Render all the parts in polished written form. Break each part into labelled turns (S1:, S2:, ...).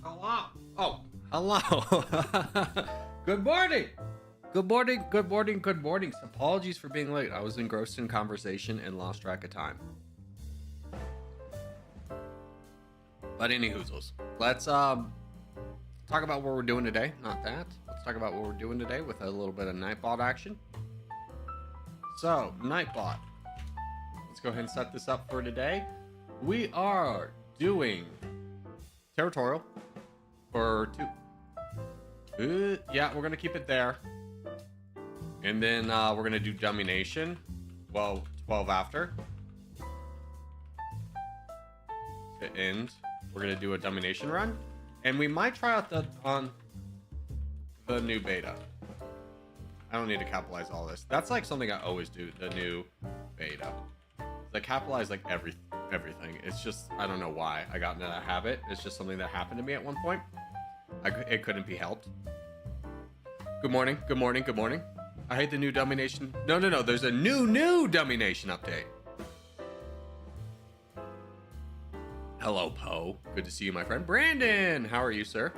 S1: Hello. Oh, hello. Good morning. Good morning. Good morning. Good morning. Apologies for being late. I was engrossed in conversation and lost track of time. But any hoozles. Let's talk about what we're doing today. Not that. Let's talk about what we're doing today with a little bit of Nightbot action. So, Nightbot. Let's go ahead and set this up for today. We are doing Territorial for 2. Yeah, we're gonna keep it there. And then we're gonna do Dummynation. Well, 12 after. To end, we're gonna do a Dummynation run. And we might try out on the new beta. I don't need to capitalize all this. That's like something I always do, the new beta. I capitalize like everything. It's just, I don't know why I got into that habit. It's just something that happened to me at one point. It couldn't be helped. Good morning, good morning, good morning. I hate the new Dummynation. No, there's a new Dummynation update. Hello, Poe. Good to see you, my friend. Brandon, how are you, sir?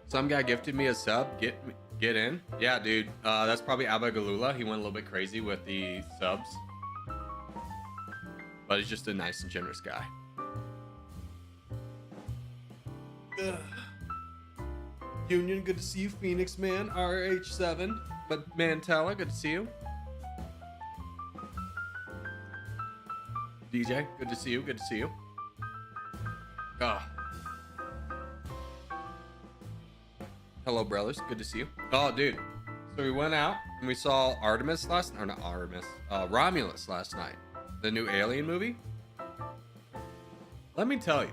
S1: Some guy gifted me a sub. Get in. Yeah, dude. That's probably Abagalula. He went a little bit crazy with the subs. But he's just a nice and generous guy. Ugh. Union, good to see you. Phoenix, man. RH7. But Mantella, good to see you. DJ, good to see you. Good to see you. Oh. Hello, brothers. Good to see you. Oh, dude. So we went out and we saw Artemis last night. Or not Artemis. Romulus last night. The new Alien movie. Let me tell you,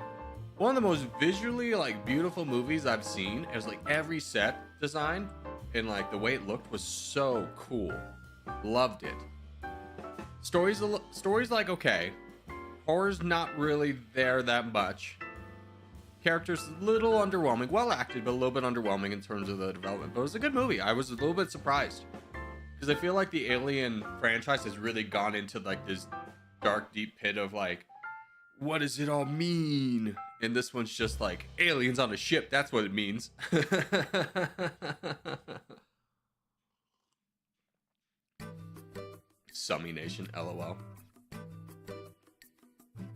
S1: one of the most visually like beautiful movies I've seen. It was like every set design and like the way it looked was so cool. Loved it. Stories like okay. Horror's not really there that much. Characters a little underwhelming. Well acted, but a little bit underwhelming in terms of the development. But it was a good movie. I was a little bit surprised because I feel like the Alien franchise has really gone into like this dark, deep pit of like, what does it all mean? And this one's just like aliens on a ship. That's what it means. Dummynation, LOL.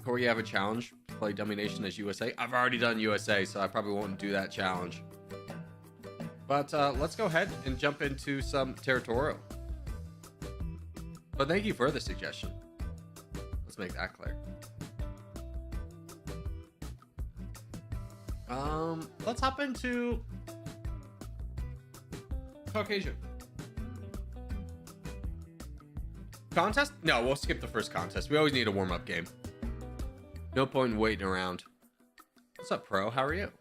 S1: Corgi, you have a challenge to play Dummynation as USA. I've already done USA, so I probably won't do that challenge. But let's go ahead and jump into some Territorial. But thank you for the suggestion. Let's make that clear. Let's hop into Caucasia. Contest? No, we'll skip the first contest. We always need a warm-up game. No point in waiting around. What's up, Pro? How are you?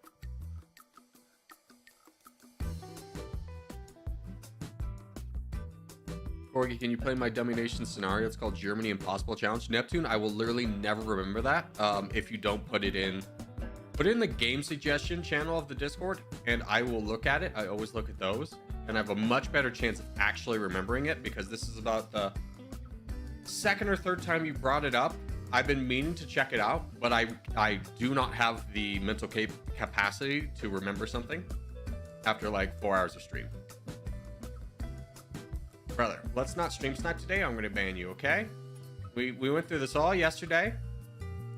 S1: Corgi, can you play my Dummynation scenario? It's called Germany Impossible Challenge. Neptune, I will literally never remember that if you don't put it in. Put it in the game suggestion channel of the Discord, and I will look at it. I always look at those, and I have a much better chance of actually remembering it because this is about the second or third time you brought it up. I've been meaning to check it out, but I do not have the mental capacity to remember something after like 4 hours of stream. Brother, let's not stream snipe today. I'm going to ban you, okay? We went through this all yesterday.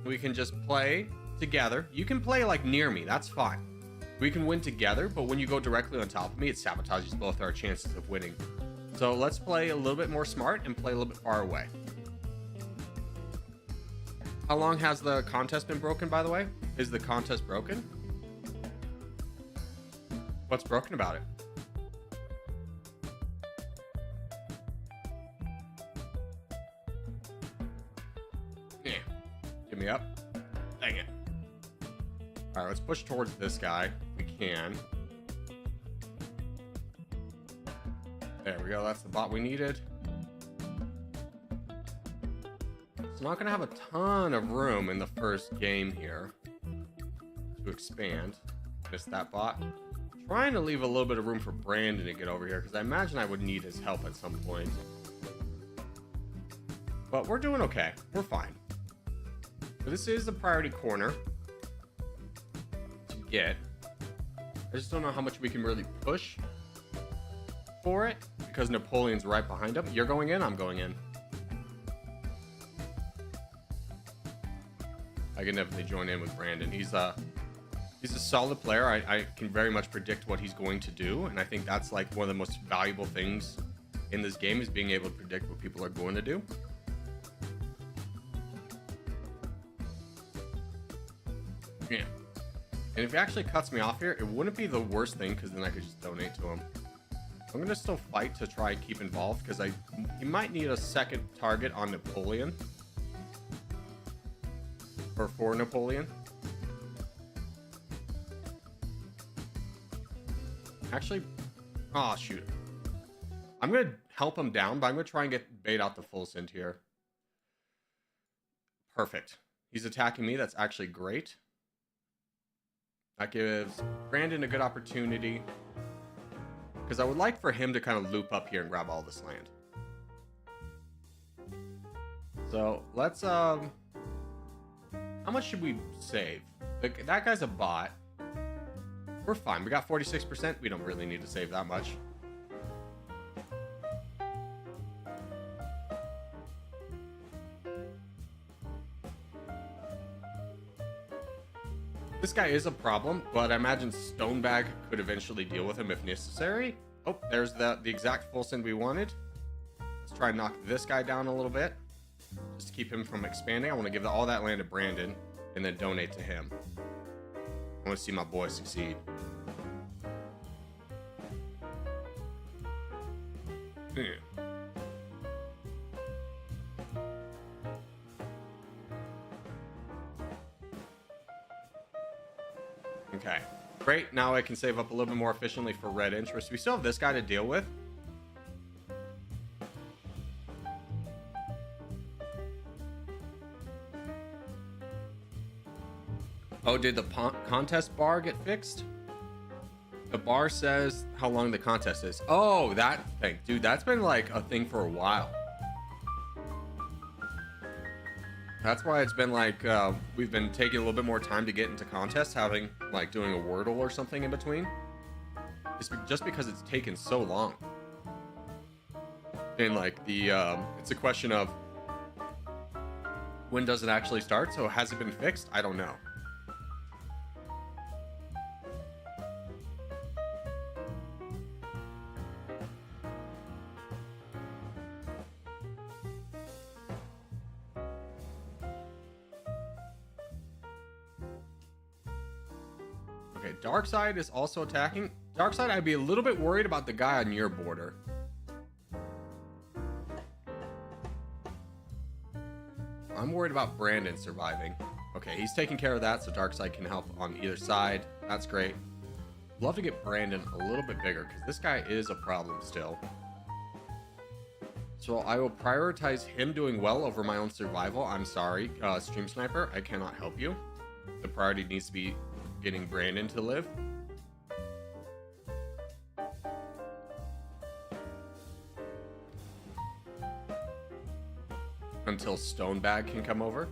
S1: We can just play together. You can play like near me. That's fine. We can win together, but when you go directly on top of me, it sabotages both our chances of winning. So let's play a little bit more smart and play a little bit far away. How long has the contest been broken, by the way? Is the contest broken? What's broken about it? Yeah. Give me up. Dang it. All right, let's push towards this guy. We can. There we go. That's the bot we needed. It's not going to have a ton of room in the first game here to expand. Missed that bot. Trying to leave a little bit of room for Brandon to get over here because I imagine I would need his help at some point. But we're doing okay. We're fine. So this is the priority corner. get. I just don't know how much we can really push for it because Napoleon's right behind him. You're going in, I'm going in. I can definitely join in with Brandon. He's a solid player. I can very much predict what he's going to do, and I think that's like one of the most valuable things in this game is being able to predict what people are going to do. Yeah. And if he actually cuts me off here, it wouldn't be the worst thing because then I could just donate to him. I'm gonna still fight to try and keep involved because he might need a second target on Napoleon. Or for Napoleon. Actually, oh shoot. I'm gonna help him down, but I'm gonna try and bait out the full send here. Perfect. He's attacking me. That's actually great. That gives Brandon a good opportunity. Because I would like for him to kind of loop up here and grab all this land. So let's how much should we save? That guy's a bot. We're fine. We got 46%. We don't really need to save that much. This guy is a problem, but I imagine Stonebag could eventually deal with him if necessary. Oh, there's the exact full send we wanted. Let's try and knock this guy down a little bit. Just to keep him from expanding. I want to give all that land to Brandon and then donate to him. I want to see my boy succeed. Okay, great. Now I can save up a little bit more efficiently for red interest. We still have this guy to deal with. Oh, did the contest bar get fixed? The bar says how long the contest is. Oh, that thing. Dude, that's been like a thing for a while. That's why it's been like, we've been taking a little bit more time to get into contests, having like doing a Wordle or something in between. It's just because it's taken so long. And like it's a question of when does it actually start? So has it been fixed? I don't know. Okay, Darkside is also attacking. Darkside, I'd be a little bit worried about the guy on your border. I'm worried about Brandon surviving. Okay, he's taking care of that, so Darkside can help on either side. That's great. Love to get Brandon a little bit bigger, because this guy is a problem still. So I will prioritize him doing well over my own survival. I'm sorry, Stream Sniper, I cannot help you. The priority needs to be getting Brandon to live. Until Stonebag can come over.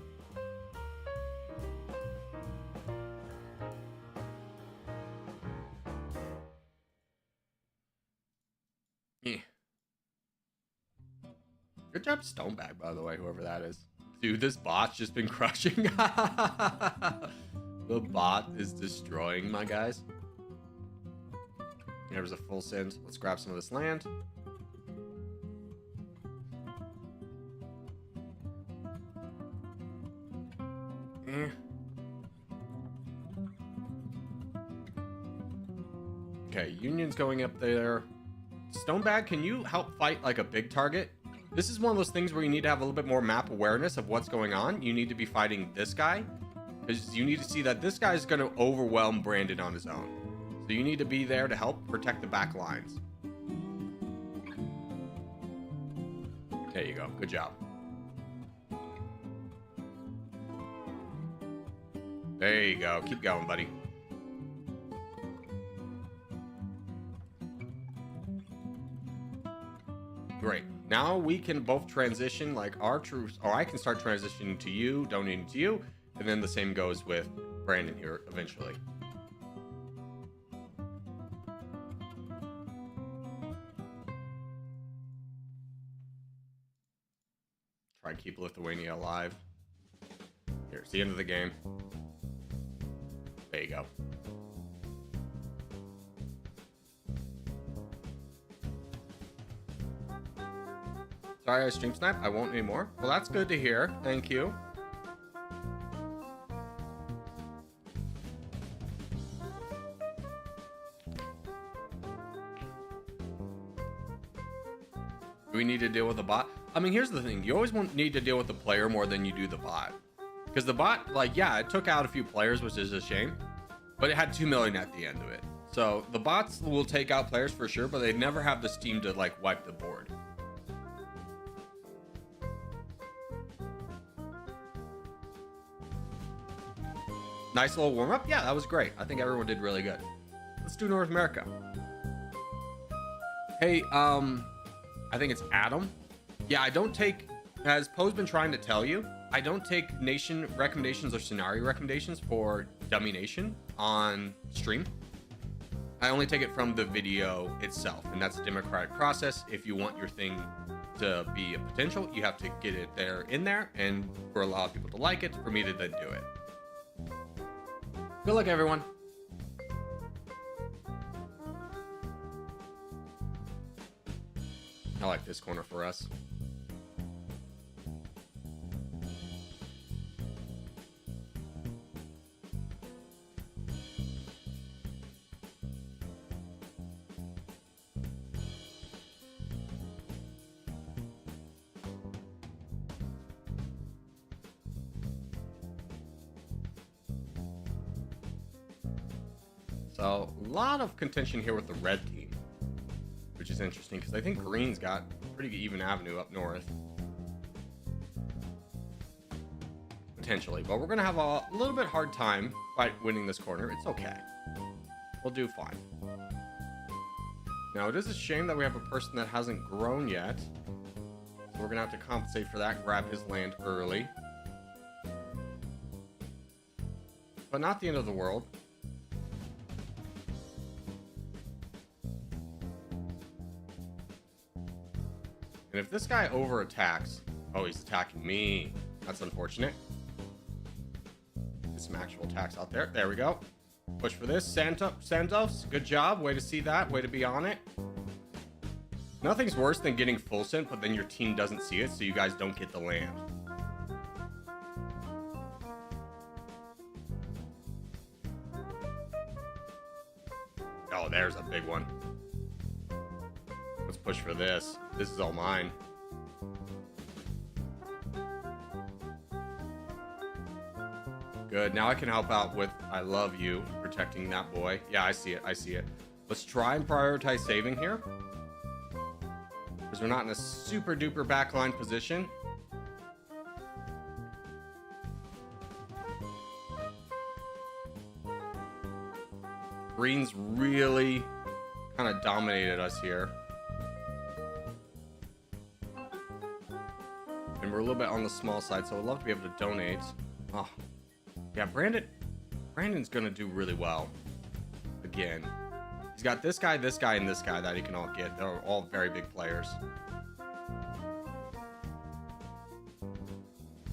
S1: Yeah. Good job, Stonebag, by the way, whoever that is. Dude, this bot's just been crushing. The bot is destroying my guys. There's a full send. Let's grab some of this land. Okay, Union's going up there. Stonebag, can you help fight like a big target? This is one of those things where you need to have a little bit more map awareness of what's going on. You need to be fighting this guy. Because you need to see that this guy is going to overwhelm Brandon on his own. So you need to be there to help protect the back lines. There you go. Good job. There you go. Keep going, buddy. Great. Now we can both transition like our troops, or I can start transitioning to you, donating to you. And then the same goes with Brandon here eventually. and keep Lithuania alive. Here's the end of the game. There you go. Sorry I stream snipe. I won't anymore. Well, that's good to hear. Thank you. Do we need to deal with the bot? I mean, here's the thing. You always need to deal with the player more than you do the bot. Because the bot, like, yeah, it took out a few players, which is a shame. But it had 2 million at the end of it. So the bots will take out players for sure, but they never have the steam to, like, wipe the board. Nice little warm-up. Yeah, that was great. I think everyone did really good. Let's do North America. Hey, I think it's Adam. Yeah, I don't take, as Poe's been trying to tell you, I don't take nation recommendations or scenario recommendations for Dummynation on stream. I only take it from the video itself, and that's a democratic process. If you want your thing to be a potential, you have to get it there in there, and for a lot of people to like it, for me to then do it. Good luck, everyone. I like this corner for us. So, a lot of contention here with the red team, which is interesting because I think green's got a pretty even avenue up north. Potentially, but we're going to have a little bit hard time by winning this corner. It's okay. We'll do fine. Now, it is a shame that we have a person that hasn't grown yet. So we're going to have to compensate for that, grab his land early. But not the end of the world. And if this guy over attacks, oh, he's attacking me. That's unfortunate. Get some actual attacks out there. There we go. Push for this. Santos, good job. Way to see that. Way to be on it. Nothing's worse than getting full sent, but then your team doesn't see it, so you guys don't get the land. Oh, there's a big one. Let's push for this. This is all mine. Good. Now I can help out with I love you, protecting that boy. Yeah, I see it. I see it. Let's try and prioritize saving here. Because we're not in a super duper backline position. Green's really kind of dominated us here. And we're a little bit on the small side, so I'd love to be able to donate. Oh, yeah, Brandon's gonna do really well. Again, he's got this guy, and this guy that he can all get. They're all very big players.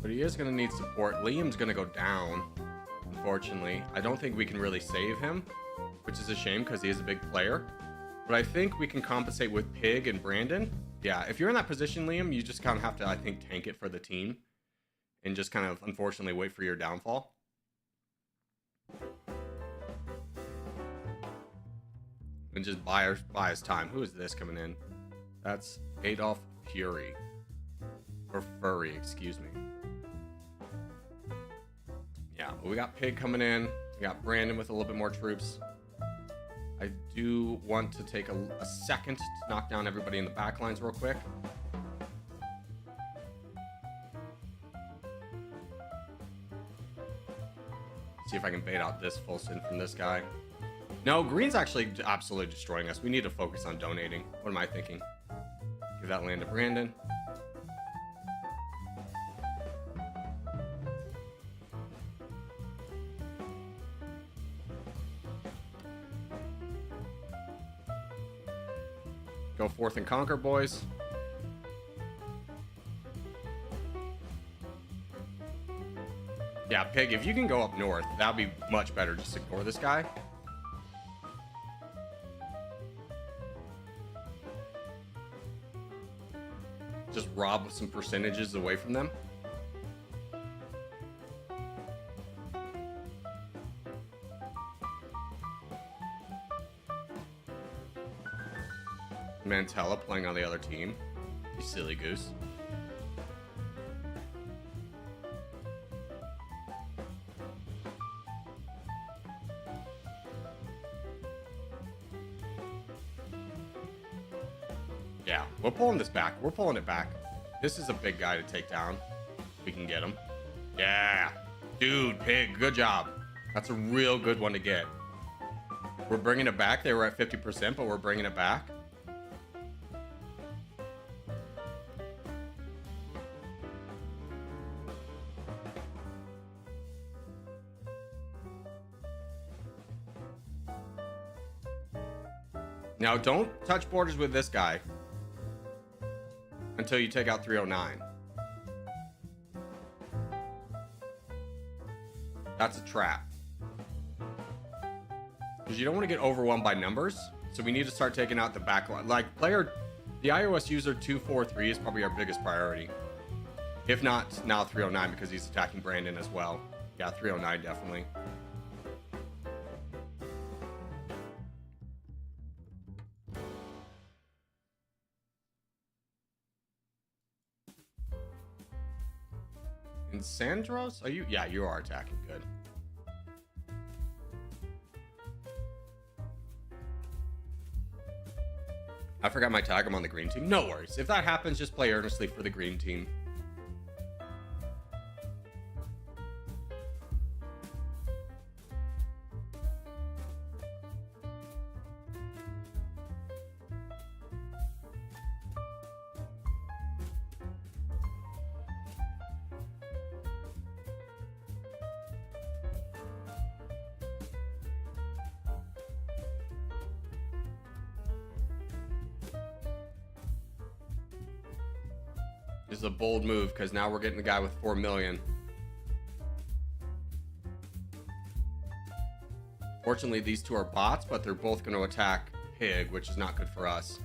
S1: But he is gonna need support. Liam's gonna go down, unfortunately. I don't think we can really save him, which is a shame because he is a big player. But I think we can compensate with Pig and Brandon. Yeah, if you're in that position, Liam, you just kind of have to, I think, tank it for the team. And just kind of, unfortunately, wait for your downfall. And just buy his time. Who is this coming in? That's Adolf Fury. Or Furry, excuse me. Yeah, well, we got Pig coming in. We got Brandon with a little bit more troops. I do want to take a second to knock down everybody in the back lines real quick. See if I can bait out this full send from this guy. No, green's actually absolutely destroying us. We need to focus on donating. What am I thinking? Give that land to Brandon. Go forth and conquer, boys. Pig, if you can go up north, that'd be much better. Just ignore this guy. Just rob some percentages away from them. Mantella playing on the other team. You silly goose. Yeah, we're pulling this back. We're pulling it back. This is a big guy to take down. We can get him. Yeah. Dude, Pig, good job. That's a real good one to get. We're bringing it back. They were at 50%, but we're bringing it back. Now, don't touch borders with this guy until you take out 309. That's a trap. Because you don't want to get overwhelmed by numbers. So we need to start taking out the back line. Like, the iOS user 243 is probably our biggest priority. If not, now 309 because he's attacking Brandon as well. Yeah, 309 definitely. And Sandros? Are you? Yeah, you are attacking good. I forgot my tag. I'm on the green team. No worries. If that happens, just play earnestly for the green team. This is a bold move because now we're getting the guy with 4 million. Fortunately, these two are bots, but they're both going to attack Pig, which is not good for us.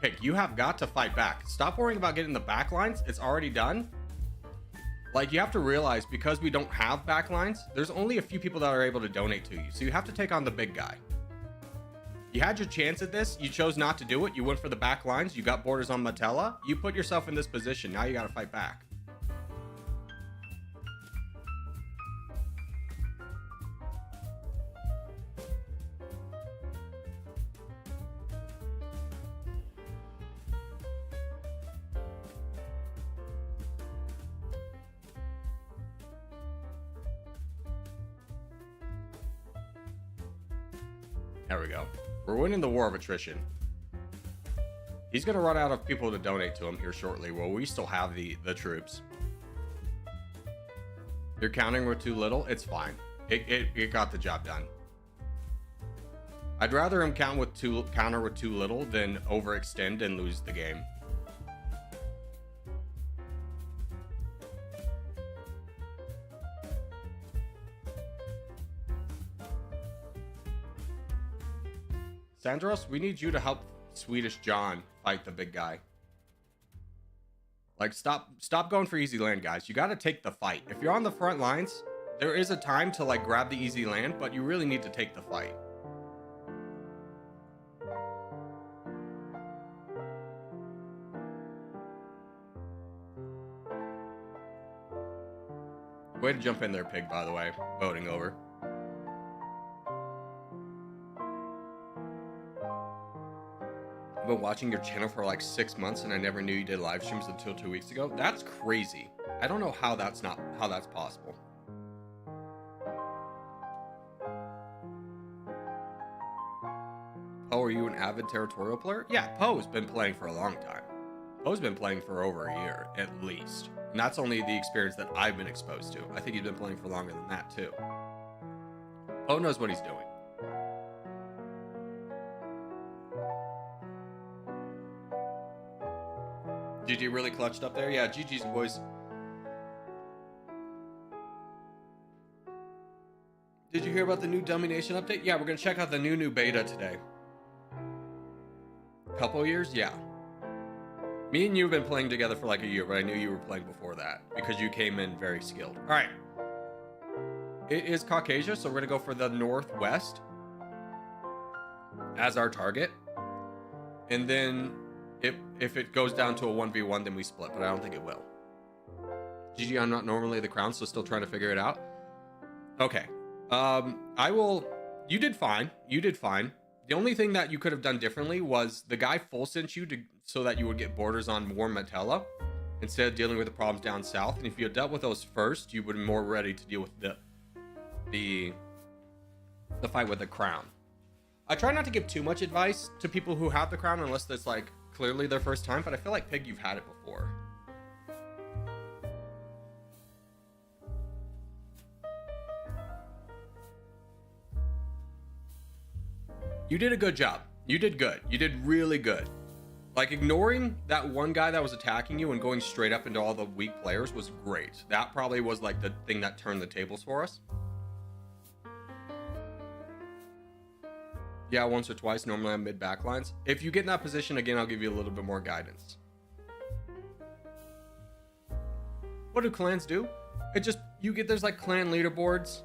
S1: Pig, you have got to fight back. Stop worrying about getting the back lines. It's already done. Like, you have to realize, because we don't have back lines, there's only a few people that are able to donate to you. So you have to take on the big guy. You had your chance at this. You chose not to do it. You went for the back lines. You got borders on Matella. You put yourself in this position. Now you got to fight back. There we go. We're winning the war of attrition. He's going to run out of people to donate to him here shortly. Well, we still have the troops. You're counting with too little? It's fine. It got the job done. I'd rather him counter with too little than overextend and lose the game. Sandros, we need you to help Swedish John fight the big guy. Like, stop going for easy land, guys. You got to take the fight. If you're on the front lines, there is a time to, like, grab the easy land, but you really need to take the fight. Way to jump in there, Pig, by the way. Voting over. I've been watching your channel for like 6 months and I never knew you did live streams until 2 weeks ago. That's crazy. I don't know how that's possible. Poe, are you an avid Territorial player? Yeah, Poe's been playing for a long time. Poe's been playing for over a year, at least. And that's only the experience that I've been exposed to. I think he's been playing for longer than that, too. Poe knows what he's doing. GG really clutched up there? Yeah, GG's, boys. Did you hear about the new Dummynation update? Yeah, we're going to check out the new beta today. Couple years? Yeah. Me and you have been playing together for like a year, but I knew you were playing before that because you came in very skilled. All right. It is Caucasia, so we're going to go for the northwest as our target. And then if it goes down to a 1v1, then we split, but I don't think it will. GG, I'm not normally the crown, so still trying to figure it out. Okay. You did fine. You did fine. The only thing that you could have done differently was the guy full sent you so that you would get borders on Warm Metella instead of dealing with the problems down south. And if you had dealt with those first, you would be more ready to deal with the fight with the crown. I try not to give too much advice to people who have the crown unless it's like clearly their first time, but I feel like Pig, you've had it before. You did a good job. You did good. You did really good. Like, ignoring that one guy that was attacking you and going straight up into all the weak players was great. That probably was like the thing that turned the tables for us. Yeah, once or twice. Normally I'm mid backlines. If you get in that position again, I'll give you a little bit more guidance. What do clans do? It just, there's like clan leaderboards.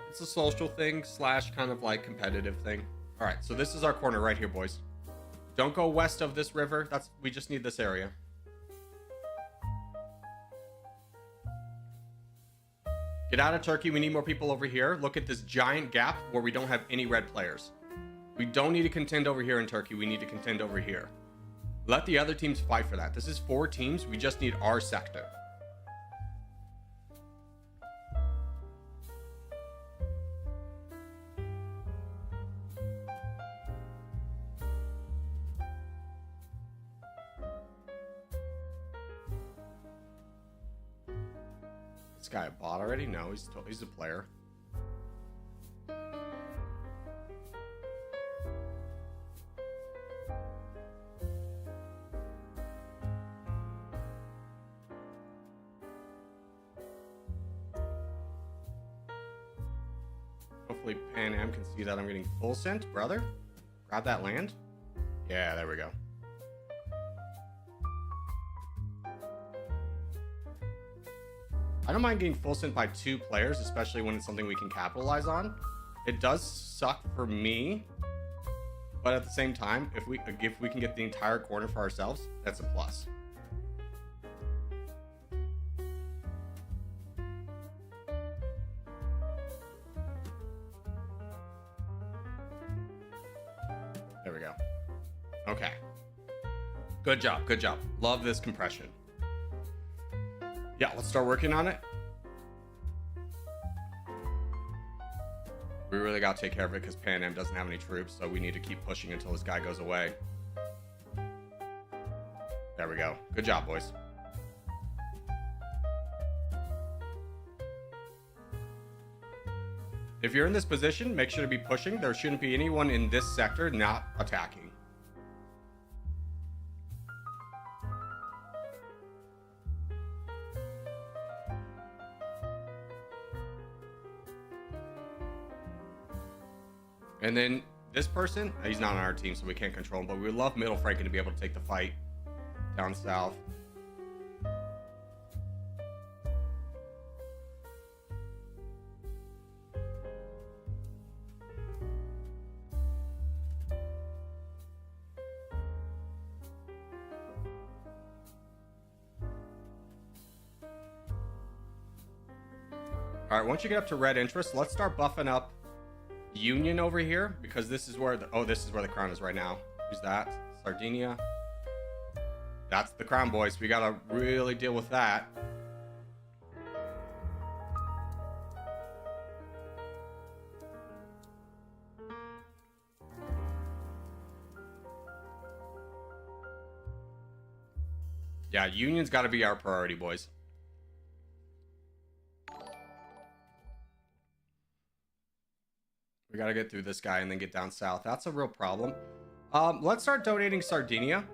S1: It's a social thing / kind of like competitive thing. All right, so this is our corner right here, boys. Don't go west of this river. We just need this area. Get out of Turkey. We need more people over here. Look at this giant gap where we don't have any red players. We don't need to contend over here in Turkey. We need to contend over here. Let the other teams fight for that. This is 4 teams. We just need our sector. This guy a bot already? No, he's a player. Hopefully Pan Am can see that I'm getting full sent, brother. Grab that land. Yeah, there we go. I don't mind getting full sent by 2 players, especially when it's something we can capitalize on. It does suck for me, but at the same time, if we can get the entire corner for ourselves, that's a plus. There we go. Okay. Good job. Good job. Love this compression. Yeah, let's start working on it. We really got to take care of it because Pan Am doesn't have any troops, so we need to keep pushing until this guy goes away. There we go. Good job, boys. If you're in this position, make sure to be pushing. There shouldn't be anyone in this sector not attacking. And then this person, he's not on our team, so we can't control him, but we would love Middle Franken to be able to take the fight down south. All right, once you get up to red interest, let's start buffing up Union over here, because this is where this is where the crown is right now. Who's that? Sardinia. That's the crown, boys. We gotta really deal with that. Yeah, Union's got to be our priority, boys. We got to get through this guy and then get down south. That's a real problem. Let's start donating Sardinia.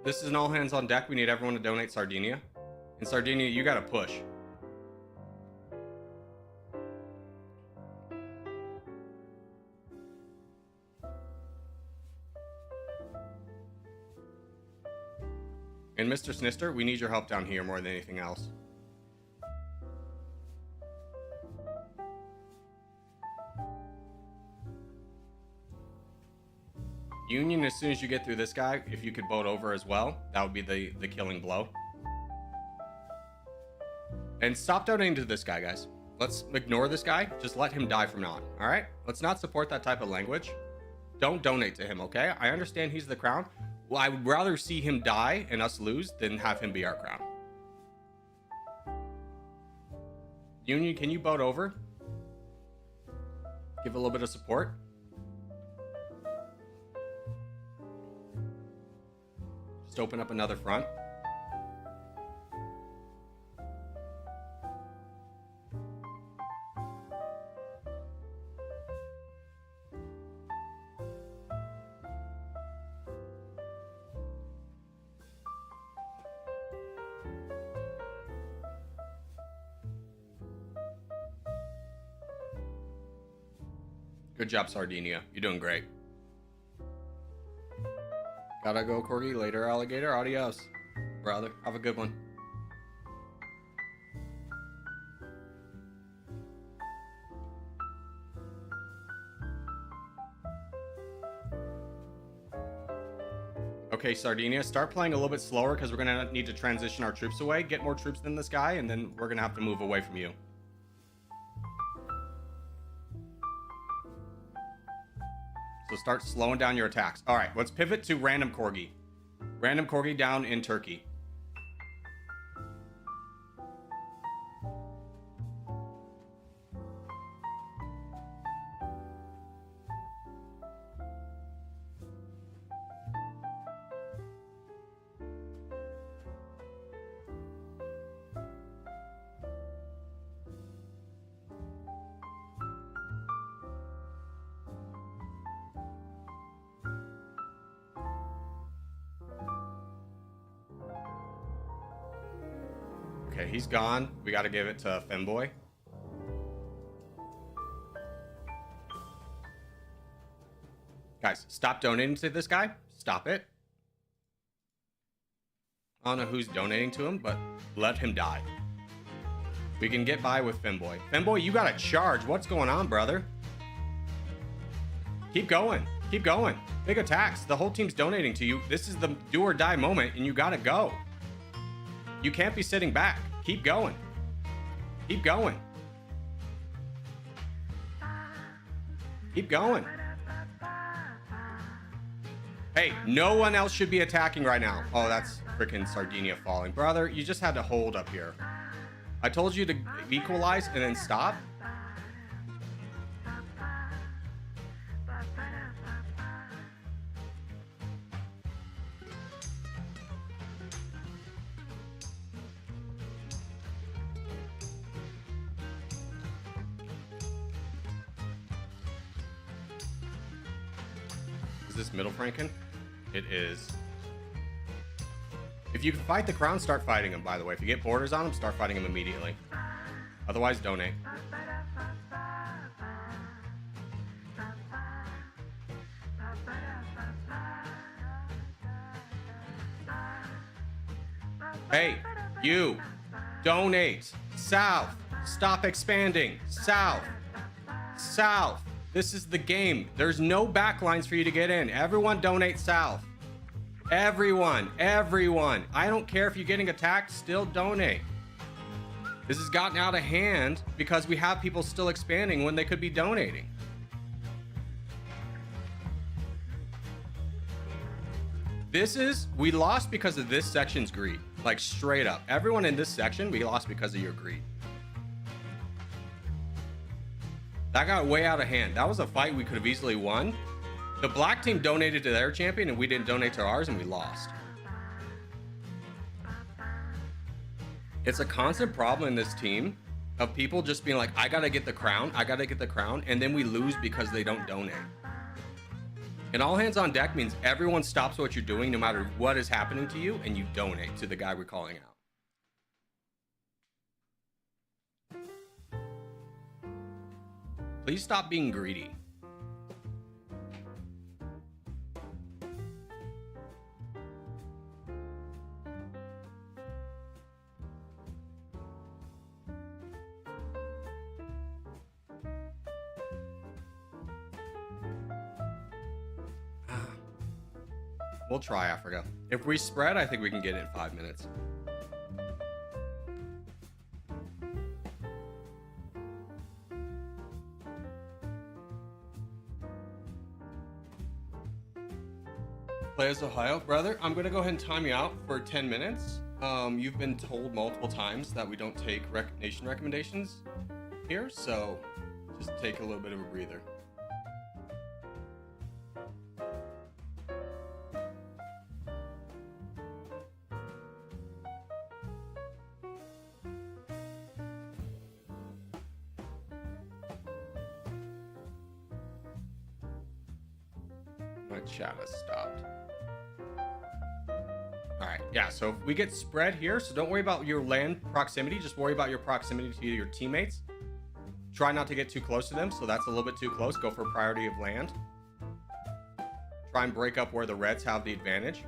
S1: This is an all hands on deck. We need everyone to donate Sardinia. In Sardinia, you got to push. And Mr. Snister, we need your help down here more than anything else. Union, as soon as you get through this guy, if you could boat over as well, that would be the killing blow. And stop donating to this guy, guys. Let's ignore this guy. Just let him die from now on, all right? Let's not support that type of language. Don't donate to him, okay? I understand he's the crown. Well, I would rather see him die and us lose than have him be our crown. Union, can you boat over? Give a little bit of support. Just open up another front. Good job, Sardinia. You're doing great. Gotta go, Corgi. Later, alligator. Adios, brother. Have a good one. Okay, Sardinia, start playing a little bit slower because we're gonna need to transition our troops away. Get more troops than this guy, and then we're gonna have to move away from you. So start slowing down your attacks. All right, let's pivot to random Corgi. Random Corgi down in Turkey. Okay, he's gone. We got to give it to Femboy. Guys, stop donating to this guy. Stop it. I don't know who's donating to him, but let him die. We can get by with Femboy. Femboy, you got to charge. What's going on, brother? Keep going. Keep going. Big attacks. The whole team's donating to you. This is the do or die moment, and you got to go. You can't be sitting back. Keep going. Keep going. Keep going. Hey, no one else should be attacking right now. Oh, that's freaking Sardinia falling. Brother, you just had to hold up here. I told you to equalize and then stop. This Middle Franken? It is. If you can fight the crown, start fighting him, by the way. If you get borders on him, start fighting him immediately. Otherwise, donate. Hey, you. Donate. South. Stop expanding. South. South. This is the game. There's no backlines for you to get in. Everyone donate south. Everyone. Everyone. I don't care if you're getting attacked, still donate. This has gotten out of hand because we have people still expanding when they could be donating. We lost because of this section's greed. Like straight up. Everyone in this section, we lost because of your greed. That got way out of hand. That was a fight we could have easily won The black team donated to their champion and we didn't donate to ours and we lost. It's a constant problem in this team of people just being like, I gotta get the crown, and then we lose because they don't donate. And all hands on deck means everyone stops what you're doing no matter what is happening to you and you donate to the guy we're calling out. Please stop being greedy. We'll try Africa. If we spread, I think we can get it in 5 minutes. Play as Ohio, brother. I'm gonna go ahead and time you out for 10 minutes. You've been told multiple times that we don't take nation recommendations here, so just take a little bit of a breather. My chat has stopped. All right, yeah, so if we get spread here, so don't worry about your land proximity, just worry about your proximity to your teammates. Try not to get too close to them, so that's a little bit too close. Go for priority of land. Try and break up where the reds have the advantage.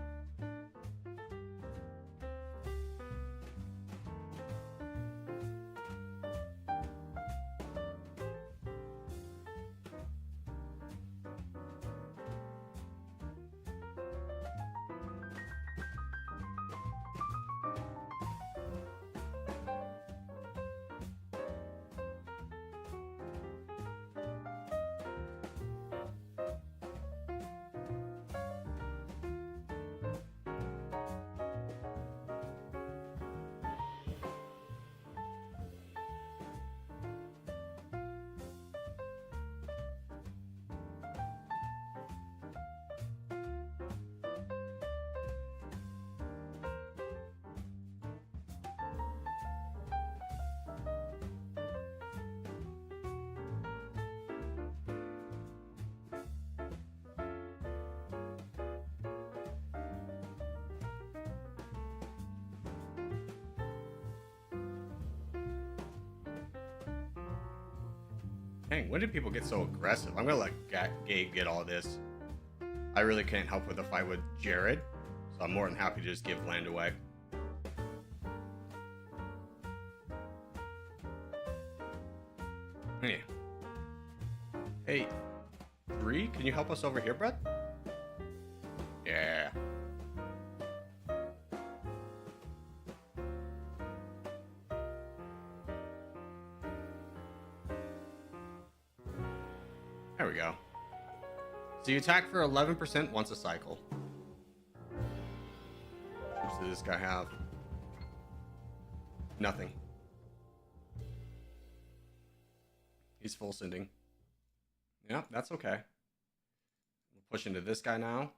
S1: Dang, when did people get so aggressive? I'm gonna let Gabe get all this. I really can't help with a fight with Jared, so I'm more than happy to just give land away. Hey. Hey, 3, can you help us over here, Brett? Yeah. There we go. So you attack for 11% once a cycle. What does this guy have? Nothing. He's full sending. Yeah, that's okay. We'll push into this guy now.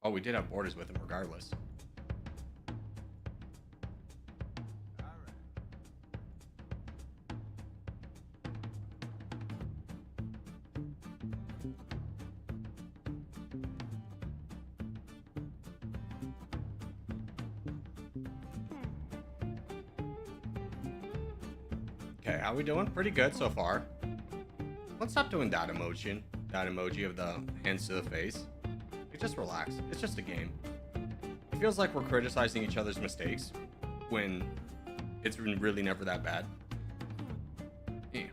S1: Oh, we did have borders with him regardless. Okay, how we doing? Pretty good so far. Let's stop doing that emoji. That emoji of the hands to the face. Like, just relax. It's just a game. It feels like we're criticizing each other's mistakes when it's really never that bad. Yeah.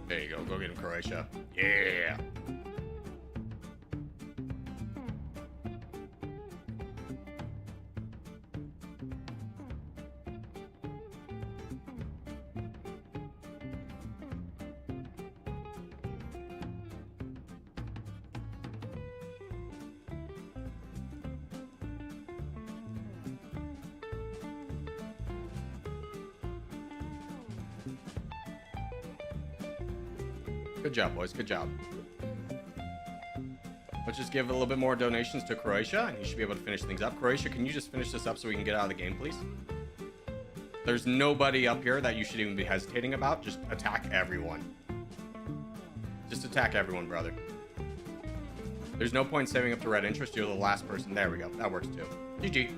S1: There you go. Go get him, Croatia. Yeah. Good job, boys. Good job. Let's just give a little bit more donations to Croatia, and he should be able to finish things up. Croatia, can you just finish this up so we can get out of the game, please? There's nobody up here that you should even be hesitating about. Just attack everyone. Just attack everyone, brother. There's no point saving up to red interest. You're the last person. There we go. That works too. GG.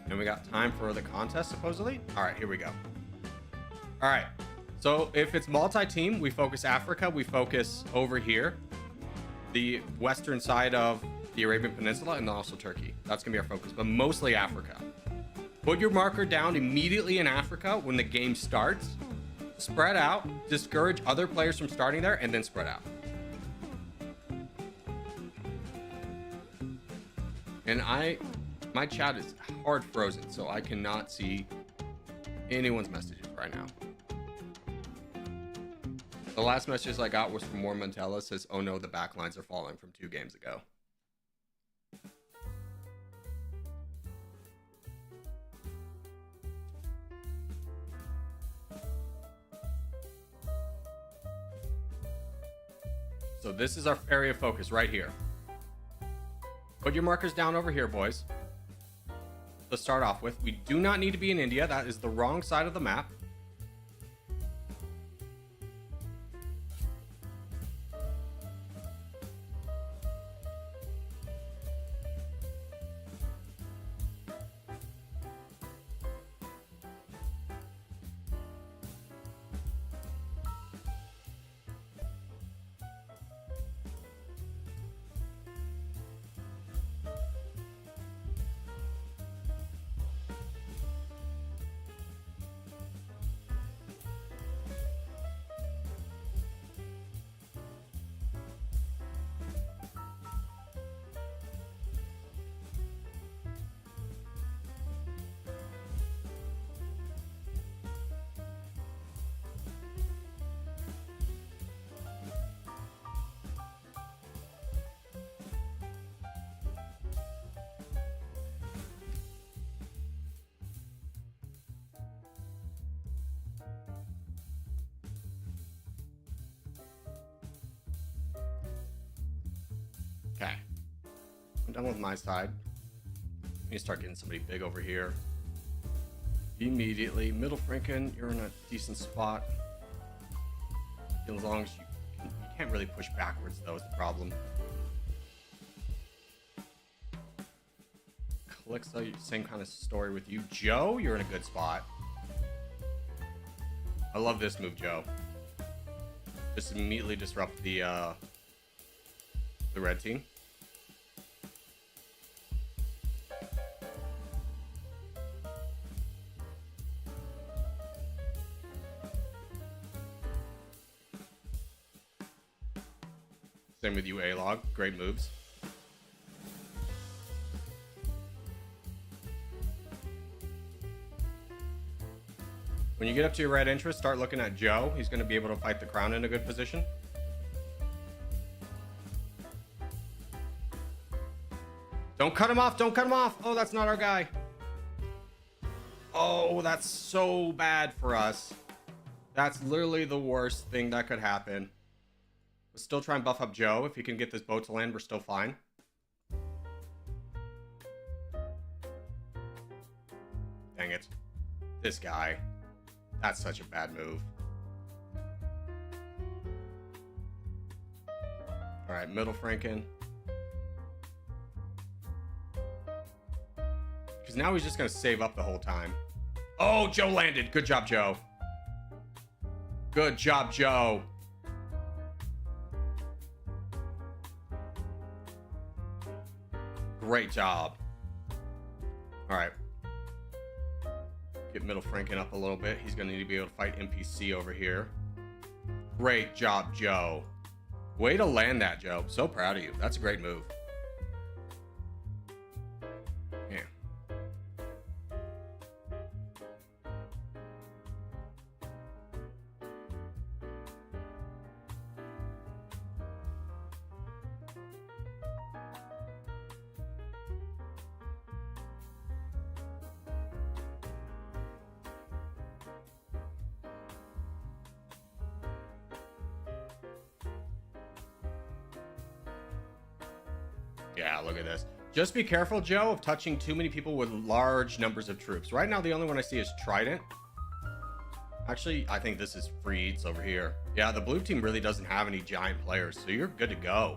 S1: And we got time for the contest, supposedly. All right, here we go. All right. So if it's multi-team, we focus Africa. We focus over here, the western side of the Arabian Peninsula, and then also Turkey. That's going to be our focus, but mostly Africa. Put your marker down immediately in Africa when the game starts. Spread out. Discourage other players from starting there, and then spread out. And my chat is hard frozen, so I cannot see anyone's messages right now. The last message I got was from War Montella. Says, "Oh no, the backlines are falling," from 2 games ago. So this is our area of focus right here. Put your markers down over here, boys. Let's start off with, we do not need to be in India. That is the wrong side of the map. Okay. I'm done with my side. I need to start getting somebody big over here. Immediately. Middle Franken, you're in a decent spot. As long as you can't really push backwards, though, is the problem. Calixa, same kind of story with you. Joe, you're in a good spot. I love this move, Joe. Just immediately disrupt the red team. Same with you, A-Log. Great moves. When you get up to your red interest, start looking at Joe. He's going to be able to fight the crown in a good position. Don't cut him off. Don't cut him off. Oh, that's not our guy. Oh, that's so bad for us. That's literally the worst thing that could happen. Let's still try and buff up Joe. If he can get this boat to land, we're still fine. Dang it. This guy. That's such a bad move. Alright, Middle Franken. Because now he's just going to save up the whole time. Oh, Joe landed. Good job, Joe. Good job, Joe. Great job. All right. Get Middle Franken up a little bit. He's going to need to be able to fight NPC over here. Great job, Joe. Way to land that, Joe. So proud of you. That's a great move. Yeah. Yeah, look at this. Just be careful, Joe, of touching too many people with large numbers of troops. Right now, the only one I see is Trident. Actually, I think this is free eats over here. Yeah, the blue team really doesn't have any giant players, so you're good to go.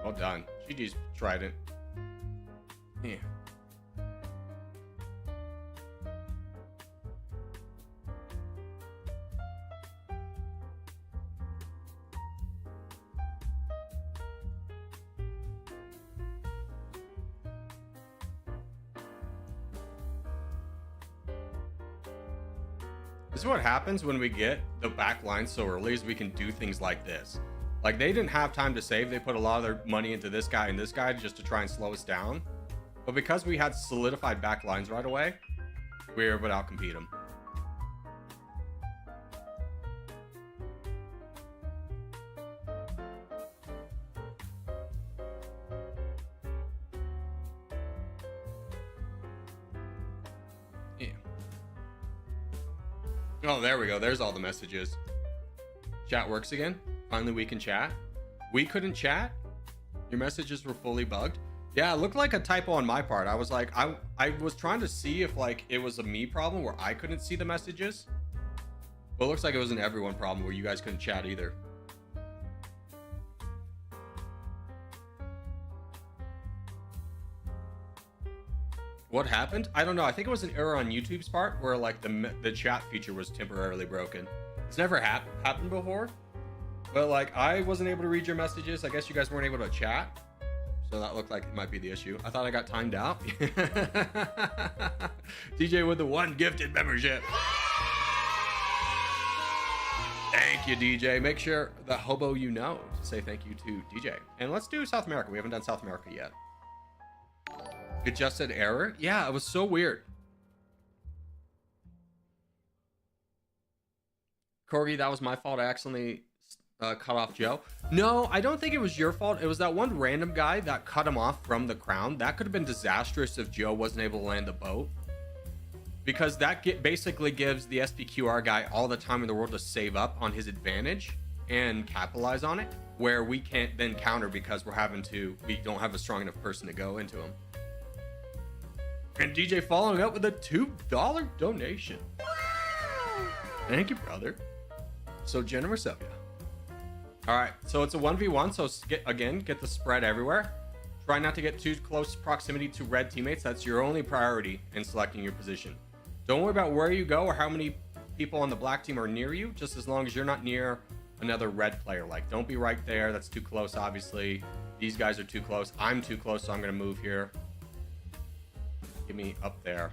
S1: Well done. GG's Trident. Yeah. This is what happens when we get the back line so early, is we can do things like this. Like, they didn't have time to save. They put a lot of their money into this guy and this guy just to try and slow us down. But because we had solidified back lines right away, we were able to outcompete them. Yeah. Oh, there we go. There's all the messages. Chat works again. Finally, we can chat. We couldn't chat. Your messages were fully bugged. Yeah, it looked like a typo on my part. I was like, I was trying to see if like it was a me problem where I couldn't see the messages. But it looks like it was an everyone problem where you guys couldn't chat either. What happened? I don't know. I think it was an error on YouTube's part where like the chat feature was temporarily broken. It's never happened before. But like, I wasn't able to read your messages. I guess you guys weren't able to chat. So that looked like it might be the issue. I thought I got timed out. DJ with the 1 gifted membership. Thank you, DJ. Make sure the hobo you know to say thank you to DJ. And let's do South America. We haven't done South America yet. It just said error. Yeah, it was so weird. Corgi, that was my fault. I accidentally cut off Joe. No, I don't think it was your fault. It was that one random guy that cut him off from the crown. That could have been disastrous if Joe wasn't able to land the boat, because that basically gives the SPQR guy all the time in the world to save up on his advantage and capitalize on it, where we can't then counter because we don't have a strong enough person to go into him. And DJ following up with a $2 donation. Thank you, brother. So generous of you. All right, so it's a 1v1, so get the spread everywhere. Try not to get too close proximity to red teammates. That's your only priority in selecting your position. Don't worry about where you go or how many people on the black team are near you, just as long as you're not near another red player. Like, don't be right there. That's too close, obviously. These guys are too close. I'm too close, so I'm going to move here. Get me up there.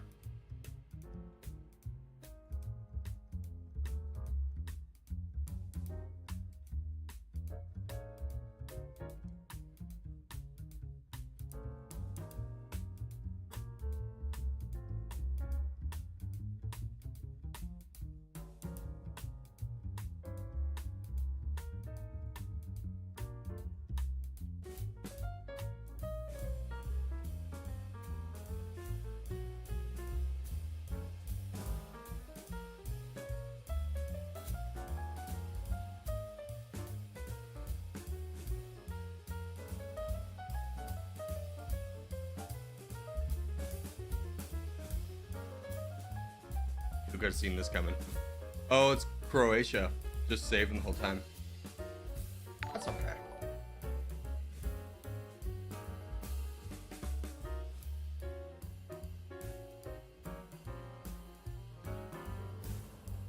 S1: Who could have seen this coming? Oh, it's Croatia. Just saving the whole time. That's okay.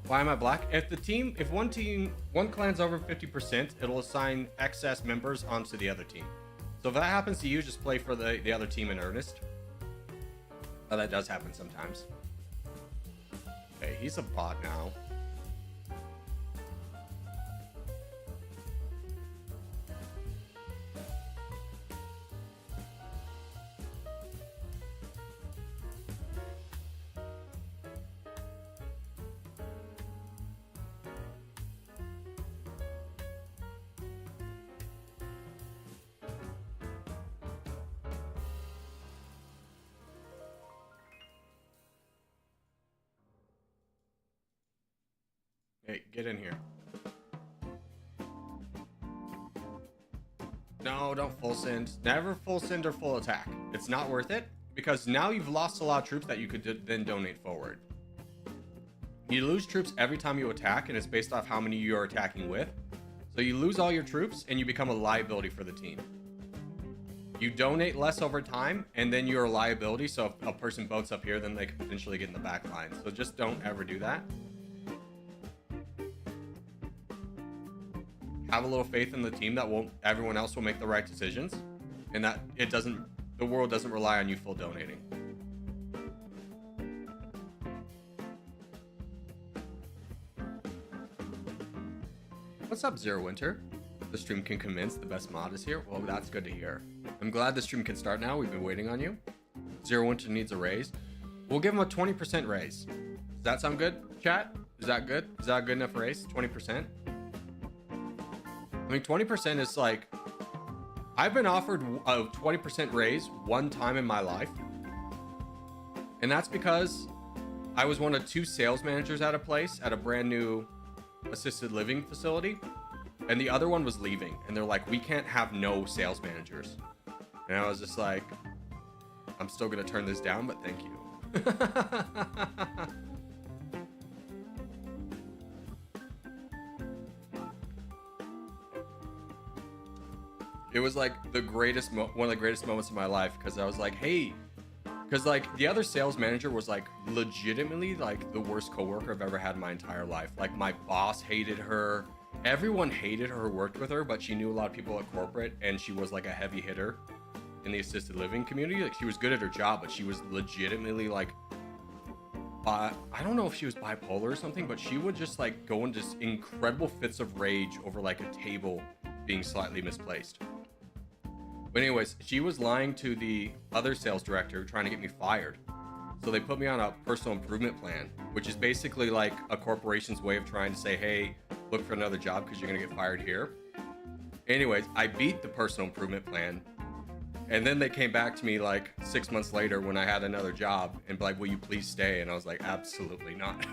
S1: Why am I black? If one clan's over 50%, it'll assign excess members onto the other team. So if that happens to you, just play for the other team in earnest. Oh, that does happen sometimes. Okay, he's a bot now. Hey, get in here. No, don't full send. Never full send or full attack. It's not worth it because now you've lost a lot of troops that you could then donate forward. You lose troops every time you attack, and it's based off how many you're attacking with. So you lose all your troops, and you become a liability for the team. You donate less over time, and then you're a liability. So if a person boats up here, then they could potentially get in the back line. So just don't ever do that. Have a little faith in the team that everyone else will make the right decisions, and that the world doesn't rely on you full donating. What's up, Zero Winter? The stream can commence. The best mod is here. Well, that's good to hear. I'm glad the stream can start now. We've been waiting on you. Zero Winter needs a raise. We'll give him a 20% raise. Does that sound good, chat? Is that good? Is that a good enough raise? 20%? I mean, 20% is like... I've been offered a 20% raise one time in my life. And that's because I was one of 2 sales managers at a place at a brand new assisted living facility, and the other one was leaving, and they're like, we can't have no sales managers. And I was just like, I'm still gonna turn this down, but thank you. It was like the greatest one of the greatest moments of my life, because I was like, hey, because like the other sales manager was like legitimately like the worst coworker I've ever had in my entire life. Like my boss hated her. Everyone hated her who worked with her, but she knew a lot of people at corporate, and she was like a heavy hitter in the assisted living community. Like she was good at her job, but she was legitimately like, I don't know if she was bipolar or something, but she would just like go into just incredible fits of rage over like a table being slightly misplaced. But anyways, she was lying to the other sales director trying to get me fired. So they put me on a personal improvement plan, which is basically like a corporation's way of trying to say, hey, look for another job because you're going to get fired here. Anyways, I beat the personal improvement plan. And then they came back to me like 6 months later when I had another job and like, will you please stay? And I was like, absolutely not.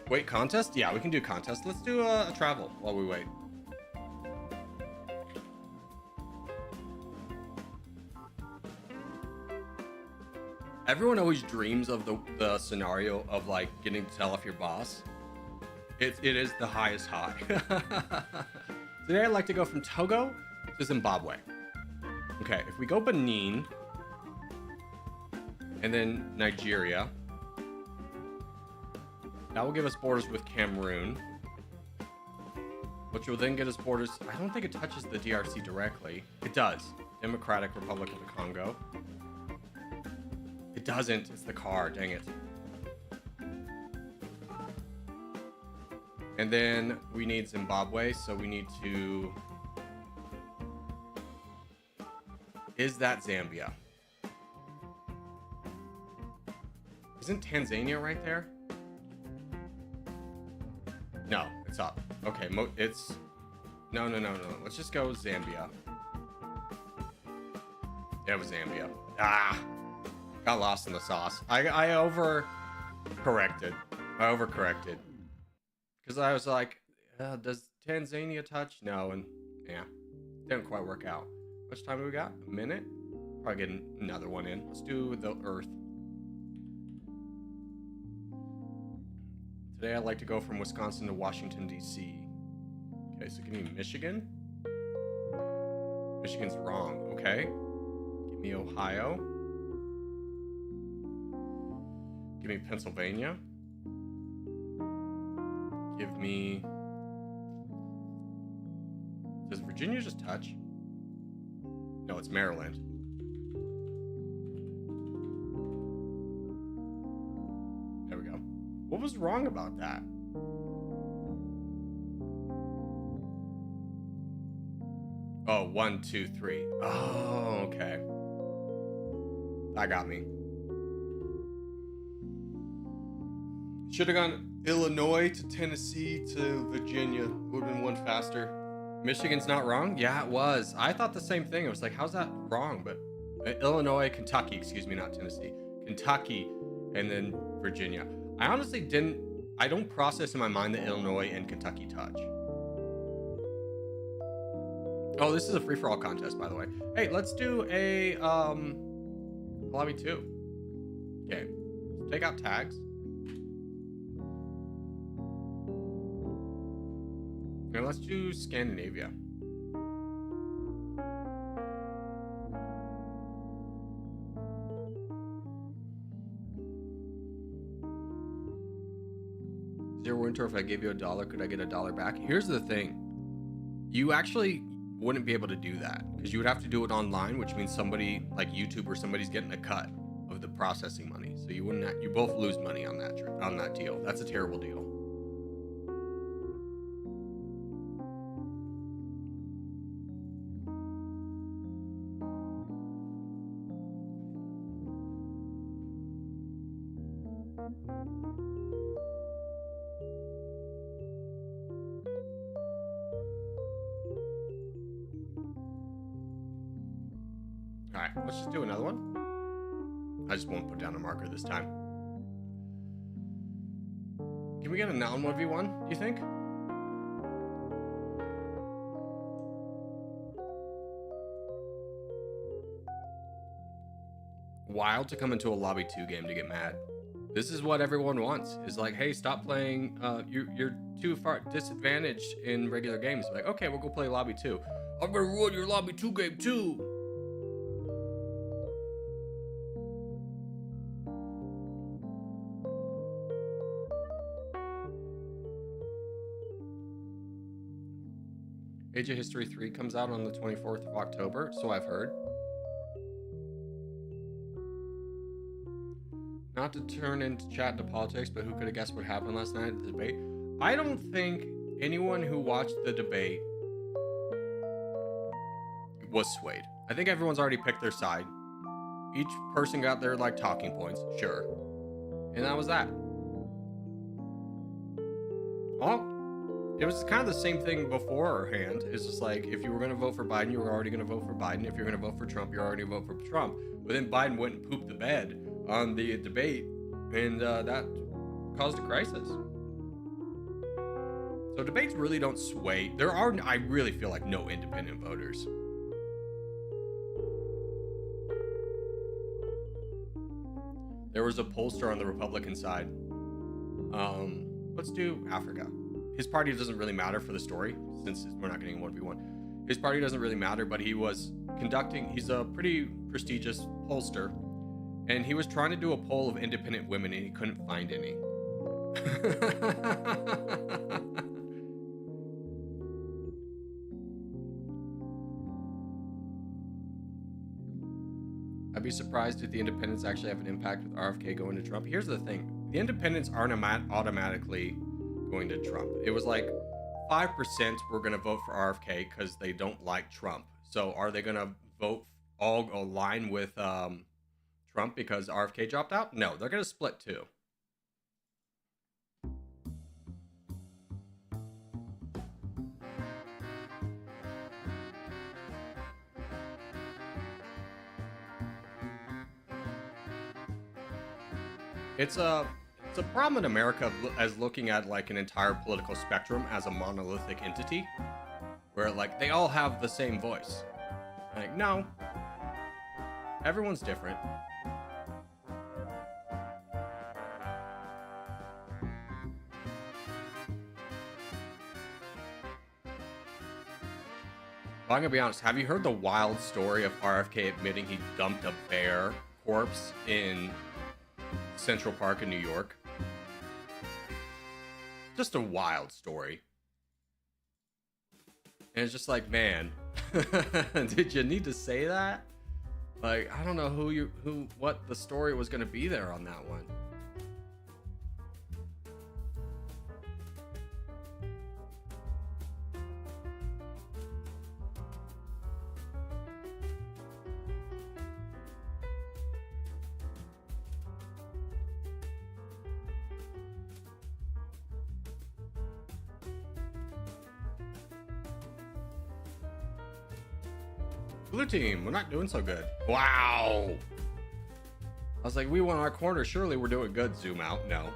S1: Wait, contest? Yeah, we can do contest. Let's do a travel while we wait. Everyone always dreams of the scenario of like getting to tell off your boss. It is the highest high. Today I'd like to go from Togo to Zimbabwe. Okay, if we go Benin and then Nigeria, that will give us borders with Cameroon, which will then get us borders. I don't think it touches the DRC directly. It does. Democratic Republic of the Congo. It doesn't. It's the car. Dang it. And then we need Zimbabwe, so we need to... Is that Zambia? Isn't Tanzania right there? No, it's up. Okay, it's... No. Let's just go Zambia. Yeah, it was Zambia. Ah! Got lost in the sauce. I overcorrected. Because I was like, does Tanzania touch? No, and yeah, didn't quite work out. How much time do we got? A minute? Probably get another one in. Let's do the Earth. Today I'd like to go from Wisconsin to Washington, D.C. Okay, so give me Michigan. Michigan's wrong. Okay. Give me Ohio. Give me Pennsylvania. Give me... Does Virginia just touch? No, it's Maryland. There we go. What was wrong about that? Oh, 1, 2, 3. Oh, okay. That got me. Should have gone Illinois to Tennessee to Virginia. Would have been one faster. Michigan's not wrong? Yeah, it was. I thought the same thing. It was like, how's that wrong? But Illinois, Kentucky, excuse me, not Tennessee, Kentucky, and then Virginia. I honestly I don't process in my mind that Illinois and Kentucky touch. Oh, this is a free-for-all contest, by the way. Hey, let's do a lobby 2. Okay, take out tags. And let's do Scandinavia. Zero Winter, if I gave you $1, could I get $1 back? Here's the thing. You actually wouldn't be able to do that because you would have to do it online, which means somebody like YouTube or somebody's getting a cut of the processing money. So you wouldn't. You both lose money on that deal. That's a terrible deal. All right, let's just do another one. I just won't put down a marker this time. Can we get a non-1v1, do you think? Wild to come into a lobby 2 game to get mad. This is what everyone wants. Is like, hey, stop playing. You're too far disadvantaged in regular games. Like, okay, we'll go play lobby 2. I'm gonna ruin your lobby 2 game too. Age of History 3 comes out on the 24th of October, so I've heard. Not to turn into chat into politics, but who could have guessed what happened last night at the debate? I don't think anyone who watched the debate was swayed. I think everyone's already picked their side. Each person got their like talking points, sure. And that was that. Well, it was kind of the same thing beforehand. It's just like, if you were going to vote for Biden, you were already going to vote for Biden. If you're going to vote for Trump, you're already going to vote for Trump. But then Biden went and pooped the bed on the debate, and that caused a crisis. So debates really don't sway. There are, I really feel like, no independent voters. There was a pollster on the Republican side. Let's do Africa. His party doesn't really matter for the story, since we're not getting 1v1. His party doesn't really matter, but he was conducting, he's a pretty prestigious pollster, and he was trying to do a poll of independent women, and he couldn't find any. I'd be surprised if the independents actually have an impact with RFK going to Trump. Here's the thing. The independents aren't automatically going to Trump. It was like 5% were going to vote for RFK because they don't like Trump. So are they going to vote all align with Trump because RFK dropped out? No, they're going to split too. It's a problem in America as looking at like an entire political spectrum as a monolithic entity, where like they all have the same voice. Like, no, everyone's different. Well, I'm gonna be honest. Have you heard the wild story of RFK admitting he dumped a bear corpse in Central Park in New York? Just a wild story. And it's just like, man, did you need to say that? Like, I don't know what the story was going to be there on that one. Blue team, we're not doing so good. Wow. I was like, we won our corner. Surely we're doing good. Zoom out. No.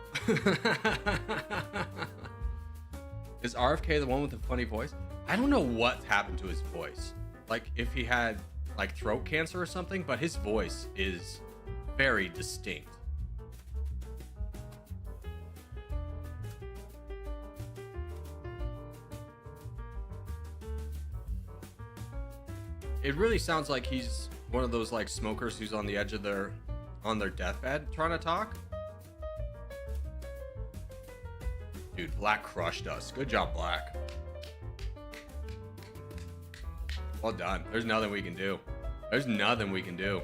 S1: Is RFK the one with the funny voice? I don't know what happened to his voice. Like if he had like throat cancer or something, but his voice is very distinct. It really sounds like he's one of those like smokers who's on the edge of their deathbed trying to talk. Dude, Black crushed us. Good job, Black. Well done. There's nothing we can do. There's nothing we can do.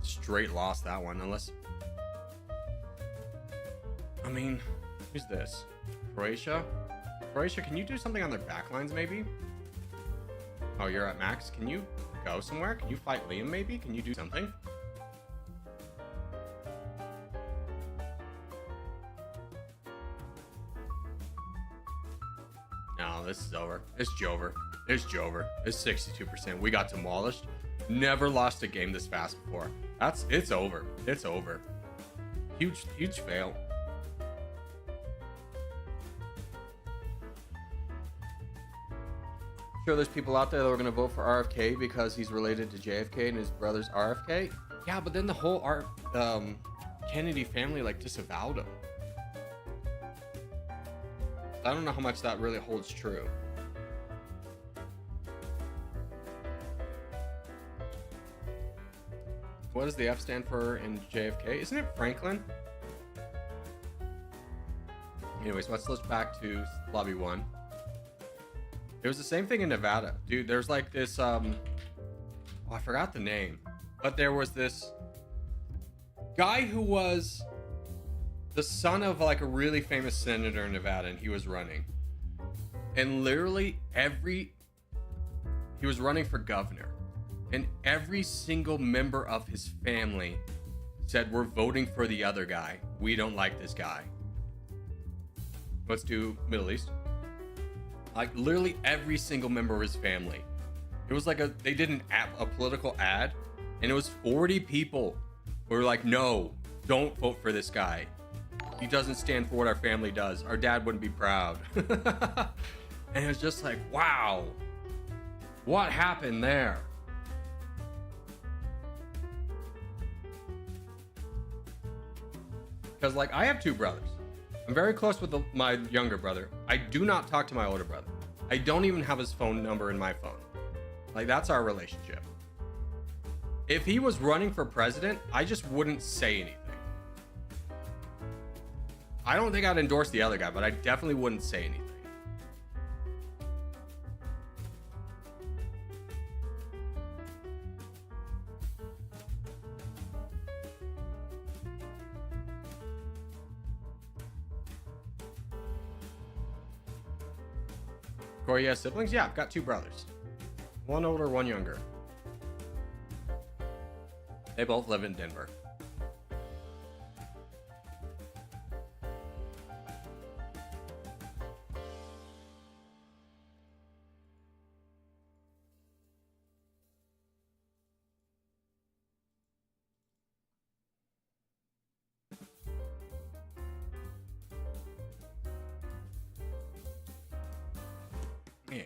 S1: Straight lost that one, unless... I mean, who's this? Croatia? Croatia, can you do something on their backlines, maybe? Oh, you're at max. Can you go somewhere? Can you fight Liam, maybe? Can you do something? No, this is over. It's Jover. It's Jover. It's 62%. We got demolished. Never lost a game this fast before. It's over. It's over. Huge fail. Sure, there's people out there that are going to vote for RFK because he's related to JFK and his brother's RFK. Yeah, but then the whole Kennedy family like disavowed him. I don't know how much that really holds true. What does the F stand for in JFK? Isn't it Franklin? Anyways, let's look back to lobby 1. It was the same thing in Nevada. Dude, there's like this, oh, I forgot the name. But there was this guy who was the son of like a really famous senator in Nevada, and he was running. And literally he was running for governor. And every single member of his family said, we're voting for the other guy. We don't like this guy. Let's do Middle East. Like literally every single member of his family. It was like they did a political ad, and it was 40 people who were like, no, don't vote for this guy. He doesn't stand for what our family does. Our dad wouldn't be proud. And it was just like, wow, what happened there? Because like I have 2 brothers. I'm very close with my younger brother. I do not talk to my older brother. I don't even have his phone number in my phone. Like, that's our relationship. If he was running for president, I just wouldn't say anything. I don't think I'd endorse the other guy, but I definitely wouldn't say anything. Corey has siblings? Yeah, I've got 2 brothers. One older, one younger. They both live in Denver. Yeah.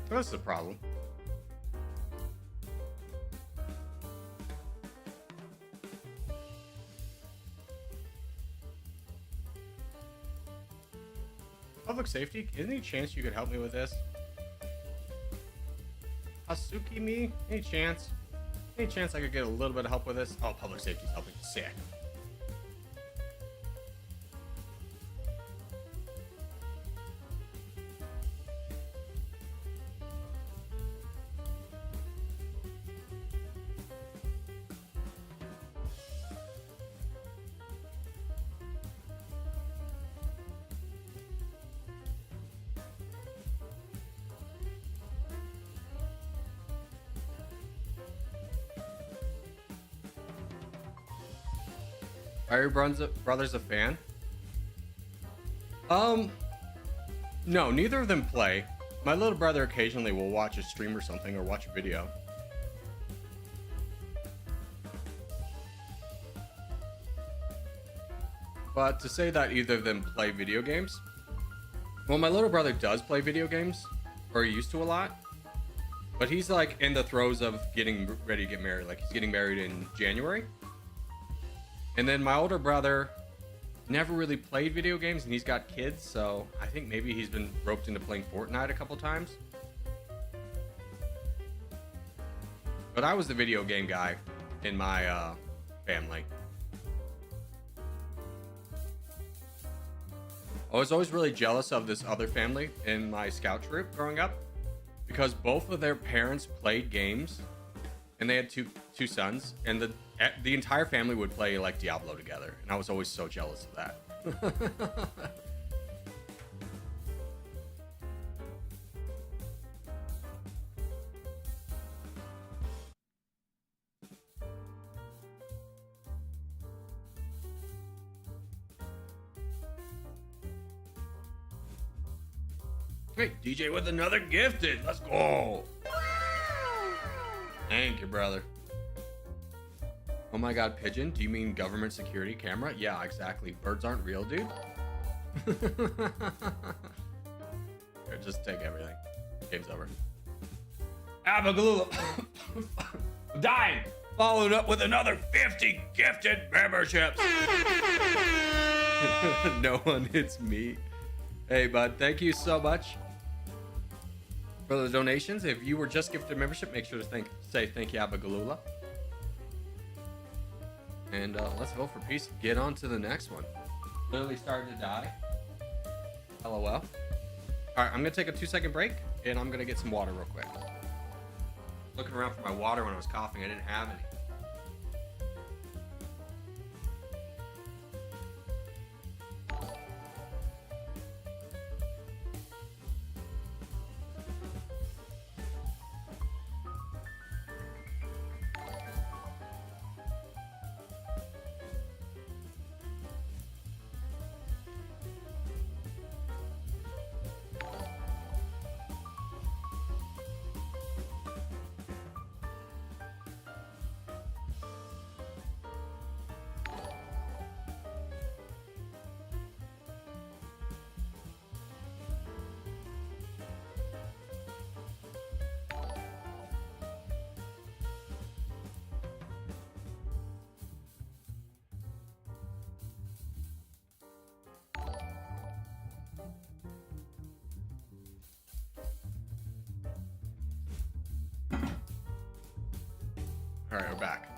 S1: That's the problem. Public safety? Any chance you could help me with this? Hasuki me? Any chance? Any chance I could get a little bit of help with this? Oh, public safety's helping. Sick. Are your brothers a fan? No, neither of them play. My little brother occasionally will watch a stream or something, or watch a video. But to say that either of them play video games, well, my little brother does play video games, or he used to a lot. But he's like in the throes of getting ready to get married. Like he's getting married in January. And then my older brother never really played video games, and he's got kids, so I think maybe he's been roped into playing Fortnite a couple times. But I was the video game guy in my family. I was always really jealous of this other family in my scout troop growing up, because both of their parents played games, and they had two sons, and the entire family would play like Diablo together, and I was always so jealous of that. Hey, DJ with another gifted. Let's go. Thank you, brother. Oh my god, Pigeon, do you mean government security camera? Yeah, exactly. Birds aren't real, dude. Here, just take everything. Game's over. Abagalula. Dying. Followed up with another 50 gifted memberships. No one hits me. Hey, bud, thank you so much for the donations. If you were just gifted a membership, make sure to say thank you, Abagalula. And let's hope for peace. Get on to the next one. Literally starting to die. LOL. All right, I'm gonna take a 2-second break, and I'm gonna get some water real quick. Looking around for my water when I was coughing, I didn't have any. All right, we're back.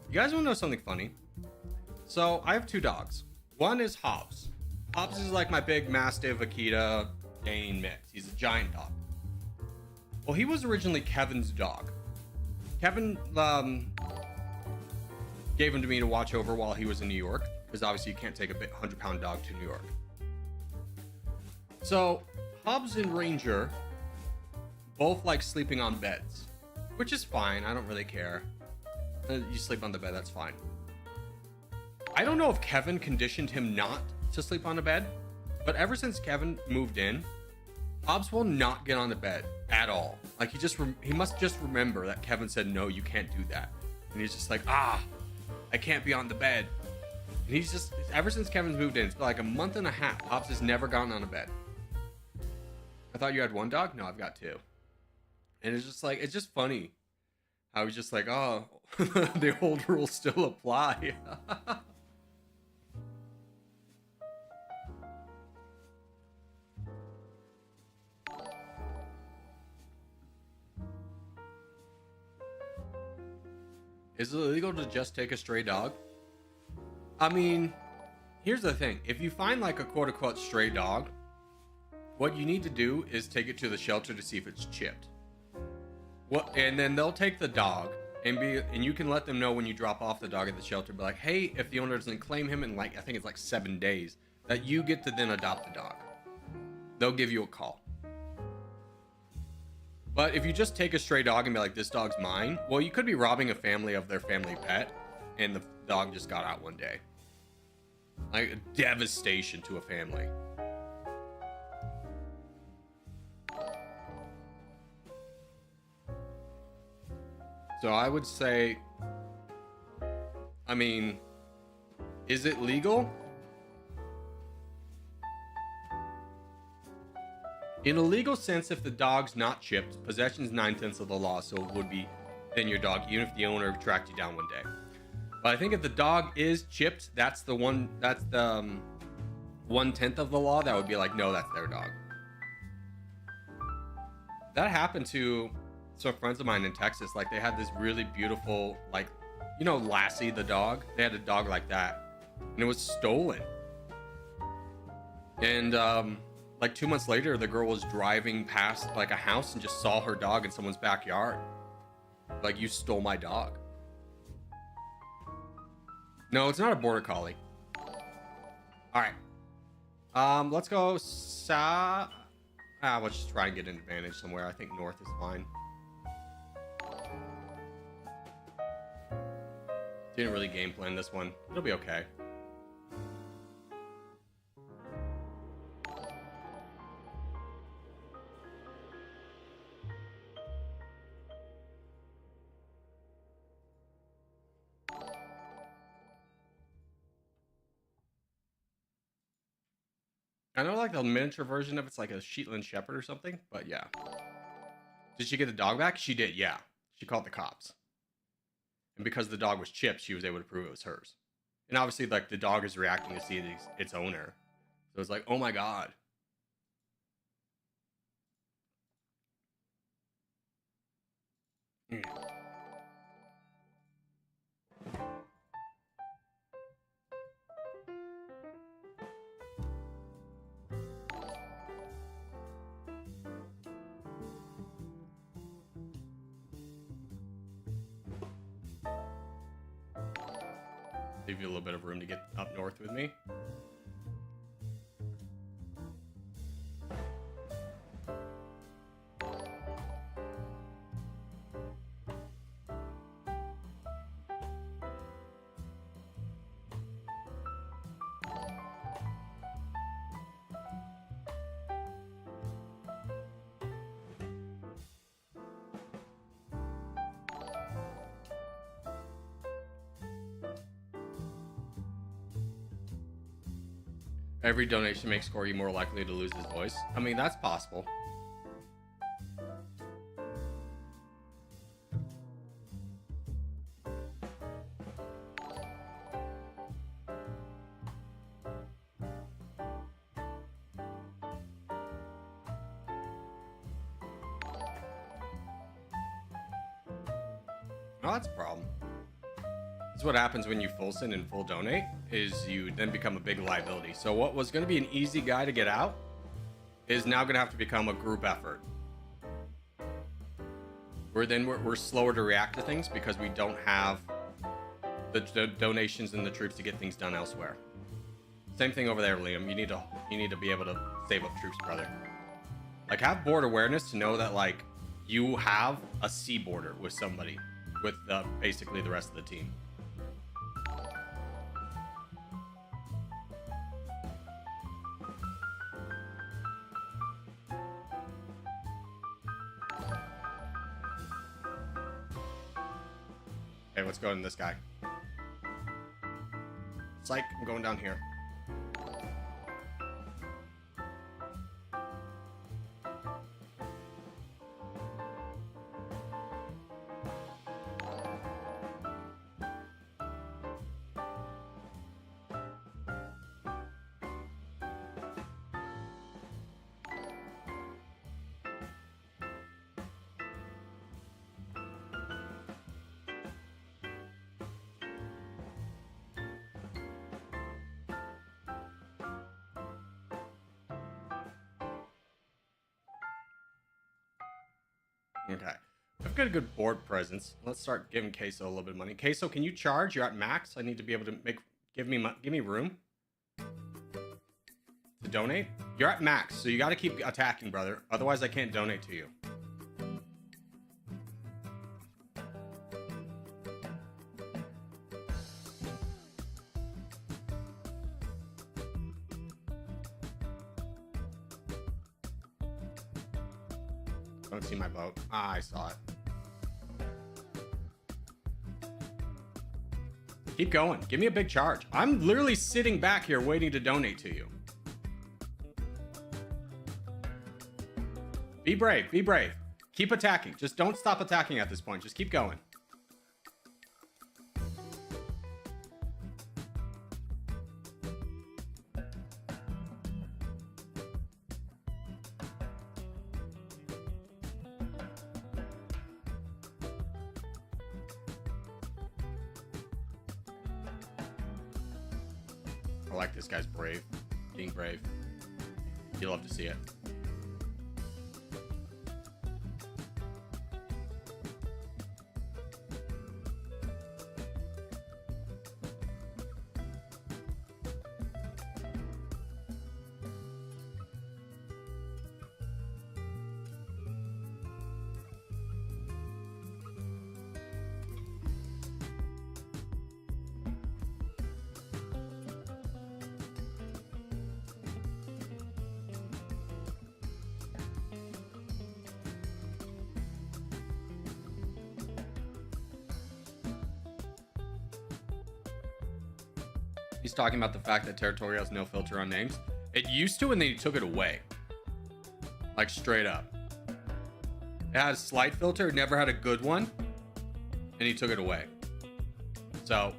S1: You guys want to know something funny? So I have 2 dogs. One is Hobbs. Hobbs is like my big Mastiff Akita Dane mix. He's a giant dog. Well, he was originally Kevin's dog. Kevin gave him to me to watch over while he was in New York, because obviously you can't take a 100-pound dog to New York. So Hobbs and Ranger both like sleeping on beds, which is fine. I don't really care. You sleep on the bed, that's fine. I don't know if Kevin conditioned him not to sleep on a bed, but ever since Kevin moved in, Hobbs will not get on the bed at all. Like he must just remember that Kevin said, no, you can't do that. And he's just like, I can't be on the bed. And he's just, ever since Kevin's moved in, it's been like a month and a half, Hobbs has never gotten on a bed. I thought you had 1 dog? No, I've got 2. And it's just like, it's just funny how he's just like, oh, the old rules still apply. Is it illegal to just take a stray dog? I mean, here's the thing. If you find like a quote unquote stray dog, what you need to do is take it to the shelter to see if it's chipped. And then they'll take the dog and you can let them know when you drop off the dog at the shelter, be like, hey, if the owner doesn't claim him in like, I think it's like 7 days, that you get to then adopt the dog. They'll give you a call. But if you just take a stray dog and be like, this dog's mine, well, you could be robbing a family of their family pet, and the dog just got out one day. Like, a devastation to a family. So I would say, I mean, is it legal? In a legal sense, if the dog's not chipped, possession's 9/10 of the law, so it would be then your dog, even if the owner tracked you down one day. But I think if the dog is chipped, that's the 1/10 of the law. That would be like, no, that's their dog. That happened to some friends of mine in Texas. Like, they had this really beautiful, like, you know, Lassie the dog. They had a dog like that, and it was stolen. And like 2 months later, the girl was driving past like a house and just saw her dog in someone's backyard. Like, you stole my dog. No, it's not a border collie. All right. Let's go let's just try and get an advantage somewhere. I think north is fine. Didn't really game plan this one. It'll be okay. I know, like, the miniature version of it's like a Shetland Shepherd or something, but yeah. Did she get the dog back? She did, yeah. She called the cops. And because the dog was chipped, she was able to prove it was hers. And obviously, like, the dog is reacting to see its owner. So it's like, oh my god. Give you a little bit of room to get up north with me. Every donation makes Corgi more likely to lose his voice. I mean, that's possible. Oh, that's a problem. This is what happens when you full send and full donate, is you then become a big liability. So what was going to be an easy guy to get out is now going to have to become a group effort. We're slower to react to things because we don't have the donations and the troops to get things done elsewhere. Same thing over there, Liam. You need to be able to save up troops, brother. Like, have board awareness to know that, like, you have a sea border with somebody, with basically the rest of the team. Okay, let's go in this guy. Psych, I'm going down here. Okay. I've got a good board presence. Let's start giving Queso a little bit of money. Queso, can you charge? You're at max. I need to be able to give me room to donate. You're at max, so you got to keep attacking, brother. Otherwise, I can't donate to you. Don't see my boat. Ah, I saw it. Keep going. Give me a big charge. I'm literally sitting back here waiting to donate to you. Be brave. Be brave. Keep attacking. Just don't stop attacking at this point. Just keep going. I like this guy's brave. Being brave. You love to see it. He's talking about the fact that Territorial has no filter on names. It used to, and then he took it away. Like, straight up. It had a slight filter, never had a good one, and he took it away. So,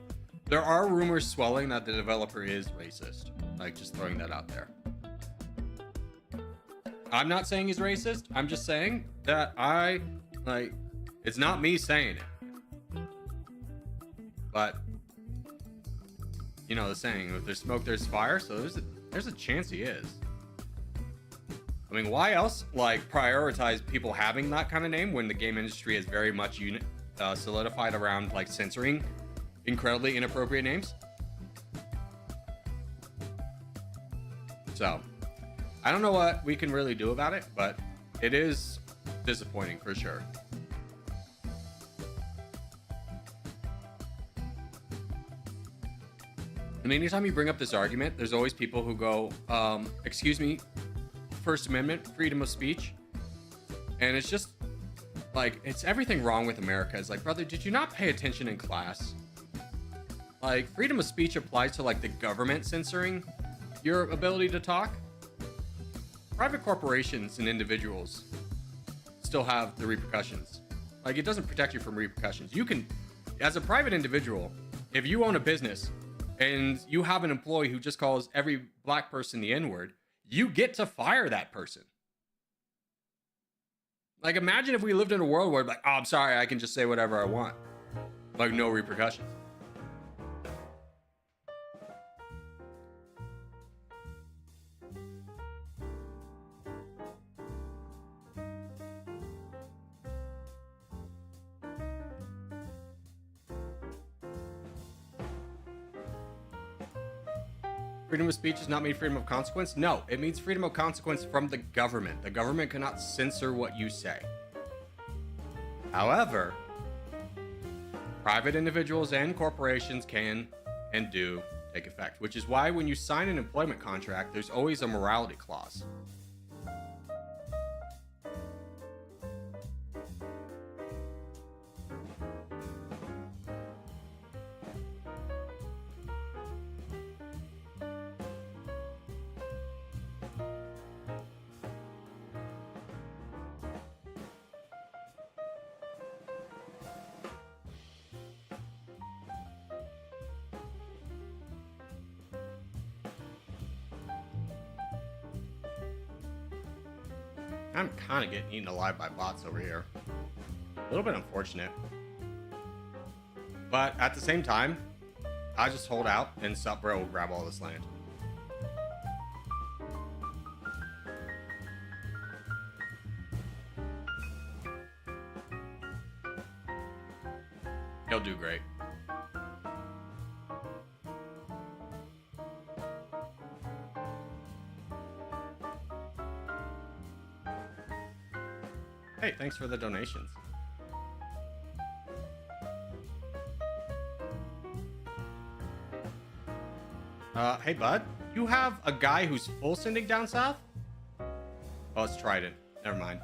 S1: there are rumors swelling that the developer is racist. Like, just throwing that out there. I'm not saying he's racist. I'm just saying that it's not me saying it. But, you know the saying, if there's smoke, there's fire. So there's a chance he is. I mean, why else prioritize people having that kind of name when the game industry is very much solidified around censoring incredibly inappropriate names? So I don't know what we can really do about it, but it is disappointing for sure. I mean, anytime you bring up this argument, there's always people who go, excuse me, First Amendment, freedom of speech. And it's just it's everything wrong with America. It's like, brother, did you not pay attention in class? Freedom of speech applies to the government censoring your ability to talk. Private corporations and individuals still have the repercussions. It doesn't protect you from repercussions. You can, as a private individual, if you own a business and you have an employee who just calls every black person the N-word, you get to fire that person. Imagine if we lived in a world where oh, I'm sorry, I can just say whatever I want. No repercussions. Freedom of speech does not mean freedom of consequence. No, it means freedom of consequence from the government. The government cannot censor what you say. However, private individuals and corporations can and do take effect, which is why when you sign an employment contract, there's always a morality clause. I'm kind of getting eaten alive by bots over here. A little bit unfortunate. But at the same time, I just hold out and Supbro will grab all this land. He'll do great. Hey, thanks for the donations. Hey, bud. You have a guy who's full sending down south? Oh, it's Trident. Never mind.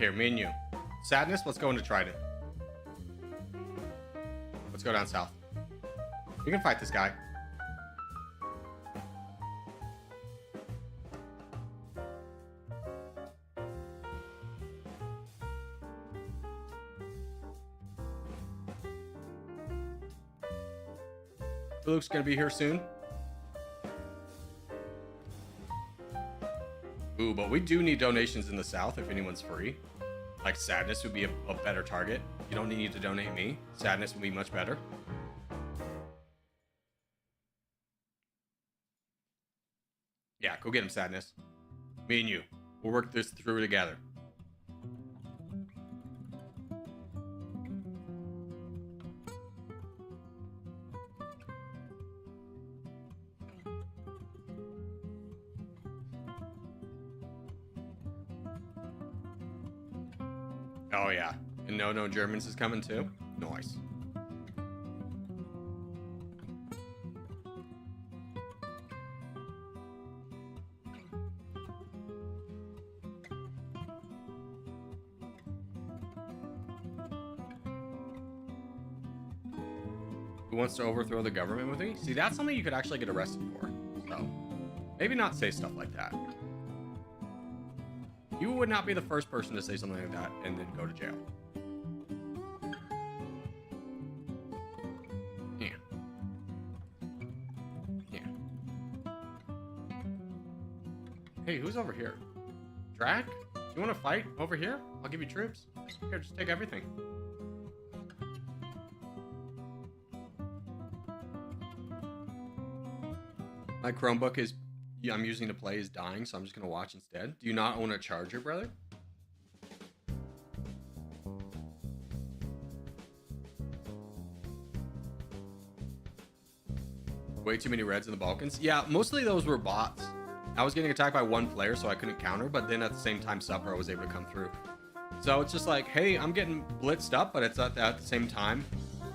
S1: Here, me and you. Sadness, let's go into Trident. Let's go down south. We can fight this guy. Luke's gonna be here soon. Ooh, but we do need donations in the south if anyone's free. Like Sadness would be a better target. You don't need to donate me. Sadness would be much better. Yeah, go get him, Sadness. Me and you. We'll work this through together. Oh yeah, and no Germans is coming too. Nice. Who wants to overthrow the government with me? See, that's something you could actually get arrested for. So maybe not say stuff like that. You would not be the first person to say something like that and then go to jail. Yeah. Yeah. Hey, who's over here? Drac? You want to fight over here? I'll give you troops. Here, just take everything. My Chromebook is... I'm using to play is dying, so I'm just gonna watch instead. Do you not own a charger, brother? Way too many Reds in the Balkans. Yeah, mostly those were bots. I was getting attacked by one player, so I couldn't counter, but then at the same time, Supper was able to come through. So it's just like, hey, I'm getting blitzed up, but it's at the same time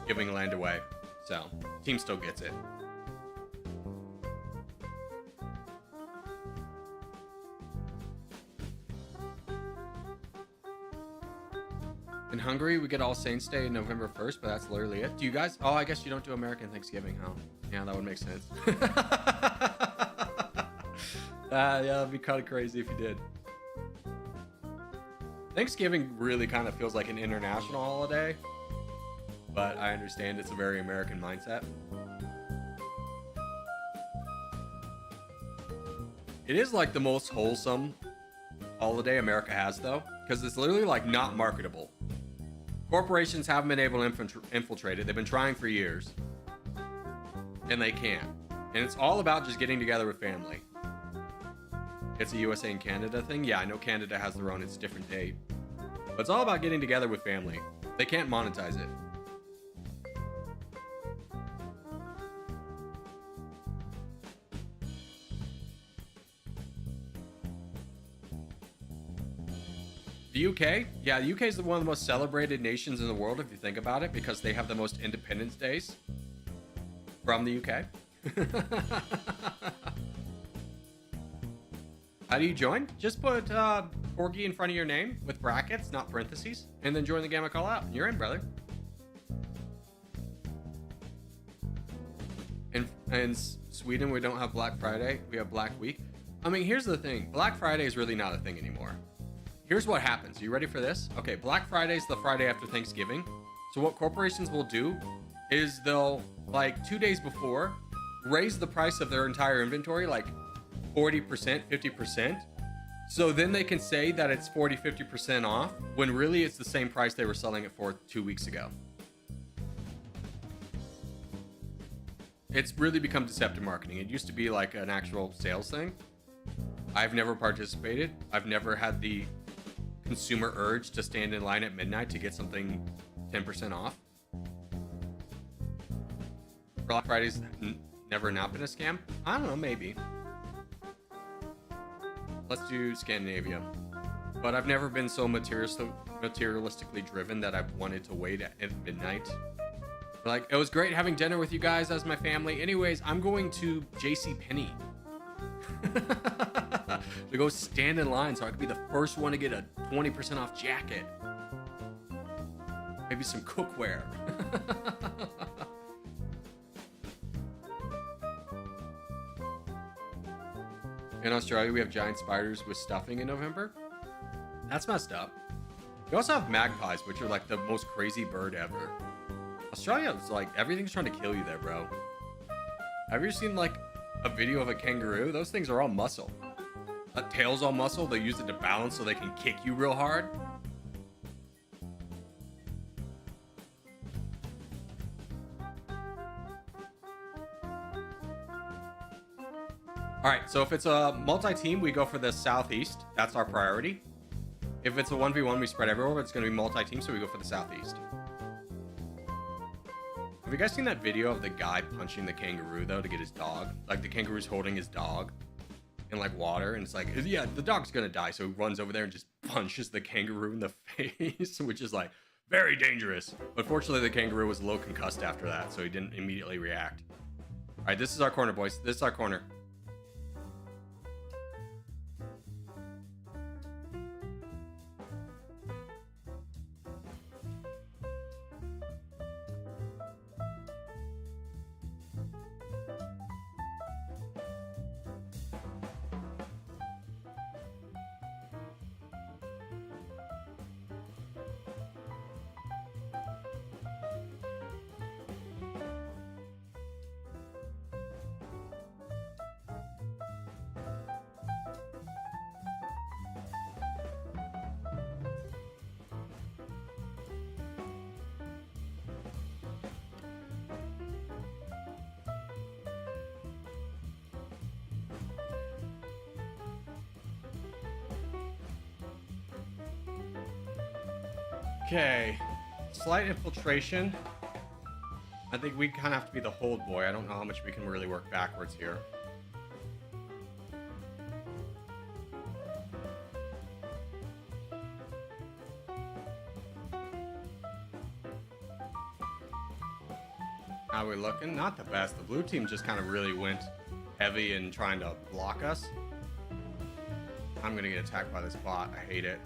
S1: giving land away. So team still gets it. In Hungary, we get All Saints Day November 1st, but that's literally it. Do you guys... Oh, I guess you don't do American Thanksgiving, huh? Yeah, that would make sense. Yeah, that'd be kind of crazy if you did. Thanksgiving really kind of feels like an international holiday, but I understand it's a very American mindset. It is like the most wholesome holiday America has, though, because it's literally like not marketable. Corporations haven't been able to infiltrate it. They've been trying for years, and they can't. And it's all about just getting together with family. It's a USA and Canada thing. Yeah, I know Canada has their own, it's a different date. But it's all about getting together with family. They can't monetize it. The UK? Yeah, the UK is one of the most celebrated nations in the world, if you think about it, because they have the most Independence Days from the UK. How do you join? Just put Corgi in front of your name with brackets, not parentheses, and then join the game I call out. You're in, brother. In Sweden, we don't have Black Friday. We have Black Week. I mean, here's the thing. Black Friday is really not a thing anymore. Here's what happens. Are you ready for this? Okay, Black Friday is the Friday after Thanksgiving. So what corporations will do is they'll, like 2 days before, raise the price of their entire inventory, like 40%, 50%. So then they can say that it's 40, 50% off, when really it's the same price they were selling it for 2 weeks ago. It's really become deceptive marketing. It used to be like an actual sales thing. I've never participated. I've never had the consumer urge to stand in line at midnight to get something 10% off. Black Friday's never not been a scam? I don't know, maybe. Let's do Scandinavia. But I've never been so materialistically driven that I've wanted to wait at midnight. Like, it was great having dinner with you guys as my family. Anyways, I'm going to JCPenney. to go stand in line so I could be the first one to get a 20% off jacket. Maybe some cookware. In Australia, we have giant spiders with stuffing in November. That's messed up. We also have magpies, which are like the most crazy bird ever. Australia is like, everything's trying to kill you there, bro. Have you seen like a video of a kangaroo? Those things are all muscle. That tail's all muscle. They use it to balance so they can kick you real hard. All right, so if it's a multi-team, we go for the southeast. That's our priority. If it's a 1v1, we spread everywhere, but it's going to be multi-team, so we go for the southeast. Have you guys seen that video of the guy punching the kangaroo, though, to get his dog? Like, the kangaroo's holding his dog in, like, water, and it's like, yeah, the dog's going to die, so he runs over there and just punches the kangaroo in the face, which is, like, very dangerous. Unfortunately, the kangaroo was a little concussed after that, so he didn't immediately react. All right, this is our corner, boys. This is our corner. Okay, slight infiltration. I think we kind of have to be the hold boy. I don't know how much we can really work backwards here. How are we looking? Not the best. The blue team just kind of really went heavy in trying to block us. I'm going to get attacked by this bot. I hate it.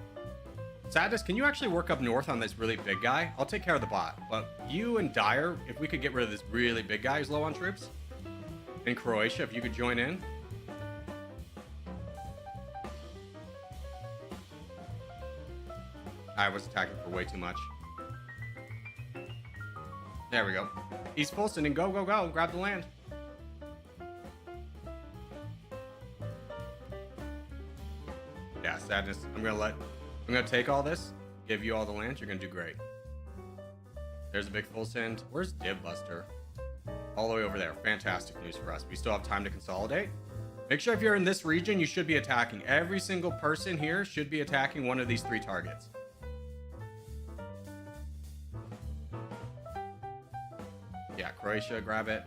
S1: Sadness, can you actually work up north on this really big guy? I'll take care of the bot. But you and Dyer, if we could get rid of this really big guy who's low on troops. In Croatia, if you could join in. I was attacking for way too much. There we go. He's full sending. Go, go, go. Grab the land. Yeah, Sadness. I'm gonna take all this, give you all the land. You're gonna do great. There's a big full send. Where's Dib Buster? All the way over there. Fantastic news for us. We still have time to consolidate. Make sure if you're in this region, you should be attacking. Every single person here should be attacking one of these 3 targets. Yeah, Croatia, grab it.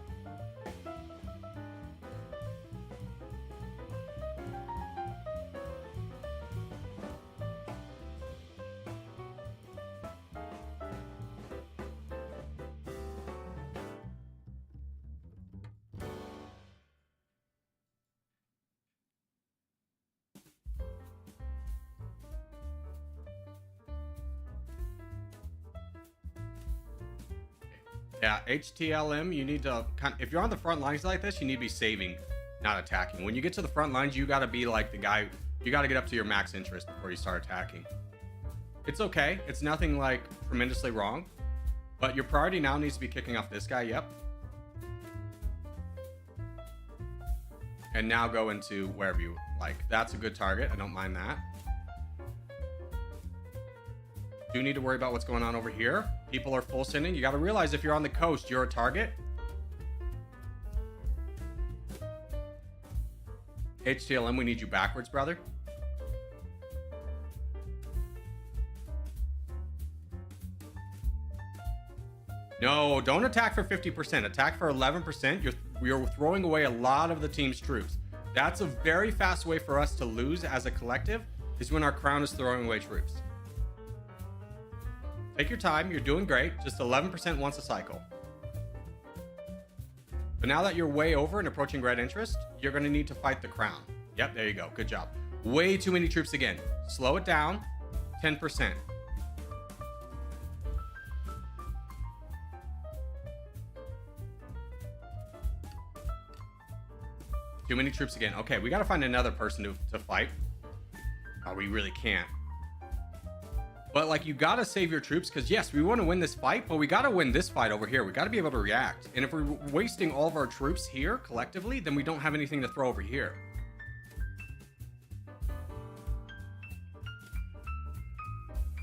S1: Yeah, HTLM, you need to if you're on the front lines like this, you need to be saving, not attacking. When you get to the front lines, you got to be like the guy, you got to get up to your max interest before you start attacking. It's okay. It's nothing like tremendously wrong, but your priority now needs to be kicking off this guy. Yep. And now go into wherever you like. That's a good target. I don't mind that. Do need to worry about what's going on over here. People are full sending. You got to realize if you're on the coast, you're a target. HTLM, we need you backwards, brother. No, don't attack for 50%. Attack for 11%. You're throwing away a lot of the team's troops. That's a very fast way for us to lose as a collective, is when our crown is throwing away troops. Take your time. You're doing great. Just 11% once a cycle. But now that you're way over and approaching red interest, you're going to need to fight the crown. Yep, there you go. Good job. Way too many troops again. Slow it down. 10%. Too many troops again. Okay, we gotta find another person to fight. Oh, we really can't. But, like, you gotta save your troops, because, yes, we want to win this fight, but we gotta win this fight over here. We gotta be able to react. And if we're wasting all of our troops here, collectively, then we don't have anything to throw over here.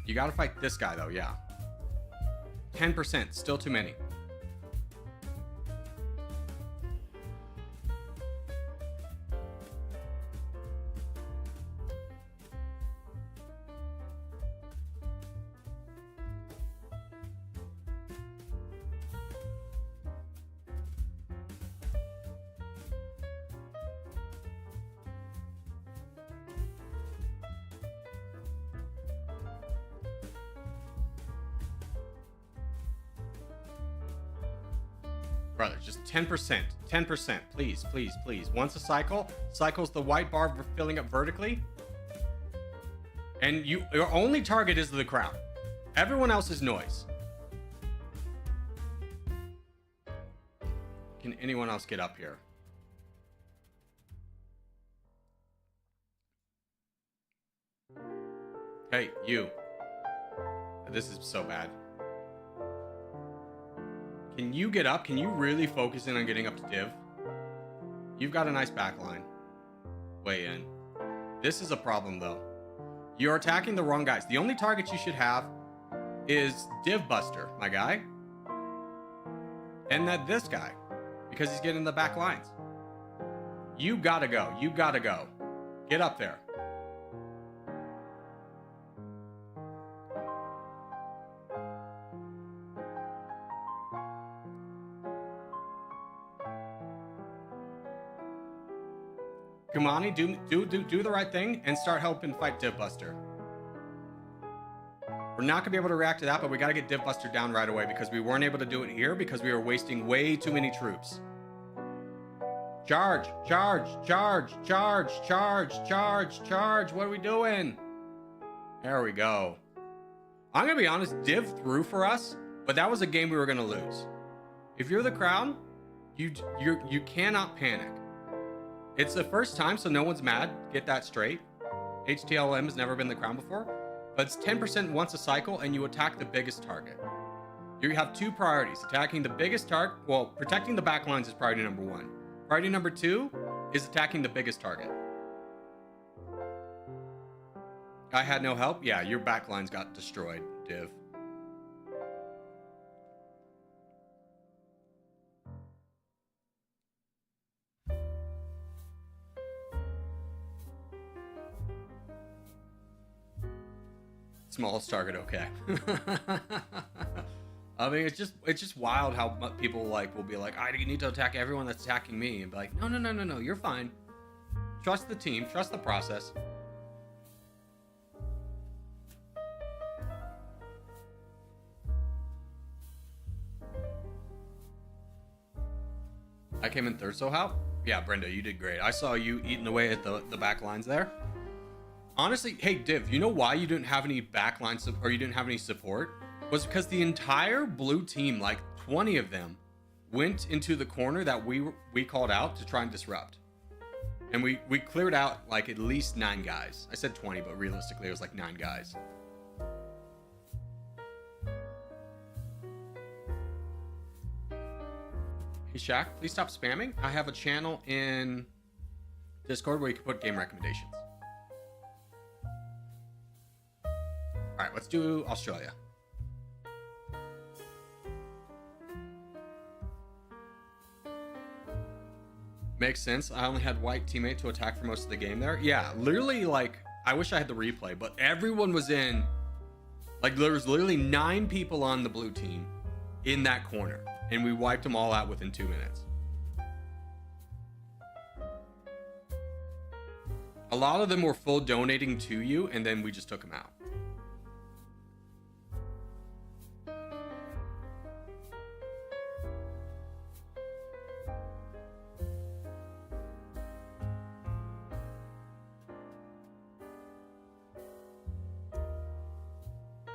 S1: You gotta fight this guy, though, yeah. 10%, still too many. Brother, just 10%. 10%. Please, please, please. Once a cycle's the white bar filling up vertically. And your only target is the crowd. Everyone else is noise. Can anyone else get up here? Hey, you. This is so bad. Can you get up? Can you really focus in on getting up to div? You've got a nice backline. Way in. This is a problem, though. You're attacking the wrong guys. The only target you should have is Div Buster, my guy. And this guy. Because he's getting the back lines. You gotta go. You gotta go. Get up there. Kumani, do the right thing and start helping fight Div Buster. We're not gonna be able to react to that, but we gotta get Div Buster down right away because we weren't able to do it here because we were wasting way too many troops. Charge, charge, charge, charge, charge, charge, charge. What are we doing? There we go. I'm gonna be honest, Div threw for us, but that was a game we were gonna lose. If you're the crowd, you cannot panic. It's the first time, so no one's mad. Get that straight. HTLM has never been the crown before, but it's 10% once a cycle, and you attack the biggest target. You have two priorities. Attacking the biggest target. Well, protecting the back lines is priority number 1. Priority number 2 is attacking the biggest target. I had no help? Yeah, your back lines got destroyed, Div. Smallest target, okay. I mean, it's just wild how people will be like, I need to attack everyone that's attacking me, and be like, no, you're fine. Trust the team, trust the process. I came in third, so how? Yeah, Brenda, you did great. I saw you eating away at the back lines there. Honestly, hey, Div, you know why you didn't have any backline or you didn't have any support? Was because the entire blue team, like 20 of them, went into the corner that we called out to try and disrupt. And we cleared out like at least 9 guys. I said 20, but realistically it was like 9 guys. Hey Shaq, please stop spamming. I have a channel in Discord where you can put game recommendations. Alright, let's do Australia. Makes sense. I only had white teammate to attack for most of the game there. Yeah, literally, like, I wish I had the replay, but everyone was in. Like, there was literally 9 people on the blue team in that corner, and we wiped them all out within 2 minutes. A lot of them were full donating to you, and then we just took them out.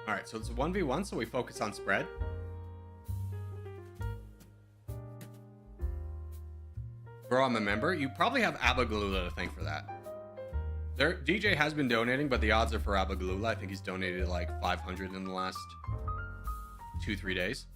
S1: All right, so it's a 1v1, so we focus on spread. Bro, I'm a member. You probably have Abagalula to thank for that. DJ has been donating, but the odds are for Abagalula. I think he's donated like 500 in the last 2-3 days.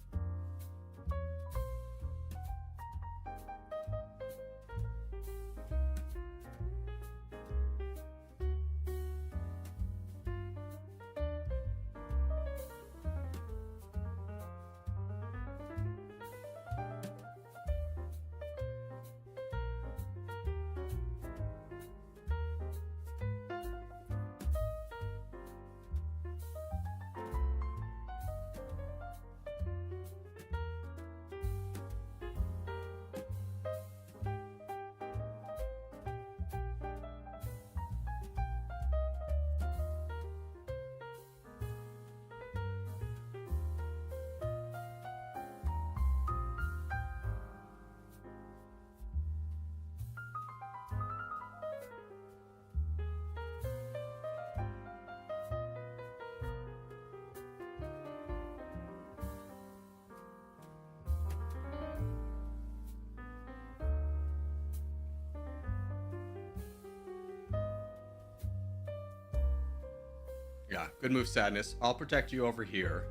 S1: Yeah, good move, Sadness. I'll protect you over here.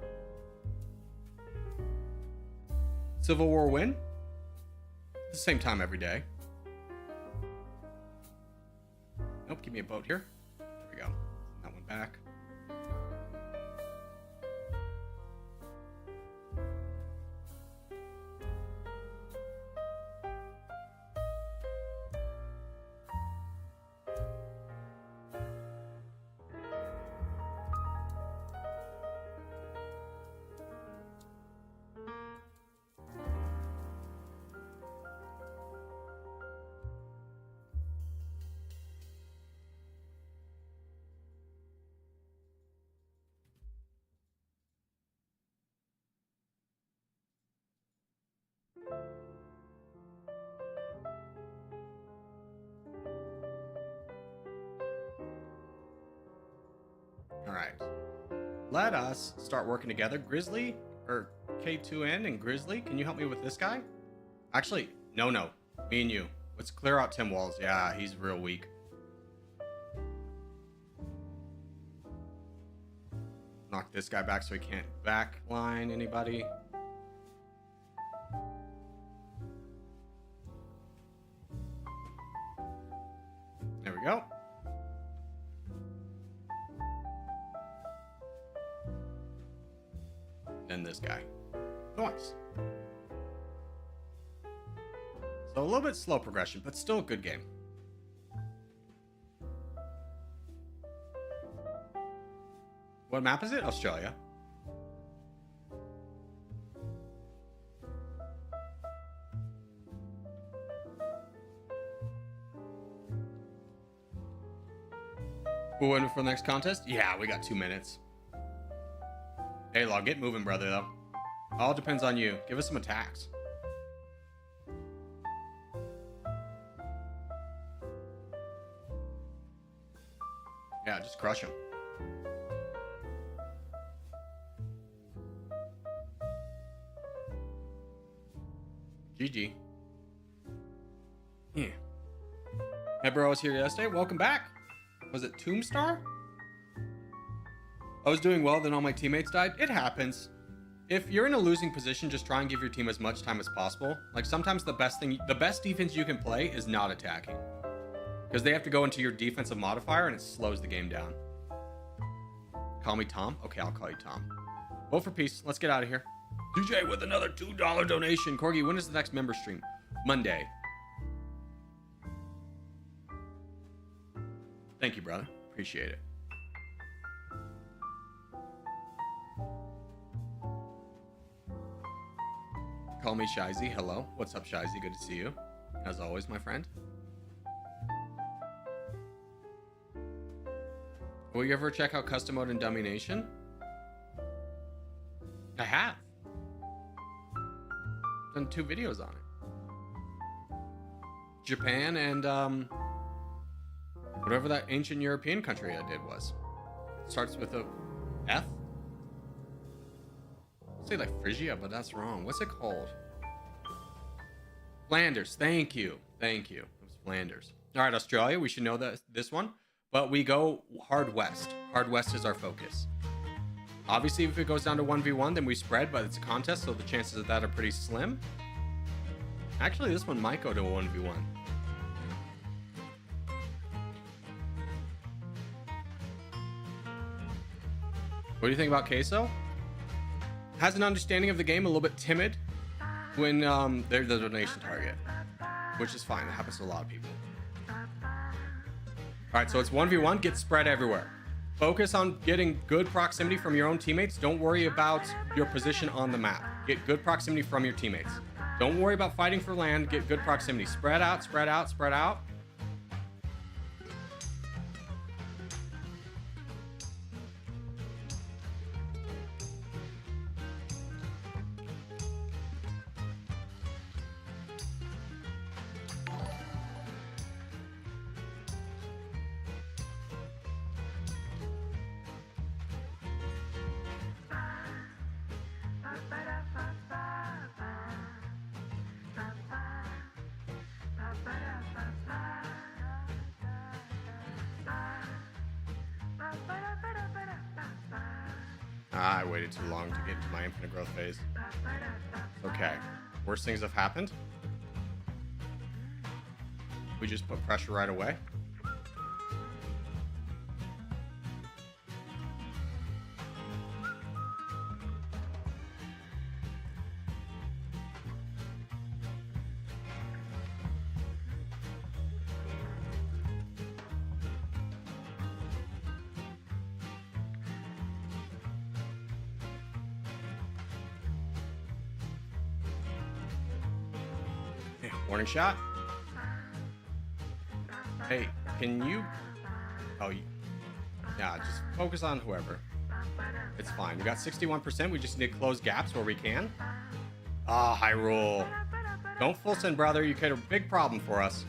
S1: Civil War win? At the same time every day. Nope, give me a boat here. There we go. That one back. All right. Let us start working together. Grizzly, or K2N and Grizzly, can you help me with this guy? Actually, no. Me and you. Let's clear out Tim Walls. Yeah, he's real weak. Knock this guy back so he can't backline anybody. There we go. Then this guy. Nice. So a little bit slow progression, but still a good game. What map is it? Australia. We'll win for the next contest? Yeah, we got 2 minutes. Hey, Log, get moving, brother, though. All depends on you. Give us some attacks. Yeah, just crush him. GG. Yeah. Hey, bro, I was here yesterday. Welcome back. Was it Tombstar? I was doing well, then all my teammates died. It happens. If you're in a losing position, just try and give your team as much time as possible. Like, sometimes the best defense you can play is not attacking. Because they have to go into your defensive modifier and it slows the game down. Call me Tom? Okay, I'll call you Tom. Vote for peace. Let's get out of here. DJ with another $2 donation. Corgi, when is the next member stream? Monday. Thank you, brother. Appreciate it. Call me Shizy. Hello. What's up, Shizy? Good to see you. As always, my friend. Will you ever check out custom mode in Dummynation? I have. Done 2 videos on it. Japan and whatever that ancient European country I did was. It starts with a F. say like Phrygia, but that's wrong. What's it called? Flanders. Thank you. Thank you. It was Flanders. All right, Australia. We should know that this one, but we go hard west. Hard west is our focus. Obviously, if it goes down to 1v1, then we spread, but it's a contest, so the chances of that are pretty slim. Actually, this one might go to a 1v1. What do you think about Queso? Has an understanding of the game, a little bit timid when they're the donation target, which is fine. That happens to a lot of people. All right, so it's 1v1. Get spread everywhere. Focus on getting good proximity from your own teammates. Don't worry about your position on the map. Get good proximity from your teammates. Don't worry about fighting for land. Get good proximity. Spread out, spread out, spread out. I waited too long to get into my infinite growth phase. Okay. Worst things have happened. We just put pressure right away. Warning shot. Hey, can you... Oh, yeah, just focus on whoever. It's fine. We got 61%. We just need to close gaps where we can. Ah, Hyrule. Don't full send, brother. You create a big problem for us.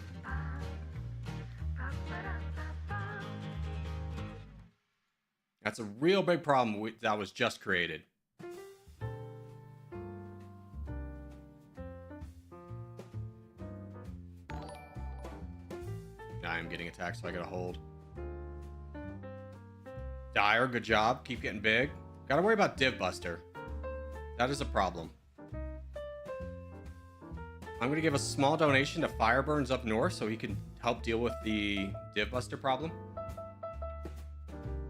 S1: That's a real big problem that was just created. I'm getting attacked, so I gotta hold. Dire, good job. Keep getting big. Gotta worry about Div Buster. That is a problem. I'm gonna give a small donation to Fireburns up north so he can help deal with the Div Buster problem.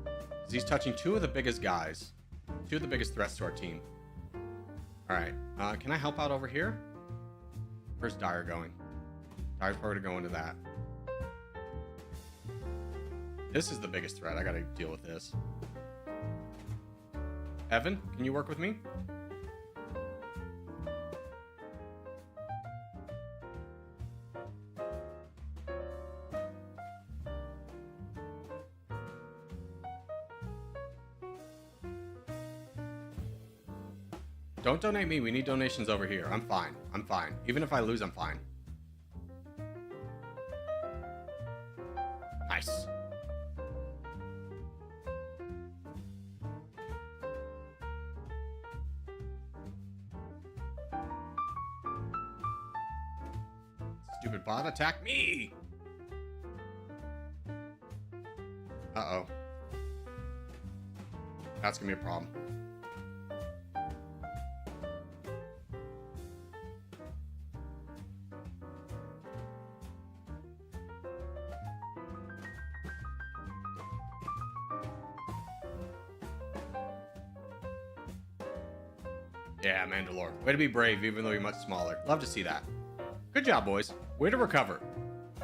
S1: Because he's touching two of the biggest guys. Two of the biggest threats to our team. Alright. Can I help out over here? Where's Dire going? Dire's probably gonna go into that. This is the biggest threat. I gotta deal with this. Evan, can you work with me? Don't donate me. We need donations over here. I'm fine. I'm fine. Even if I lose, I'm fine. Nice. Stupid bot, attack me! Uh-oh. That's gonna be a problem. Yeah, Mandalore. Way to be brave, even though you're much smaller. Love to see that. Good job, boys. Way to recover.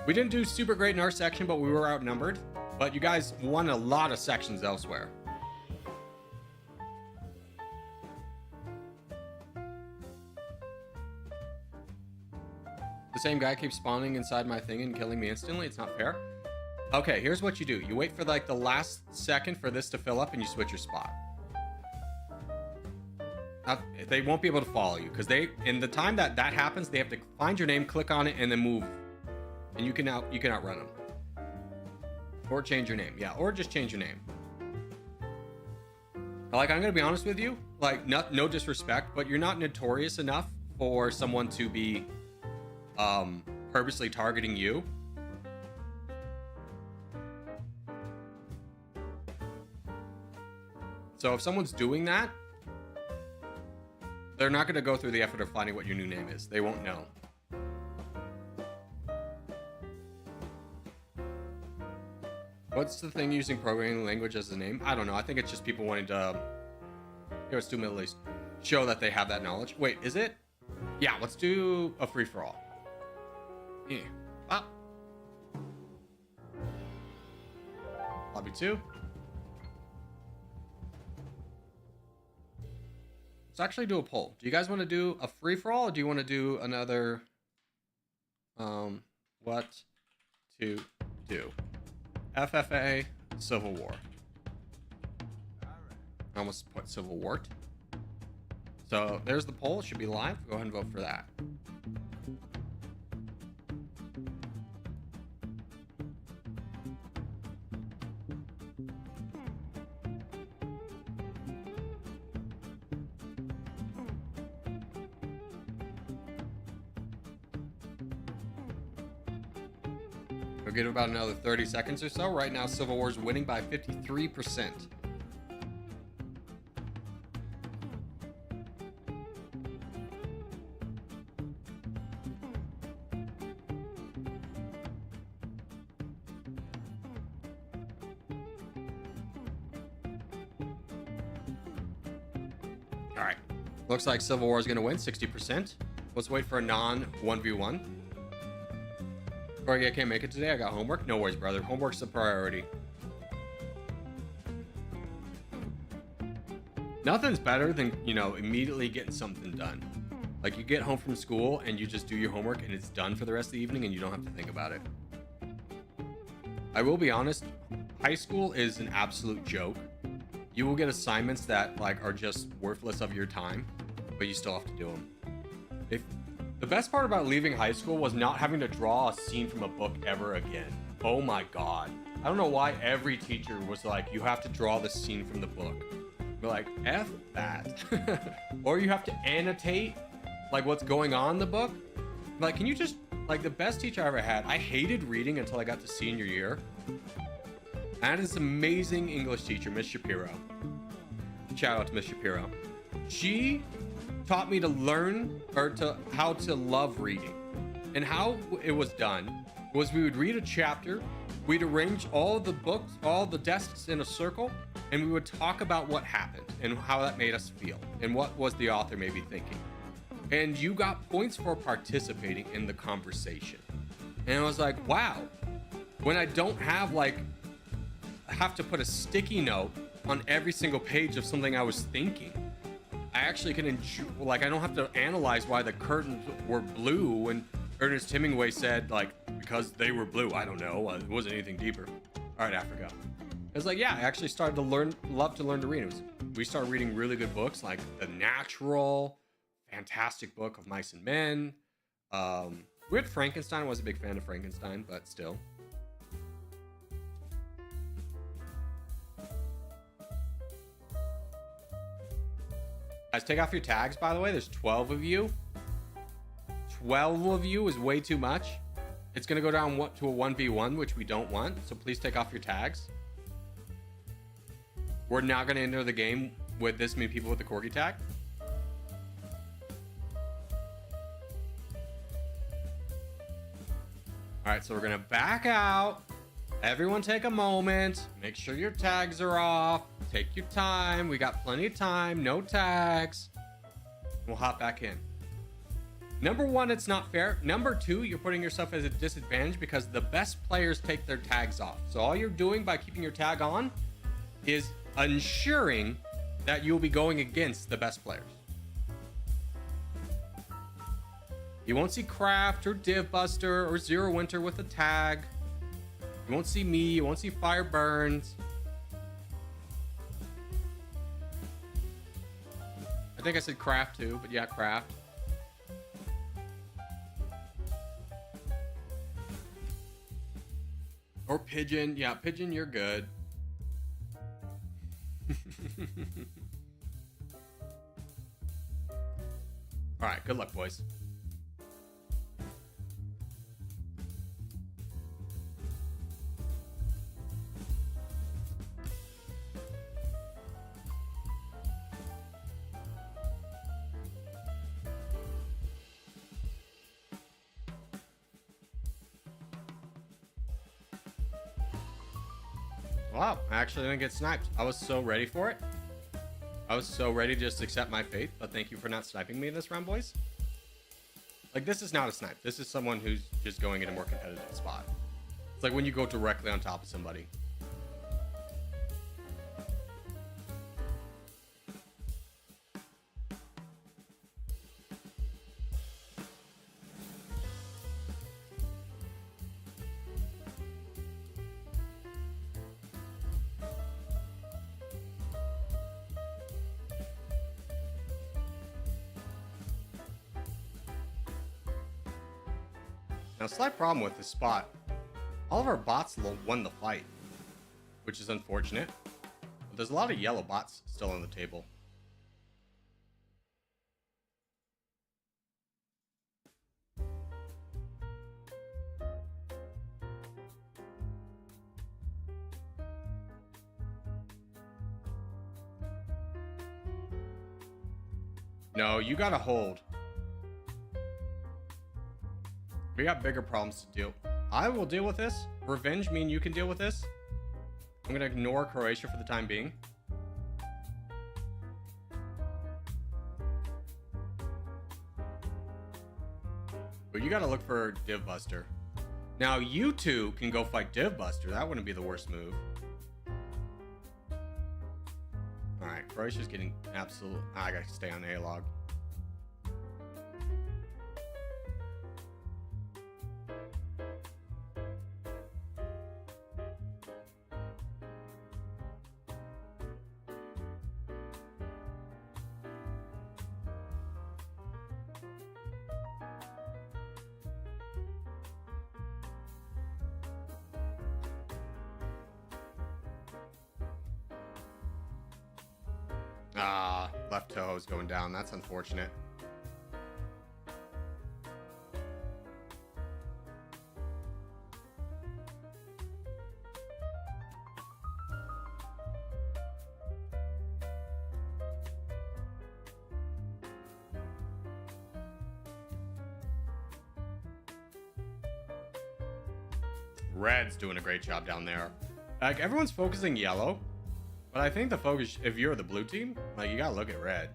S1: We didn't do super great in our section, but we were outnumbered. But you guys won a lot of sections elsewhere. The same guy keeps spawning inside my thing and killing me instantly. It's not fair. Okay, here's what you do. You wait for like the last second for this to fill up and you switch your spot. They won't be able to follow you because in the time that happens, they have to find your name, click on it, and then move. And you can outrun them. Or change your name. Yeah, or just change your name. Like, I'm gonna be honest with you, like, no disrespect, but you're not notorious enough for someone to be purposely targeting you. So if someone's doing that, they're not gonna go through the effort of finding what your new name is. They won't know. What's the thing using programming language as a name? I don't know. I think it's just people wanting to, here it's 2 Middle East, show that they have that knowledge. Wait, is it? Yeah, let's do a free-for-all. Yeah. Ah. Lobby 2. Let's actually do a poll. Do you guys want to do a free-for-all, or do you want to do another, what to do? FFA, Civil War. I almost put Civil War. So there's the poll. It should be live. Go ahead and vote for that. We'll get about another 30 seconds or so. Right now, Civil War is winning by 53%. All right. Looks like Civil War is going to win 60%. Let's wait for a non-1v1. Corgi, I can't make it today. I got homework. No worries, brother. Homework's the priority. Nothing's better than, you know, immediately getting something done. Like, you get home from school and you just do your homework and it's done for the rest of the evening and you don't have to think about it. I will be honest, high school is an absolute joke. You will get assignments that, like, are just worthless of your time, but you still have to do them. The best part about leaving high school was not having to draw a scene from a book ever again. Oh my god. I don't know why every teacher was like, you have to draw the scene from the book. But like, F that. Or you have to annotate, like, what's going on in the book. Like, can you just, like, the best teacher I ever had, I hated reading until I got to senior year. I had this amazing English teacher, Miss Shapiro. Shout out to Miss Shapiro. She taught me to learn, or to how to love reading. And how it was done was we would read a chapter, we'd arrange all the books, all the desks in a circle, and we would talk about what happened and how that made us feel and what was the author maybe thinking. And you got points for participating in the conversation. And I was like, wow, when I don't have, like, I have to put a sticky note on every single page of something I was thinking, I actually can enjoy, like, I don't have to analyze why the curtains were blue when Ernest Hemingway said, like, because they were blue. I don't know. It wasn't anything deeper. All right, Africa. It's like, yeah, I actually started to love to learn to read. We started reading really good books, like The Natural, fantastic book of Mice and Men. We had Frankenstein. I wasn't a big fan of Frankenstein, but still. Guys, take off your tags, by the way. There's 12 of you. 12 of you is way too much. It's going to go down to a 1v1, which we don't want. So please take off your tags. We're not going to enter the game with this many people with the Corgi tag. All right, so we're going to back out. Everyone take a moment. Make sure your tags are off. Take your time. We got plenty of time. No tags. We'll hop back in. Number one, it's not fair. Number two, you're putting yourself at a disadvantage because the best players take their tags off. So all you're doing by keeping your tag on is ensuring that you'll be going against the best players. You won't see Craft or Divbuster or Zero Winter with a tag. You won't see me. You won't see Fireburns. I think I said Craft too, but yeah, Craft. Or Pigeon. Yeah, Pigeon, you're good. All right, good luck, boys. Wow, I actually didn't get sniped. I was so ready for it. I was so ready to just accept my fate, but thank you for not sniping me this round, boys. Like, this is not a snipe. This is someone who's just going in a more competitive spot. It's like when you go directly on top of somebody. Now, slight problem with this spot, all of our bots won the fight, which is unfortunate. But there's a lot of yellow bots still on the table. No, you gotta hold. We got bigger problems to deal. I will deal with this. Revenge, me and you can deal with this. I'm gonna ignore Croatia for the time being. But you gotta look for Div Buster. Now you two can go fight Div Buster. That wouldn't be the worst move. Alright, Croatia's getting absolute. I gotta stay on A-log. Ah, left toe is going down. That's unfortunate. Red's doing a great job down there. Like, everyone's focusing yellow. But I think the focus, if you're the blue team, like, you gotta look at red.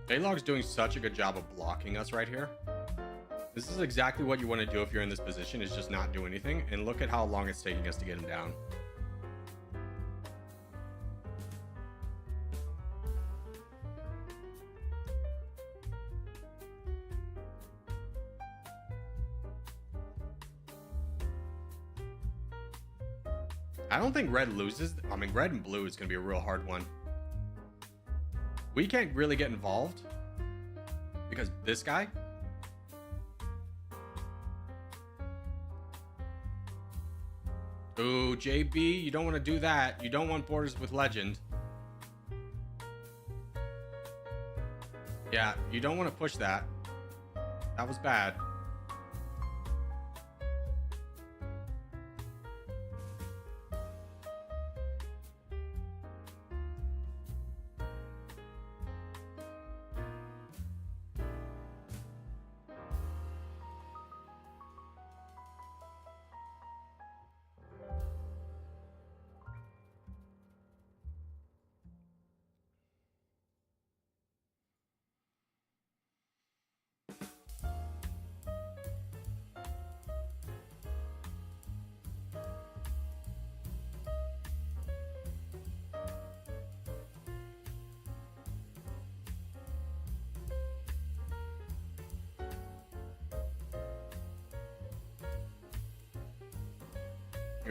S1: A-Log's doing such a good job of blocking us right here. This is exactly what you want to do if you're in this position, is just not do anything. And look at how long it's taking us to get him down. I don't think red loses. I mean, red and blue is going to be a real hard one. We can't really get involved because this guy. Ooh, JB, you don't want to do that. You don't want borders with legend. Yeah, you don't want to push that. That was bad.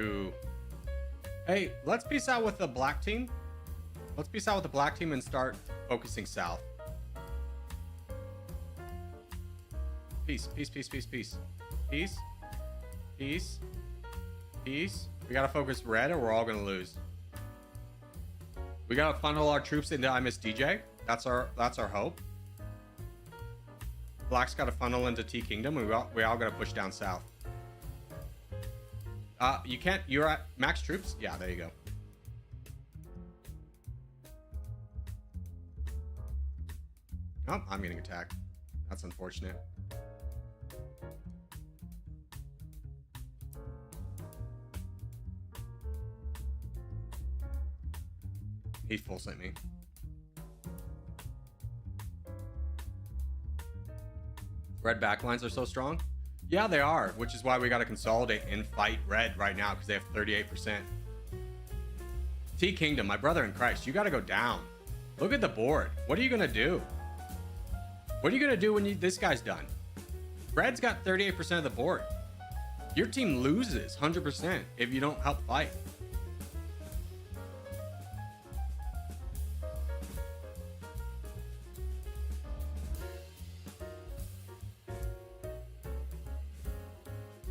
S1: Ooh. Hey, let's peace out with the black team. Let's peace out with the black team and start focusing south. Peace, peace, peace, peace, peace. Peace. Peace. Peace. We gotta focus red or we're all gonna lose. We gotta funnel our troops into I Miss DJ. That's our hope. Black's gotta funnel into T Kingdom. We all gotta push down south. You can't. You're at max troops. Yeah, there you go. Oh, I'm getting attacked. That's unfortunate. He full sent me. Red backlines are so strong. Yeah, they are, which is why we got to consolidate and fight red right now because they have 38%. T Kingdom, my brother in Christ, you got to go down. Look at the board. What are you going to do? What are you going to do when this guy's done? Red's got 38% of the board. Your team loses 100% if you don't help fight.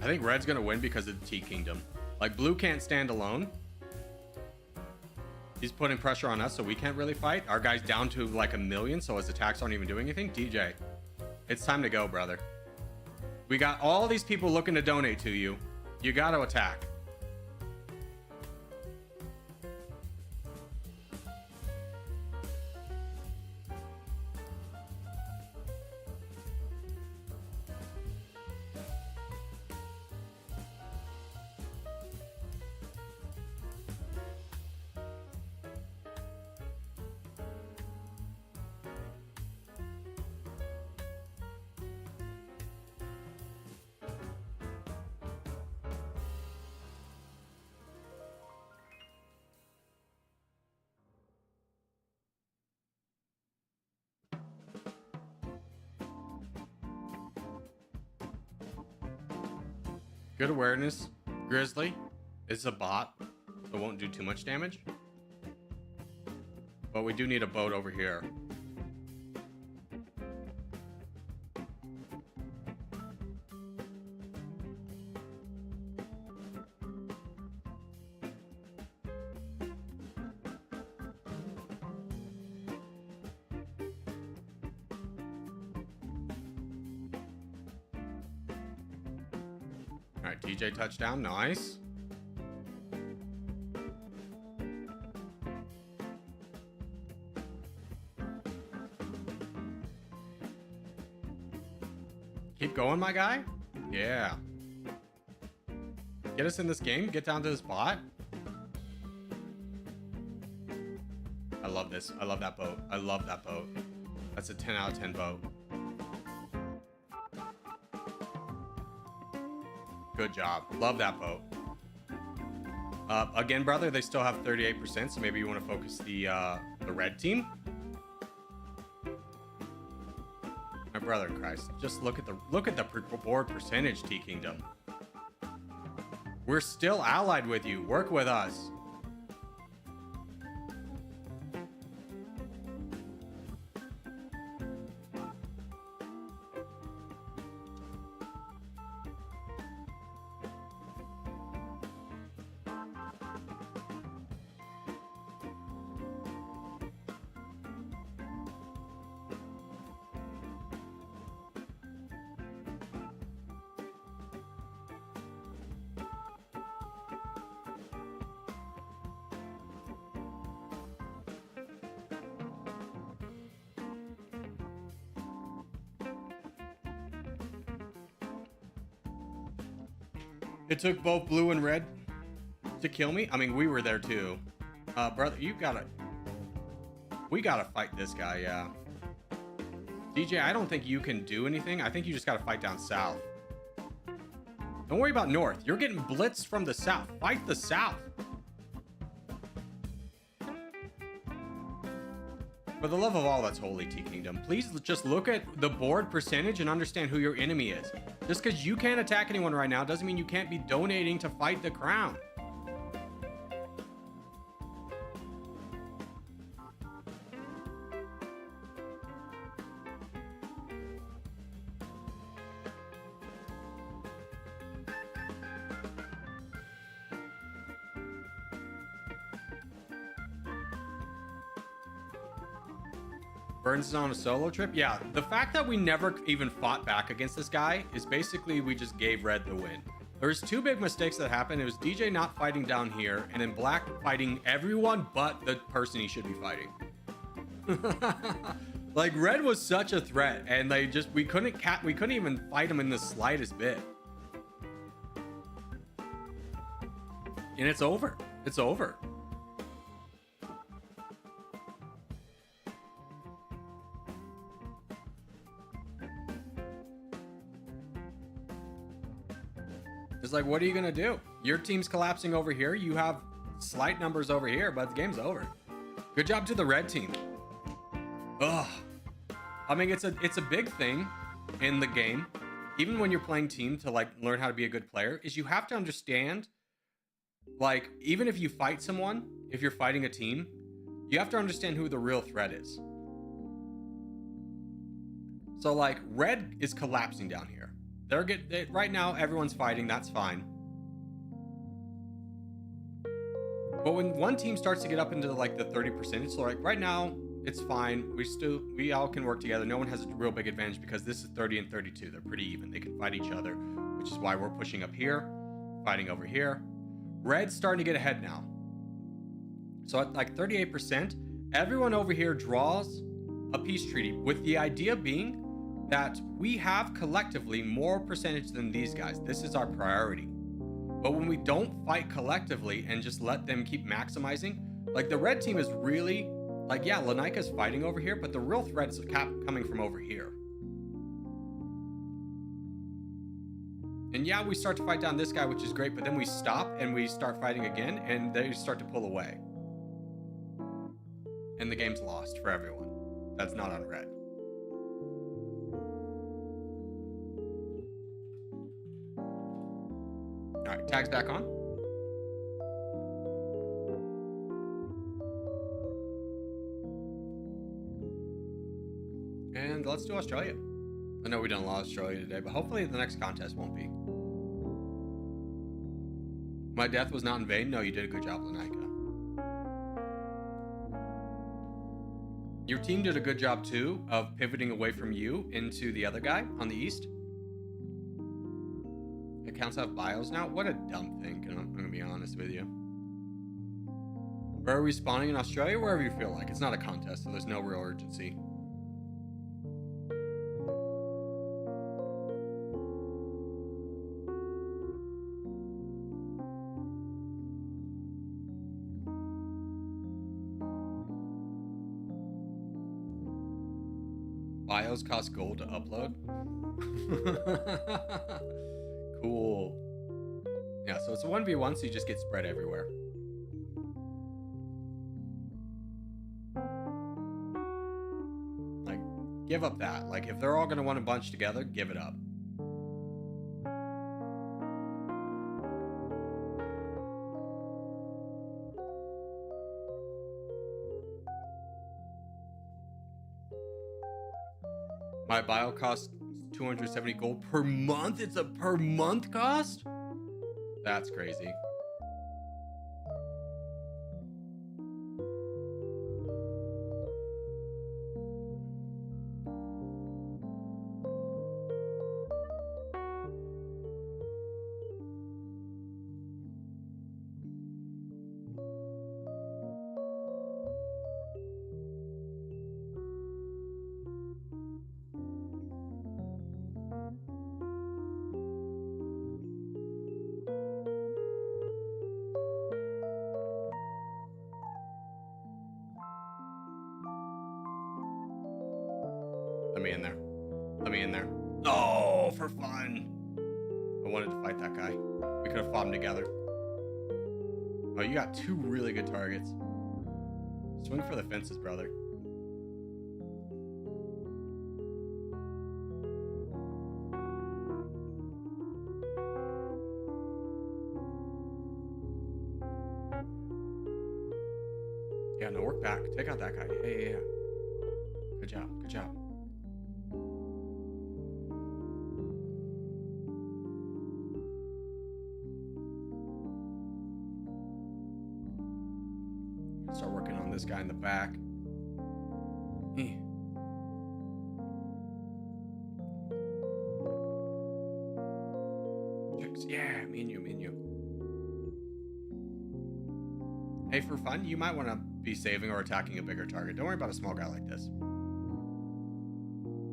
S1: I think red's gonna win because of the T Kingdom. Like, blue can't stand alone. He's putting pressure on us, so we can't really fight. Our guy's down to like 1 million, so his attacks aren't even doing anything. DJ, it's time to go, brother. We got all these people looking to donate to you. You gotta attack. Good awareness. Grizzly is a bot, so it won't do too much damage. But we do need a boat over here. All right, DJ touchdown, nice. Keep going, my guy. Yeah. Get us in this game. Get down to this bot. I love this. I love that boat. I love that boat. That's a 10 out of 10 boat. Good job. Love that boat. Again, brother, they still have 38%, so maybe you want to focus the red team. My brother in Christ, just look at the board percentage, T Kingdom. We're still allied with you. Work with us. It took both blue and red to kill me. I mean, we were there too. Brother, we gotta fight this guy, yeah. DJ, I don't think you can do anything. I think you just gotta fight down south. Don't worry about north. You're getting blitzed from the south. Fight the south. For the love of all that's holy, T Kingdom, please just look at the board percentage and understand who your enemy is. Just because you can't attack anyone right now doesn't mean you can't be donating to fight the crown. Burns is on a solo trip. Yeah, the fact that we never even fought back against this guy is basically we just gave red the win. There's two big mistakes that happened. It was DJ not fighting down here, and then Black fighting everyone but the person he should be fighting. Like, red was such a threat, and they just we couldn't even fight him in the slightest bit. And it's over. It's over. It's like, what are you gonna do? Your team's collapsing over here. You have slight numbers over here, but the game's over. Good job to the red team. Ugh. I mean, it's a big thing in the game, even when you're playing team, to like learn how to be a good player, is you have to understand, like, even if you fight someone, if you're fighting a team, you have to understand who the real threat is. So like, red is collapsing down here. Right now, everyone's fighting. That's fine. But when one team starts to get up into like the 30%, it's like right now it's fine. We all can work together. No one has a real big advantage because this is 30 and 32. They're pretty even. They can fight each other, which is why we're pushing up here, fighting over here. Red's starting to get ahead now. So at like 38%, everyone over here draws a peace treaty with the idea being that we have collectively more percentage than these guys. This is our priority. But when we don't fight collectively and just let them keep maximizing, like the red team is really, like, yeah, Lanika's fighting over here, but the real threat is coming from over here. And yeah, we start to fight down this guy, which is great, but then we stop and we start fighting again, and they start to pull away. And the game's lost for everyone. That's not on red. All right, tags back on. And let's do Australia. I know we done a lot of Australia today, but hopefully the next contest won't be. My death was not in vain. No, you did a good job, Lanika. Your team did a good job too of pivoting away from you into the other guy on the east. Accounts have bios now. What a dumb thing. I'm gonna be honest with you. Where are we spawning in Australia? Wherever you feel like. It's not a contest, so there's no real urgency. Bios cost gold to upload. Cool. Yeah, so it's a 1v1, so you just get spread everywhere. Like, give up that. Like, if they're all gonna want to bunch together, give it up. My bio costs 270 gold per month. It's a per month cost? That's crazy. Let me in there. Let me in there. Oh, for fun. I wanted to fight that guy. We could have fought him together. Oh, you got two really good targets. Swing for the fences, brother. Yeah, no, work back. Take out that guy. Yeah. Good job. Good job. Start working on this guy in the back. 6. Yeah, me and you, me and you. Hey, for fun, you might want to be saving or attacking a bigger target. Don't worry about a small guy like this.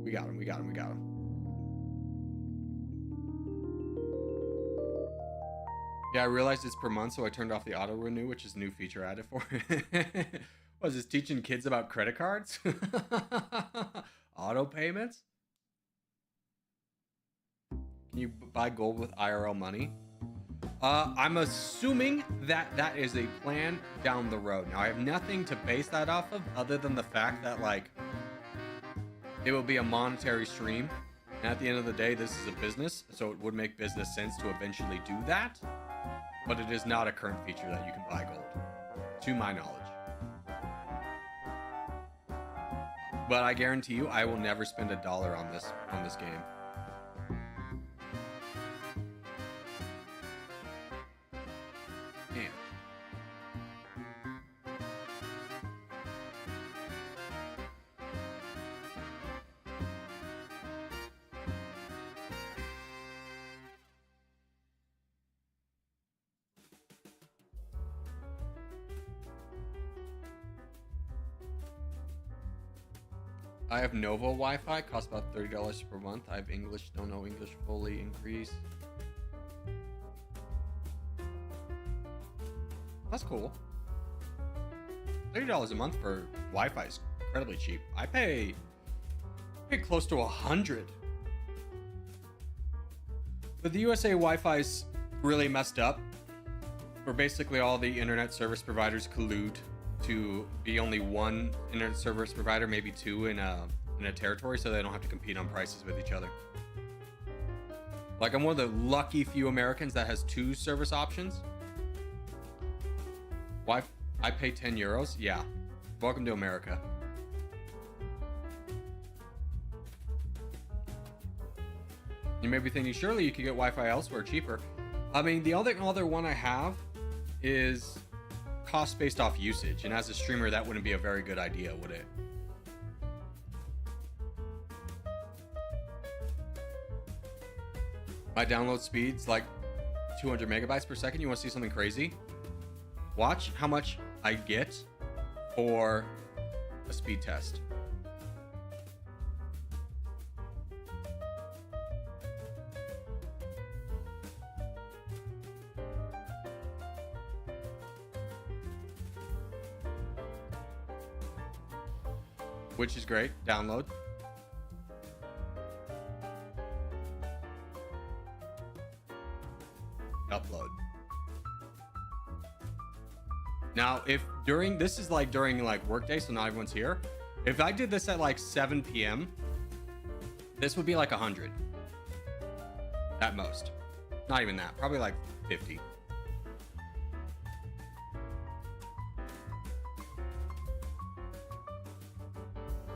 S1: We got him, we got him, we got him. Yeah, I realized it's per month, so I turned off the auto renew, which is a new feature added for it. Was this teaching kids about credit cards? Auto payments? Can you buy gold with IRL money? I'm assuming that that is a plan down the road. Now, I have nothing to base that off of other than the fact that, like, it will be a monetary stream. And at the end of the day, this is a business, so it would make business sense to eventually do that. But it is not a current feature that you can buy gold, to my knowledge. But I guarantee you, I will never spend $1 on this game. Damn. I have Nova Wi-Fi, costs about $30 per month. I have English, don't know English fully, increase. That's cool. $30 a month for Wi-Fi is incredibly cheap. I pay close to $100. But the USA Wi-Fi is really messed up, where basically all the internet service providers collude to be only one internet service provider, maybe two in a territory, so they don't have to compete on prices with each other. Like, I'm one of the lucky few Americans that has 2 service options. Why? I pay 10 euros? Yeah. Welcome to America. You may be thinking, surely you could get Wi-Fi elsewhere cheaper. I mean, the other one I have is cost based off usage, and as a streamer that wouldn't be a very good idea, would it? My download speed's like 200 megabytes per second. You want to see something crazy? Watch how much I get for a speed test. Which is great. Download. Upload. Now, if during, this is like during like workday, so not everyone's here. If I did this at like 7 p.m., this would be like 100 at most. Not even that. Probably like 50.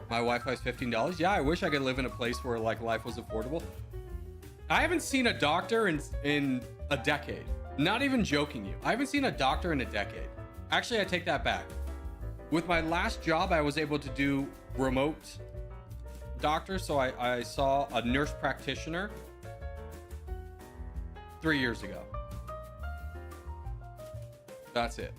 S1: My Wi-Fi is $15. Yeah, I wish I could live in a place where like life was affordable. I haven't seen a doctor in a decade. Not even joking you. I haven't seen a doctor in a decade. Actually, I take that back. With my last job, I was able to do remote doctor. So I saw a nurse practitioner 3 years ago. That's it.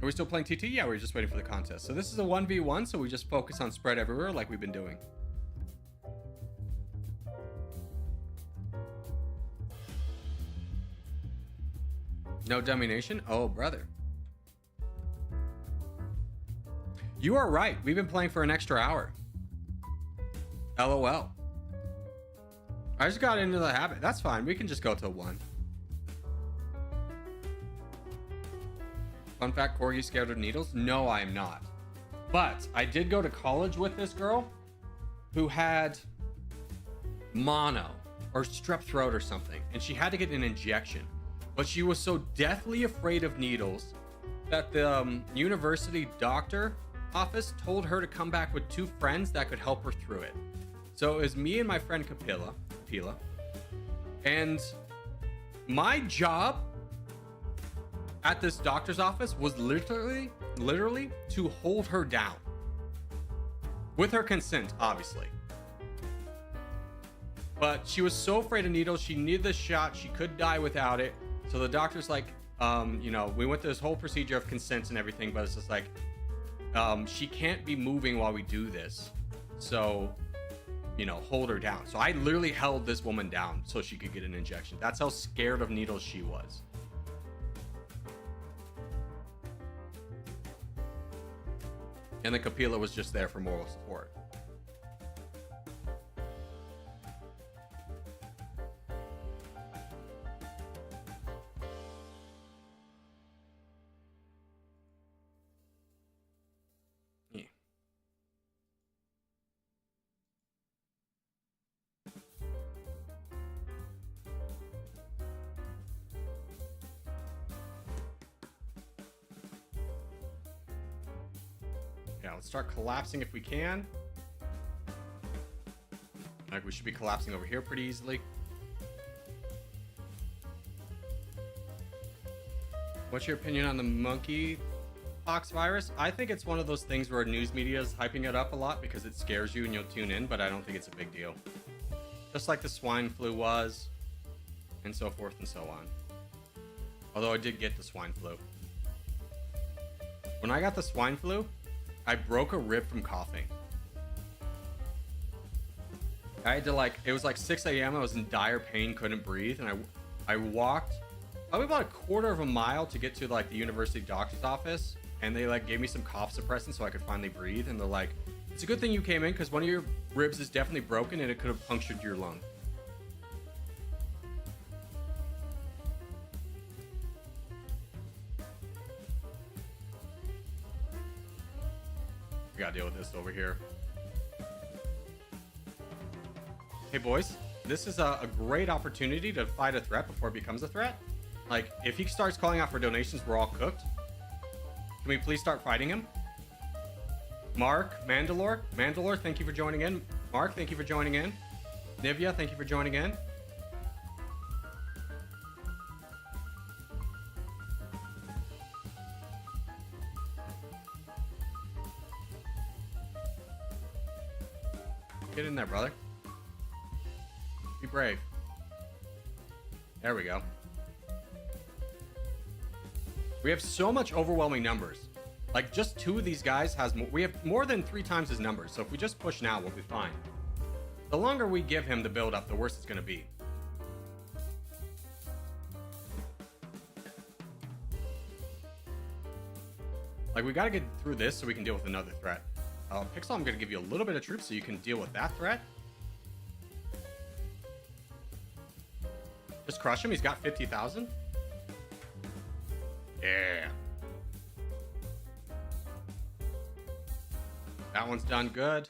S1: Are we still playing TT? Yeah, we're just waiting for the contest. So this is a 1v1, so we just focus on spread everywhere like we've been doing. No Dummynation? Oh, brother. You are right. We've been playing for an extra hour. LOL. I just got into the habit. That's fine. We can just go till 1. Fun fact, Corgi scared of needles? No, I am not. But I did go to college with this girl who had mono or strep throat or something, and she had to get an injection. But she was so deathly afraid of needles that the university doctor office told her to come back with 2 friends that could help her through it. So it was me and my friend Kapila. And my job at this doctor's office was literally to hold her down. With her consent, obviously. But she was so afraid of needles. She needed the shot. She could die without it. So the doctor's like, you know, we went through this whole procedure of consent and everything, but it's just like, she can't be moving while we do this. So, you know, hold her down. So I literally held this woman down so she could get an injection. That's how scared of needles she was. And the Kapila was just there for moral support. Yeah. Yeah, let's start collapsing if we can. Like, we should be collapsing over here pretty easily. What's your opinion on the monkeypox virus? I think it's one of those things where news media is hyping it up a lot because it scares you and you'll tune in, but I don't think it's a big deal. Just like the swine flu was, and so forth and so on. Although I did get the swine flu. When I got the swine flu, I broke a rib from coughing. I had to, like, it was like 6 a.m. I was in dire pain, couldn't breathe, and I walked probably about a quarter of a mile to get to, like, the university doctor's office, and they, like, gave me some cough suppressant so I could finally breathe, and they're like, it's a good thing you came in because one of your ribs is definitely broken and it could have punctured your lung. We gotta deal with this over here. Hey boys, this is a great opportunity to fight a threat before it becomes a threat. Like, if he starts calling out for donations, we're all cooked. Can we please start fighting him? Mark, Mandalore, thank you for joining in. Mark, thank you for joining in. Nivea, thank you for joining in. Get in there, brother. Be brave. There we go. We have so much overwhelming numbers. Like, just 2 of these guys has more. We have more than 3 times his numbers. So if we just push now, we'll be fine. The longer we give him the build up, the worse it's going to be. Like, we got to get through this so we can deal with another threat. Pixel, I'm going to give you a little bit of troops so you can deal with that threat. Just crush him. He's got 50,000. Yeah. That one's done good.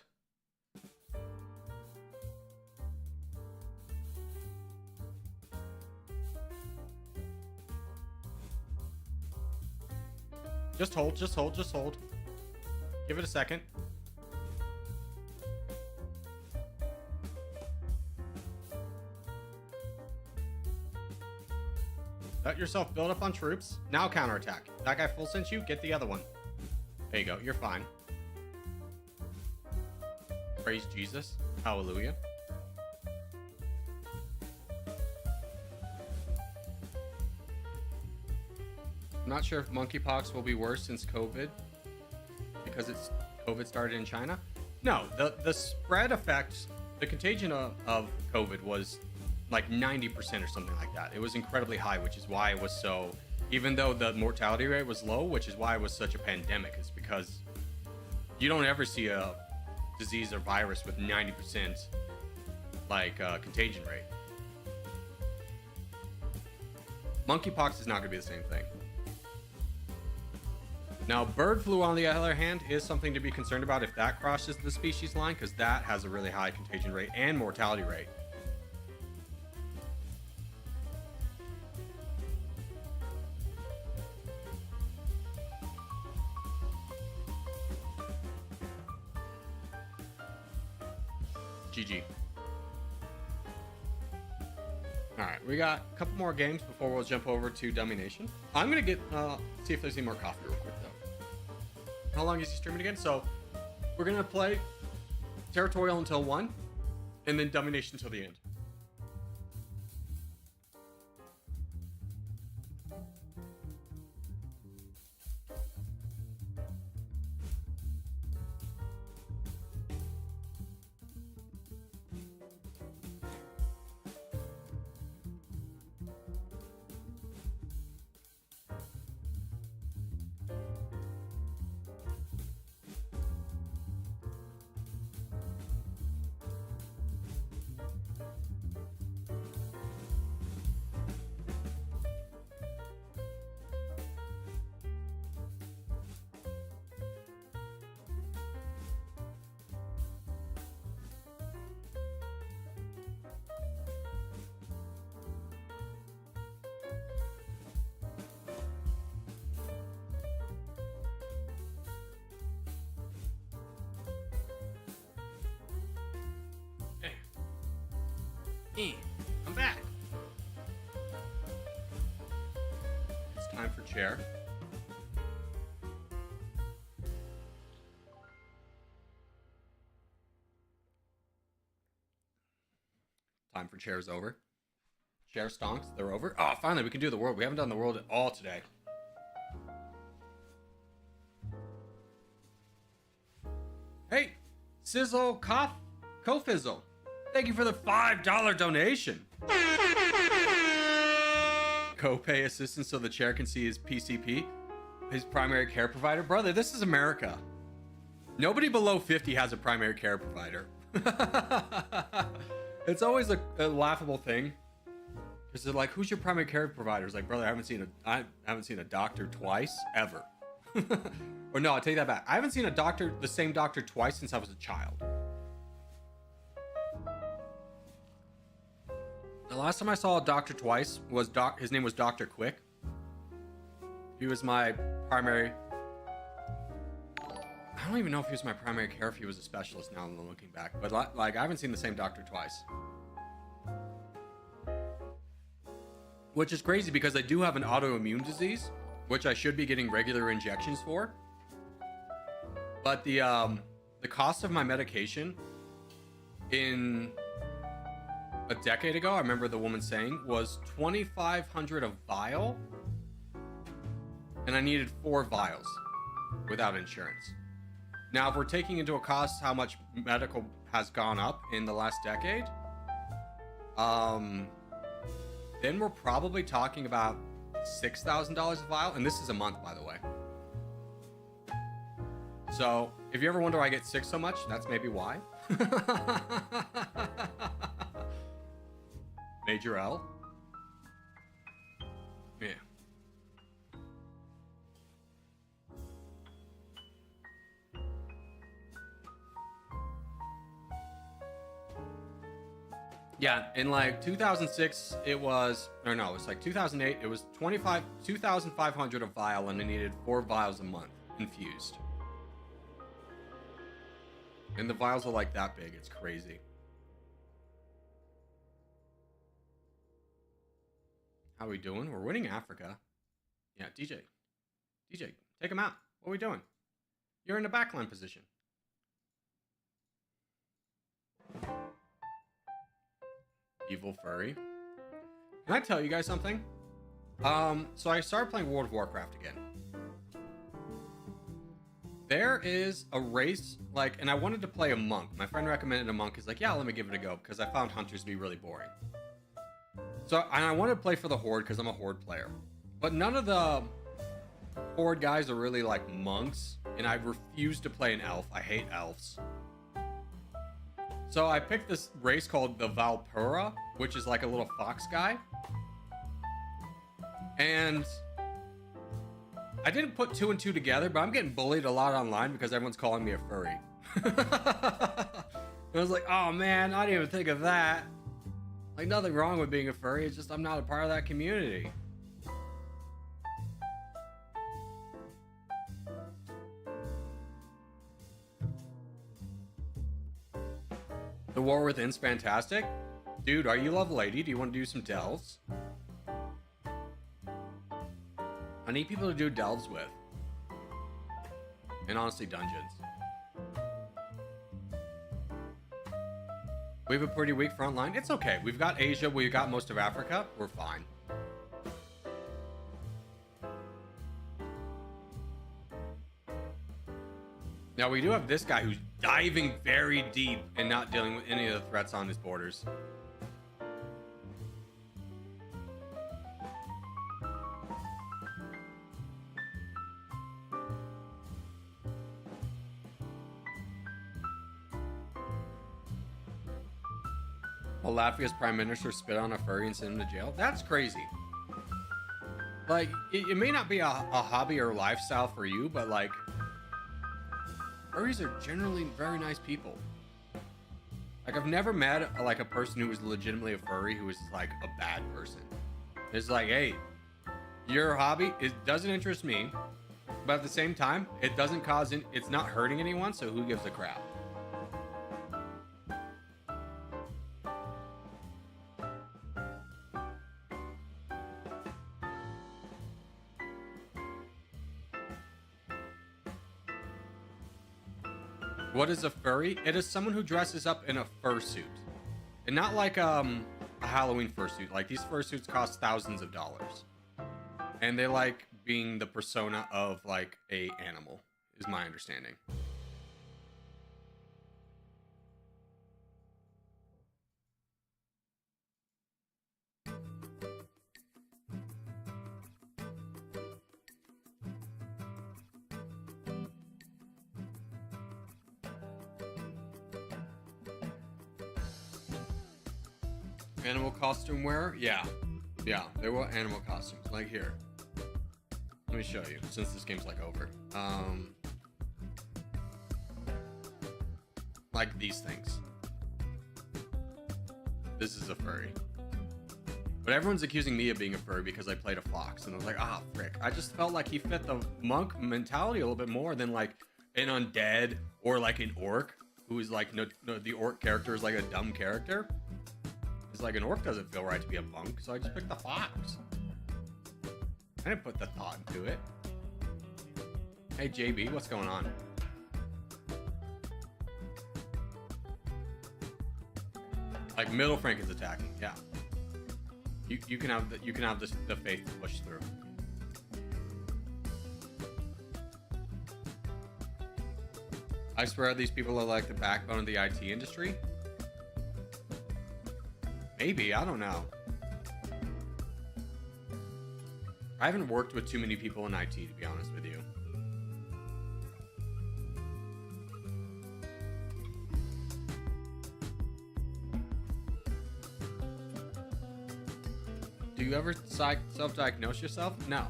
S1: Just hold, just hold, just hold. Give it a second. Let yourself build up on troops. Now counterattack. That guy full sent you, get the other one. There you go, you're fine. Praise Jesus. Hallelujah. I'm not sure if monkeypox will be worse since COVID, because COVID started in China. No, the spread effect, the contagion of COVID was like 90% or something like that. It was incredibly high, which is why it was so, even though the mortality rate was low, which is why it was such a pandemic. It's because you don't ever see a disease or virus with 90% like contagion rate. Monkeypox is not going to be the same thing. Now, bird flu, on the other hand, is something to be concerned about if that crosses the species line, because that has a really high contagion rate and mortality rate. GG. Alright, we got a couple more games before we'll jump over to Dummynation. I'm gonna get, see if there's any more coffee real quick, though. How long is he streaming again? So, we're gonna play Territorial until 1, and then Dummynation until the end. I'm back. It's time for chair. Time for chairs over. Chair stonks, they're over. Oh, finally, we can do the world. We haven't done the world at all today. Hey, Sizzle Cofizzle. Thank you for the $5 donation. Copay assistance so the chair can see his PCP, his primary care provider. Brother, this is America. Nobody below 50 has a primary care provider. It's always a laughable thing. Because they're like, who's your primary care provider? It's like, brother, I haven't seen a doctor twice, ever. Or no, I'll take that back. I haven't seen the same doctor twice since I was a child. The last time I saw a doctor twice was his name was Dr. Quick. He was my primary. I don't even know if he was my primary care, if he was a specialist now I'm looking back. But like, I haven't seen the same doctor twice. Which is crazy because I do have an autoimmune disease, which I should be getting regular injections for. But the cost of my medication in a decade ago, I remember the woman saying, was $2,500 a vial. And I needed 4 vials without insurance. Now, if we're taking into account how much medical has gone up in the last decade, then we're probably talking about $6,000 a vial. And this is a month, by the way. So if you ever wonder why I get sick so much, that's maybe why. Major L. Yeah. Yeah, in like 2006, it was, or no, it was like 2008, it was $2,500 a vial, and I needed 4 vials a month infused. And the vials are like that big, it's crazy. How are we doing? We're winning Africa. Yeah, DJ, take him out. What are we doing? You're in the backline position. Evil furry. Can I tell you guys something? So I started playing World of Warcraft again. There is a race, like, and I wanted to play a monk. My friend recommended a monk. He's like, yeah, let me give it a go, because I found hunters to be really boring. So, and I wanted to play for the Horde, because I'm a Horde player. But none of the Horde guys are really like monks, and I refuse to play an elf. I hate elves. So I picked this race called the Valpura, which is like a little fox guy. And I didn't put 2 and 2 together, but I'm getting bullied a lot online because everyone's calling me a furry. I was like, oh man, I didn't even think of that. Like, nothing wrong with being a furry, it's just I'm not a part of that community. The War Within's fantastic. Dude, are you Love Lady? Do you want to do some delves? I need people to do delves with. And honestly, dungeons. We have a pretty weak front line. It's okay. We've got Asia. We've got most of Africa. We're fine. Now, we do have this guy who's diving very deep and not dealing with any of the threats on his borders. Well, Latvia's prime minister spit on a furry and sent him to jail? That's crazy. Like, it may not be a hobby or lifestyle for you, but like, furries are generally very nice people. Like, I've never met like a person who was legitimately a furry who was like a bad person. It's like, hey, your hobby, it doesn't interest me, but at the same time, it doesn't cause, it's not hurting anyone, so who gives a crap? What is a furry? It is someone who dresses up in a fursuit. And not like a Halloween fursuit. Like, these fursuits cost thousands of dollars. And they like being the persona of, like, a animal, is my understanding. Animal costume wear? Yeah. Yeah, there were animal costumes. Like, here. Let me show you, since this game's, like, over. Like these things. This is a furry. But everyone's accusing me of being a furry because I played a fox. And I was like, ah, frick. I just felt like he fit the monk mentality a little bit more than, like, an undead or, like, an orc. Who is, like, no, the orc character is, like, a dumb character. Like, an orc doesn't feel right to be a monk, so I just picked the fox. I didn't put the thought into it. Hey, JB, what's going on? Like, Middle Frank is attacking, yeah. You can have the faith to push through. I swear these people are like the backbone of the IT industry. Maybe, I don't know. I haven't worked with too many people in IT, to be honest with you. Do you ever self-diagnose yourself? No.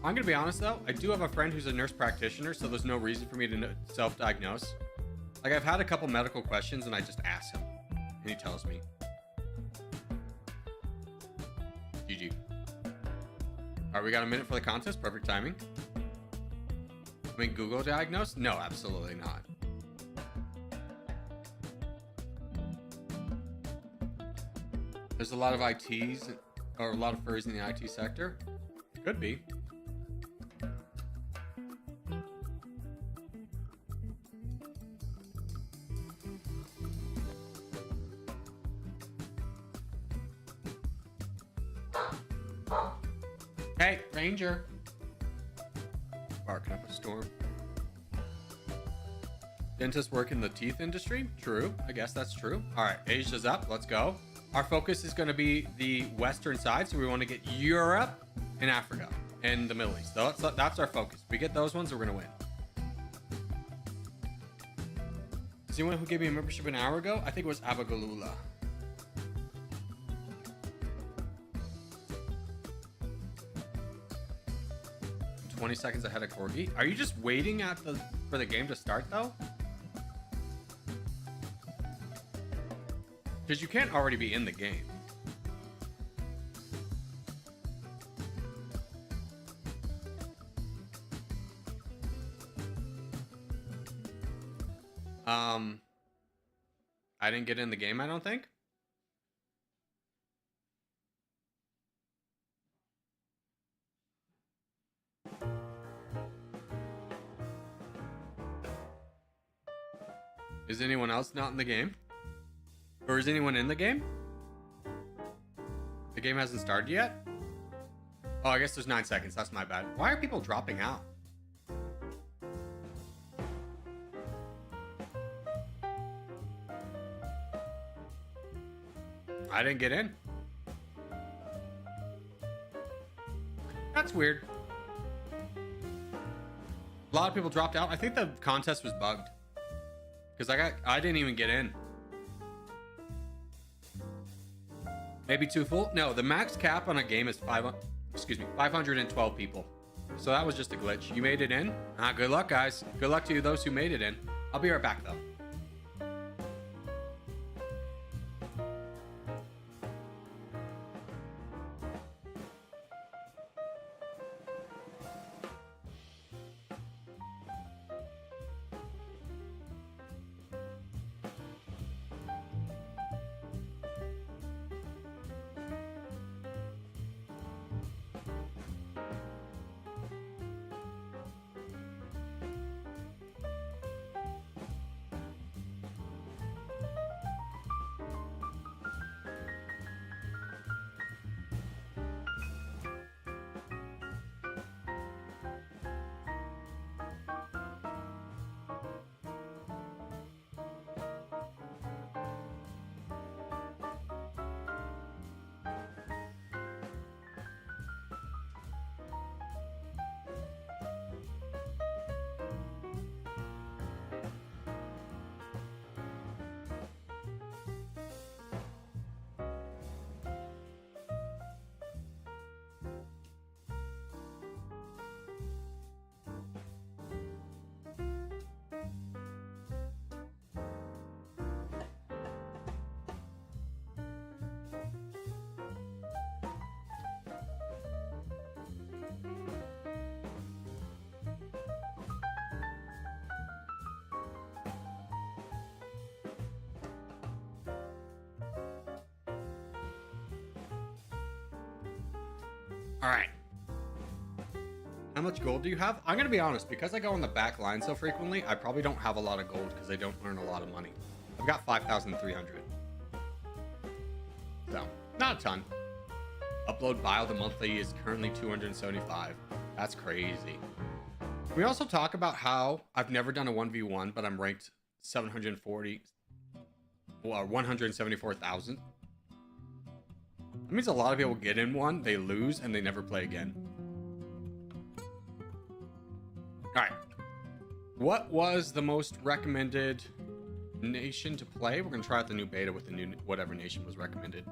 S1: I'm gonna be honest though, I do have a friend who's a nurse practitioner, so there's no reason for me to self-diagnose. Like, I've had a couple medical questions and I just ask him and he tells me. GG. Alright, we got a minute for the contest. Perfect timing. I mean, Google diagnose? No, absolutely not. There's a lot of ITs or a lot of furries in the IT sector. Could be. Hey, Ranger. Barking up a storm. Dentists work in the teeth industry? True. I guess that's true. All right, Asia's up. Let's go. Our focus is going to be the western side, so we want to get Europe and Africa and the Middle East. That's our focus. If we get those ones, we're going to win. Is anyone who gave me a membership an hour ago? I think it was Abagalula. 20 seconds ahead of Corgi. Are you just waiting for the game to start though? Because you can't already be in the game. I didn't get in the game, I don't think. Is anyone else not in the game? Or is anyone in the game? The game hasn't started yet? Oh, I guess there's 9 seconds. That's my bad. Why are people dropping out? I didn't get in. That's weird. A lot of people dropped out. I think the contest was bugged. Because I didn't even get in. Maybe too full? No, the max cap on a game is 512 people. So that was just a glitch. You made it in? Ah, good luck, guys. Good luck to you, those who made it in. I'll be right back, though. All right. How much gold do you have? I'm gonna be honest, because I go on the back line so frequently, I probably don't have a lot of gold because I don't earn a lot of money. I've got 5,300. So, not a ton. Upload bio, the monthly is currently 275. That's crazy. We also talk about how I've never done a 1v1, but I'm ranked 740 or 174,000. That means a lot of people get in one, they lose, and they never play again. Alright. What was the most recommended nation to play? We're going to try out the new beta with the new whatever nation was recommended.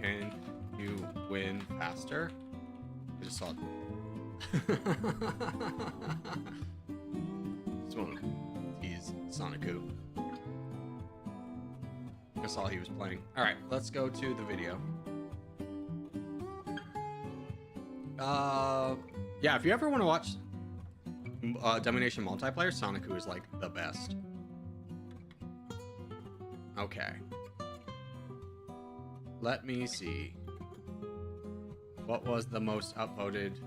S1: Can you win faster? I just saw it. Just want to tease Sonicu. I saw he was playing. Alright, let's go to the video. Yeah, if you ever want to watch Dummynation multiplayer, Sonicu is like the best. Okay. Let me see. What was the most upvoted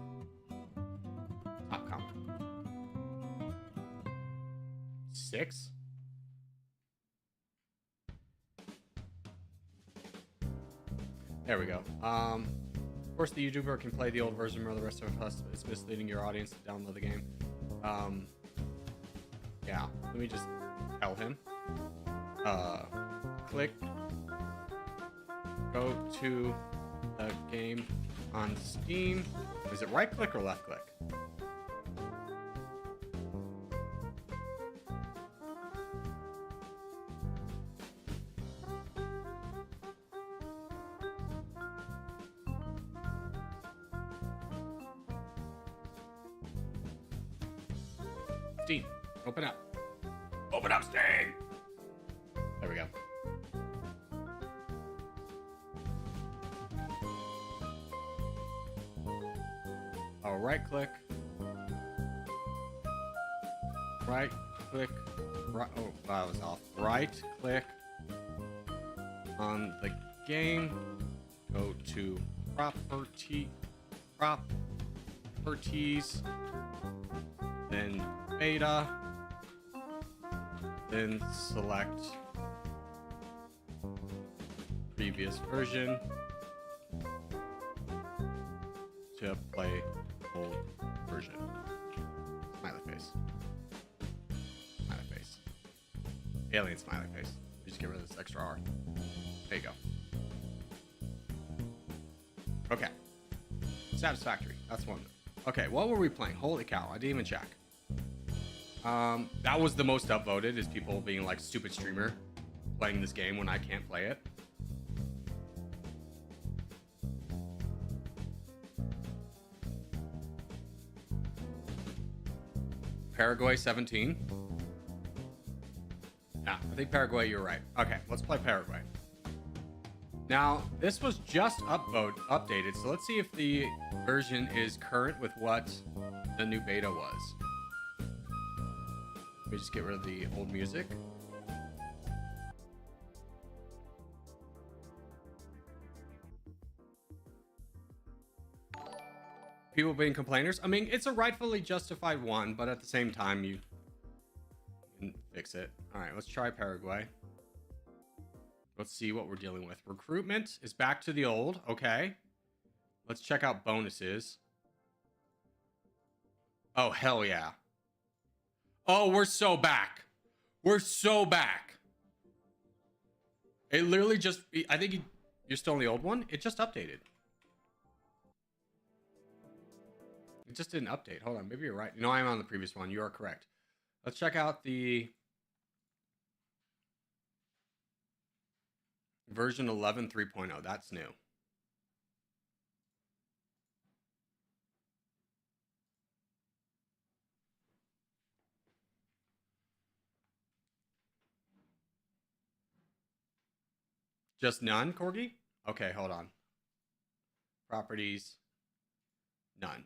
S1: top comment? 6? There we go. Of course, the YouTuber can play the old version, or the rest of us is misleading your audience to download the game. Yeah, let me just tell him. Click. Go to the game on Steam. Is it right click or left click? Steam, open up. Open up Steam. There we go. I'll right click, right, oh, that was off. Right click on the game, go to properties, then beta, then select previous version to play old version. Smiley face. Smiley face. Alien smiley face. We just get rid of this extra R. There you go. Okay. Satisfactory. That's one. Okay, what were we playing? Holy cow, I didn't even check. That was the most upvoted, is people being like, stupid streamer playing this game when I can't play it. Paraguay 17. Yeah, I think Paraguay, you're right. Okay, let's play Paraguay. Now, this was just updated, so let's see if the version is current with what the new beta was. Let me just get rid of the old music. People being complainers. I mean, it's a rightfully justified one, but at the same time, you can fix it. All right, let's try Paraguay. Let's see what we're dealing with. Recruitment is back to the old. Okay. Let's check out bonuses. Oh, hell yeah. Oh, we're so back. We're so back. It literally just, I think you're still on the old one. It just updated. It just didn't update. Hold on. Maybe you're right. No, I'm on the previous one. You are correct. Let's check out the version 11 3.0. That's new. Just none, Corgi? Okay, hold on. Properties, none.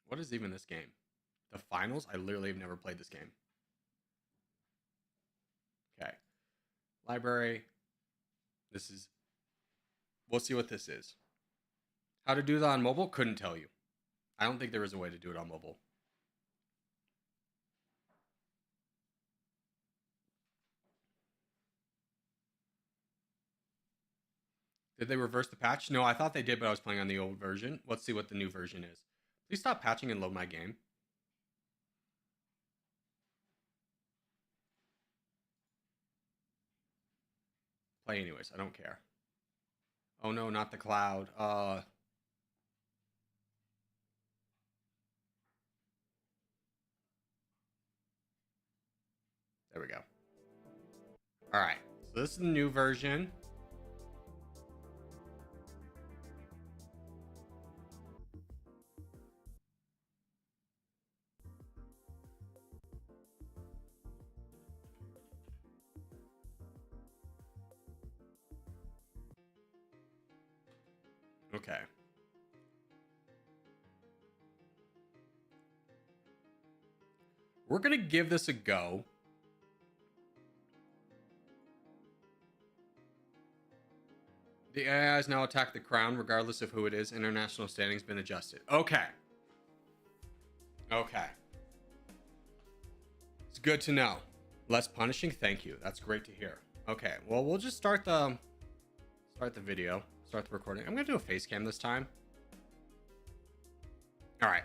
S1: What is even this game? The finals? I literally have never played this game. Okay. Library. This is... We'll see what this is. How to do that on mobile? Couldn't tell you. I don't think there is a way to do it on mobile. Did they reverse the patch? No, I thought they did, but I was playing on the old version. Let's see what the new version is. Please stop patching and load my game. Play anyways. I don't care. Oh no, not the cloud. There we go. All right. So this is the new version. Okay. We're going to give this a go. The AI has now attacked the crown, regardless of who it is. International standing's been adjusted. Okay. Okay. It's good to know. Less punishing? Thank you. That's great to hear. Okay. Well, we'll just start the video. Start the recording. I'm going to do a face cam this time. All right.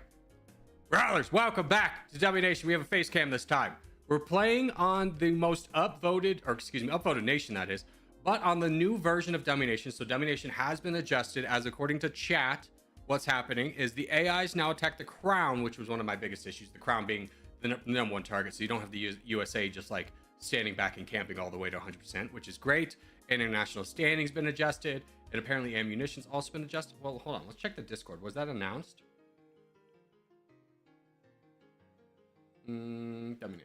S1: Growlers, welcome back to Dummynation. We have a face cam this time. We're playing on the most upvoted nation, that is, but on the new version of Dummynation. So Dummynation has been adjusted, as according to chat, what's happening is the AIs now attack the crown, which was one of my biggest issues, the crown being the number one target. So you don't have the USA just like standing back and camping all the way to 100%, which is great. International standing's been adjusted, and apparently ammunition's also been adjusted. Well, hold on, let's check the Discord. Was that announced? Dummynation.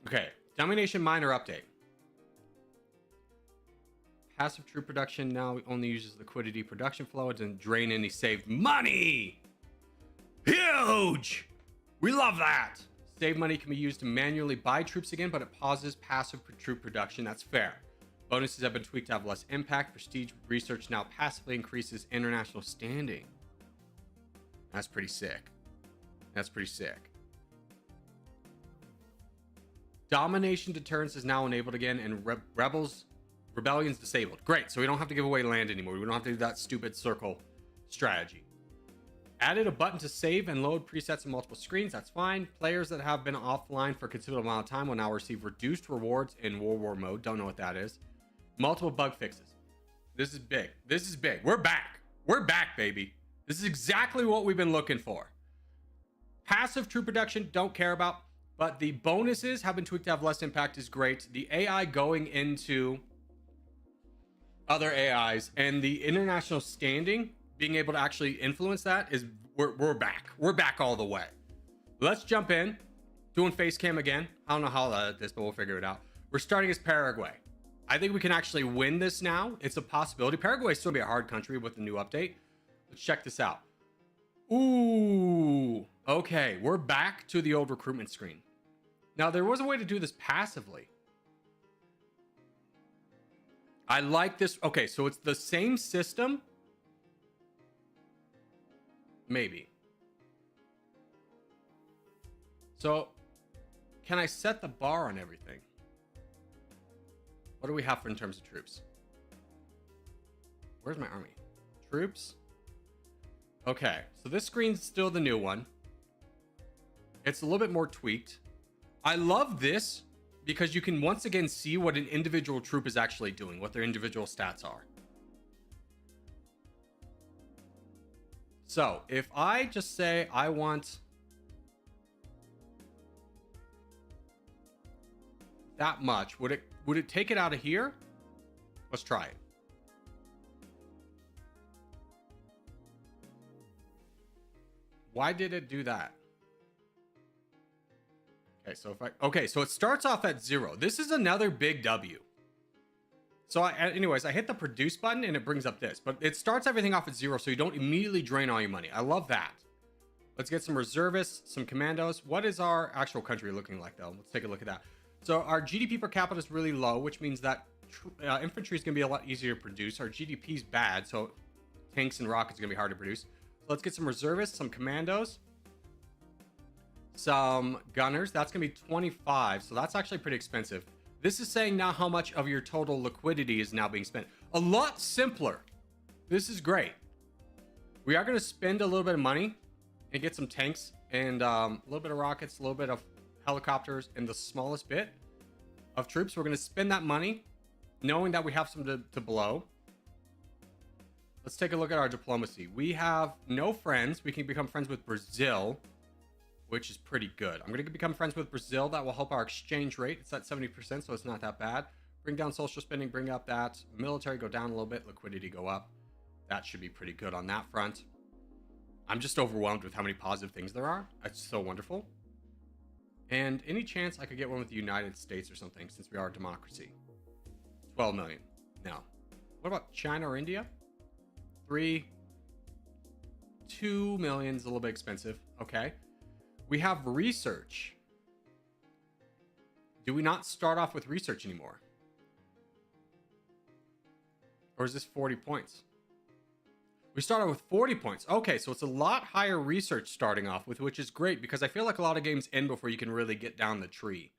S1: Okay, Dummynation minor update. Passive troop production now only uses liquidity production flow. It doesn't drain any saved money. Huge! We love that. Saved money can be used to manually buy troops again, but it pauses passive troop production. That's fair. Bonuses have been tweaked to have less impact. Prestige research now passively increases international standing. That's pretty sick. That's pretty sick. Domination deterrence is now enabled again, and rebellion's disabled. Great, so we don't have to give away land anymore. We don't have to do that stupid circle strategy. Added a button to save and load presets in multiple screens. That's fine. Players that have been offline for a considerable amount of time will now receive reduced rewards in war mode. Don't know what that is. Multiple bug fixes. This is big. This is big. We're back. We're back, baby. This is exactly what we've been looking for. Passive troop production, don't care about, but the bonuses have been tweaked to have less impact is great. The AI going into other AIs and the international standing, being able to actually influence that, is we're back. We're back all the way. Let's jump in. Doing face cam again. I don't know how this, but we'll figure it out. We're starting as Paraguay. I think we can actually win this now. It's a possibility. Paraguay is still be a hard country with the new update. Let's check this out. Ooh. Okay, we're back to the old recruitment screen. Now, there was a way to do this passively. I like this. Okay, so it's the same system. Maybe. So, can I set the bar on everything? What do we have in terms of troops? Where's my army? Troops? Okay, so this screen's still the new one. It's a little bit more tweaked. I love this because you can once again see what an individual troop is actually doing, what their individual stats are. So if I just say I want that much, would it take it out of here? Let's try it. Why did it do that? Okay, so if I... Okay, so it starts off at 0. This is another big W. So anyways, I hit the produce button and it brings up this. But it starts everything off at 0, so you don't immediately drain all your money. I love that. Let's get some reservists, some commandos. What is our actual country looking like, though? Let's take a look at that. So our GDP per capita is really low, which means that infantry is going to be a lot easier to produce. Our GDP is bad, so tanks and rockets are going to be hard to produce. So let's get some reservists, some commandos, some gunners. That's going to be 25, so that's actually pretty expensive. This is saying now how much of your total liquidity is now being spent. A lot simpler. This is great. We are going to spend a little bit of money and get some tanks and a little bit of rockets, a little bit of helicopters, and the smallest bit of troops. We're going to spend that money knowing that we have some to blow. Let's take a look at our diplomacy. We have no friends. We can become friends with Brazil, which is pretty good. I'm going to become friends with Brazil. That will help our exchange rate. It's at 70%, so it's not that bad. Bring down social spending, bring up that. Military go down a little bit, liquidity go up. That should be pretty good on that front. I'm just overwhelmed with how many positive things there are. It's so wonderful. And any chance I could get one with the United States or something, since we are a democracy? 12 million. No. What about China or India? 2 million is a little bit expensive. Okay. We have research. Do we not start off with research anymore? Or is this 40 points? We start off with 40 points. Okay, so it's a lot higher research starting off with, which is great because I feel like a lot of games end before you can really get down the tree.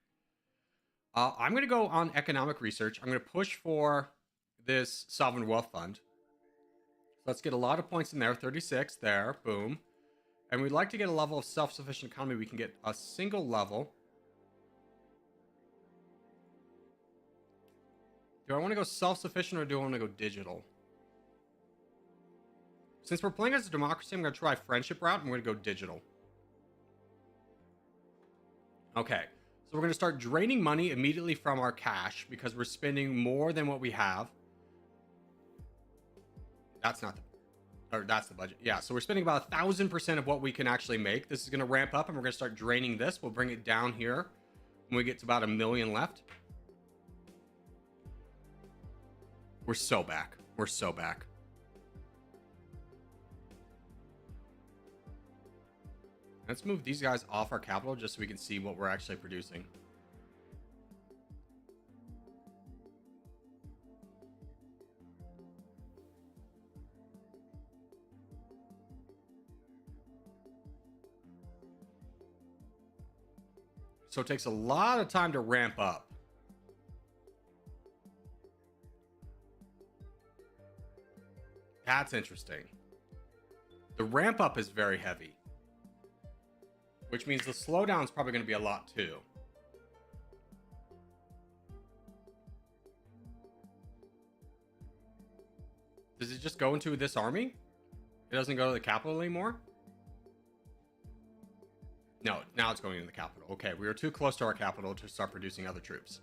S1: I'm going to go on economic research. I'm going to push for this sovereign wealth fund. So let's get a lot of points in there. 36 there. Boom. And we'd like to get a level of self-sufficient economy. We can get a single level. Do I want to go self-sufficient or do I want to go digital? Since we're playing as a democracy, I'm going to try friendship route. I'm going to go digital. Okay. So we're going to start draining money immediately from our cash because we're spending more than what we have. That's not the... Or that's the budget. Yeah, so we're spending about 1,000% of what we can actually make. This is going to ramp up and we're going to start draining this. We'll bring it down here when we get to about 1 million left. We're so back. We're so back. Let's move these guys off our capital just so we can see what we're actually producing. So it takes a lot of time to ramp up. That's interesting. The ramp up is very heavy, which means the slowdown is probably going to be a lot too. Does it just go into this army? It doesn't go to the capital anymore? No, now it's going into the capital. Okay, we were too close to our capital to start producing other troops.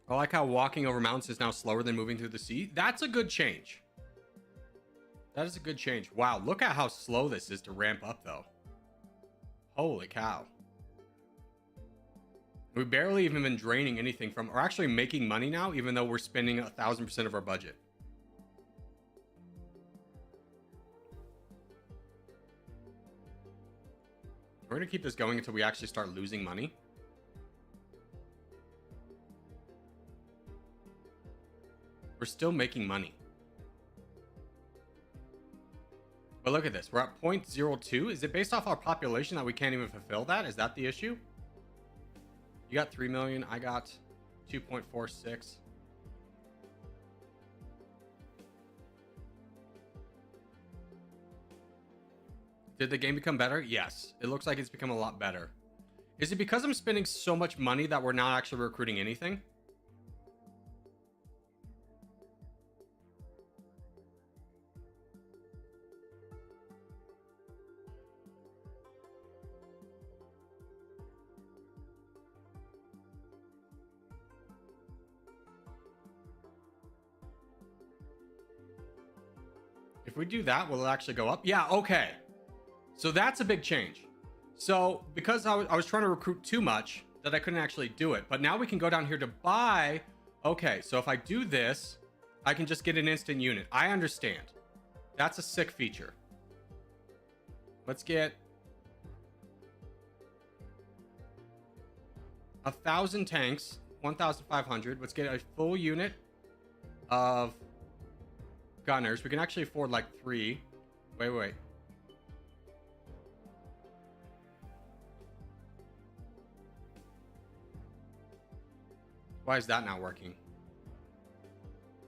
S1: I like how walking over mountains is now slower than moving through the sea. That's a good change. That is a good change. Wow, look at how slow this is to ramp up, though. Holy cow. We've barely even been draining anything from... We're actually making money now, even though we're spending 1,000% of our budget. We're going to keep this going until we actually start losing money. We're still making money. But look at this. We're at 0.02. Is it based off our population that we can't even fulfill that? Is that the issue? You got 3 million. I got 2.46. Did the game become better? Yes. It looks like it's become a lot better. Is it because I'm spending so much money that we're not actually recruiting anything? If we do that, will it actually go up? Yeah, okay. So that's a big change. So because I was trying to recruit too much that I couldn't actually do it. But now we can go down here to buy. Okay, so if I do this, I can just get an instant unit. I understand. That's a sick feature. Let's get 1,000 tanks, 1,500. Let's get a full unit of gunners. We can actually afford like 3. Wait. Why is that not working?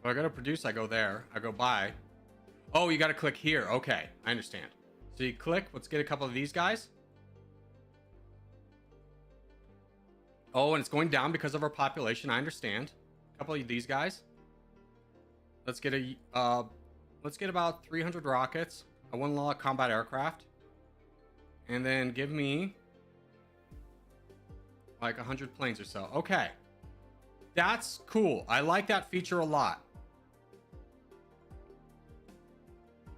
S1: Well, I go to produce, I go there, I go buy. Oh, you got to click here. Okay, I understand. So you click, let's get a couple of these guys. Oh, and it's going down because of our population. I understand. A couple of these guys. Let's get about 300 rockets, a 1 log combat aircraft, and then give me like 100 planes or so. Okay. That's cool. I like that feature a lot.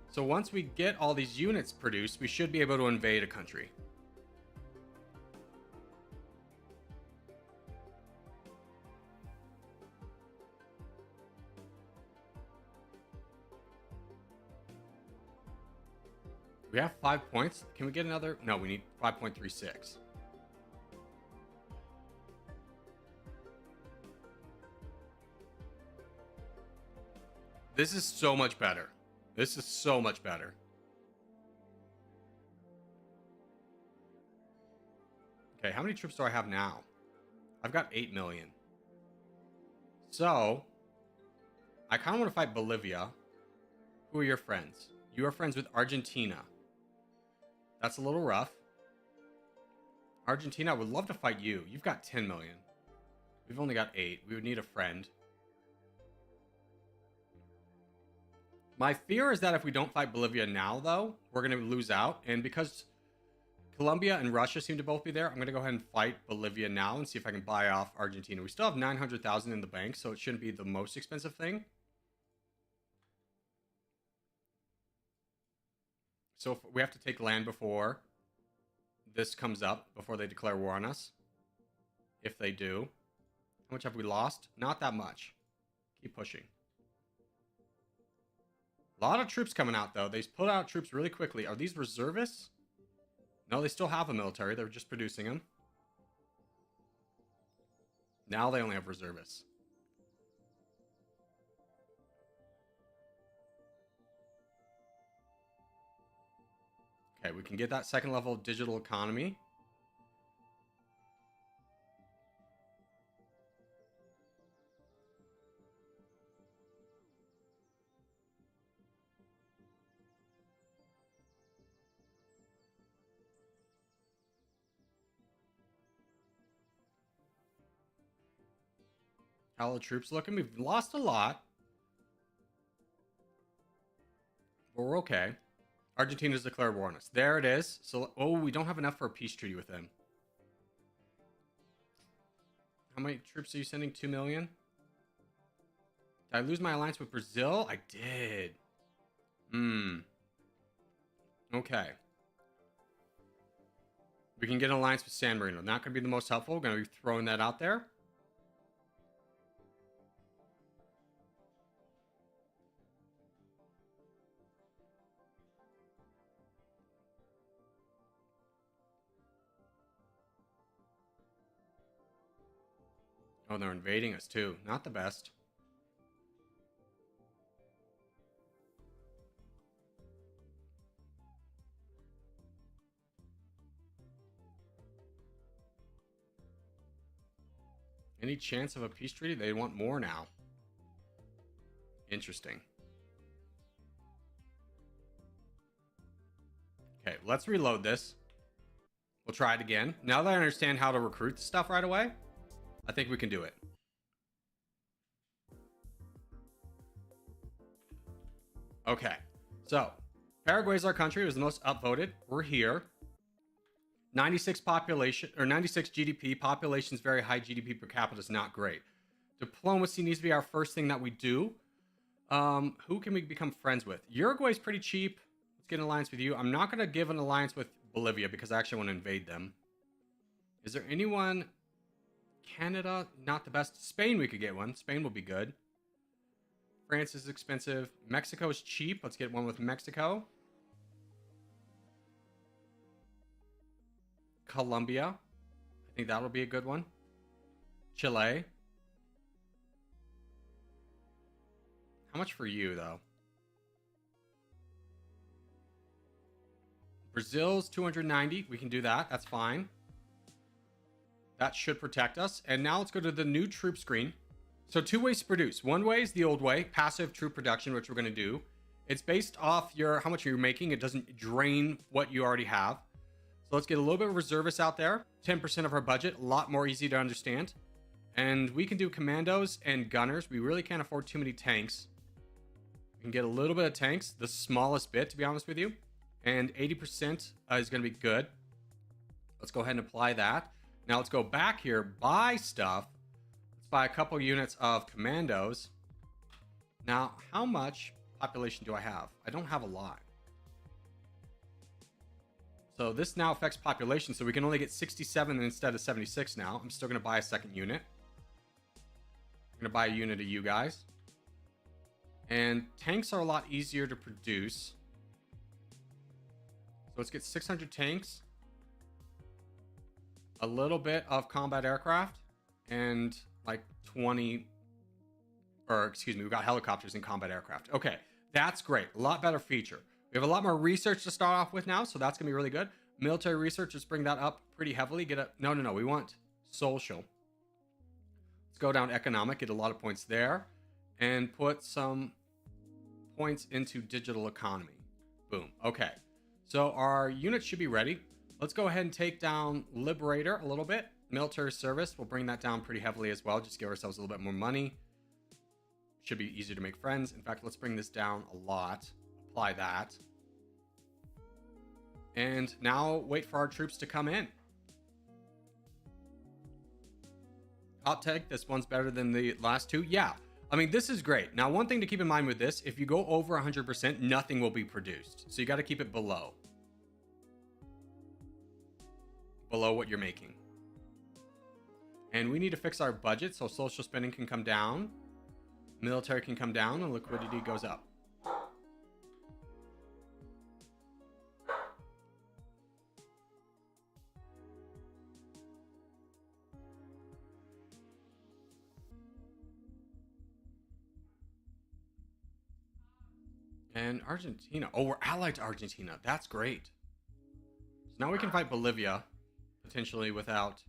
S1: So once we get all these units produced, we should be able to invade a country. We have 5 points. Can we get another? No, we need 5.36. This is so much better. This is so much better. Okay, how many troops do I have now? I've got 8 million. So, I kind of want to fight Bolivia. Who are your friends? You are friends with Argentina. That's a little rough. Argentina, I would love to fight you. You've got 10 million. We've only got 8. We would need a friend. My fear is that if we don't fight Bolivia now, though, we're going to lose out. And because Colombia and Russia seem to both be there, I'm going to go ahead and fight Bolivia now and see if I can buy off Argentina. We still have 900,000 in the bank, so it shouldn't be the most expensive thing. So if we have to take land before this comes up, before they declare war on us. If they do. How much have we lost? Not that much. Keep pushing. A lot of troops coming out, though. They put out troops really quickly. Are these reservists? No, they still have a military. They're just producing them. Now they only have reservists. Okay, we can get that second level digital economy. How are the troops looking? We've lost a lot. But we're okay. Argentina's declared war on us. There it is. So, oh, we don't have enough for a peace treaty with them. How many troops are you sending? 2 million? Did I lose my alliance with Brazil? I did. Okay. We can get an alliance with San Marino. Not going to be the most helpful. We're going to be throwing that out there. Oh, they're invading us too. Not the best. Any chance of a peace treaty? They want more now. Interesting. Okay, let's reload this. We'll try it again. Now that I understand how to recruit the stuff right away, I think we can do it. Okay, so Paraguay's our country. It was the most upvoted. We're here. 96 population, or 96 GDP. Population's very high. GDP per capita is not great. Diplomacy needs to be our first thing that we do. Who can we become friends with? Uruguay's pretty cheap. Let's get an alliance with you. I'm not going to give an alliance with Bolivia because I actually want to invade them. Is there anyone? Canada, not the best. Spain, we could get one. Spain will be good. France is expensive. Mexico is cheap. Let's get one with Mexico. Colombia. I think that'll be a good one. Chile. How much for you, though? Brazil's 290. We can do that. That's fine. That should protect us. And now let's go to the new troop screen. So 2 ways to produce. One way is the old way, passive troop production, which we're going to do. It's based off how much you're making. It doesn't drain what you already have. So let's get a little bit of reservists out there. 10% of our budget, a lot more easy to understand. And we can do commandos and gunners. We really can't afford too many tanks. We can get a little bit of tanks, the smallest bit, to be honest with you. And 80% is going to be good. Let's go ahead and apply that. Now let's go back here, buy stuff. Let's buy a couple units of commandos. Now, how much population do I have? I don't have a lot. So this now affects population, so we can only get 67 instead of 76 now. I'm still going to buy a second unit. I'm going to buy a unit of you guys. And tanks are a lot easier to produce. So let's get 600 tanks. A little bit of combat aircraft. And like 20... Or, excuse me, we've got helicopters and combat aircraft. Okay, that's great. A lot better feature. We have a lot more research to start off with now, so that's going to be really good. Military research, let's bring that up pretty heavily. No, we want social. Let's go down economic, get a lot of points there. And put some points into digital economy. Boom. Okay. So our units should be ready. Let's go ahead and take down Liberator a little bit. Military service, we'll bring that down pretty heavily as well. Just give ourselves a little bit more money. Should be easier to make friends. In fact, let's bring this down a lot. Apply that. And now wait for our troops to come in. Optech, this one's better than the last two. Yeah, I mean, this is great. Now, one thing to keep in mind with this, if you go over 100%, nothing will be produced. So you got to keep it below. Below what you're making. And we need to fix our budget so social spending can come down. Military can come down and liquidity goes up. And Argentina. Oh, we're allied to Argentina. That's great. So now we can fight Bolivia, potentially without...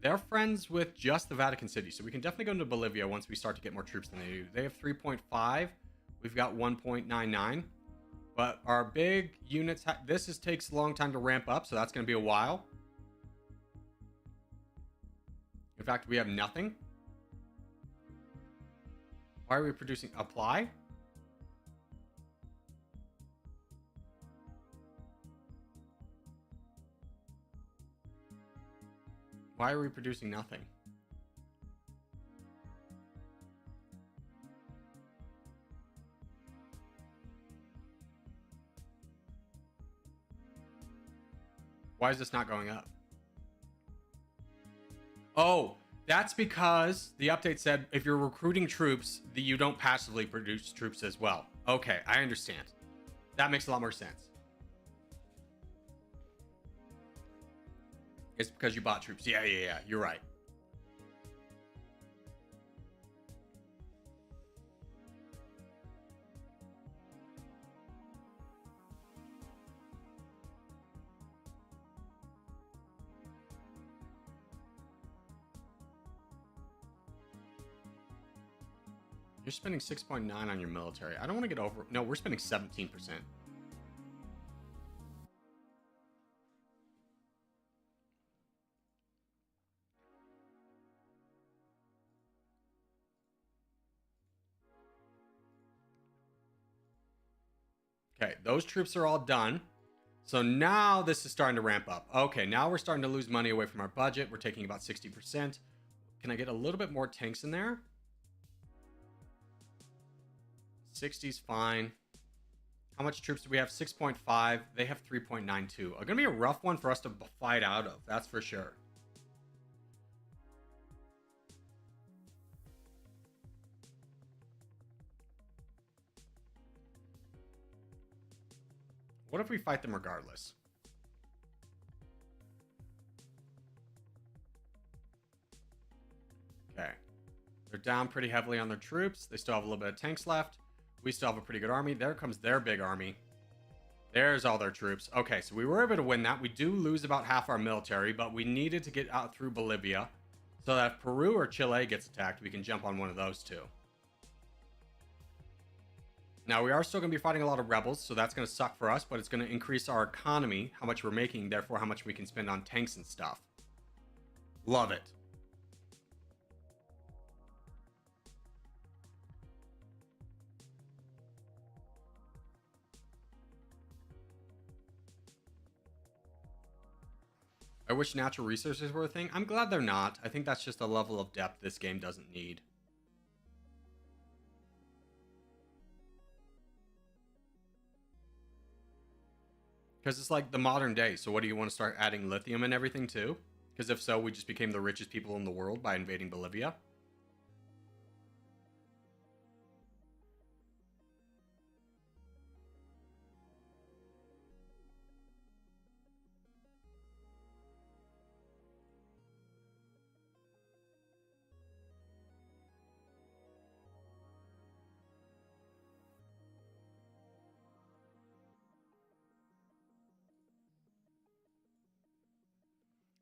S1: They're friends with just the Vatican City, so we can definitely go into Bolivia once we start to get more troops than they do. They have 3.5. We've got 1.99. But our big units... takes a long time to ramp up, so that's going to be a while. In fact, we have nothing. Why are we producing... Apply? Why are we producing nothing? Why is this not going up? Oh, that's because the update said if you're recruiting troops, that you don't passively produce troops as well. Okay, I understand. That makes a lot more sense. It's because you bought troops. Yeah, you're right. You're spending 6.9 on your military. I don't want to get over... No, we're spending 17%. Okay, those troops are all done. So now this is starting to ramp up. Okay, now we're starting to lose money away from our budget. We're taking about 60%. Can I get a little bit more tanks in there? 60's fine. How much troops do we have? 6.5. They have 3.92. Gonna be a rough one for us to fight out of. That's for sure. What if we fight them regardless? Okay. They're down pretty heavily on their troops. They still have a little bit of tanks left. We still have a pretty good army. There comes their big army. There's all their troops. Okay, so we were able to win that. We do lose about half our military, but we needed to get out through Bolivia so that if Peru or Chile gets attacked, we can jump on one of those two. Now, we are still going to be fighting a lot of rebels, so that's going to suck for us, but it's going to increase our economy, how much we're making, therefore how much we can spend on tanks and stuff. Love it. I wish natural resources were a thing. I'm glad they're not. I think that's just a level of depth this game doesn't need. Because it's like the modern day. So what do you want to start adding lithium and everything too? Because if so, we just became the richest people in the world by invading Bolivia.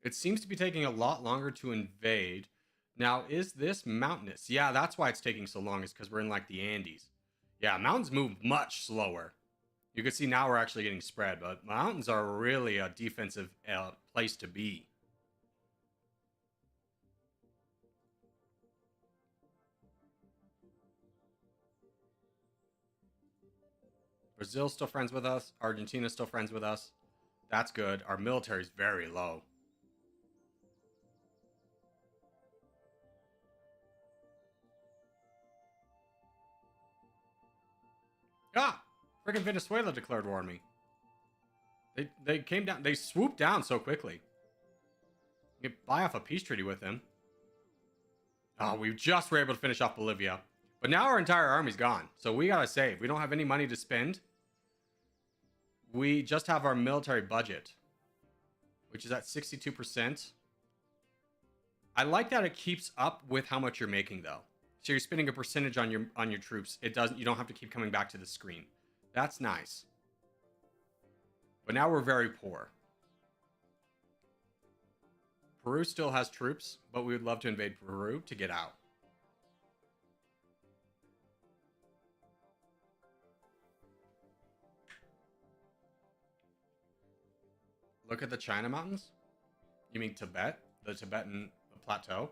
S1: It seems to be taking a lot longer to invade. Now, is this mountainous? Yeah, that's why it's taking so long, is because we're in like the Andes. Yeah, mountains move much slower. You can see now we're actually getting spread, but mountains are really a defensive place to be. Brazil's still friends with us. Argentina's still friends with us. That's good. Our military's very low. Ah! Freaking Venezuela declared war on me. They came down. They swooped down so quickly. You can buy off a peace treaty with them. Oh, we just were able to finish off Bolivia. But now our entire army's gone. So we gotta save. We don't have any money to spend. We just have our military budget, which is at 62%. I like that it keeps up with how much you're making, though. So you're spending a percentage on your troops. It doesn't. You don't have to keep coming back to the screen. That's nice. But now we're very poor. Peru still has troops, but we would love to invade Peru to get out. Look at the China Mountains? You mean Tibet? The Tibetan plateau?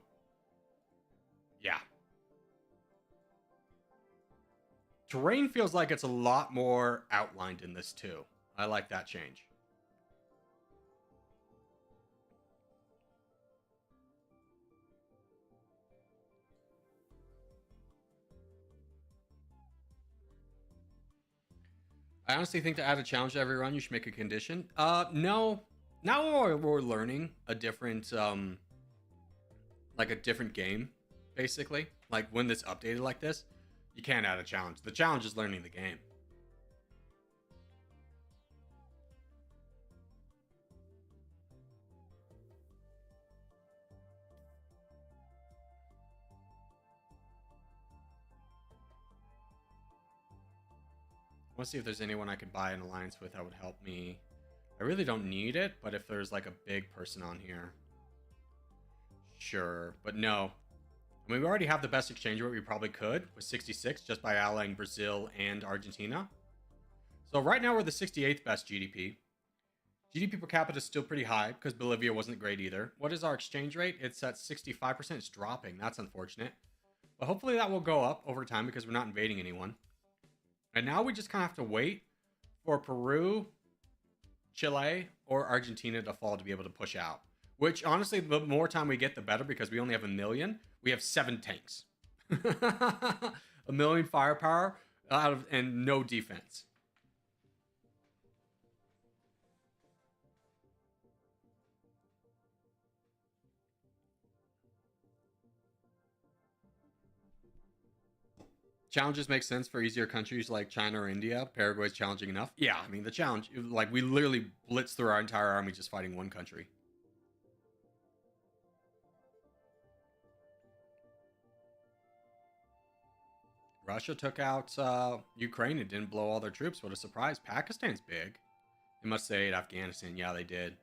S1: Yeah. Terrain feels like it's a lot more outlined in this too. I like that change. I honestly think to add a challenge to every run, you should make a condition. No. Now we're learning a different, like a different game, basically. Like when this updated like this, you can't add a challenge. The challenge is learning the game. I want to see if there's anyone I could buy an alliance with that would help me. I really don't need it, but if there's like a big person on here, sure. But no. I mean, we already have the best exchange rate we probably could with 66 just by allying Brazil and Argentina. So right now we're the 68th best GDP. GDP per capita is still pretty high because Bolivia wasn't great either. What is our exchange rate? It's at 65%. It's dropping. That's unfortunate. But hopefully that will go up over time because we're not invading anyone. And now we just kind of have to wait for Peru, Chile, or Argentina to fall to be able to push out. Which, honestly, the more time we get, the better, because we only have 1 million. We have 7 tanks. 1 million firepower. and no defense. Challenges make sense for easier countries like China or India. Paraguay's challenging enough. Yeah, I mean, the challenge, like, we literally blitzed through our entire army just fighting one country. Russia took out Ukraine and didn't blow all their troops. What a surprise. Pakistan's big. They must say Afghanistan. Yeah, they did.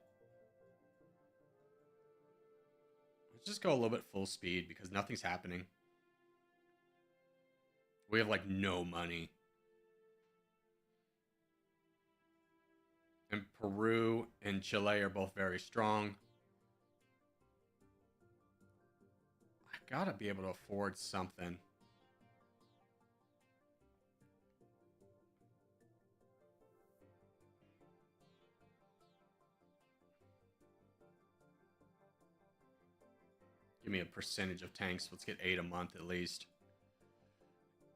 S1: Let's just go a little bit full speed because nothing's happening. We have, like, no money. And Peru and Chile are both very strong. I gotta be able to afford something. Give me a percentage of tanks. Let's get 8 a month at least.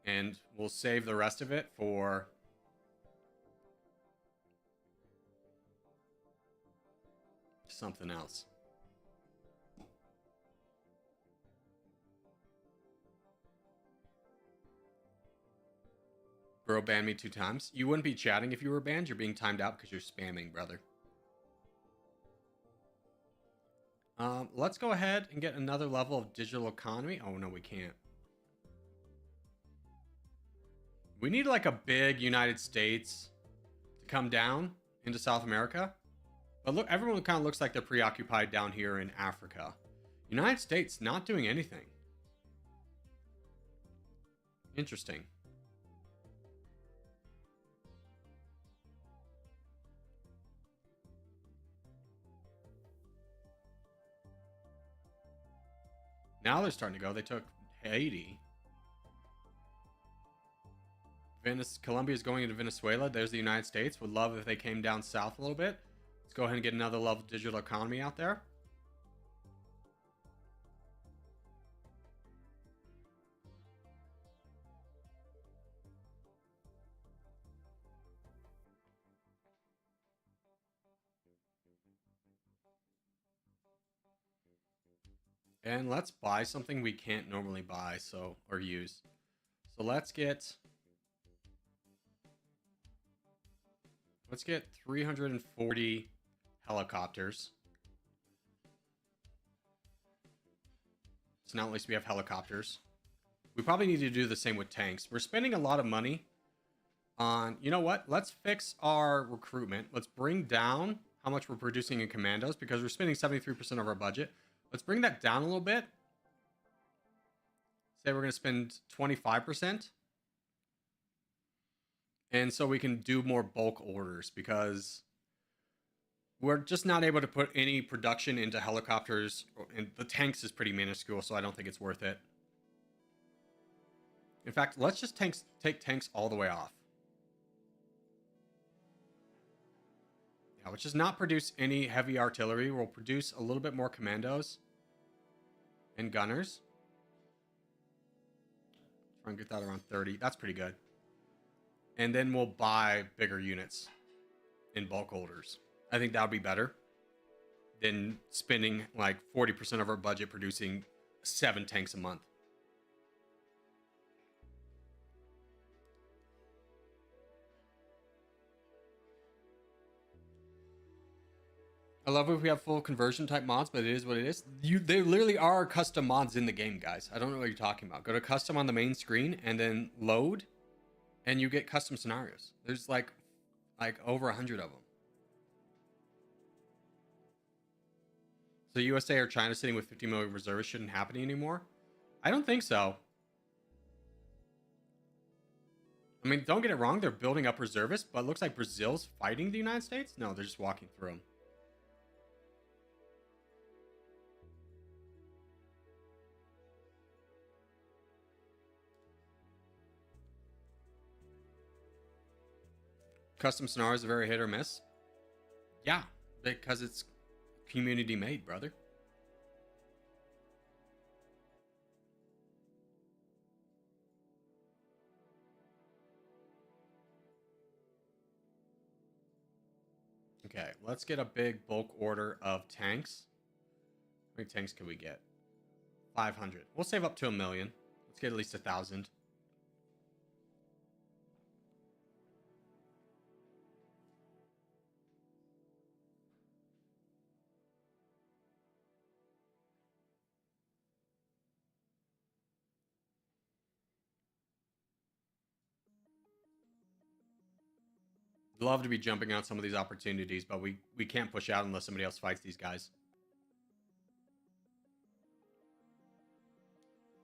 S1: And we'll save the rest of it for something else. Bro banned me 2 times. You wouldn't be chatting if you were banned. You're being timed out because you're spamming, brother. Let's go ahead and get another level of digital economy. Oh, no, we can't. We need, like, a big United States to come down into South America. But look, everyone kind of looks like they're preoccupied down here in Africa. United States not doing anything. Interesting. Now they're starting to go. They took Haiti. Colombia's going into Venezuela. There's the United States. Would love if they came down south a little bit. Let's go ahead and get another level of digital economy out there. And let's buy something we can't normally buy, or use. So let's get 340 helicopters. So now at least we have helicopters. We probably need to do the same with tanks. We're spending a lot of money on, you know what? Let's fix our recruitment. Let's bring down how much we're producing in commandos because we're spending 73% of our budget. Let's bring that down a little bit. Say we're going to spend 25%. And so we can do more bulk orders because we're just not able to put any production into helicopters. And the tanks is pretty minuscule, so I don't think it's worth it. In fact, let's just take tanks all the way off. Yeah, which does not produce any heavy artillery. We'll produce a little bit more commandos and gunners. Try and get that around 30. That's pretty good. And then we'll buy bigger units in bulk orders. I think that would be better than spending like 40% of our budget producing 7 tanks a month. I love if we have full conversion type mods, but it is what it is. There literally are custom mods in the game, guys. I don't know what you're talking about. Go to custom on the main screen and then load, and you get custom scenarios. There's like over 100 of them. So USA or China sitting with 50 million reservists shouldn't happen anymore? I don't think so. I mean, don't get it wrong. They're building up reservists, but it looks like Brazil's fighting the United States. No, they're just walking through them. Custom scenarios are very hit or miss. Yeah, because it's community made, brother. Okay, let's get a big bulk order of tanks. How many tanks can we get? 500. We'll save up to 1,000,000. Let's get at least 1,000. Love to be jumping on some of these opportunities, but we can't push out unless somebody else fights these guys.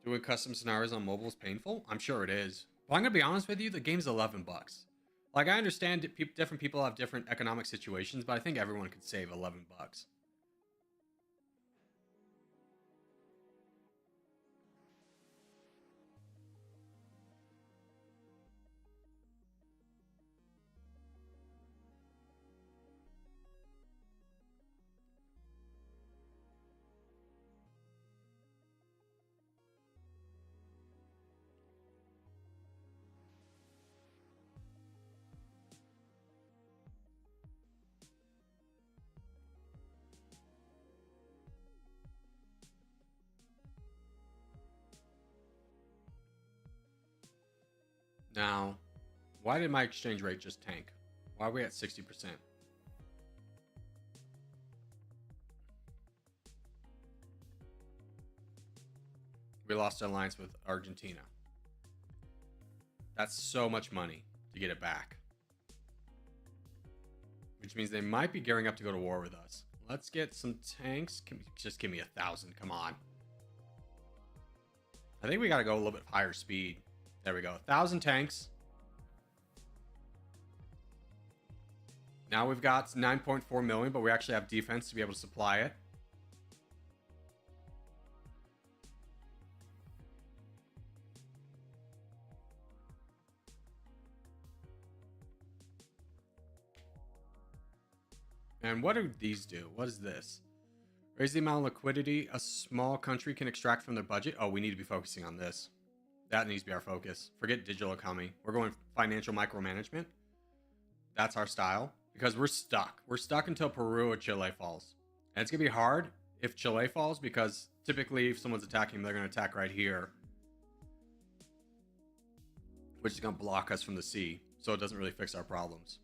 S1: Doing custom scenarios on mobile is painful? I'm sure it is. But I'm going to be honest with you, the game's $11. Like, I understand different people have different economic situations, but I think everyone could save $11. Now, why did my exchange rate just tank? Why are we at 60%? We lost our alliance with Argentina. That's so much money to get it back. Which means they might be gearing up to go to war with us. Let's get some tanks. Just give me 1,000. Come on. I think we got to go a little bit higher speed. There we go. 1,000 tanks. Now we've got 9.4 million, but we actually have defense to be able to supply it. And what do these do? What is this? Raise the amount of liquidity a small country can extract from their budget. Oh, we need to be focusing on this. That needs to be our focus. Forget digital economy. We're going financial micromanagement. That's our style. Because we're stuck. We're stuck until Peru or Chile falls. And it's going to be hard if Chile falls, because typically if someone's attacking them, they're going to attack right here, which is going to block us from the sea. So it doesn't really fix our problems.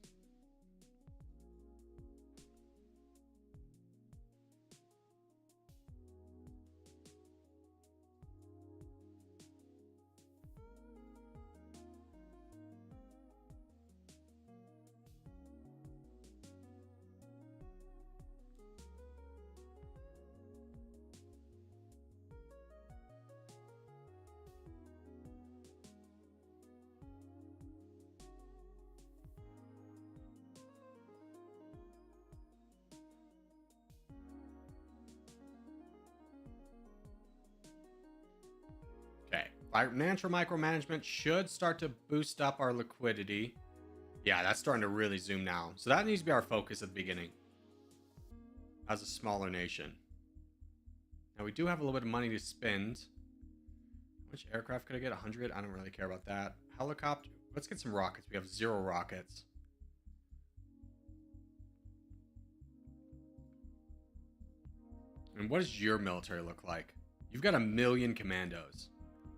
S1: Okay, financial micromanagement should start to boost up our liquidity. Yeah, that's starting to really zoom now. So that needs to be our focus at the beginning as a smaller nation. Now we do have a little bit of money to spend. Which aircraft could I get? 100? I don't really care about that. Helicopter. Let's get some rockets. We have 0 rockets. And what does your military look like? You've got 1,000,000 commandos.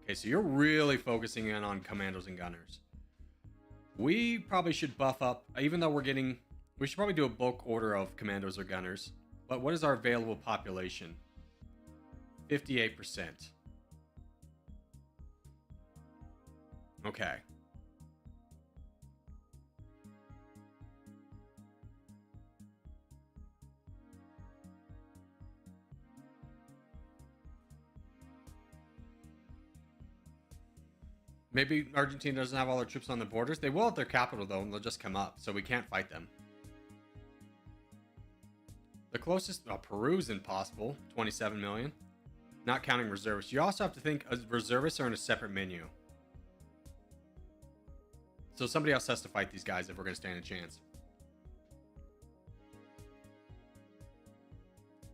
S1: Okay, so you're really focusing in on commandos and gunners. We probably should buff up, even though we should probably do a bulk order of commandos or gunners. But what is our available population? 58%. Okay. Maybe Argentina doesn't have all their troops on the borders. They will at their capital, though, and they'll just come up, so we can't fight them. The closest... Oh, Peru's impossible. 27 million. Not counting reservists. You also have to think reservists are in a separate menu. So somebody else has to fight these guys if we're going to stand a chance.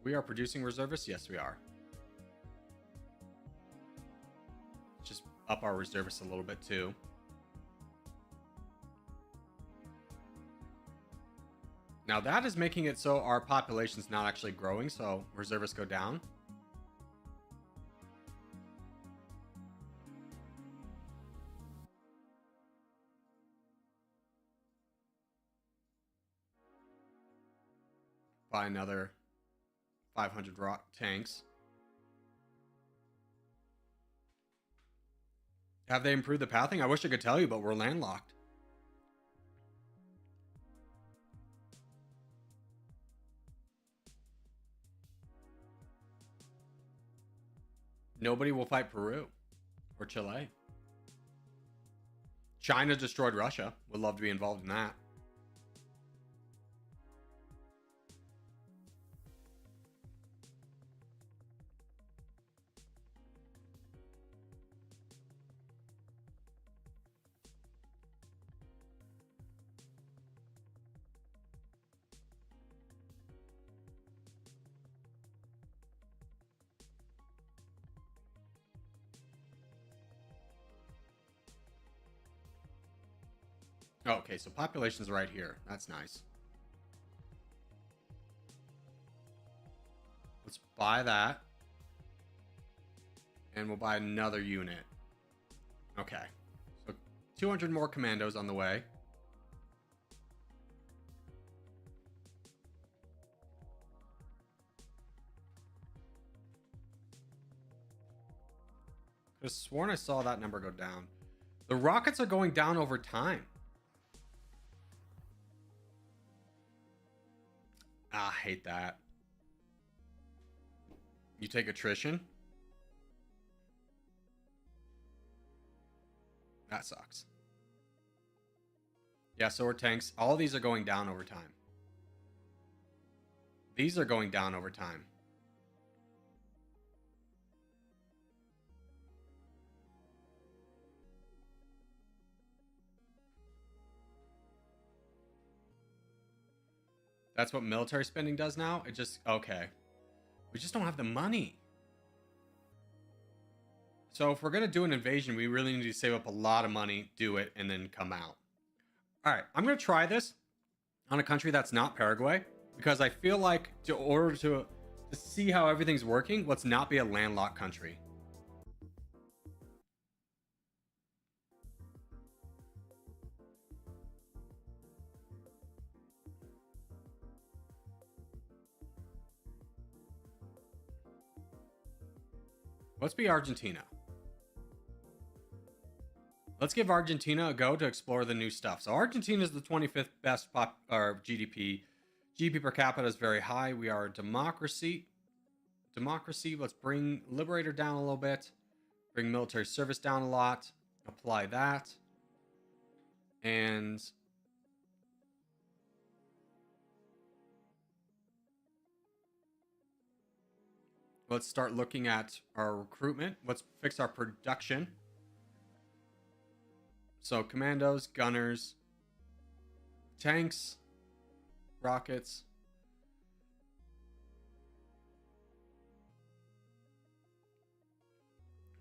S1: We are producing reservists? Yes, we are. Just up our reservists a little bit too. Now that is making it so our population's not actually growing, so reservists go down. Buy another 500 rock tanks. Have they improved the pathing? I wish I could tell you, but we're landlocked. Nobody will fight Peru or Chile. China destroyed Russia. Would love to be involved in that. Oh, okay, so population's right here. That's nice. Let's buy that. And we'll buy another unit. Okay. So 200 more commandos on the way. I could have sworn I saw that number go down. The rockets are going down over time. Ah, I hate that. You take attrition? That sucks. Yeah, so are tanks. All these are going down over time. These are going down over time. That's what military spending does now? It just... Okay. We just don't have the money. So if we're going to do an invasion, we really need to save up a lot of money, do it, and then come out. All right. I'm going to try this on a country that's not Paraguay. Because I feel like in order to see how everything's working, let's not be a landlocked country. Let's be Argentina. Let's give Argentina a go to explore the new stuff. So Argentina is the 25th best GDP. GDP per capita is very high. We are a democracy. Let's bring Liberator down a little bit. Bring military service down a lot. Apply that. And... let's start looking at our recruitment. Let's fix our production. So commandos, gunners, tanks, rockets.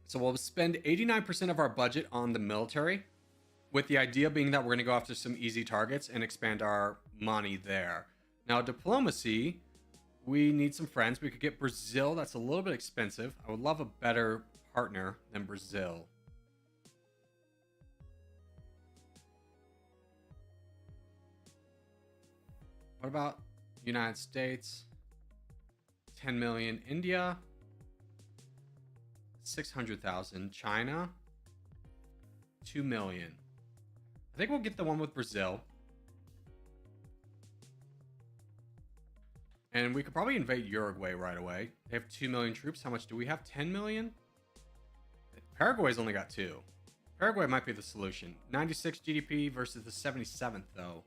S1: So we'll spend 89% of our budget on the military, with the idea being that we're going to go after some easy targets and expand our money there. Now, diplomacy, we need some friends. We could get Brazil. That's a little bit expensive. I would love a better partner than Brazil. What about United States? 10 million. India. 600,000. China. 2 million. I think we'll get the one with Brazil. And we could probably invade Uruguay right away. They have 2 million troops. How much do we have? 10 million? Paraguay's only got 2. Paraguay might be the solution. 96 GDP versus the 77th, though.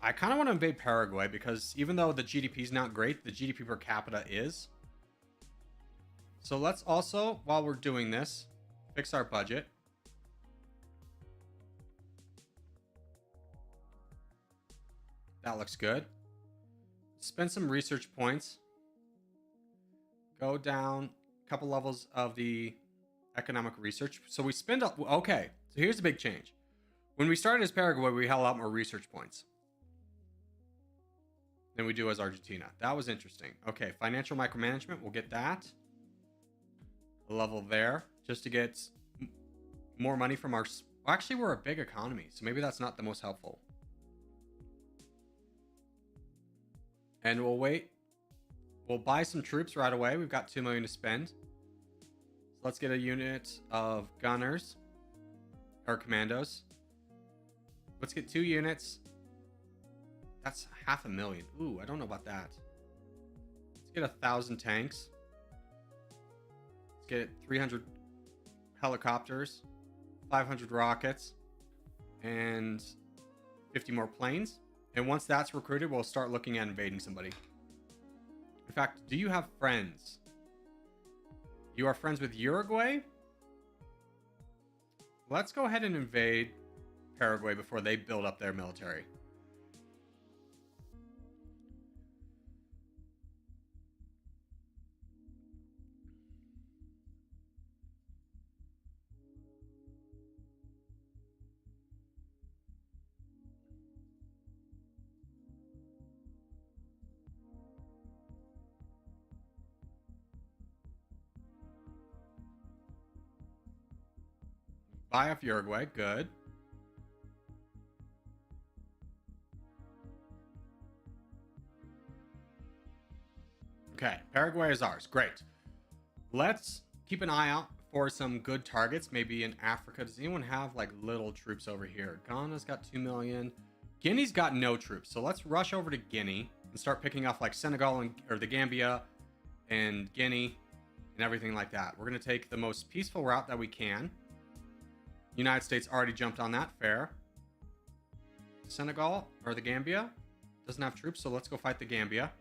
S1: I kind of want to invade Paraguay because even though the GDP is not great, the GDP per capita is. So let's also, while we're doing this, fix our budget. That looks good. Spend some research points. Go down a couple levels of the economic research. So we spend... okay, so here's the big change. When we started as Paraguay, we had a lot more research points. than we do as Argentina. That was interesting. Okay, financial micromanagement, we'll get that. A level there, just to get more money from our... Well, actually, we're a big economy, so maybe that's not the most helpful. And we'll wait. We'll buy some troops right away. We've got 2 million to spend. So let's get a unit of gunners. Or commandos. Let's get 2 units. That's 500,000. Ooh, I don't know about that. Let's get 1,000 tanks. Let's get 300 helicopters. 500 rockets. And 50 more planes. And once that's recruited, we'll start looking at invading somebody. In fact, do you have friends? You are friends with Uruguay? Let's go ahead and invade Paraguay before they build up their military. Buy off Uruguay, good. Okay, Paraguay is ours, great. Let's keep an eye out for some good targets, maybe in Africa. Does anyone have like little troops over here? Ghana's got 2 million. Guinea's got no troops, so let's rush over to Guinea and start picking off like Senegal and or the Gambia and Guinea and everything like that. We're gonna take the most peaceful route that we can. United States already jumped on that. Fair. Senegal or the Gambia doesn't have troops, so let's go fight the Gambia.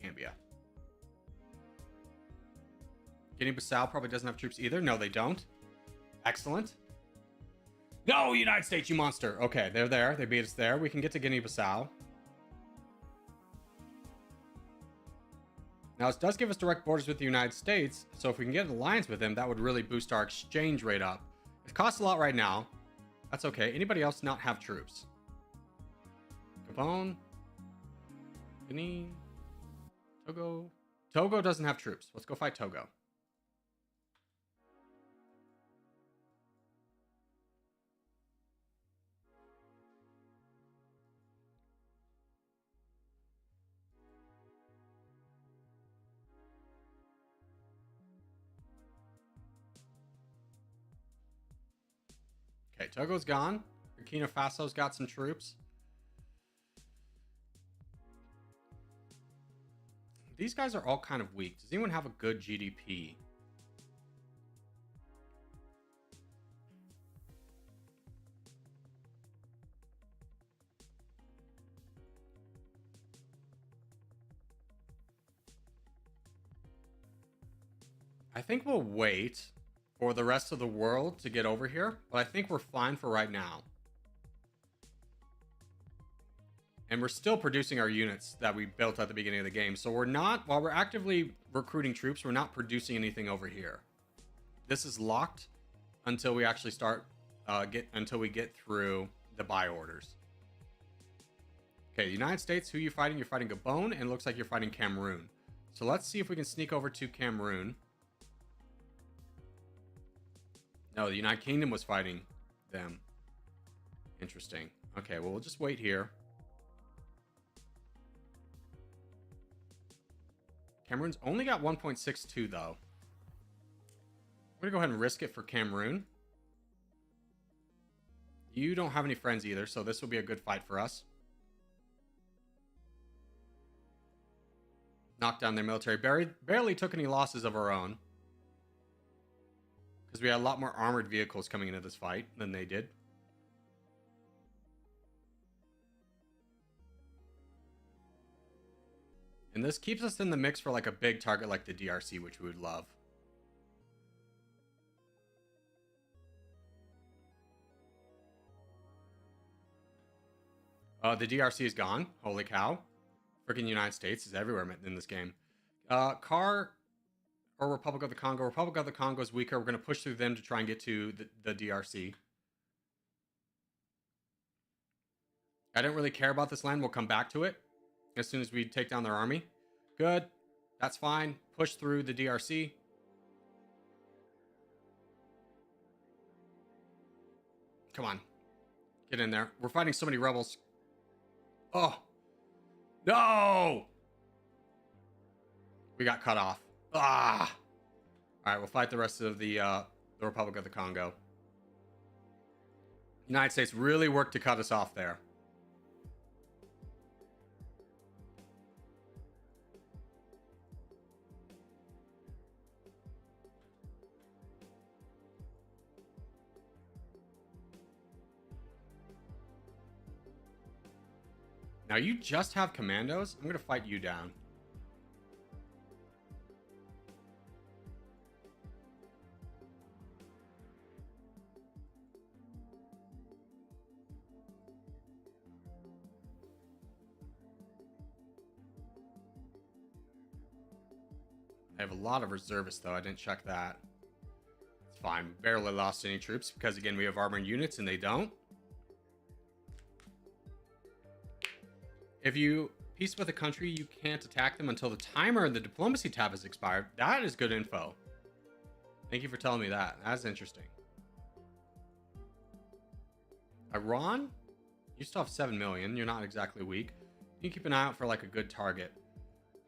S1: Gambia. Guinea-Bissau probably doesn't have troops either. No, they don't. Excellent. No, United States, you monster. Okay, they're there. They beat us there. We can get to Guinea-Bissau. Now, it does give us direct borders with the United States, so if we can get an alliance with them, that would really boost our exchange rate up. It costs a lot right now. That's okay. Anybody else not have troops? Gabon. Guinea. Togo. Togo doesn't have troops. Let's go fight Togo. Okay, Togo's gone. Burkina Faso's got some troops. These guys are all kind of weak. Does anyone have a good GDP? I think we'll wait for the rest of the world to get over here, but I think we're fine for right now. And we're still producing our units that we built at the beginning of the game. So we're not, while we're actively recruiting troops, we're not producing anything over here. This is locked until we actually start, until we get through the buy orders. Okay, the United States, who are you fighting? You're fighting Gabon, and it looks like you're fighting Cameroon. So let's see if we can sneak over to Cameroon. No, the United Kingdom was fighting them. Interesting. Okay, well, we'll just wait here. Cameroon's only got 1.62, though. I'm going to go ahead and risk it for Cameroon. You don't have any friends either, so this will be a good fight for us. Knocked down their military. Barely took any losses of our own. Because we had a lot more armored vehicles coming into this fight than they did. And this keeps us in the mix for like a big target like the DRC, which we would love. The DRC is gone. Holy cow. Freaking United States is everywhere in this game. Car or Republic of the Congo. Republic of the Congo is weaker. We're going to push through them to try and get to the DRC. I didn't really care about this land. We'll come back to it as soon as we take down their army. Good. That's fine. Push through the DRC. Come on. Get in there. We're fighting so many rebels. Oh. No! We got cut off. Ah! Alright, we'll fight the rest of the Republic of the Congo. United States really worked to cut us off there. Now you just have commandos? I'm going to fight you down. I have a lot of reservists, though. I didn't check that. It's fine. Barely lost any troops because, again, we have armored units and they don't. If you peace with a country, you can't attack them until the timer in the diplomacy tab has expired. That is good info. Thank you for telling me that. That's interesting. Iran? You still have 7 million. You're not exactly weak. You can keep an eye out for like a good target.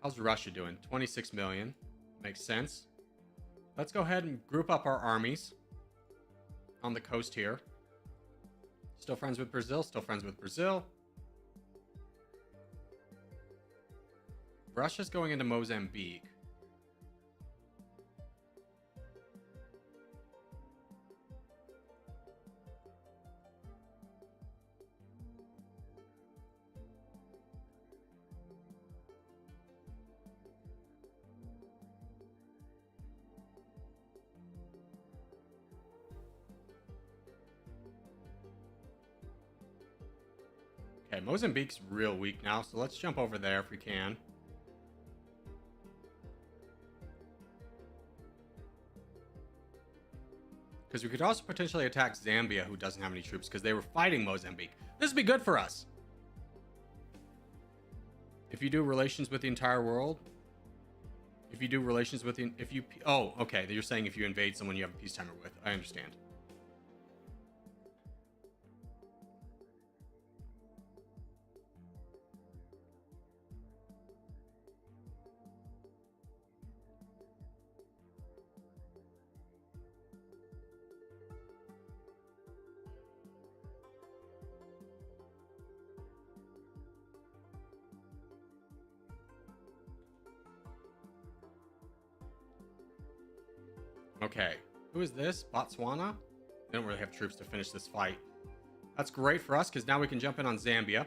S1: How's Russia doing? 26 million. Makes sense. Let's go ahead and group up our armies on the coast here. Still friends with Brazil. Still friends with Brazil. Russia's going into Mozambique. Okay, Mozambique's real weak now, so let's jump over there if we can. Because we could also potentially attack Zambia, who doesn't have any troops, because they were fighting Mozambique. This would be good for us. If you do relations with the entire world, if you do relations with the, oh, okay, you're saying if you invade someone you have a peace timer with. I understand. Okay, who is this? Botswana? They don't really have troops to finish this fight. That's great for us, because now we can jump in on Zambia,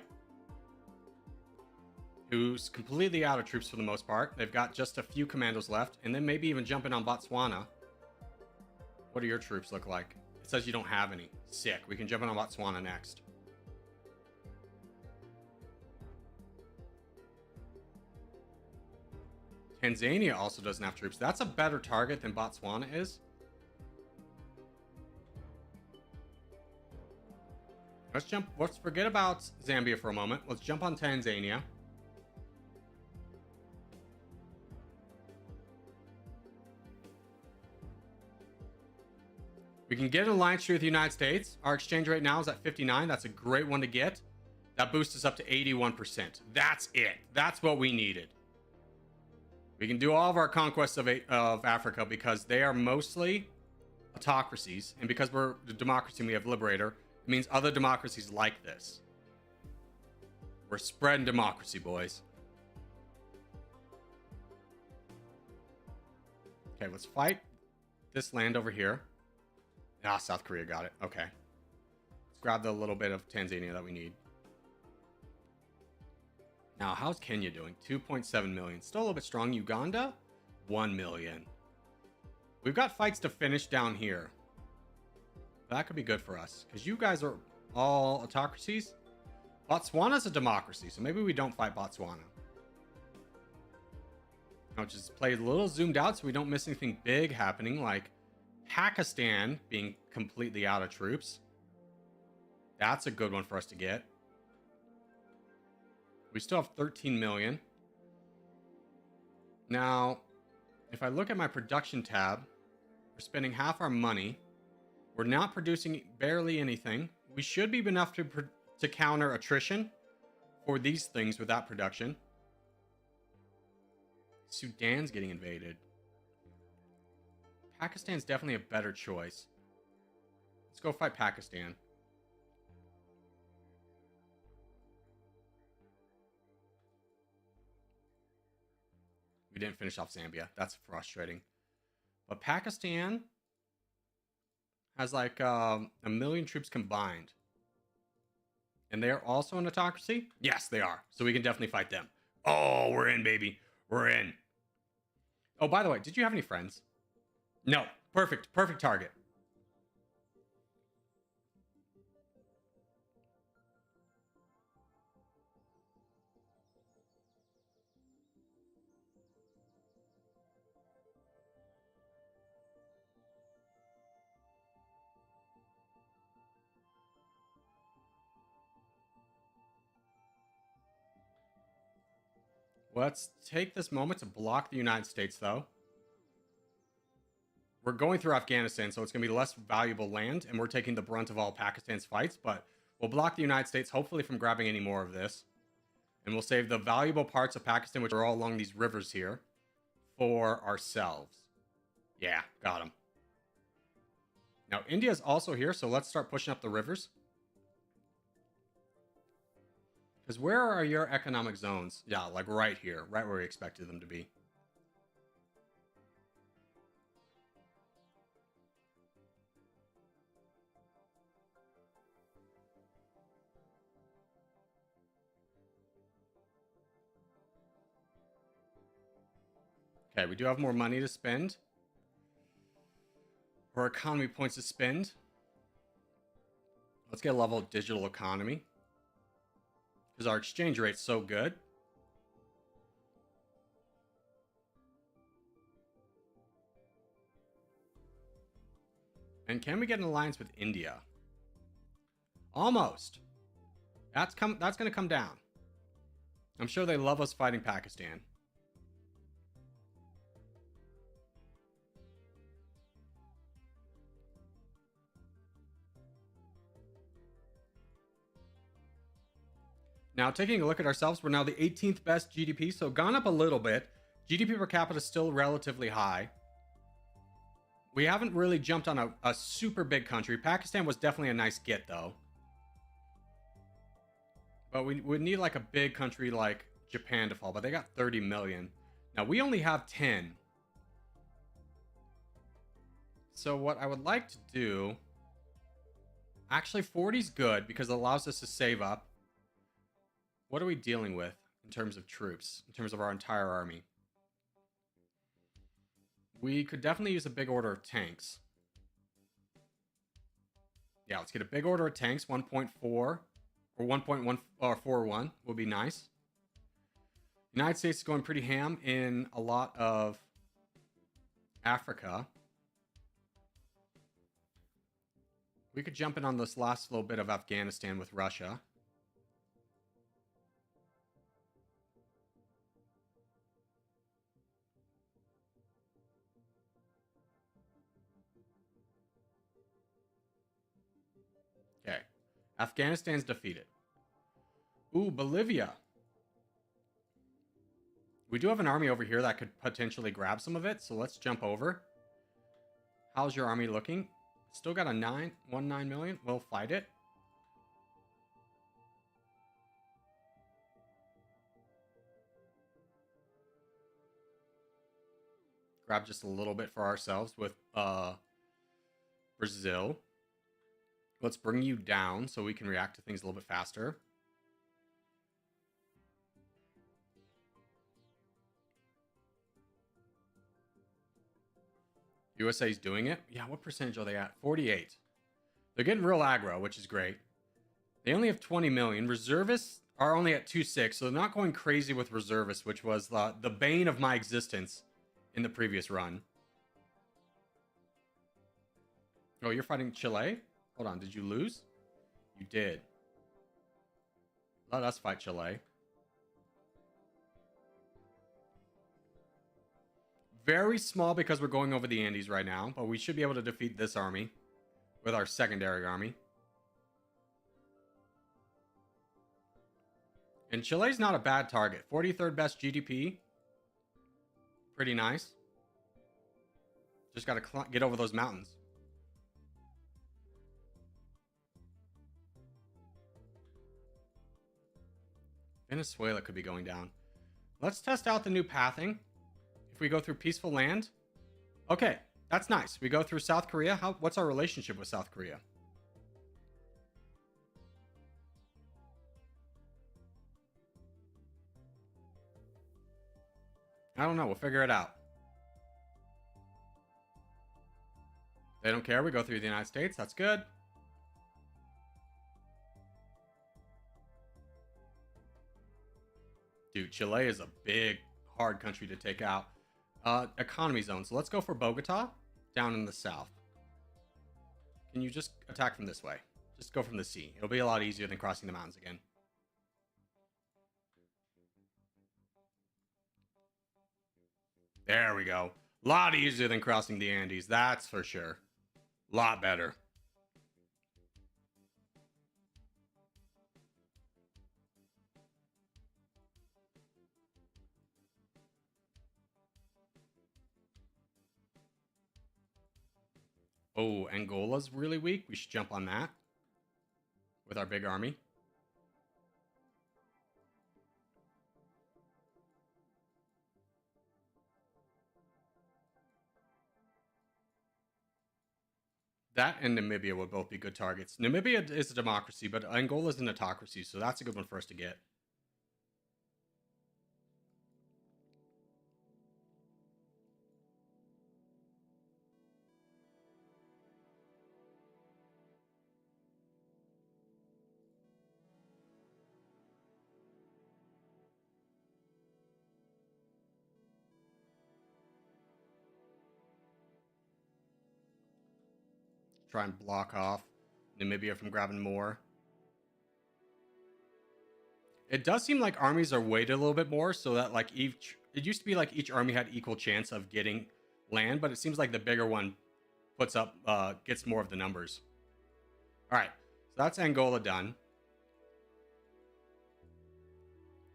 S1: who's completely out of troops for the most part. They've got just a few commandos left, and then maybe even jump in on Botswana. What do your troops look like? It says you don't have any. Sick. We can jump in on Botswana next. Tanzania also doesn't have troops. That's a better target than Botswana is. Let's forget about Zambia for a moment. Let's jump on Tanzania. We can get an alliance treaty with the United States. Our exchange rate now is at 59. That's a great one to get. That boosts us up to 81%. That's it. That's what we needed. We can do all of our conquests of Africa because they are mostly autocracies. And because we're a democracy and we have Liberator, it means other democracies like this. We're spreading democracy, boys. Okay, let's fight this land over here. Ah, South Korea got it. Okay. Let's grab the little bit of Tanzania that we need. Now, how's Kenya doing? 2.7 million. Still a little bit strong. Uganda? 1 million. We've got fights to finish down here. That could be good for us. Because you guys are all autocracies. Botswana's a democracy, so maybe we don't fight Botswana. I'll just play a little zoomed out so we don't miss anything big happening, like Pakistan being completely out of troops. That's a good one for us to get. We still have 13 million. Now, if I look at my production tab, we're spending half our money. We're not producing barely anything. We should be enough to counter attrition for these things with that production. Sudan's getting invaded. Pakistan's definitely a better choice. Let's go fight Pakistan. We didn't finish off Zambia. That's frustrating. But Pakistan has like a million troops combined. And they are also an autocracy? Yes, they are. So we can definitely fight them. Oh, we're in, baby. We're in. Oh, by the way, did you have any friends? No. Perfect. Perfect target. Let's take this moment to block the United States, though. We're going through Afghanistan, so it's going to be less valuable land, and we're taking the brunt of all Pakistan's fights, but we'll block the United States, hopefully, from grabbing any more of this. And we'll save the valuable parts of Pakistan, which are all along these rivers here, for ourselves. Yeah, got them. Now, India's also here, so let's start pushing up the rivers. Because where are your economic zones? Yeah, like right here, right where we expected them to be. Okay, we do have more money to spend. Or economy points to spend. Let's get a level of digital economy. Because our exchange rate's so good. And can we get an alliance with India? Almost. That's going to come down. I'm sure they love us fighting Pakistan. Now, taking a look at ourselves, we're now the 18th best GDP, so gone up a little bit. GDP per capita is still relatively high. We haven't really jumped on a super big country. Pakistan was definitely a nice get, though. But we would need like a big country like Japan to fall, but they got 30 million. Now, we only have 10. So what I would like to do... Actually, 40 is good because it allows us to save up. What are we dealing with in terms of troops, in terms of our entire army? We could definitely use a big order of tanks. Yeah, let's get a big order of tanks, 1.4 or 1.1 or 41 will be nice. United States is going pretty ham in a lot of Africa. We could jump in on this last little bit of Afghanistan with Russia. Okay. Afghanistan's defeated. Ooh, Bolivia. We do have an army over here that could potentially grab some of it, so let's jump over. How's your army looking? Still got a 19 million. We'll fight it. Grab just a little bit for ourselves with Brazil. Let's bring you down so we can react to things a little bit faster. USA's doing it. Yeah, what percentage are they at? 48. They're getting real aggro, which is great. They only have 20 million. Reservists are only at 2.6, so they're not going crazy with reservists, which was the bane of my existence in the previous run. Oh, you're fighting Chile? Hold on, did you lose? You did. Let us fight Chile. Very small because we're going over the Andes right now, but we should be able to defeat this army with our secondary army. And Chile's not a bad target. 43rd best GDP. Pretty nice. Just got to get over those mountains. Venezuela could be going down. Let's test out the new pathing. If we go through peaceful land. Okay, that's nice. We go through South Korea. What's our relationship with South Korea? I don't know. We'll figure it out. They don't care. We go through the United States. That's good. Dude, Chile is a big, hard country to take out. Economy zone. So let's go for Bogota, down in the south. Can you just attack from this way? Just go from the sea. It'll be a lot easier than crossing the mountains again. There we go. A lot easier than crossing the Andes, that's for sure. A lot better. Oh, Angola's really weak. We should jump on that with our big army. That and Namibia would both be good targets. Namibia is a democracy, but Angola is an autocracy, so that's a good one for us to get. Try and block off Namibia from grabbing more. It does seem like armies are weighted a little bit more, so that like it used to be like each army had equal chance of getting land, but it seems like the bigger one gets more of the numbers. All right, so that's Angola done.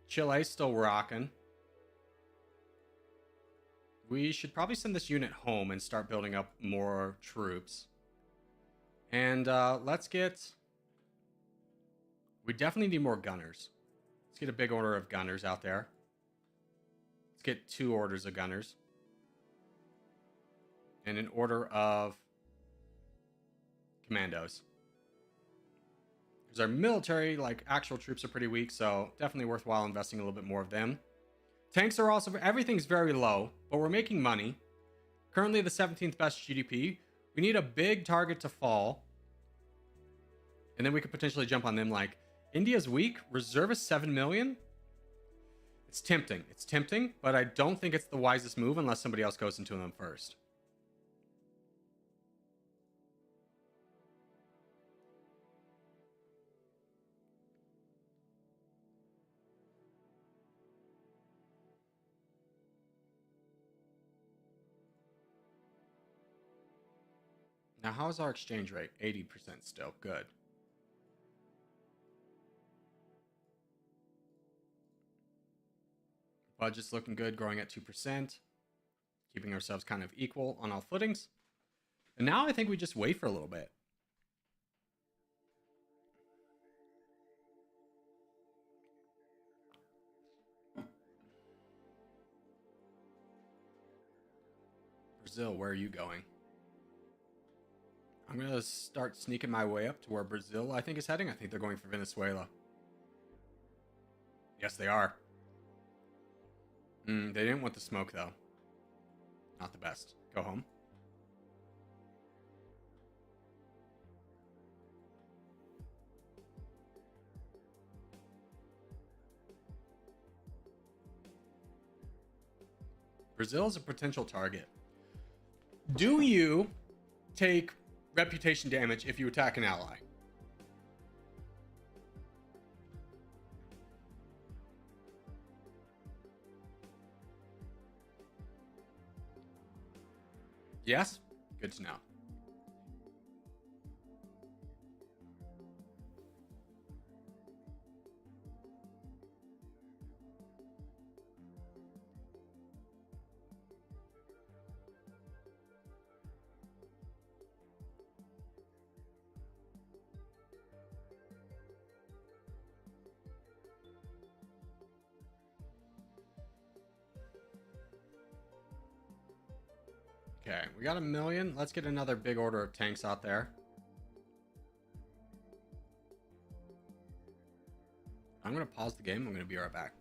S1: Chile's still rocking. We should probably send this unit home and start building up more troops. And let's get... We definitely need more gunners. Let's get a big order of gunners out there. Let's get 2 orders of gunners. And an order of commandos. Because our military, like, actual troops are pretty weak, so definitely worthwhile investing a little bit more of them. Tanks are also... Everything's very low, but we're making money. Currently the 17th best GDP. We need a big target to fall. And then we could potentially jump on them. Like, India's weak. Reservist 7 million. It's tempting. It's tempting, but I don't think it's the wisest move unless somebody else goes into them first. Now, how's our exchange rate? 80% still. Good. Budget's looking good, growing at 2%. Keeping ourselves kind of equal on all footings. And now I think we just wait for a little bit. Brazil, where are you going? I'm going to start sneaking my way up to where Brazil, I think, is heading. I think they're going for Venezuela. Yes, they are. They didn't want the smoke, though. Not the best. Go home. Brazil is a potential target. Do you take reputation damage if you attack an ally? Yes? Good to know. Okay, we got 1,000,000. Let's get another big order of tanks out there. I'm going to pause the game. I'm going to be right back.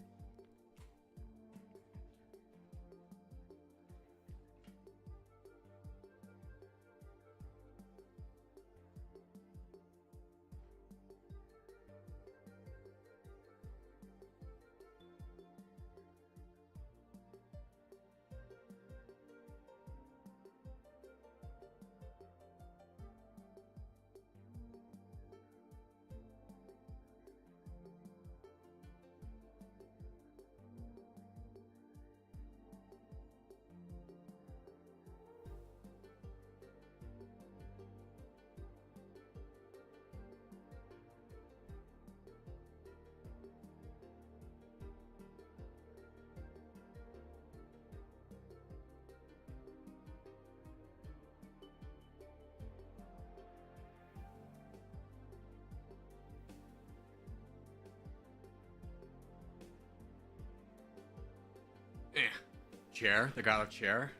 S1: Chair. The god of chair.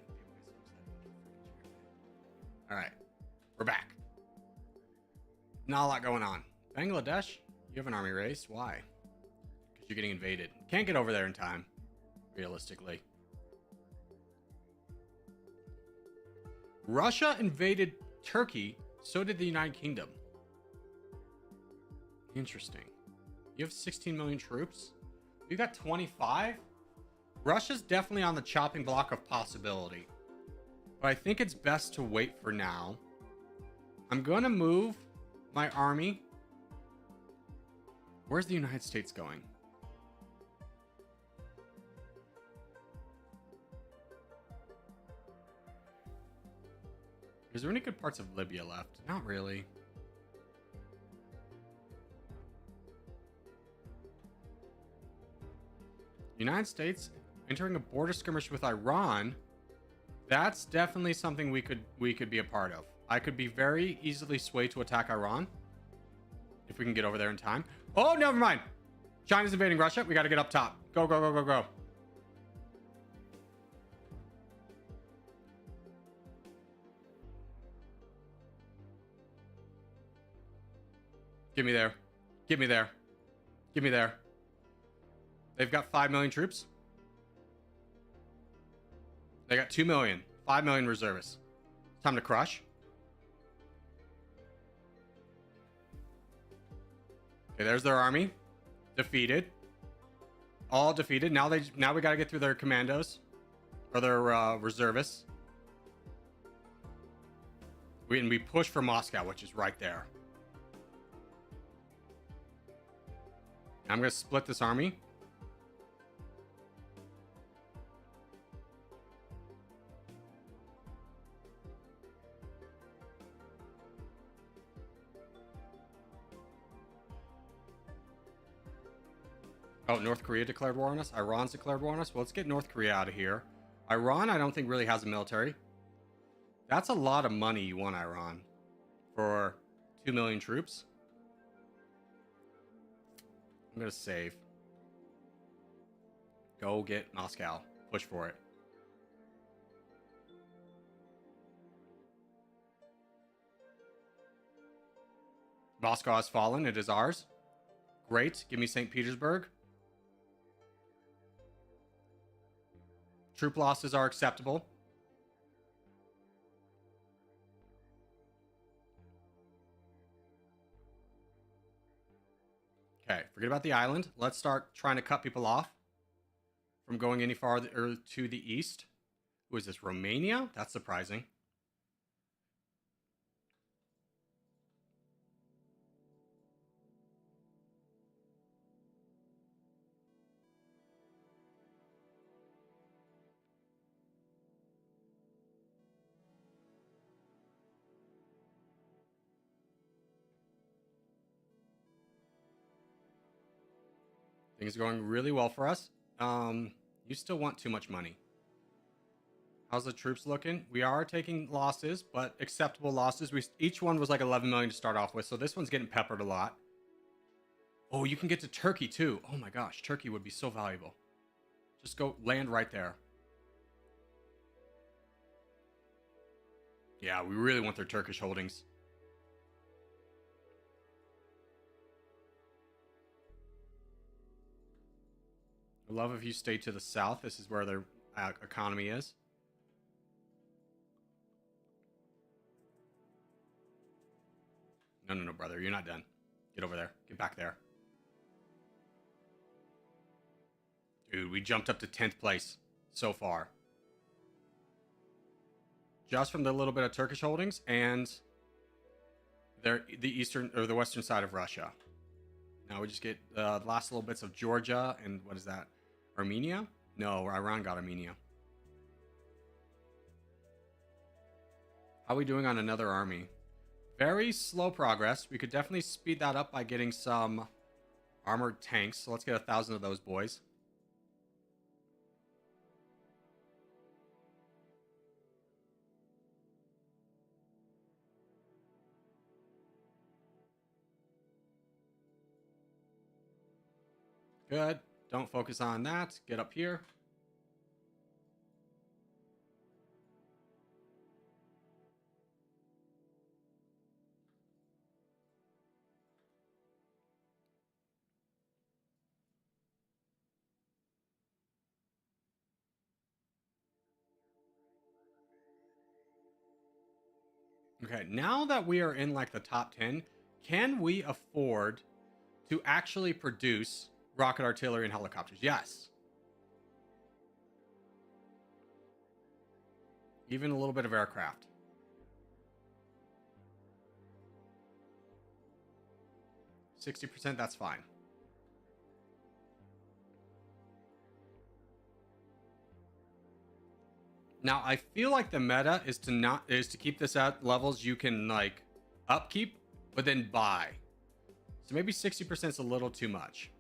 S1: All right. We're back. Not a lot going on. Bangladesh? You have an army race. Why? Because you're getting invaded. Can't get over there in time. Realistically. Russia invaded Turkey. So did the United Kingdom. Interesting. You have 16 million troops. You got 25? Russia's definitely on the chopping block of possibility. But I think it's best to wait for now. I'm going to move my army. Where's the United States going? Is there any good parts of Libya left? Not really. United States entering a border skirmish with Iran. That's definitely something we could be a part of. I could be very easily swayed to attack Iran if we can get over there in time. Oh, never mind. China's invading Russia. We got to get up top. Go, go, go, go, go. Get me there. Get me there. Get me there. They've got 5 million troops. They got 2 million. 5 million reservists. Time to crush. Okay, there's their army. Defeated. All defeated. Now we gotta get through their commandos. Or their reservists. We push for Moscow, which is right there. I'm gonna split this army. Oh, North Korea declared war on us. Iran's declared war on us. Well, let's get North Korea out of here. Iran, I don't think really has a military. That's a lot of money you want, Iran, for 2 million troops. I'm going to save. Go get Moscow. Push for it. Moscow has fallen. It is ours. Great. Give me St. Petersburg. Troop losses are acceptable. Okay, forget about the island. Let's start trying to cut people off from going any farther to the east. Who is this? Romania? That's surprising. Things are going really well for us. You still want too much money. How's the troops looking? We are taking losses, but acceptable losses. Each one was like 11 million to start off with, so this one's getting peppered a lot. Oh, you can get to Turkey too. Oh my gosh, Turkey would be so valuable. Just go land right there. Yeah, we really want their Turkish holdings. I love if you stay to the south. This is where their economy is. No, brother. You're not done. Get over there. Get back there. Dude, we jumped up to 10th place so far. Just from the little bit of Turkish holdings and the eastern or the western side of Russia. Now we just get the last little bits of Georgia and what is that? Armenia? No, Iran got Armenia. How are we doing on another army? Very slow progress. We could definitely speed that up by getting some armored tanks. So let's get 1,000 of those boys. Good. Don't focus on that. Get up here. Okay, now that we are in like the top 10, can we afford to actually produce rocket artillery and helicopters? Yes. Even a little bit of aircraft. %, that's fine. Now, I feel like the meta is to keep this at levels you can like upkeep, but then buy. So maybe 60% is a little too much.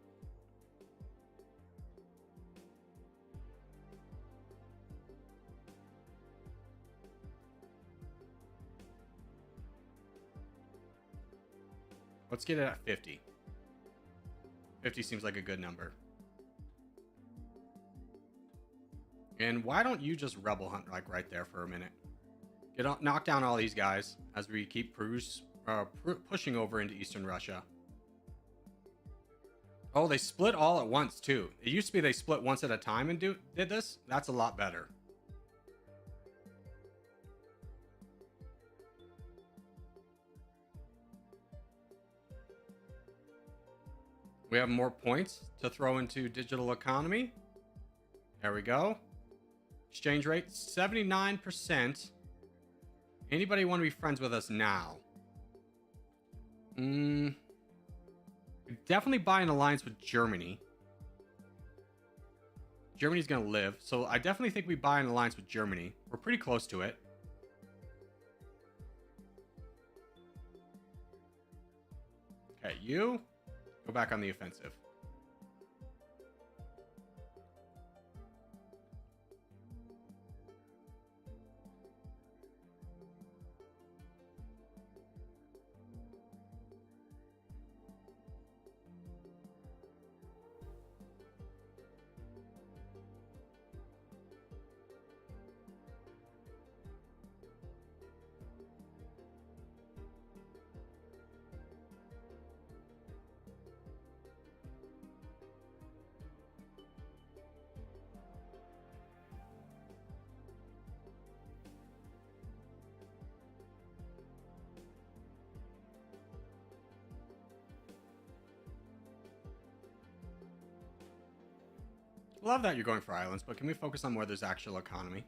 S1: Let's get it at 50. 50 seems like a good number. And why don't you just rebel hunt like right there for a minute? Knock down all these guys as we keep pushing over into Eastern Russia. Oh, they split all at once too. It used to be they split once at a time and did this. That's a lot better. We have more points to throw into digital economy. There we go. Exchange rate 79%. Anybody want to be friends with us now? Definitely buy an alliance with Germany. Germany's gonna live, so I definitely think we buy an alliance with Germany. We're pretty close to it. Okay, you go back on the offensive. Love that you're going for islands, but can we focus on where there's actual economy?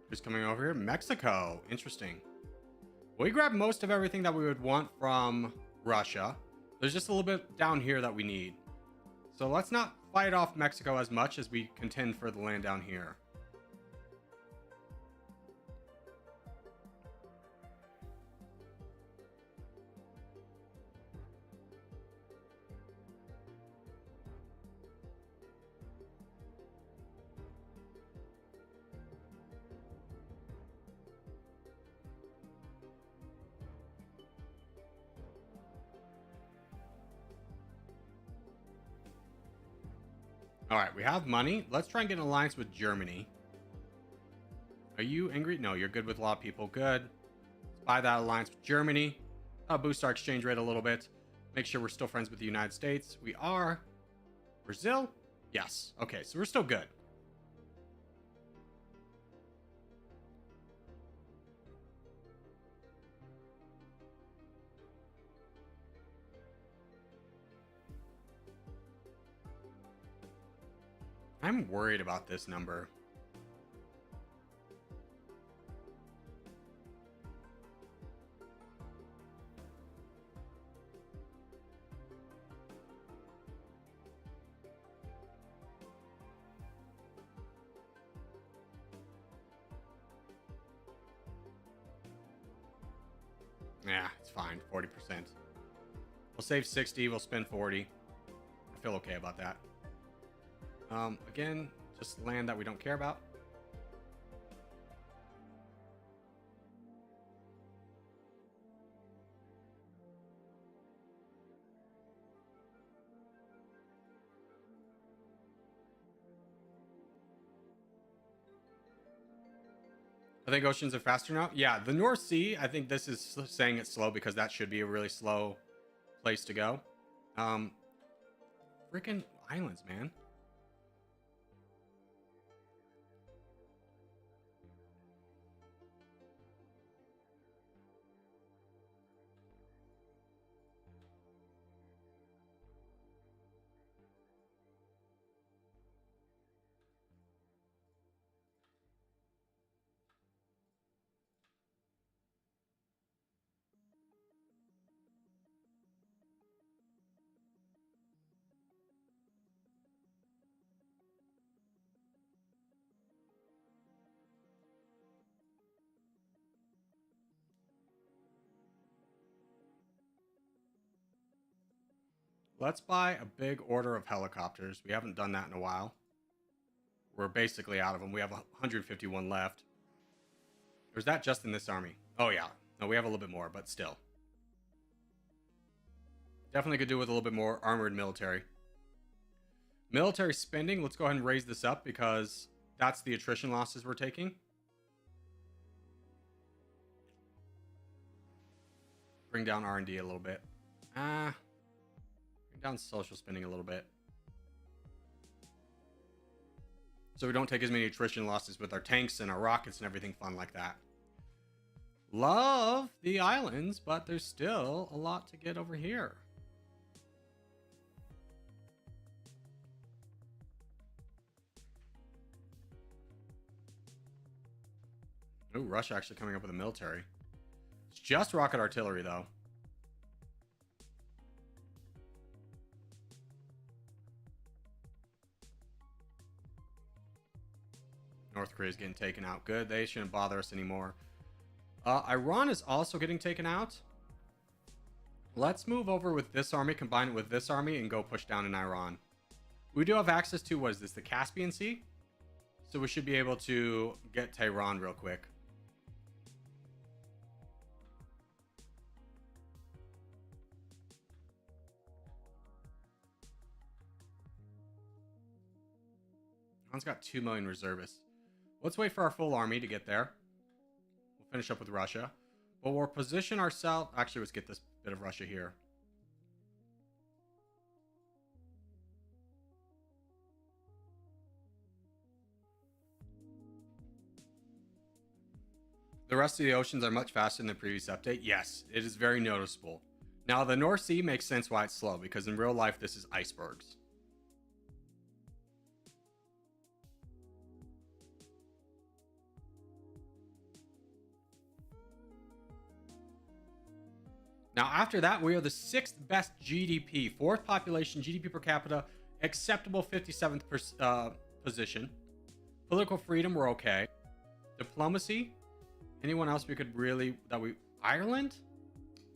S1: Who's coming over here? Mexico. Interesting. We grabbed most of everything that we would want from Russia. There's just a little bit down here that we need. So let's not fight off Mexico as much as we contend for the land down here. All right, we have money. Let's try and get an alliance with Germany. Are you angry? No, you're good with a lot of people. Good. Let's buy that alliance with Germany. Boost our exchange rate a little bit. Make sure we're still friends with the United States. We are. Brazil? Yes. Okay, so we're still good. I'm worried about this number. Yeah, it's fine. 40%. We'll save 60. We'll spend 40. I feel okay about that. Again, just land that we don't care about. I think oceans are faster now. Yeah, the North Sea, I think this is saying it's slow because that should be a really slow place to go. Freaking islands, man. Let's buy a big order of helicopters. We haven't done that in a while. We're basically out of them. We have 151 left. Or is that just in this army? Oh, yeah. No, we have a little bit more, but still. Definitely could do with a little bit more armored military. Military spending, let's go ahead and raise this up because that's the attrition losses we're taking. Bring down R&D a little bit. Bring down social spending a little bit. So we don't take as many attrition losses with our tanks and our rockets and everything fun like that. Love the islands, but there's still a lot to get over here. Ooh, Russia actually coming up with a military. It's just rocket artillery, though. North Korea's getting taken out. Good. They shouldn't bother us anymore. Iran is also getting taken out. Let's move over with this army, combine it with this army, and go push down in Iran. We do have access to, what is this, the Caspian Sea? So we should be able to get Tehran real quick. Iran's got 2 million reservists. Let's wait for our full army to get there. We'll finish up with Russia. But we'll position ourselves... Actually, let's get this bit of Russia here. The rest of the oceans are much faster than the previous update. Yes, it is very noticeable. Now, the North Sea makes sense why it's slow, because in real life, this is icebergs. Now, after that, we are the 6th best GDP, 4th population, GDP per capita, acceptable 57th position. Political freedom, we're okay. Diplomacy, anyone else we could really Ireland?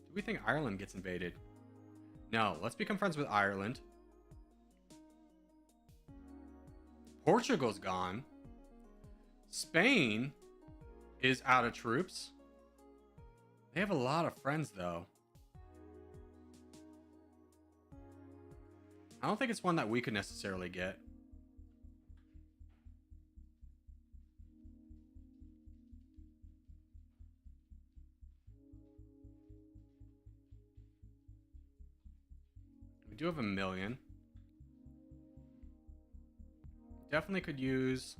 S1: Do we think Ireland gets invaded? No, let's become friends with Ireland. Portugal's gone. Spain is out of troops. They have a lot of friends, though. I don't think it's one that we could necessarily get. We do have 1 million. Definitely could use...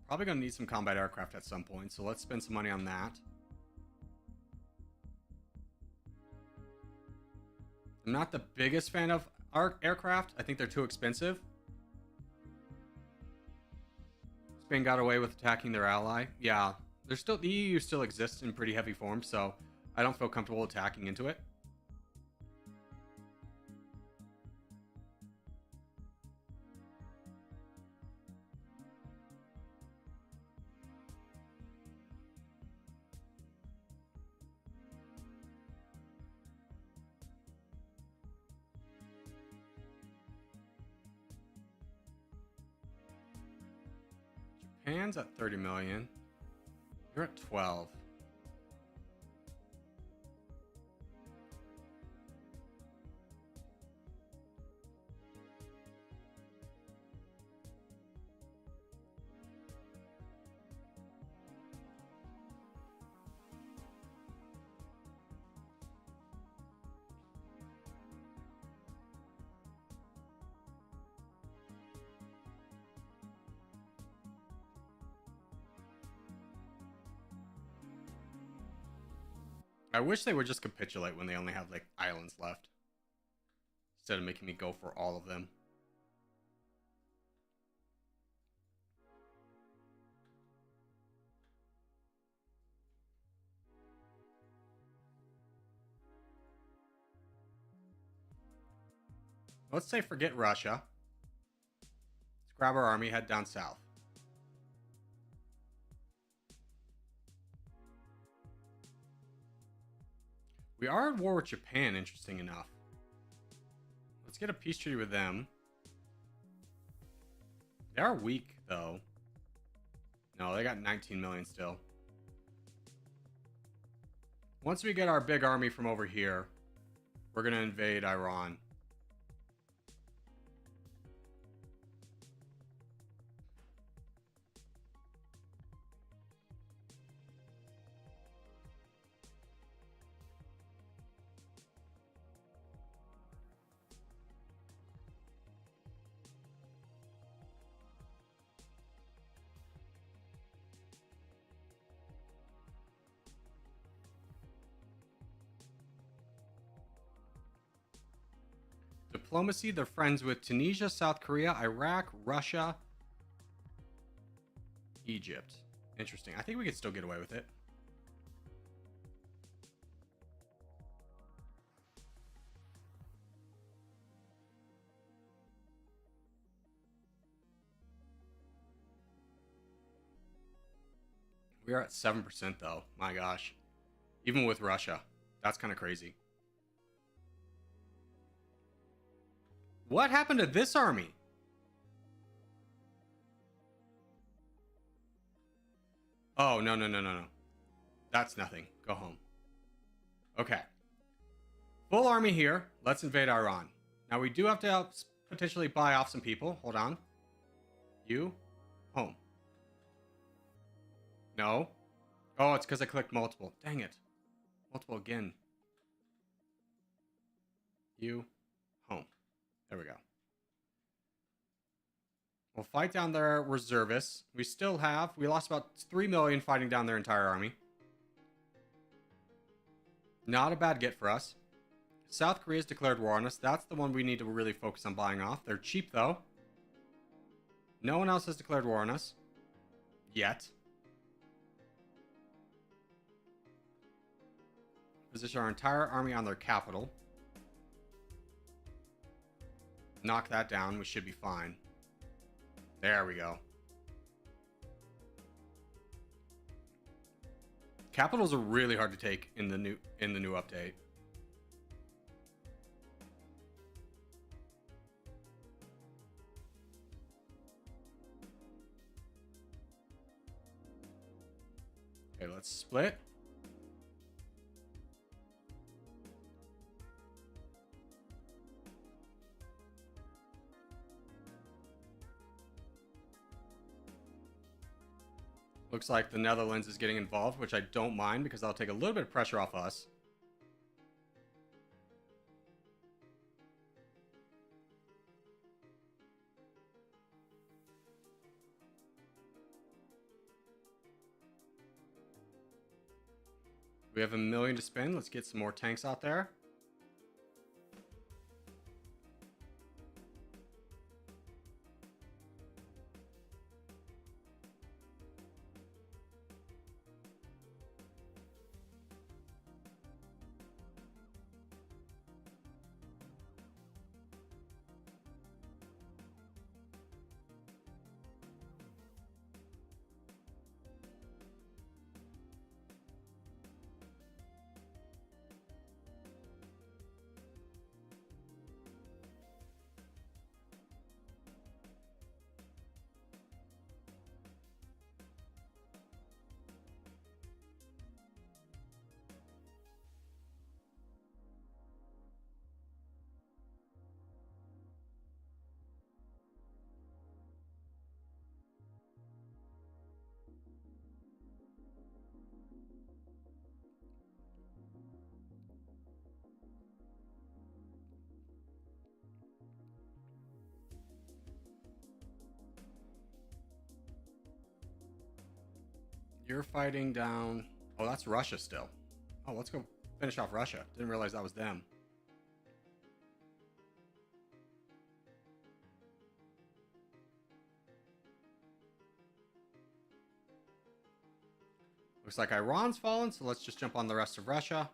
S1: Probably going to need some combat aircraft at some point, so let's spend some money on that. I'm not the biggest fan of our aircraft. I think they're too expensive. Spain got away with attacking their ally. Yeah, there's still... The EU still exists in pretty heavy form, so I don't feel comfortable attacking into it. Japan's at 30 million. You're at 12. I wish they would just capitulate when they only have, like, islands left. Instead of making me go for all of them. Let's say forget Russia. Let's grab our army, head down south. We are at war with Japan, interesting enough. Let's get a peace treaty with them. They are weak, though. No, they got 19 million still. Once we get our big army from over here, we're going to invade Iran. Diplomacy, they're friends with Tunisia, South Korea, Iraq, Russia, Egypt. Interesting. I think we could still get away with it. We are at 7% though. My gosh. Even with Russia. That's kind of crazy. What happened to this army? Oh, no, no, no, no, no. That's nothing. Go home. Okay. Full army here. Let's invade Iran. Now, we do have to potentially buy off some people. Hold on. You. Home. No. Oh, it's because I clicked multiple. Dang it. Multiple again. You. Home. There we go. We'll fight down their reservists. We lost about 3 million fighting down their entire army. Not a bad get for us. South Korea's declared war on us. That's the one we need to really focus on buying off. They're cheap, though. No one else has declared war on us. Yet. Position our entire army on their capital. Knock that down. We should be fine. There we go. Capitals are really hard to take in the new update. Okay, let's split. Looks like the Netherlands is getting involved, which I don't mind because that'll take a little bit of pressure off us. We have 1 million to spend. Let's get some more tanks out there. You're fighting down... Oh, that's Russia still. Oh, let's go finish off Russia. Didn't realize that was them. Looks like Iran's fallen, so let's just jump on the rest of Russia.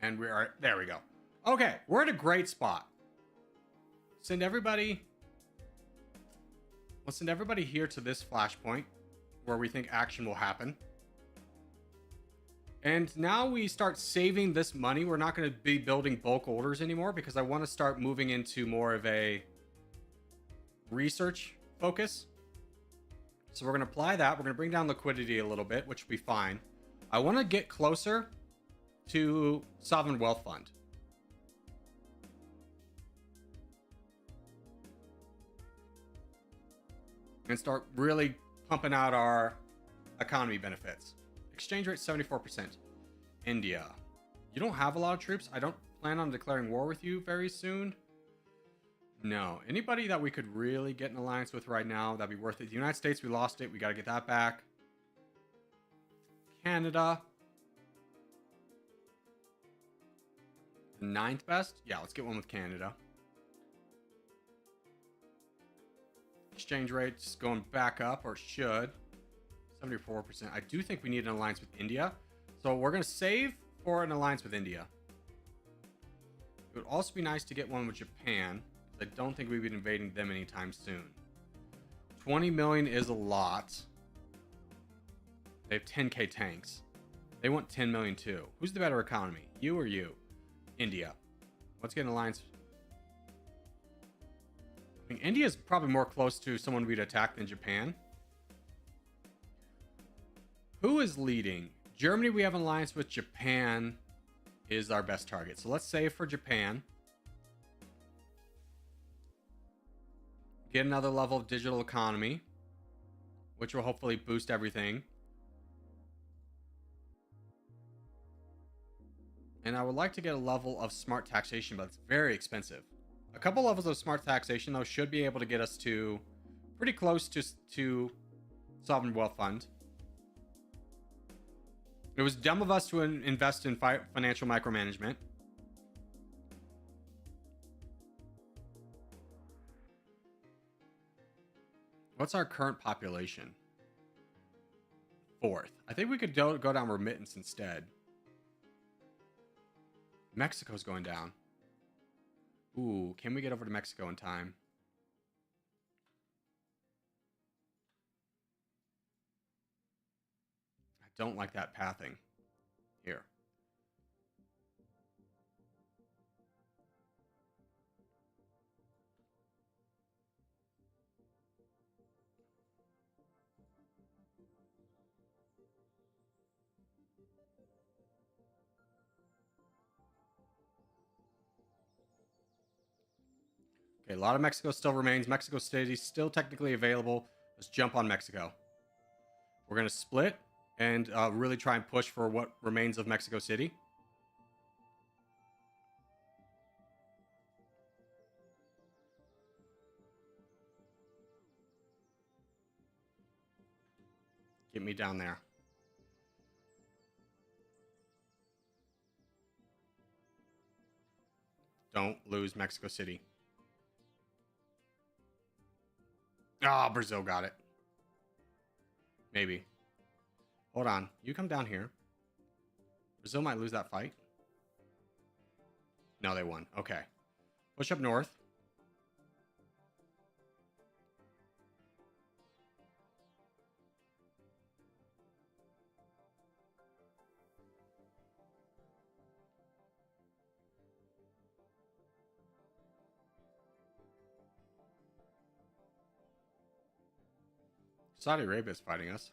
S1: And we are... There we go. Okay, we're at a great spot. Send everybody... Let's send everybody here to this flashpoint where we think action will happen. And now we start saving this money. We're not going to be building bulk orders anymore because I want to start moving into more of a research focus. So we're going to apply that. We're going to bring down liquidity a little bit, which will be fine. I want to get closer to Sovereign Wealth Fund. And start really pumping out our economy benefits. Exchange rate 74%. India. You don't have a lot of troops. I don't plan on declaring war with you very soon. No. Anybody that we could really get an alliance with right now, that'd be worth it. The United States, we lost it. We got to get that back. Canada. The 9th best? Yeah, let's get one with Canada. Exchange rate's going back up, or should. 74%. I do think we need an alliance with India. So we're going to save for an alliance with India. It would also be nice to get one with Japan. I don't think we'd be invading them anytime soon. 20 million is a lot. They have 10k tanks. They want 10 million too. Who's the better economy? You or you? India. Let's get an alliance. I think India is probably more close to someone we'd attack than Japan. Who is leading? Germany, we have an alliance with. Japan is our best target. So let's save for Japan. Get another level of digital economy, which will hopefully boost everything. And I would like to get a level of smart taxation, but it's very expensive. A couple levels of smart taxation, though, should be able to get us to pretty close to Sovereign Wealth Fund. It was dumb of us to invest in financial micromanagement. What's our current population? 4th. I think we could go down remittance instead. Mexico's going down. Ooh, can we get over to Mexico in time? I don't like that pathing. Here. Okay, a lot of Mexico still remains. Mexico City still technically available. Let's jump on Mexico. We're going to split and really try and push for what remains of Mexico City. Get me down there. Don't lose Mexico City. Ah, Brazil got it. Maybe. Hold on. You come down here. Brazil might lose that fight. No, they won. Okay. Push up north. Saudi Arabia is fighting us.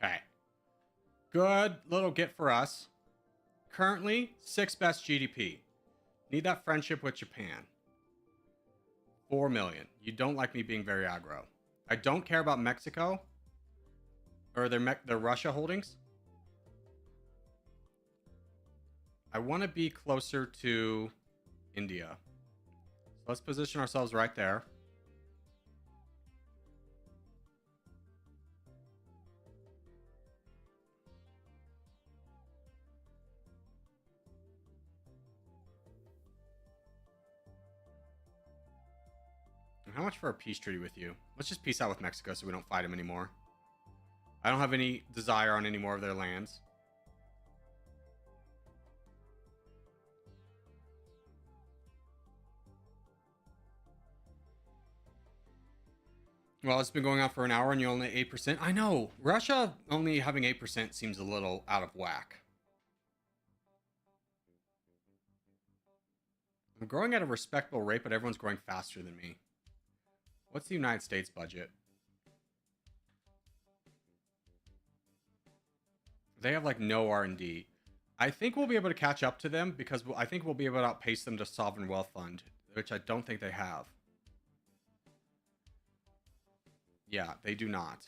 S1: Okay. Good little get for us. Currently, 6th best GDP. Need that friendship with Japan. 4 million. You don't like me being very aggro. I don't care about Mexico. Or their Russia holdings. I want to be closer to India. So let's position ourselves right there. How much for a peace treaty with you? Let's just peace out with Mexico so we don't fight them anymore. I don't have any desire on any more of their lands. Well, it's been going on for an hour and you're only 8%. I know. Russia only having 8% seems a little out of whack. I'm growing at a respectable rate, but everyone's growing faster than me. What's the United States budget? They have like no R&D. I think we'll be able to catch up to them because I think we'll be able to outpace them to Sovereign Wealth Fund, which I don't think they have. Yeah, they do not.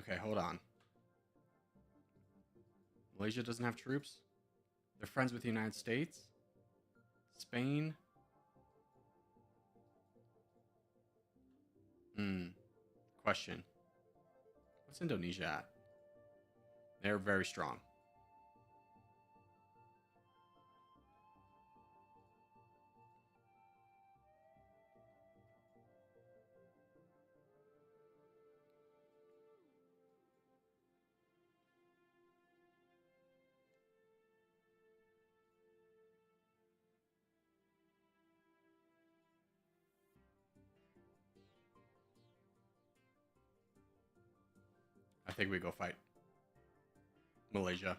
S1: Okay, hold on. Malaysia doesn't have troops. They're friends with the United States. Spain. Question. What's Indonesia at? They're very strong. I think we go fight Malaysia.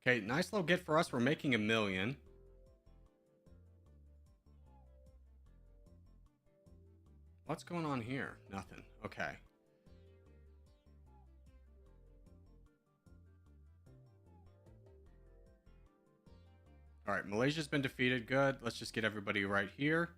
S1: Okay, nice little get for us. We're making 1 million. What's going on here? Nothing. Okay. All right, Malaysia's been defeated. Good. Let's just get everybody right here.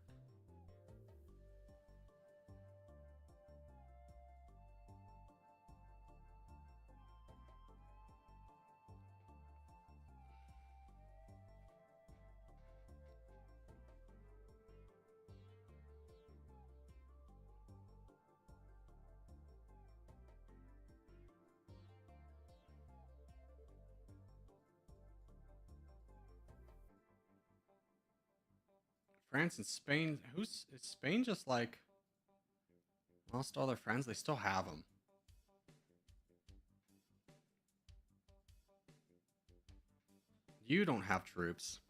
S1: France and Spain. Is Spain just like lost all their friends? They still have them. You don't have troops.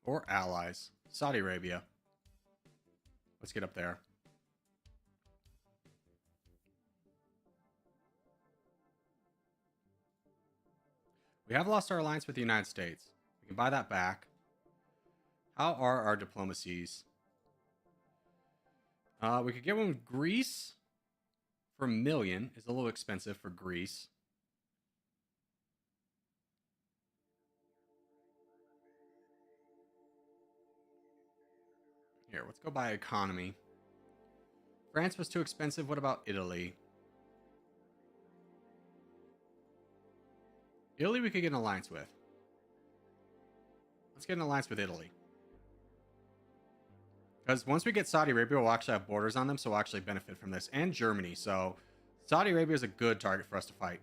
S1: Or allies. Saudi Arabia. Let's get up there. We have lost our alliance with the United States. We can buy that back. How are our diplomacies? We could get one with Greece for 1 million. It's a little expensive for Greece. Here, let's go by economy. France was too expensive. What about Italy? Italy we could get an alliance with. Let's get an alliance with Italy. Because once we get Saudi Arabia, we'll actually have borders on them, so we'll actually benefit from this. And Germany, so Saudi Arabia is a good target for us to fight.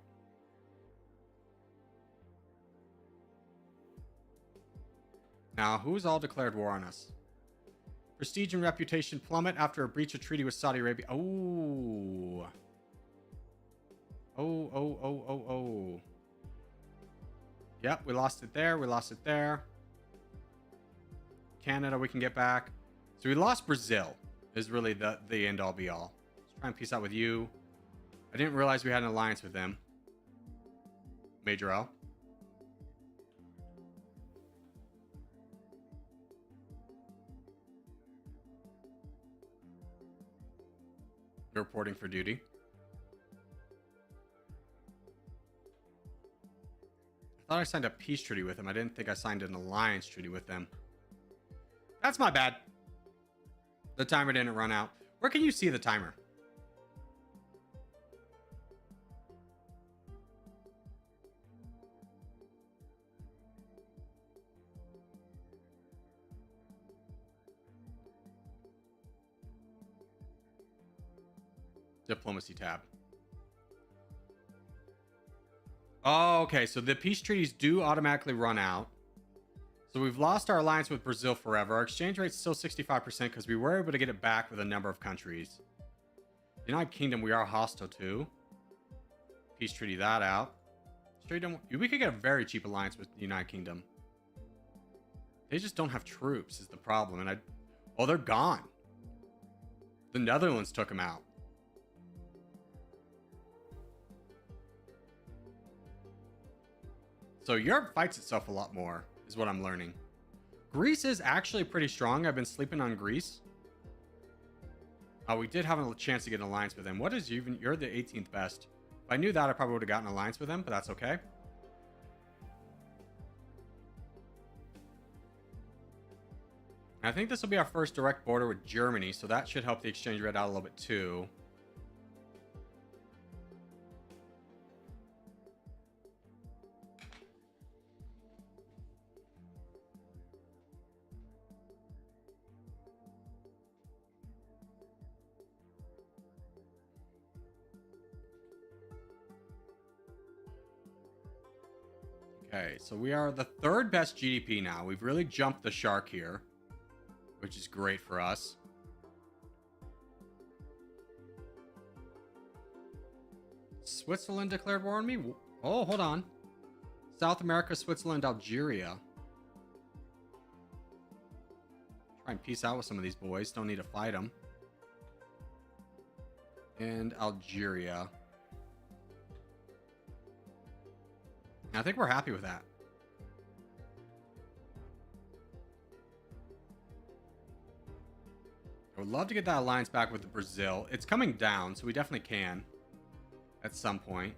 S1: Now, who's all declared war on us? Prestige and reputation plummet after a breach of treaty with Saudi Arabia. Oh. Oh. Yep, we lost it there. We lost it there. Canada, we can get back. So we lost Brazil, is really the end all be all. Let's try and peace out with you. I didn't realize we had an alliance with them. Major L. You're reporting for duty. I thought I signed a peace treaty with them. I didn't think I signed an alliance treaty with them. That's my bad. The timer didn't run out. Where can you see the timer? Diplomacy tab. Oh, okay. So the peace treaties do automatically run out. So we've lost our alliance with Brazil forever. Our exchange rate's still 65% because we were able to get it back with a number of countries. United Kingdom, we are hostile to. Peace treaty that out. We could get a very cheap alliance with the United Kingdom. They just don't have troops is the problem. And oh, they're gone. The Netherlands took them out. So Europe fights itself a lot more, is what I'm learning. Greece is actually pretty strong. I've been sleeping on Greece. Oh, we did have a chance to get an alliance with them. What is even? You're the 18th best. If I knew that, I probably would have gotten an alliance with them, but that's okay. I think this will be our first direct border with Germany, so that should help the exchange rate out a little bit too. Okay, so we are the third best GDP now. We've really jumped the shark here, which is great for us. Switzerland declared war on me? Oh, hold on. South America, Switzerland, Algeria. Try and peace out with some of these boys. Don't need to fight them. And Algeria. I think we're happy with that. I would love to get that alliance back with Brazil. It's coming down, so we definitely can at some point.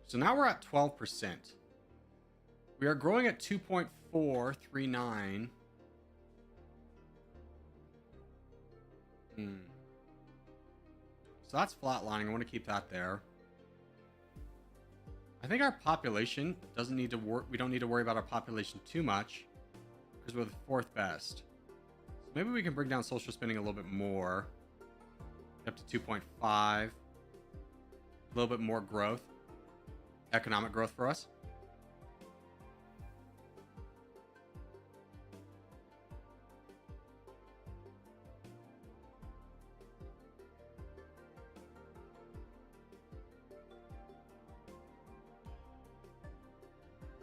S1: So now we're at 12%. We are growing at 2.439. So that's flatlining. I want to keep that there. I think our population doesn't need to work. We don't need to worry about our population too much because we're the fourth best. So maybe we can bring down social spending a little bit more, up to 2.5. A little bit more growth, economic growth for us.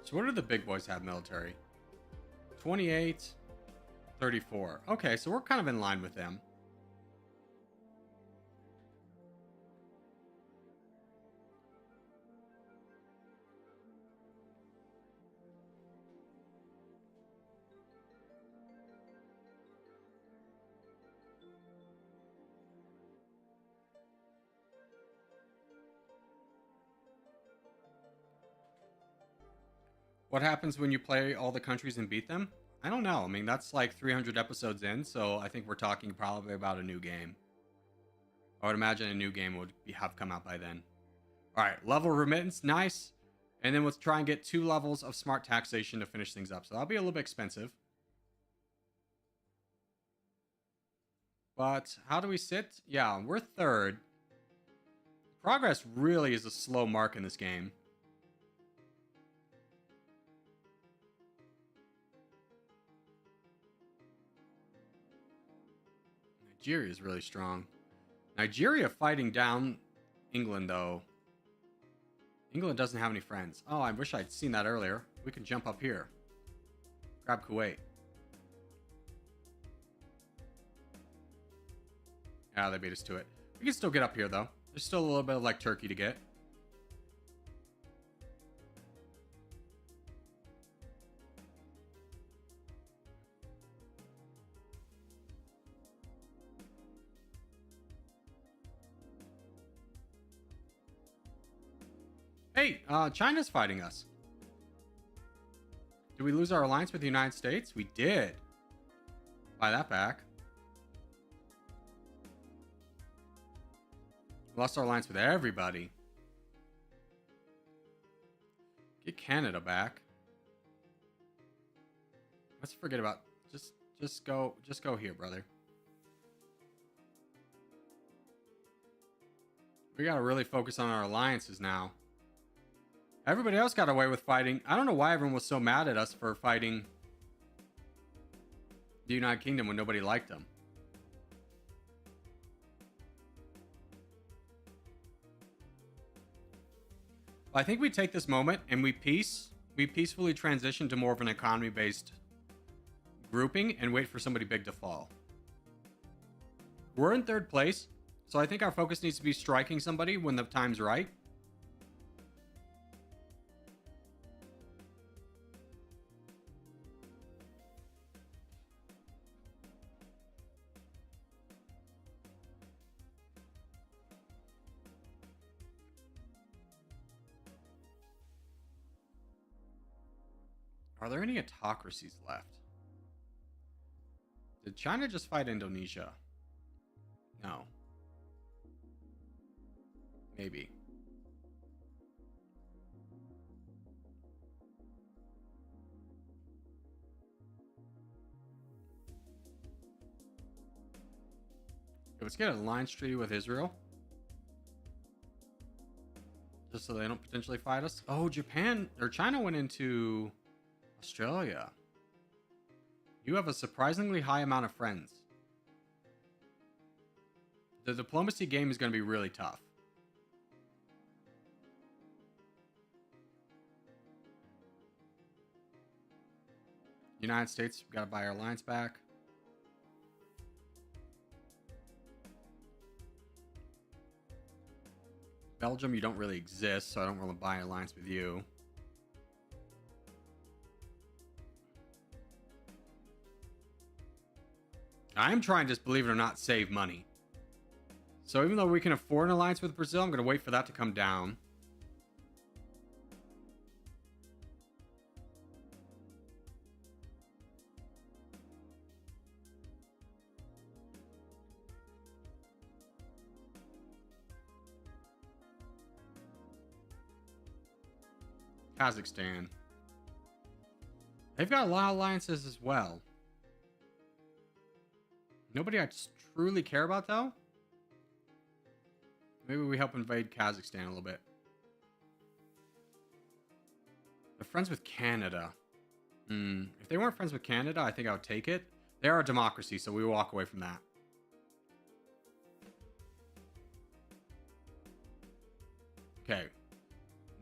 S1: So what do the big boys have military? 28, 34. Okay, so we're kind of in line with them. What happens when you play all the countries and beat them? I don't know. I mean, that's like 300 episodes in, so I think we're talking probably about a new game. I would imagine a new game would have come out by then. All right, level remittance, nice. And then let's try and get 2 levels of smart taxation to finish things up. So that'll be a little bit expensive. But how do we sit? Yeah, we're third. Progress really is a slow mark in this game. Nigeria is really strong. Nigeria fighting down England, though. England doesn't have any friends. Oh, I wish I'd seen that earlier. We can jump up here. Grab Kuwait. Yeah, they beat us to it. We can still get up here, though. There's still a little bit of, like, Turkey to get. Hey, China's fighting us. Did we lose our alliance with the United States? We did. Buy that back. Lost our alliance with everybody. Get Canada back. Let's forget about just go here, brother. We gotta really focus on our alliances now. Everybody else got away with fighting. I don't know why everyone was so mad at us for fighting the United Kingdom when nobody liked them. I think we take this moment and we peacefully transition to more of an economy-based grouping and wait for somebody big to fall. We're in third place, so I think our focus needs to be striking somebody when the time's right. Are there any autocracies left? Did China just fight Indonesia? No. Maybe. Let's get an alliance treaty with Israel. Just so they don't potentially fight us. Oh, Japan or China went into Australia. You have a surprisingly high amount of friends. The diplomacy game is going to be really tough. United States, we gotta buy our alliance back. Belgium, you don't really exist, so I don't want to buy an alliance with you. I'm trying to, just believe it or not, save money. So even though we can afford an alliance with Brazil, I'm going to wait for that to come down. Kazakhstan. They've got a lot of alliances as well. Nobody I truly care about, though. Maybe we help invade Kazakhstan a little bit. They're friends with Canada. If they weren't friends with Canada, I think I would take it. They are a democracy, so we walk away from that. Okay.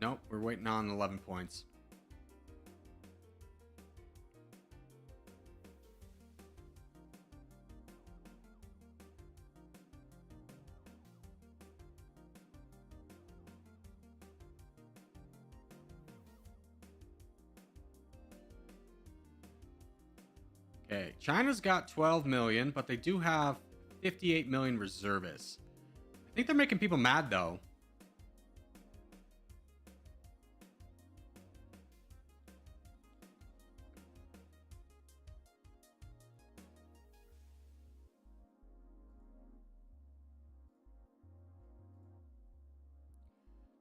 S1: Nope, we're waiting on 11 points. Okay, China's got 12 million, but they do have 58 million reservists. I think they're making people mad, though.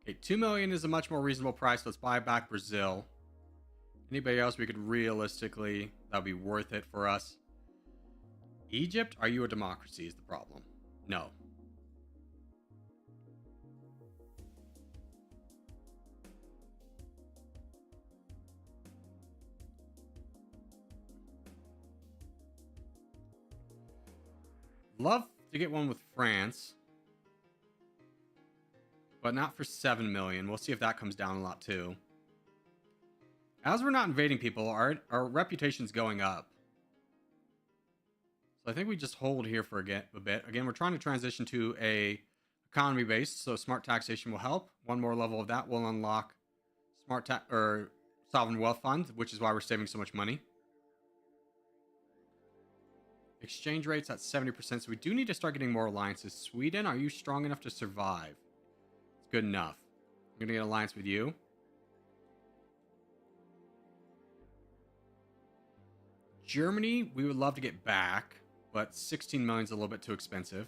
S1: Okay, 2 million is a much more reasonable price. Let's buy back Brazil. Anybody else we could realistically, that would be worth it for us. Egypt, are you a democracy is the problem? No. Love to get one with France. But not for 7 million. We'll see if that comes down a lot too. As we're not invading people, our reputation's going up. So I think we just hold here for a bit. Again, we're trying to transition to a economy based, so smart taxation will help. One more level of that will unlock smart or sovereign wealth fund, which is why we're saving so much money. Exchange rates at 70%, so we do need to start getting more alliances. Sweden, are you strong enough to survive? It's good enough. I'm gonna get an alliance with you. Germany, we would love to get back, but 16 million is a little bit too expensive.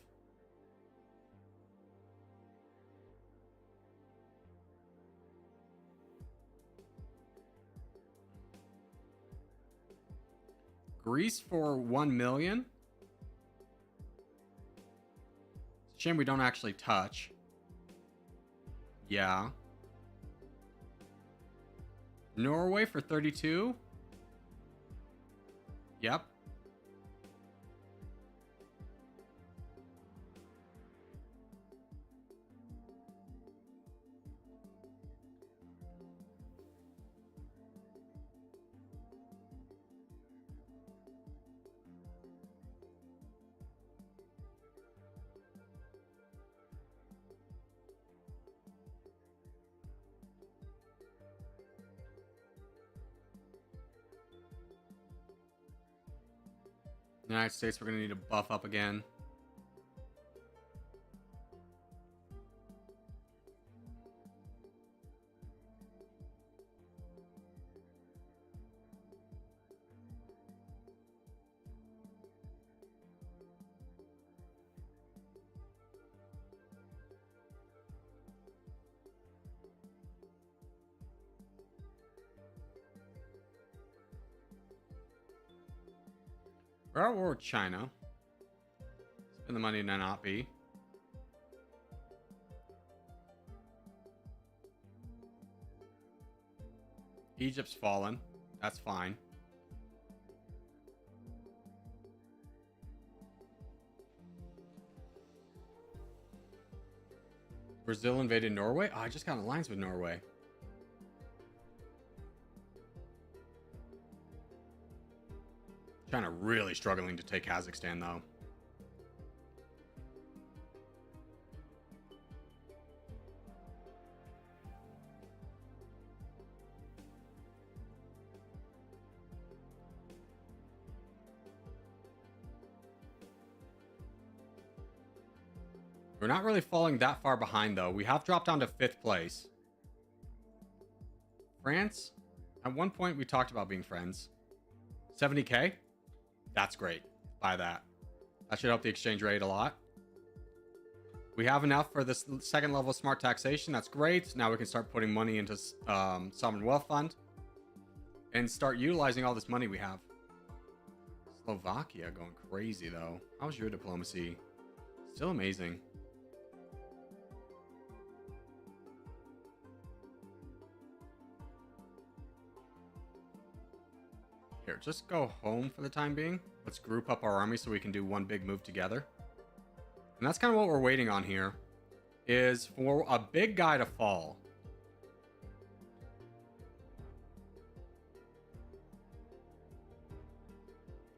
S1: Greece for 1 million. It's a shame we don't actually touch. Yeah. Norway for 32. Yep. United States, we're going to need to buff up again. We're at war with China. Spend the money to not be. Egypt's fallen. That's fine. Brazil invaded Norway? Oh, I just got an alliance with Norway. China really struggling to take Kazakhstan, though. We're not really falling that far behind, though. We have dropped down to 5th place. France, at one point we talked about being friends. 70k? That's great. Buy that. That should help the exchange rate a lot. We have enough for this second level of smart taxation. That's great. Now we can start putting money into Sovereign Wealth Fund and start utilizing all this money we have. Slovakia going crazy, though. How's your diplomacy? Still amazing. Here, just go home for the time being. Let's group up our army so we can do one big move together. And that's kind of what we're waiting on here, is for a big guy to fall.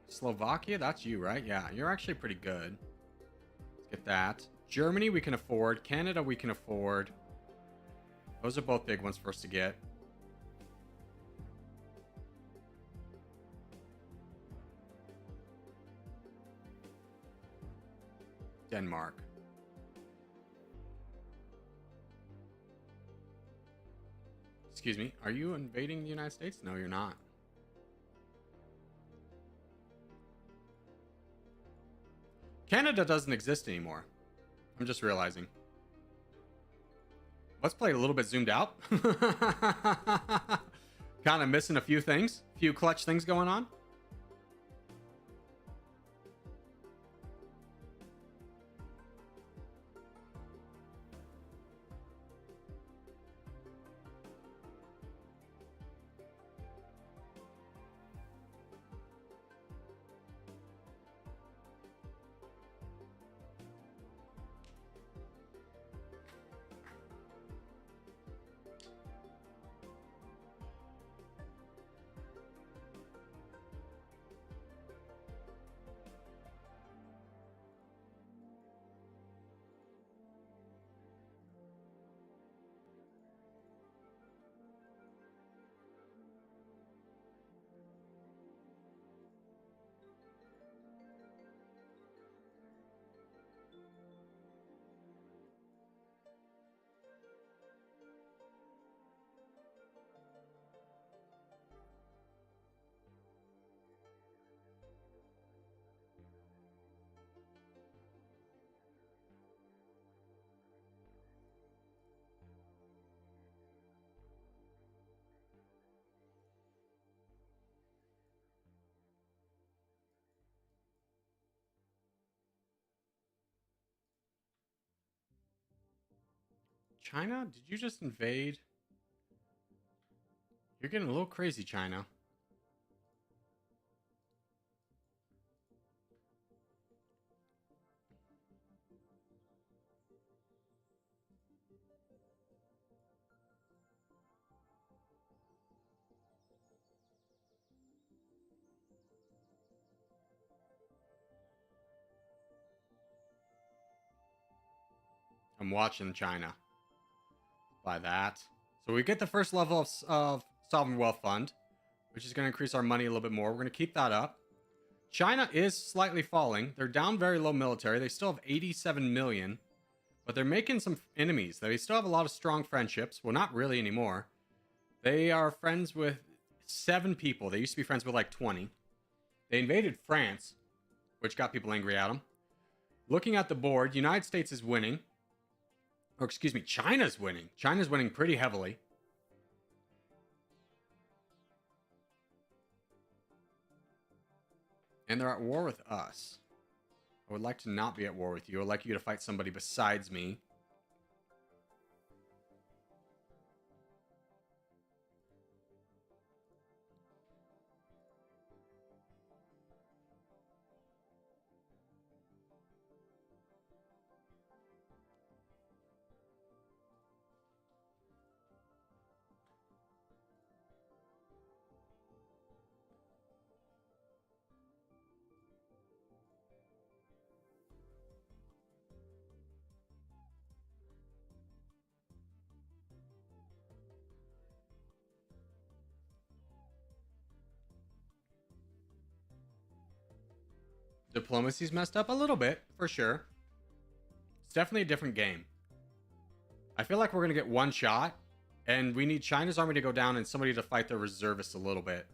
S1: Slovakia, that's you, right? Yeah, you're actually pretty good. Let's get that. Germany, we can afford. Canada, we can afford. Those are both big ones for us to get. Denmark. Excuse me, are you invading the United States? No, you're not. Canada doesn't exist anymore. I'm just realizing. Let's play a little bit zoomed out. Kind of missing a few things. A few clutch things going on. China? Did you just invade? You're getting a little crazy, China. I'm watching China. Buy that. So we get the first level of Sovereign Wealth Fund, which is going to increase our money a little bit more. We're going to keep that up. China is slightly falling. They're down very low military. They still have 87 million, but they're making some enemies. They still have a lot of strong friendships. Well, not really anymore. They are friends with 7 people. They used to be friends with like 20. They invaded France, which got people angry at them. Looking at the board, United States is winning. Or excuse me, China's winning. China's winning pretty heavily. And they're at war with us. I would like to not be at war with you. I would like you to fight somebody besides me. Diplomacy's messed up a little bit, for sure. It's definitely a different game. I feel like we're going to get one shot, and we need China's army to go down and somebody to fight their reservists a little bit.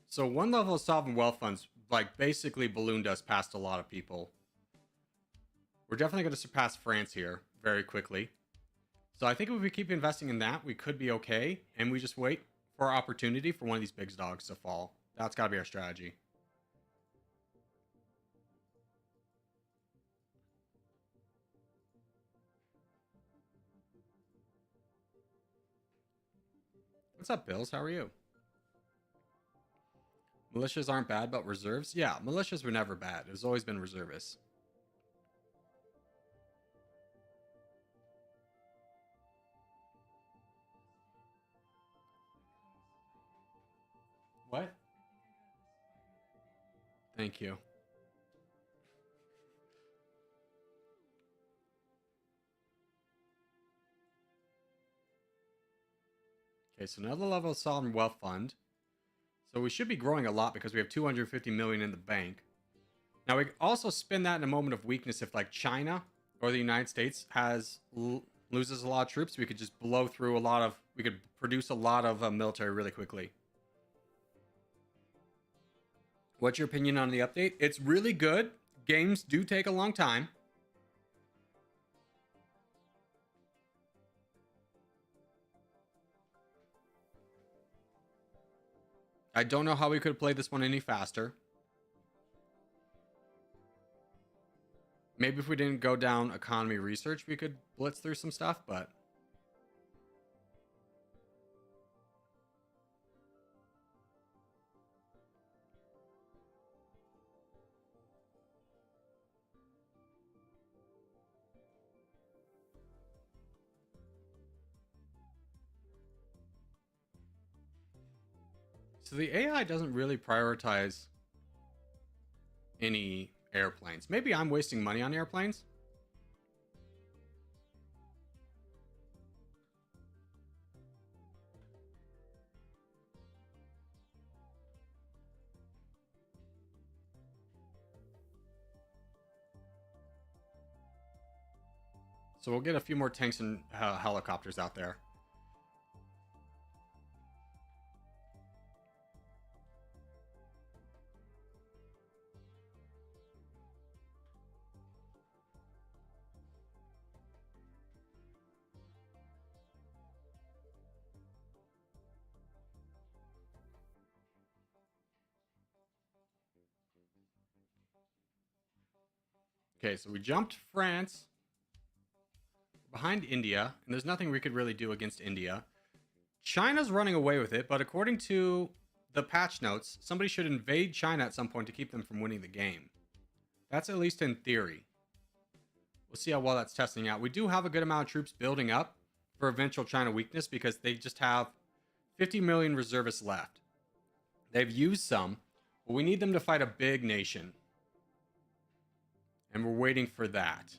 S1: So one level of sovereign wealth funds like basically ballooned us past a lot of people. We're definitely going to surpass France here very quickly. So I think if we keep investing in that, we could be okay. And we just wait for our opportunity for one of these big dogs to fall. That's got to be our strategy. What's up, Bills? How are you? Militias aren't bad, but reserves? Yeah, militias were never bad. It's always been reservists. What? Thank you. Okay, so another level of sovereign wealth fund. So we should be growing a lot because we have 250 million in the bank. Now we also spend that in a moment of weakness if like China or the United States loses a lot of troops. We could just blow through we could produce a lot of military really quickly. What's your opinion on the update? It's really good. Games do take a long time. I don't know how we could play this one any faster. Maybe if we didn't go down economy research, we could blitz through some stuff, but... So the AI doesn't really prioritize any airplanes. Maybe I'm wasting money on airplanes. So we'll get a few more tanks and helicopters out there. Okay, so we jumped France, behind India, and there's nothing we could really do against India. China's running away with it, but according to the patch notes, somebody should invade China at some point to keep them from winning the game. That's at least in theory. We'll see how well that's testing out. We do have a good amount of troops building up for eventual China weakness because they just have 50 million reservists left. They've used some, but we need them to fight a big nation. And we're waiting for that.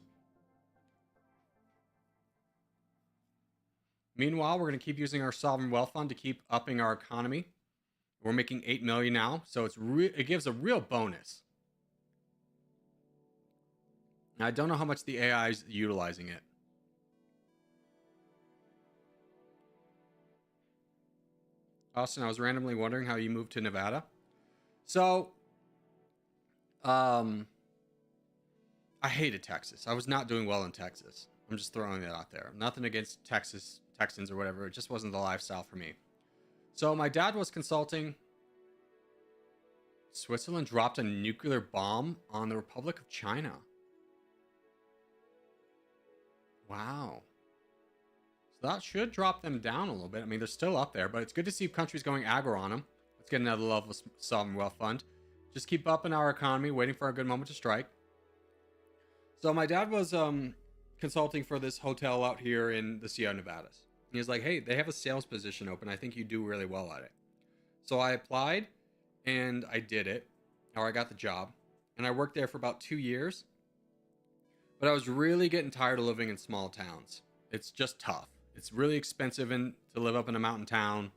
S1: Meanwhile, we're going to keep using our sovereign wealth fund to keep upping our economy. We're making 8 million now, so it gives a real bonus. Now, I don't know how much the AI is utilizing it. Austin, I was randomly wondering how you moved to Nevada. So, I hated Texas. I was not doing well in Texas. I'm just throwing that out there. Nothing against Texans or whatever. It just wasn't the lifestyle for me. So my dad was consulting. Switzerland dropped a nuclear bomb on the Republic of China. Wow. So that should drop them down a little bit. I mean, they're still up there, but it's good to see countries going aggro on them. Let's get another level of sovereign wealth fund. Just keep up in our economy, waiting for a good moment to strike. So my dad was consulting for this hotel out here in the Sierra Nevadas. He was like, hey, they have a sales position open. I think you do really well at it. So I applied and I did it, or I got the job. And I worked there for about 2 years. But I was really getting tired of living in small towns. It's just tough. It's really expensive to live up in a mountain town.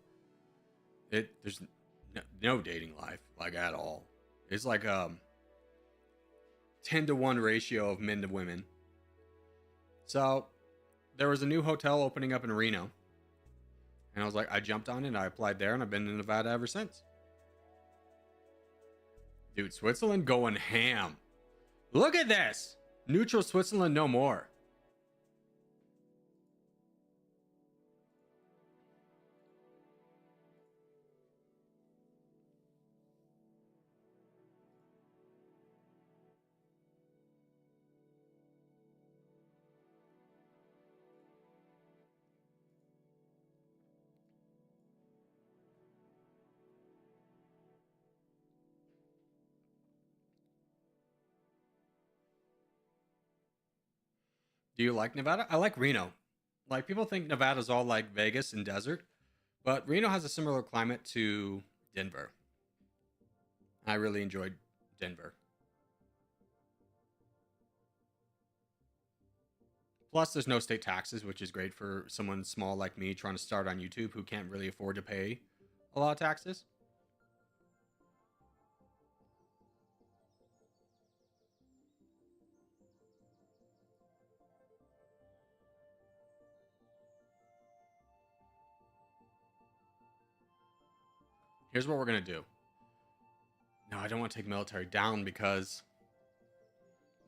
S1: There's no dating life, like, at all. It's like 10-to-1 ratio of men to women. So there was a new hotel opening up in Reno. And I was like, I jumped on it and I applied there and I've been in Nevada ever since. Dude, Switzerland going ham. Look at this. Neutral Switzerland no more. Do you like Nevada? I like Reno. Like, people think Nevada's all like Vegas and desert, but Reno has a similar climate to Denver. I really enjoyed Denver. Plus, there's no state taxes, which is great for someone small like me trying to start on YouTube who can't really afford to pay a lot of taxes. Here's what we're going to do. No, I don't want to take military down because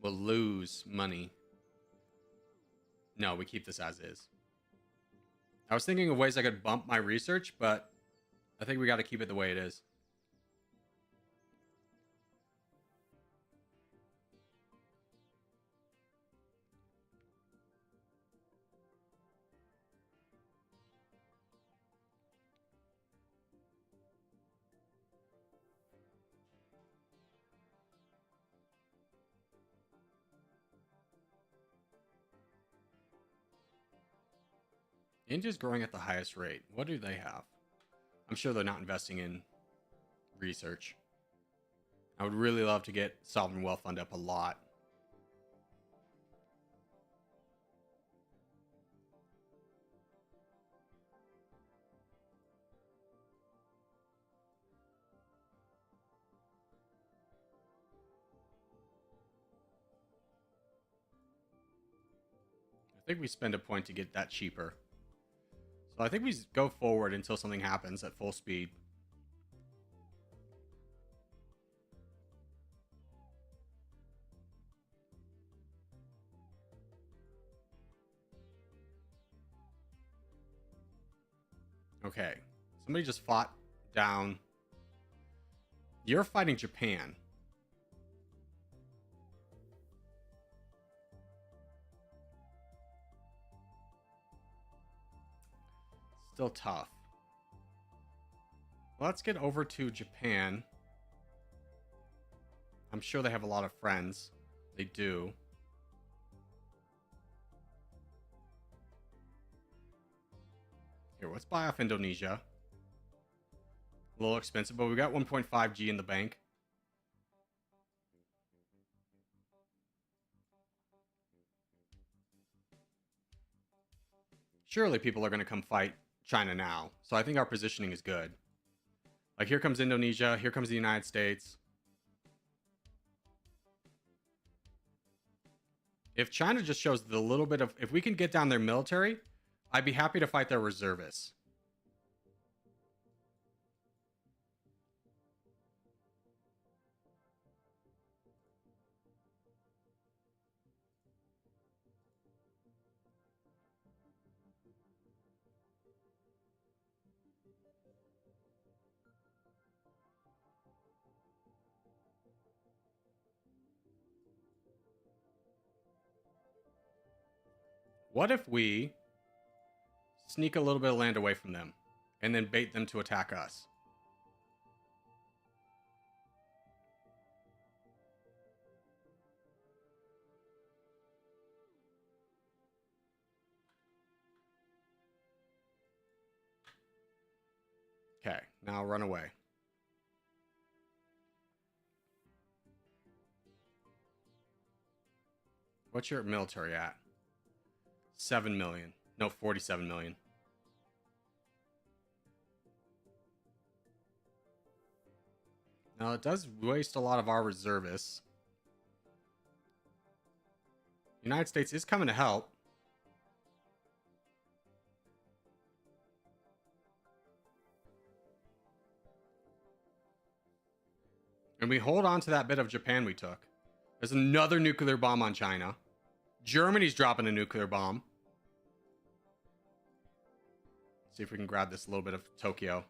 S1: we'll lose money. No, we keep this as is. I was thinking of ways I could bump my research, but I think we got to keep it the way it is. India's growing at the highest rate. What do they have? I'm sure they're not investing in research. I would really love to get sovereign wealth fund up a lot. I think we spend a point to get that cheaper. So I think we go forward until something happens at full speed. Okay. Somebody just fought down. You're fighting Japan. Still tough. Let's get over to Japan. I'm sure they have a lot of friends. They do. Here, let's buy off Indonesia. A little expensive, but we got 1.5 G in the bank. Surely people are going to come fight China now. So I think our positioning is good. Like, here comes Indonesia. Here comes the United States. If China just shows the little bit of... If we can get down their military, I'd be happy to fight their reservists. What if we sneak a little bit of land away from them and then bait them to attack us? Okay, now run away. What's your military at? 7 million. No, 47 million. Now, it does waste a lot of our reservists. United States is coming to help. And we hold on to that bit of Japan we took. There's another nuclear bomb on China. Germany's dropping a nuclear bomb. Let's see if we can grab this little bit of Tokyo.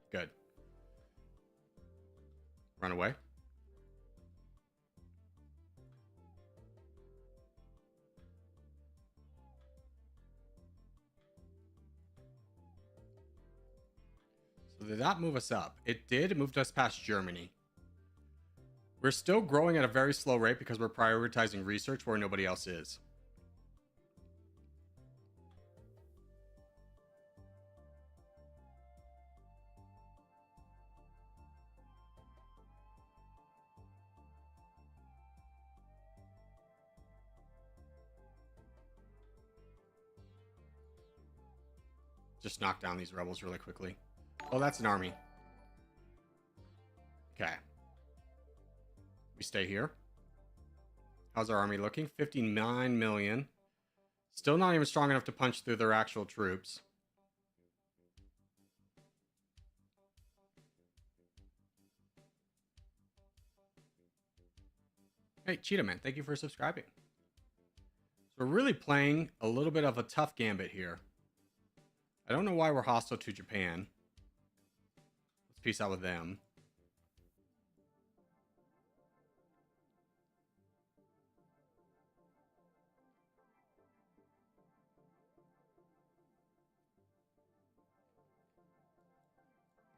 S1: Good. Run away. So did that move us up? It did. It moved us past Germany. We're still growing at a very slow rate because we're prioritizing research where nobody else is. Just knock down these rebels really quickly. Oh, that's an army. Okay. We stay here. How's our army looking? 59 million. Still not even strong enough to punch through their actual troops. Hey, Cheetah Man, thank you for subscribing. So we're really playing a little bit of a tough gambit here. I don't know why we're hostile to Japan. Let's peace out with them.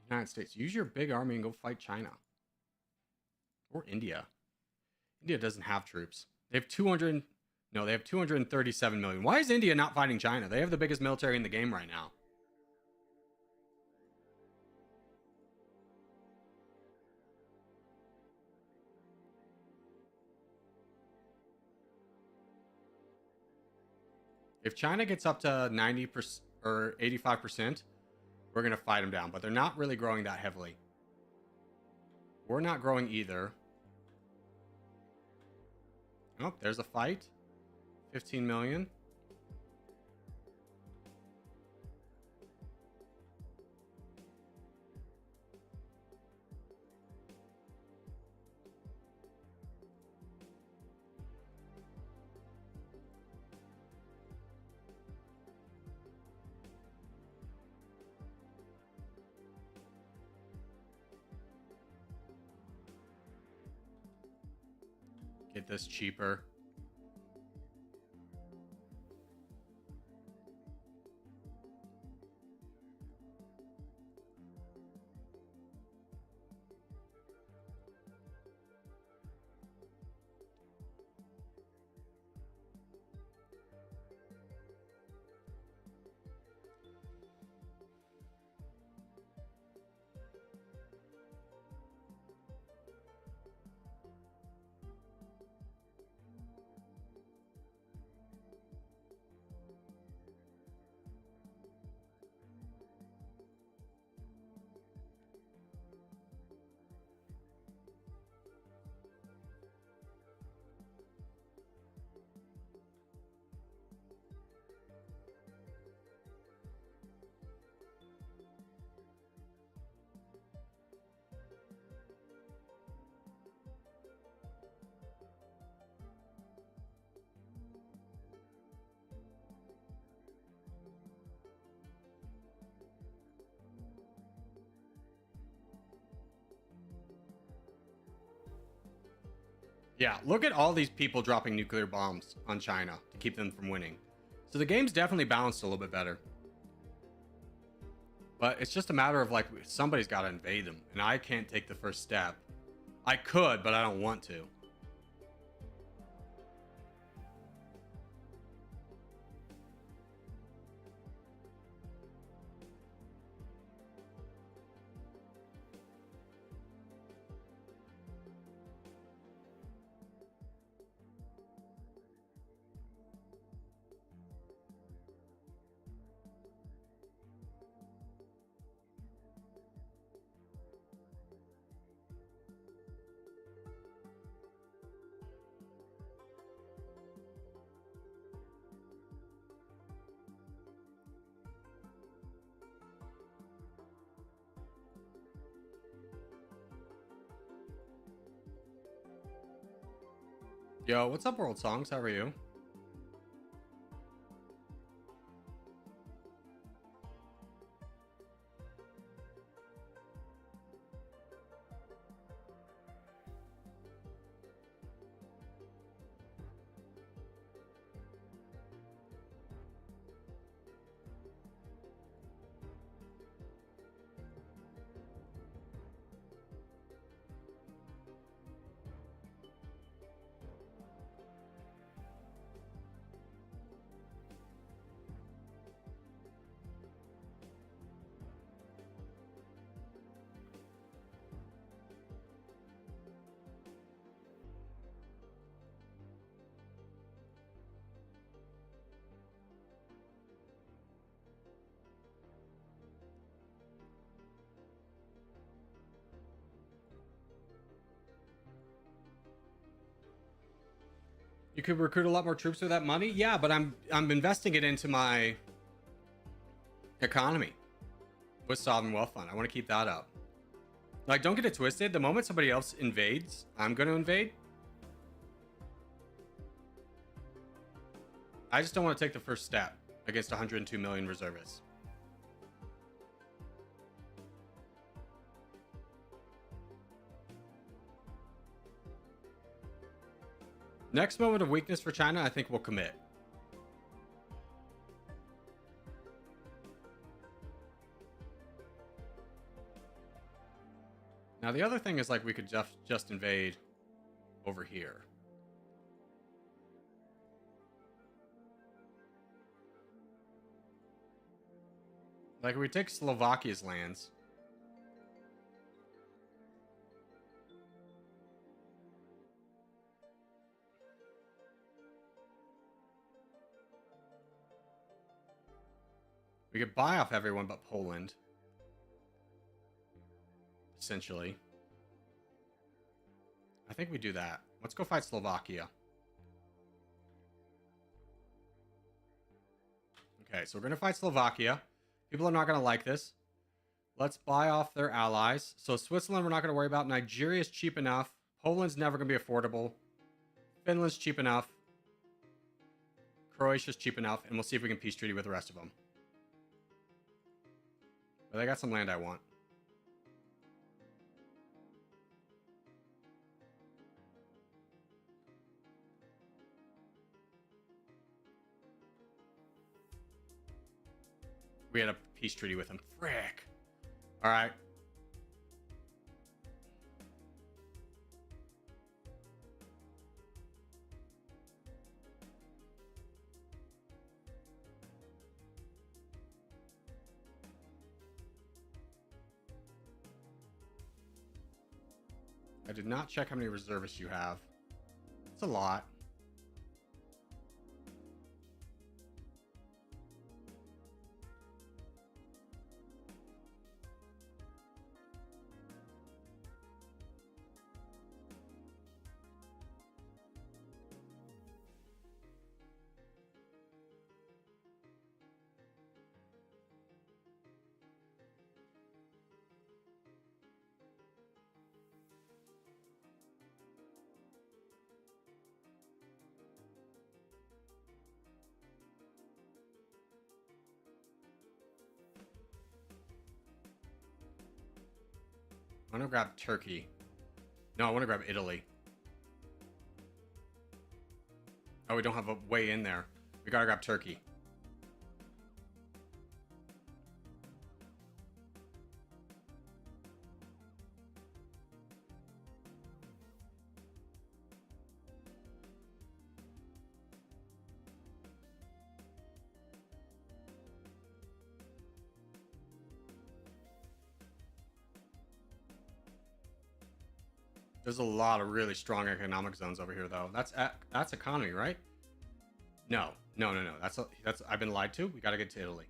S1: United States, use your big army and go fight China. Or India. India doesn't have troops. They have 200... No, they have 237 million. Why is India not fighting China? They have the biggest military in the game right now. If China gets up to 90% or 85%, we're going to fight them down. But they're not really growing that heavily. We're not growing either. Oh, there's a fight. 15 million. Get this cheaper. Yeah, look at all these people dropping nuclear bombs on China to keep them from winning. So the game's definitely balanced a little bit better. But it's just a matter of like somebody's got to invade them, and I can't take the first step. I could, but I don't want to. Yo, what's up, World Songs? How are you? You could recruit a lot more troops with that money. Yeah, but I'm investing it into my economy with sovereign wealth fund. I want to keep that up. Like, don't get it twisted. The moment somebody else invades, I'm going to invade. I just don't want to take the first step against 102 million reservists. Next moment of weakness for China, I think we'll commit. Now, the other thing is, like, we could just invade over here. Like, we take Slovakia's lands. We could buy off everyone but Poland. Essentially. I think we do that. Let's go fight Slovakia. Okay, so we're going to fight Slovakia. People are not going to like this. Let's buy off their allies. So Switzerland, we're not going to worry about. Nigeria's cheap enough. Poland's never going to be affordable. Finland's cheap enough. Croatia's cheap enough. And we'll see if we can peace treaty with the rest of them. But I got some land I want. We had a peace treaty with them. Frick. All right. I did not check how many reservists you have. It's a lot. I want to grab Turkey. No, I want to grab Italy. Oh, we don't have a way in there. We gotta grab Turkey. There's a lot of really strong economic zones over here, though. That's economy, right? No. That's I've been lied to. We gotta get to Italy.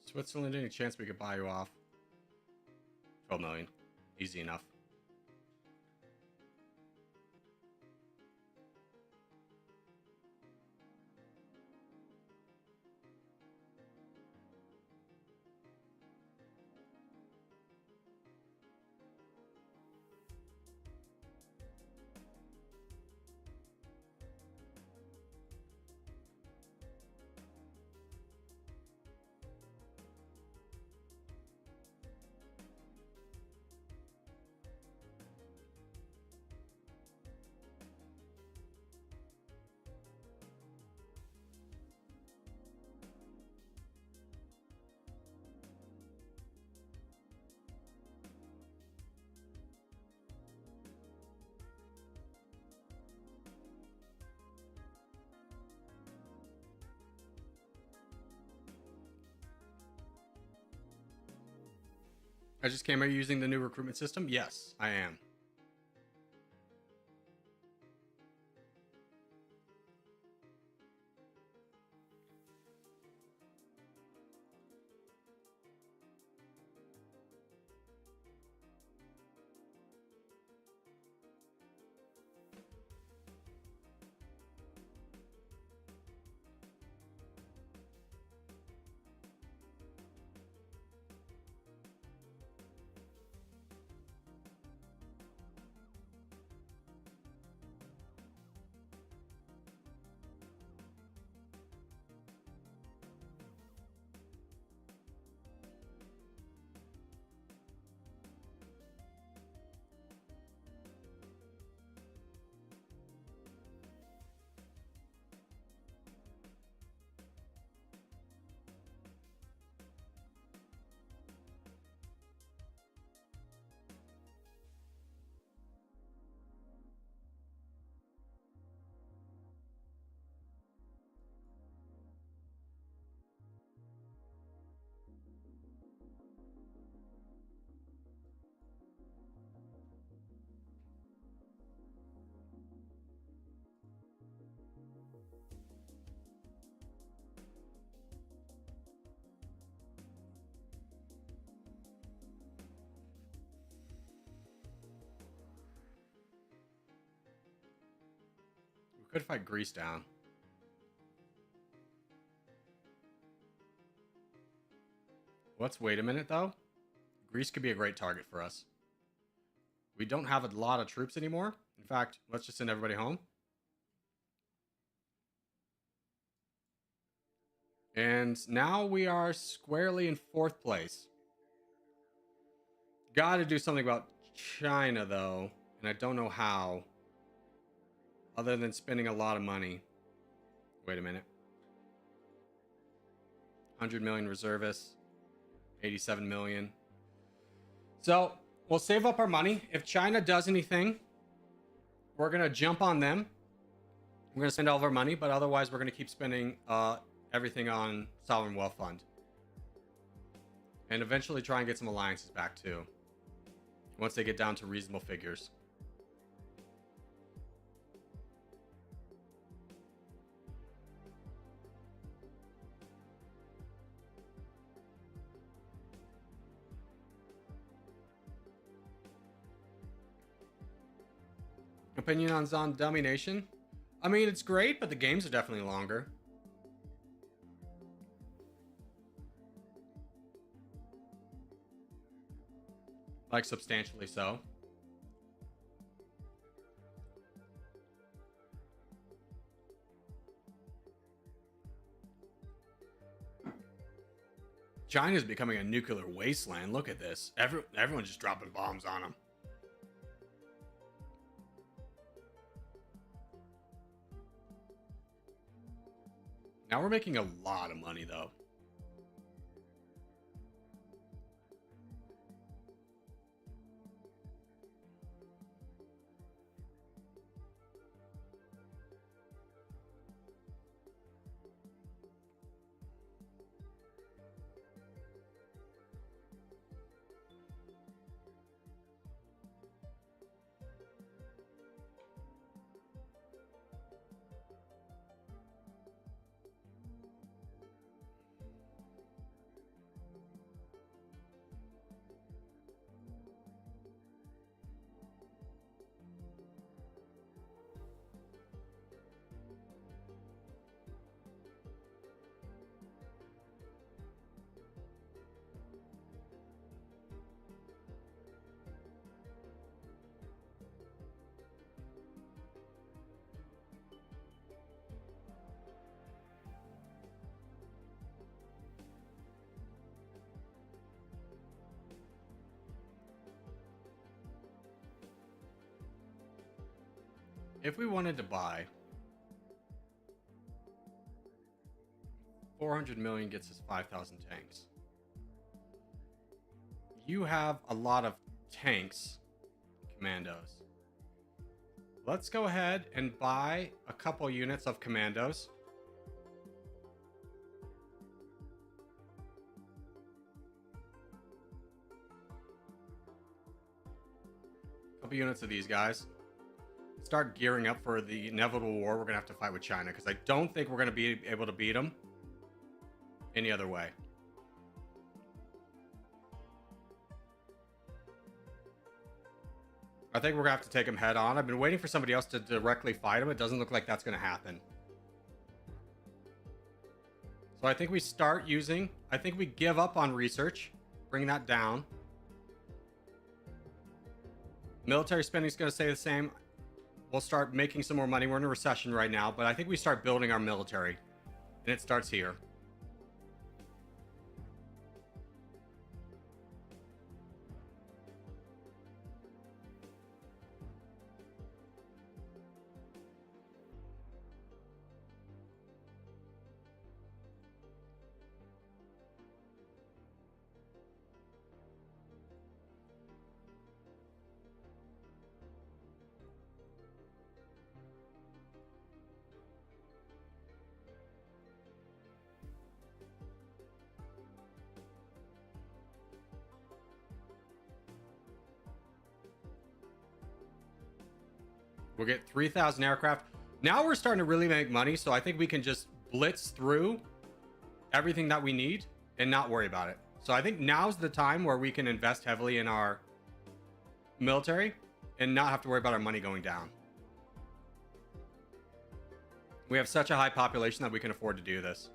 S1: Switzerland, any chance we could buy you off? 12 million. Easy enough. I just came. Are you using the new recruitment system? Yes, I am. We could fight Greece down. Let's wait a minute, though. Greece could be a great target for us. We don't have a lot of troops anymore. In fact, let's just send everybody home. And now we are squarely in 4th place. Gotta do something about China, though. And I don't know how. Other than spending a lot of money. Wait a minute. 100 million reservists. 87 million. So, we'll save up our money. If China does anything, we're going to jump on them. We're going to spend all of our money, but otherwise we're going to keep spending everything on Sovereign Wealth Fund. And eventually try and get some alliances back too. Once they get down to reasonable figures. Opinion on Dummynation? I mean, it's great, but the games are definitely longer. Like, substantially so. China's becoming a nuclear wasteland. Look at this. Everyone's just dropping bombs on them. Now we're making a lot of money, though. If we wanted to buy 400 million gets us 5,000 tanks. You have a lot of tanks, commandos. Let's go ahead and buy a couple units of commandos. Couple units of these guys. Start gearing up for the inevitable war we're gonna have to fight with China, because I don't think we're gonna be able to beat them any other way. I think we're gonna have to take them head on. I've been waiting for somebody else to directly fight them. It doesn't look like that's gonna happen. So I think we start using, I think we give up on research, bring that down. Military spending is gonna stay the same. We'll start making some more money. We're in a recession right now, but I think we start building our military, and it starts here. We'll get 3,000 aircraft. Now we're starting to really make money, so I think we can just blitz through everything that we need and not worry about it. So I think now's the time where we can invest heavily in our military and not have to worry about our money going down. We have such a high population that we can afford to do this.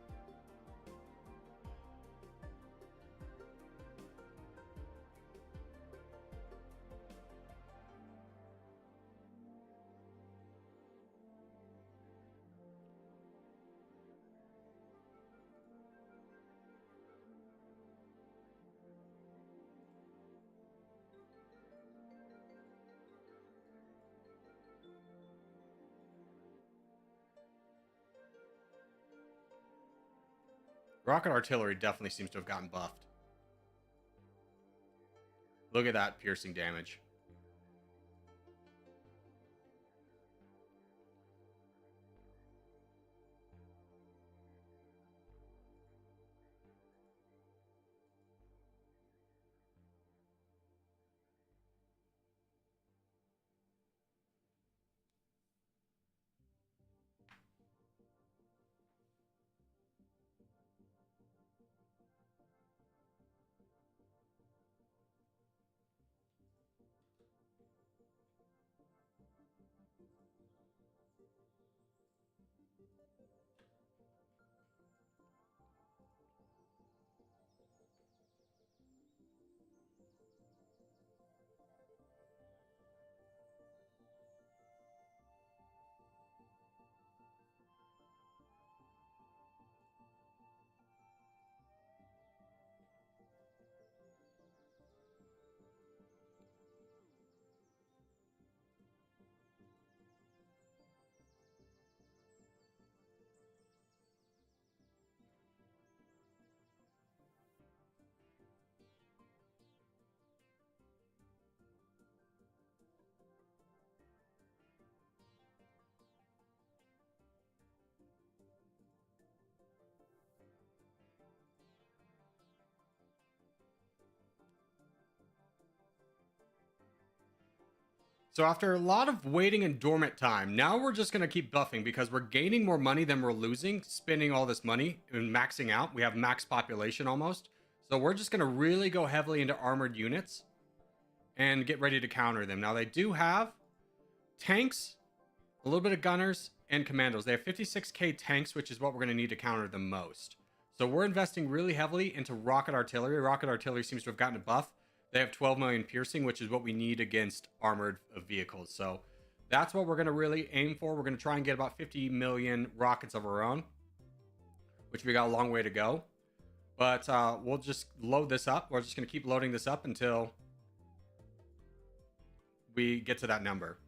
S1: Rocket artillery definitely seems to have gotten buffed. Look at that piercing damage. So after a lot of waiting and dormant time, now we're just going to keep buffing because we're gaining more money than we're losing, spending all this money and maxing out. We have max population almost. So we're just going to really go heavily into armored units and get ready to counter them. Now they do have tanks, a little bit of gunners, and commandos. They have 56k tanks, which is what we're going to need to counter them most. So we're investing really heavily into rocket artillery. Rocket artillery seems to have gotten a buff. They have 12 million piercing, which is what we need against armored vehicles. So that's what we're going to really aim for. We're going to try and get about 50 million rockets of our own, which we got a long way to go. But we'll just load this up. We're just going to keep loading this up until we get to that number.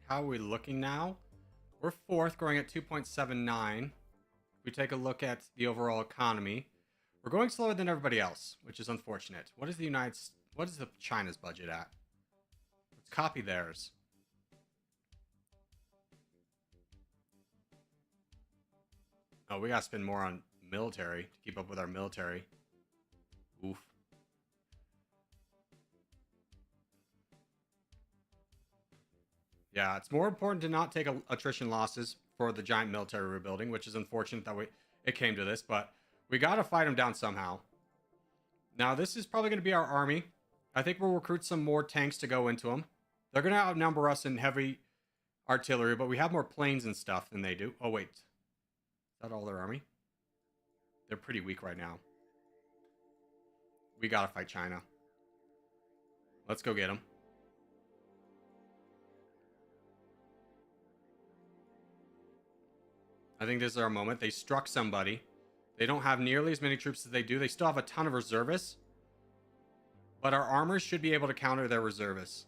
S1: How are we looking now? We're fourth, growing at 2.79. If we take a look at the overall economy, we're going slower than everybody else, which is unfortunate. What is the China's budget at? Let's copy theirs. Oh, we gotta spend more on military to keep up with our military. Oof. Yeah, it's more important to not take attrition losses for the giant military rebuilding, which is unfortunate that it came to this, but we got to fight them down somehow. Now, this is probably going to be our army. I think we'll recruit some more tanks to go into them. They're going to outnumber us in heavy artillery, but we have more planes and stuff than they do. Oh, wait. Is that all their army? They're pretty weak right now. We got to fight China. Let's go get them. I think this is our moment. They struck somebody. They don't have nearly as many troops as they do. They still have a ton of reservists. But our armors should be able to counter their reservists.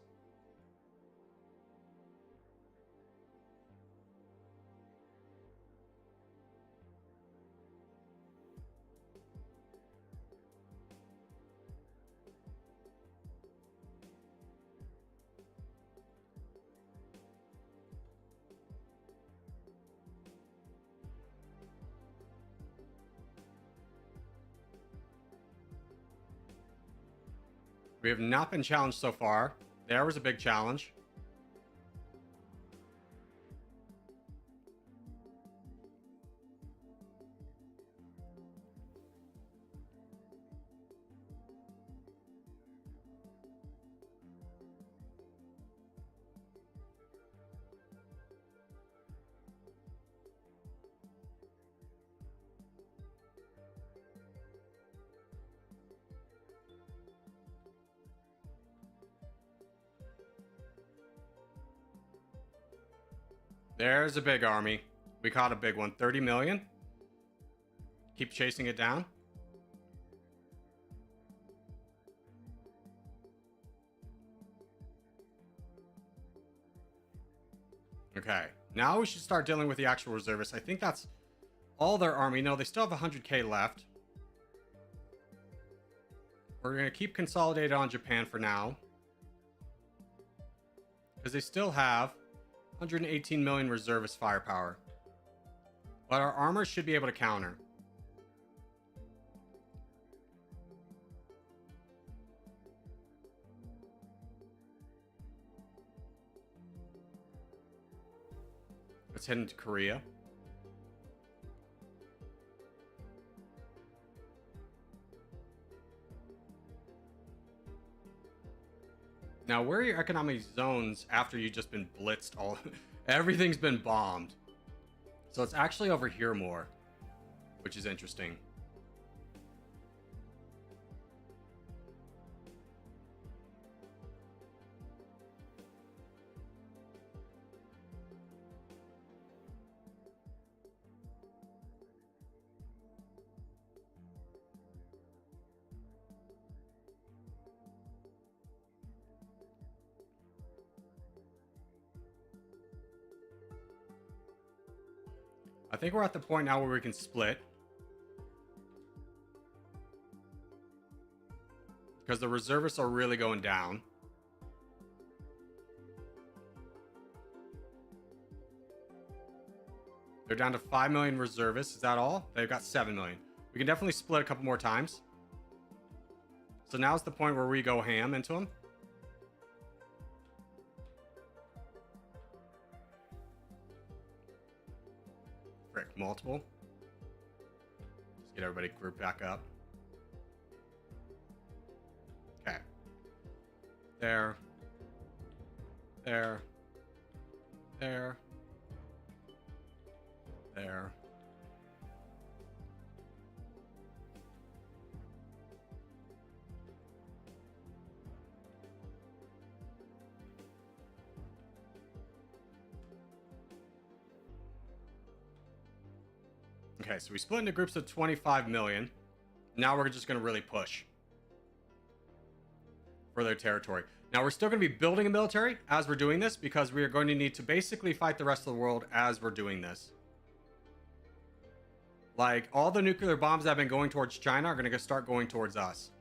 S1: We have not been challenged so far. There was a big challenge. There's a big army. We caught a big one. 30 million. Keep chasing it down. Okay. Now we should start dealing with the actual reservists. I think that's all their army. No, they still have 100k left. We're going to keep consolidated on Japan for now. Because they still have 118 million reservist firepower. But our armor should be able to counter. Let's head into Korea. Now, where are your economic zones after you've just been blitzed? Everything's been bombed. So it's actually over here more, which is interesting. I think we're at the point now where we can split. Because the reservists are really going down. They're down to 5 million reservists. Is that all? They've got 7 million. We can definitely split a couple more times. So now's the point where we go ham into them. Frick, multiple. Let's get everybody grouped back up. Okay. There. There. There. There. Okay, so we split into groups of 25 million. Now we're just going to really push for their territory. Now we're still going to be building a military as we're doing this because we are going to need to basically fight the rest of the world as we're doing this. Like, all the nuclear bombs that have been going towards China are going to start going towards us.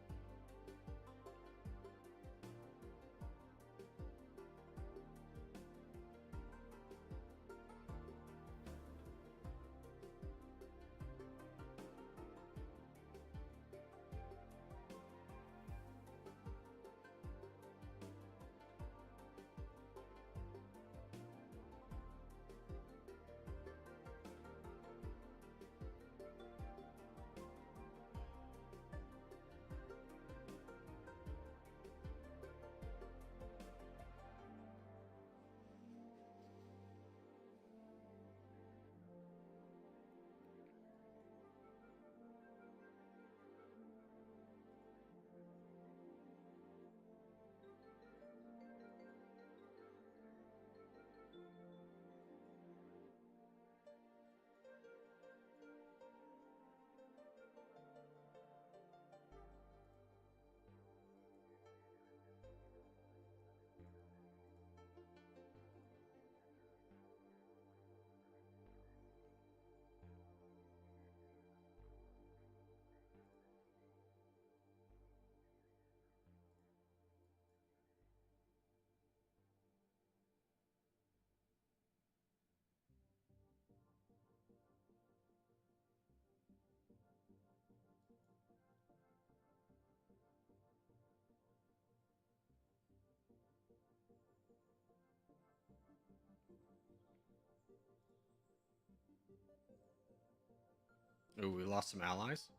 S1: Ooh, we lost some allies.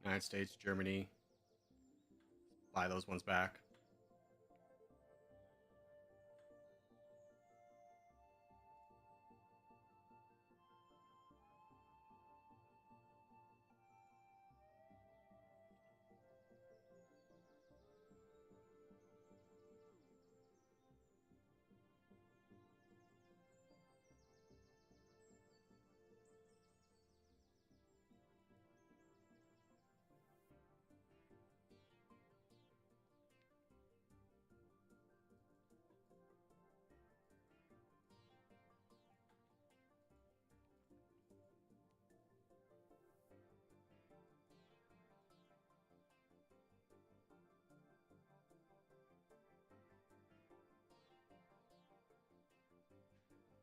S1: United States, Germany. Buy those ones back.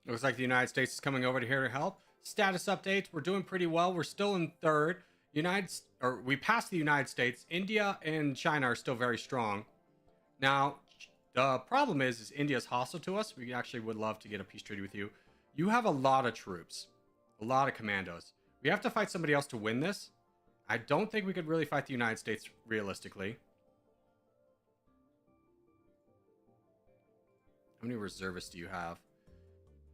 S1: Looks like the United States is coming over to here to help. Status updates. We're doing pretty well. We're still in third. We passed the United States. India and China are still very strong. Now, the problem is India's hostile to us. We actually would love to get a peace treaty with you. You have a lot of troops, a lot of commandos. We have to fight somebody else to win this. I don't think we could really fight the United States realistically. How many reservists do you have?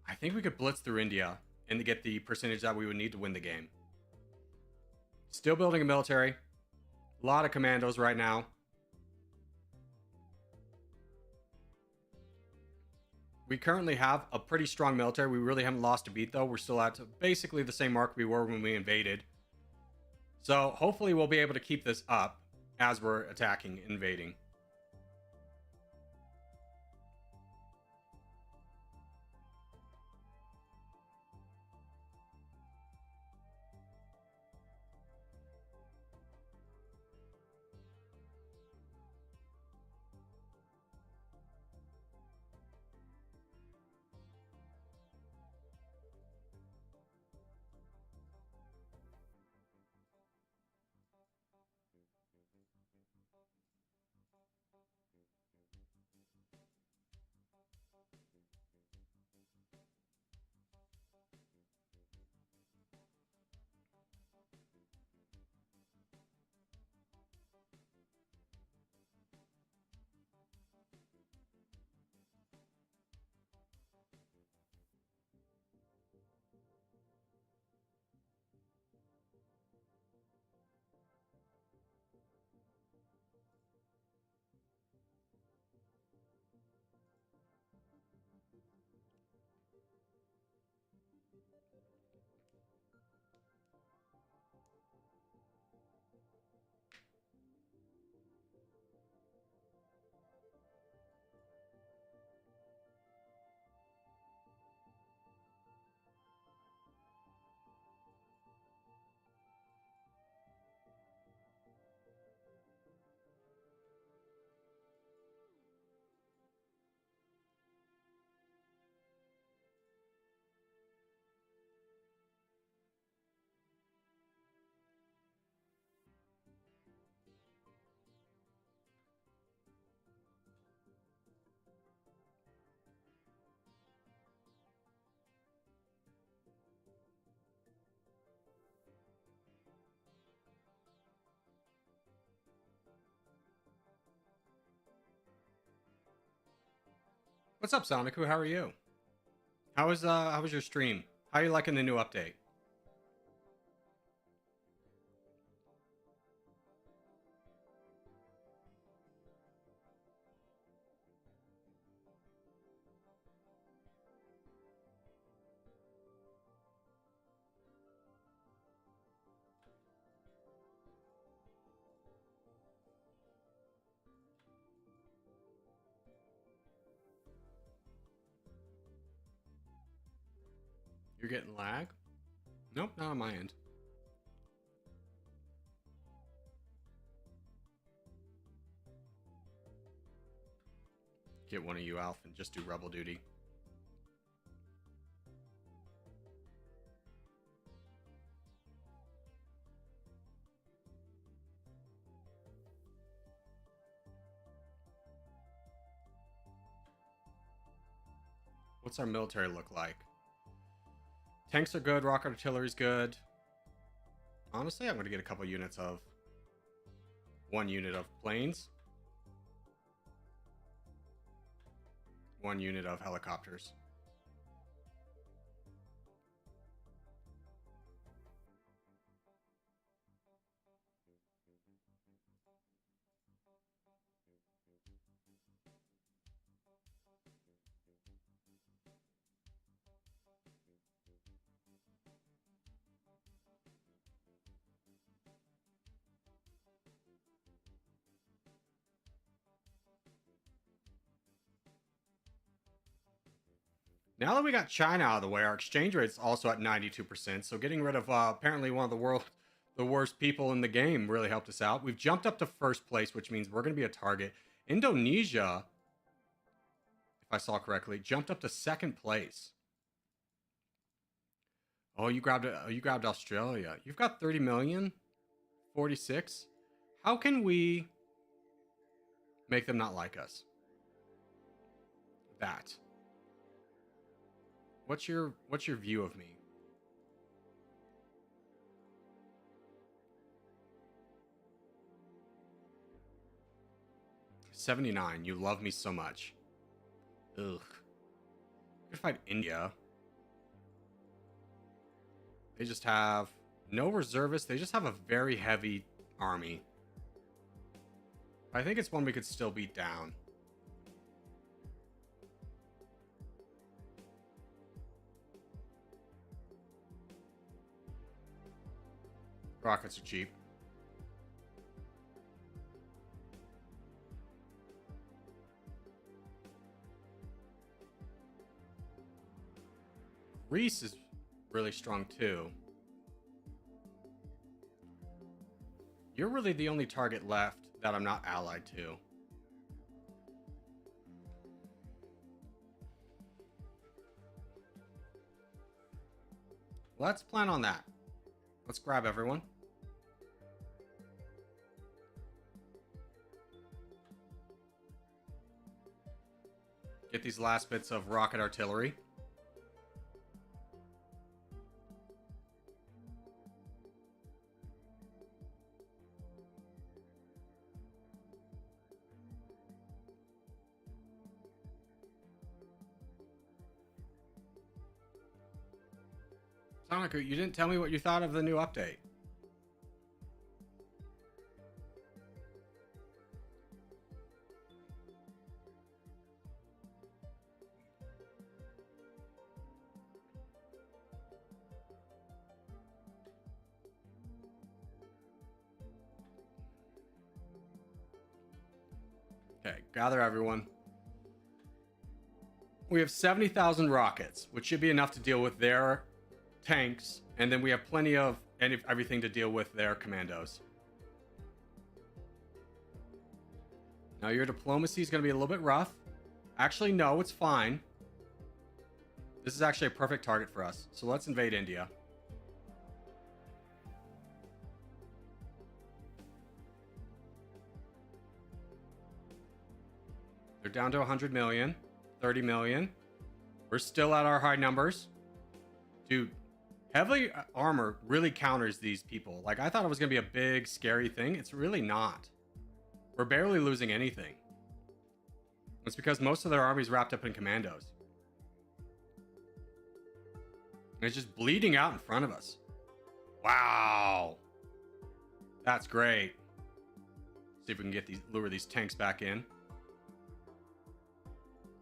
S1: I think we could blitz through India and to get the percentage that we would need to win the game. Still building a military. A lot of commandos right now. We currently have a pretty strong military. We really haven't lost a beat, though. We're still at basically the same mark we were when we invaded. So hopefully we'll be able to keep this up as we're attacking, invading. What's up, Sonicu? How are you? How was your stream? How are you liking the new update? You're getting lag? Nope, not on my end. Get one of you, Alf, and just do rebel duty. What's our military look like? Tanks are good, rocket artillery's good. Honestly, I'm going to get a couple units of... 1 unit of planes. 1 unit of helicopters. Now that we got China out of the way, our exchange rate's also at 92%. So getting rid of apparently one of the worst people in the game really helped us out. We've jumped up to first place, which means we're going to be a target. Indonesia, if I saw correctly, jumped up to second place. Oh, you grabbed Australia. You've got 30 million, 46. How can we make them not like us? That. What's your view of me? $79. You love me so much. Ugh. Could fight India. They just have no reservists. They just have a very heavy army. I think it's one we could still beat down. Rockets are cheap. Greece is really strong too. You're really the only target left that I'm not allied to. Let's plan on that. Let's grab everyone. Get these last bits of rocket artillery. Sonic, you didn't tell me what you thought of the new update. Okay, gather everyone. We have 70,000 rockets, which should be enough to deal with their tanks, and then we have plenty of everything to deal with their commandos. Now your diplomacy is going to be a little bit rough. Actually, no, it's fine. This is actually a perfect target for us. So let's invade India. They're down to 100 million, 30 million. We're still at our high numbers. Dude, heavy armor really counters these people. Like, I thought it was going to be a big, scary thing. It's really not. We're barely losing anything. It's because most of their army's wrapped up in commandos. And it's just bleeding out in front of us. Wow. That's great. See if we can get lure these tanks back in.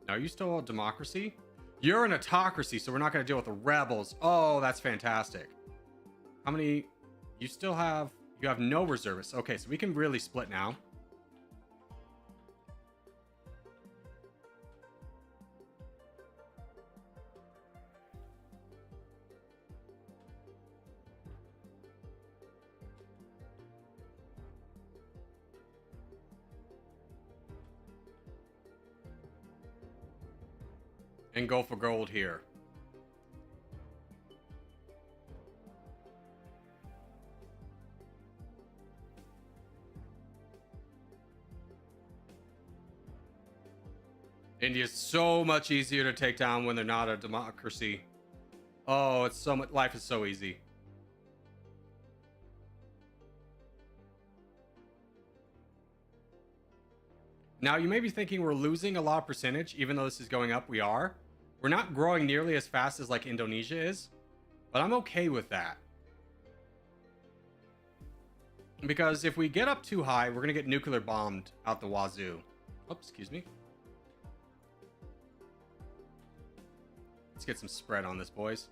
S1: Now, are you still a democracy? You're an autocracy, so we're not going to deal with the rebels. Oh, that's fantastic. How many? You have no reservists. Okay, so we can really split now. And go for gold here. India's so much easier to take down when they're not a democracy. Oh, it's so much. Life is so easy. Now, you may be thinking we're losing a lot of percentage, even though this is going up. We are. We're not growing nearly as fast as like Indonesia is, but I'm okay with that. Because if we get up too high, we're going to get nuclear bombed out the wazoo. Oops, excuse me. Let's get some spread on this, boys.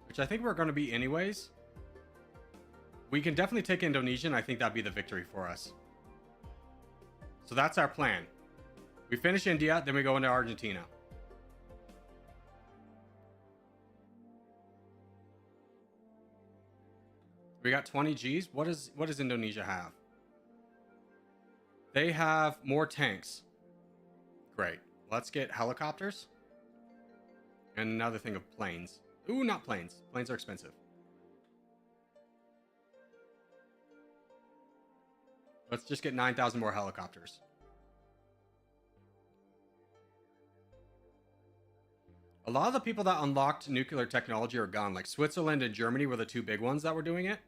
S1: Which I think we're going to be anyways. We can definitely take Indonesia, and I think that'd be the victory for us. So that's our plan. We finish India, then we go into Argentina. We got 20 Gs. What does Indonesia have? They have more tanks. Great. Let's get helicopters. And another thing of planes. Ooh, not planes. Planes are expensive. Let's just get 9,000 more helicopters. A lot of the people that unlocked nuclear technology are gone. Like Switzerland and Germany were the two big ones that were doing it.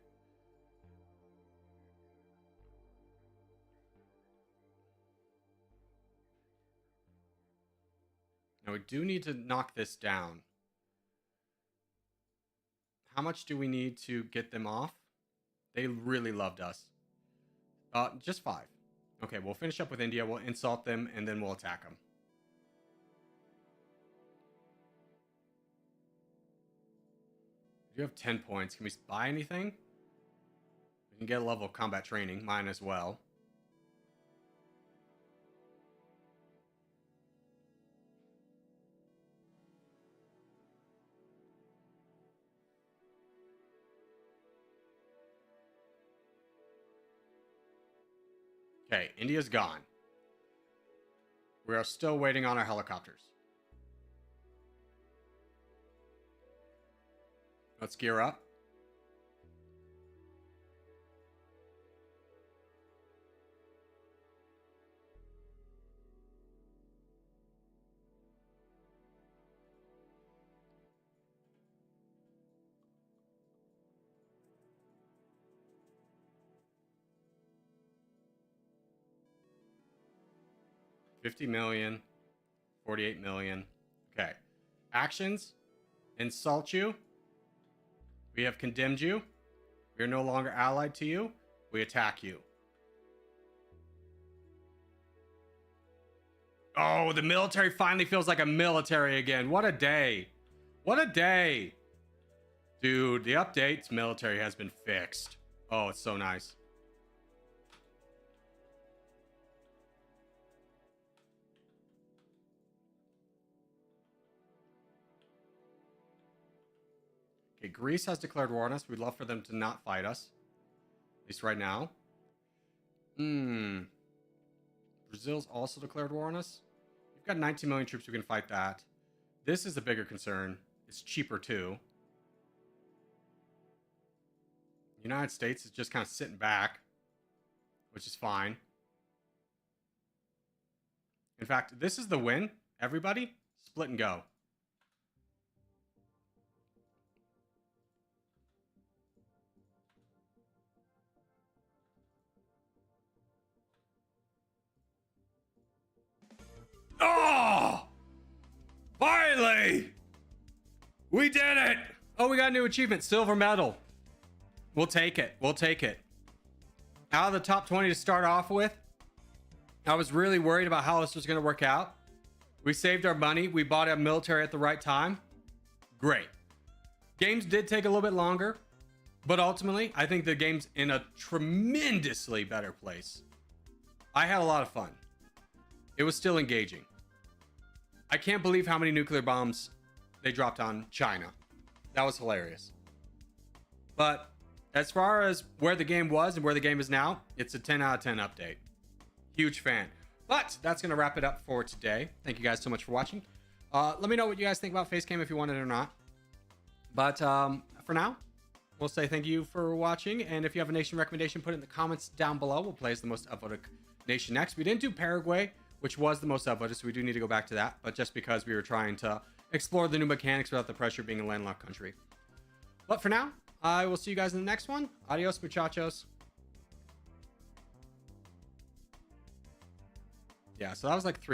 S1: Now we do need to knock this down. How much do we need to get them off? They really loved us. Just 5. Okay, we'll finish up with India. We'll insult them, and then we'll attack them. You have 10 points. Can we buy anything? We can get a level of combat training. Mine as well. Okay, India's gone. We are still waiting on our helicopters. Let's gear up. $50 million, 48 million. Okay. Actions. Insult you. We have condemned you. We are no longer allied to you. We attack you. Oh, the military finally feels like a military again. What a day. What a day. Dude, the updates military has been fixed. Oh, it's so nice. Okay, Greece has declared war on us. We'd love for them to not fight us. At least right now. Brazil's also declared war on us. We've got 19 million troops. We can fight that. This is a bigger concern. It's cheaper too. The United States is just kind of sitting back, which is fine. In fact, this is the win. Everybody, split and go. Oh! Finally! We did it! Oh, we got a new achievement. Silver medal. We'll take it. We'll take it. Out of the top 20 to start off with, I was really worried about how this was going to work out. We saved our money. We bought a military at the right time. Great. Games did take a little bit longer, but ultimately, I think the game's in a tremendously better place. I had a lot of fun. It was still engaging. I can't believe how many nuclear bombs they dropped on China. That was hilarious. But as far as where the game was and where the game is now, it's a 10 out of 10 update. Huge fan. But that's going to wrap it up for today. Thank you guys so much for watching. Let me know what you guys think about Facecam if you want it or not. But for now, we'll say thank you for watching. And if you have a nation recommendation, put it in the comments down below. We'll play as the most upvoted nation next. We didn't do Paraguay. which was the most upvoted, so we do need to go back to that, but just because we were trying to explore the new mechanics without the pressure of being a landlocked country. But for now, I will see you guys in the next one. Adios, muchachos. Yeah, so that was like 3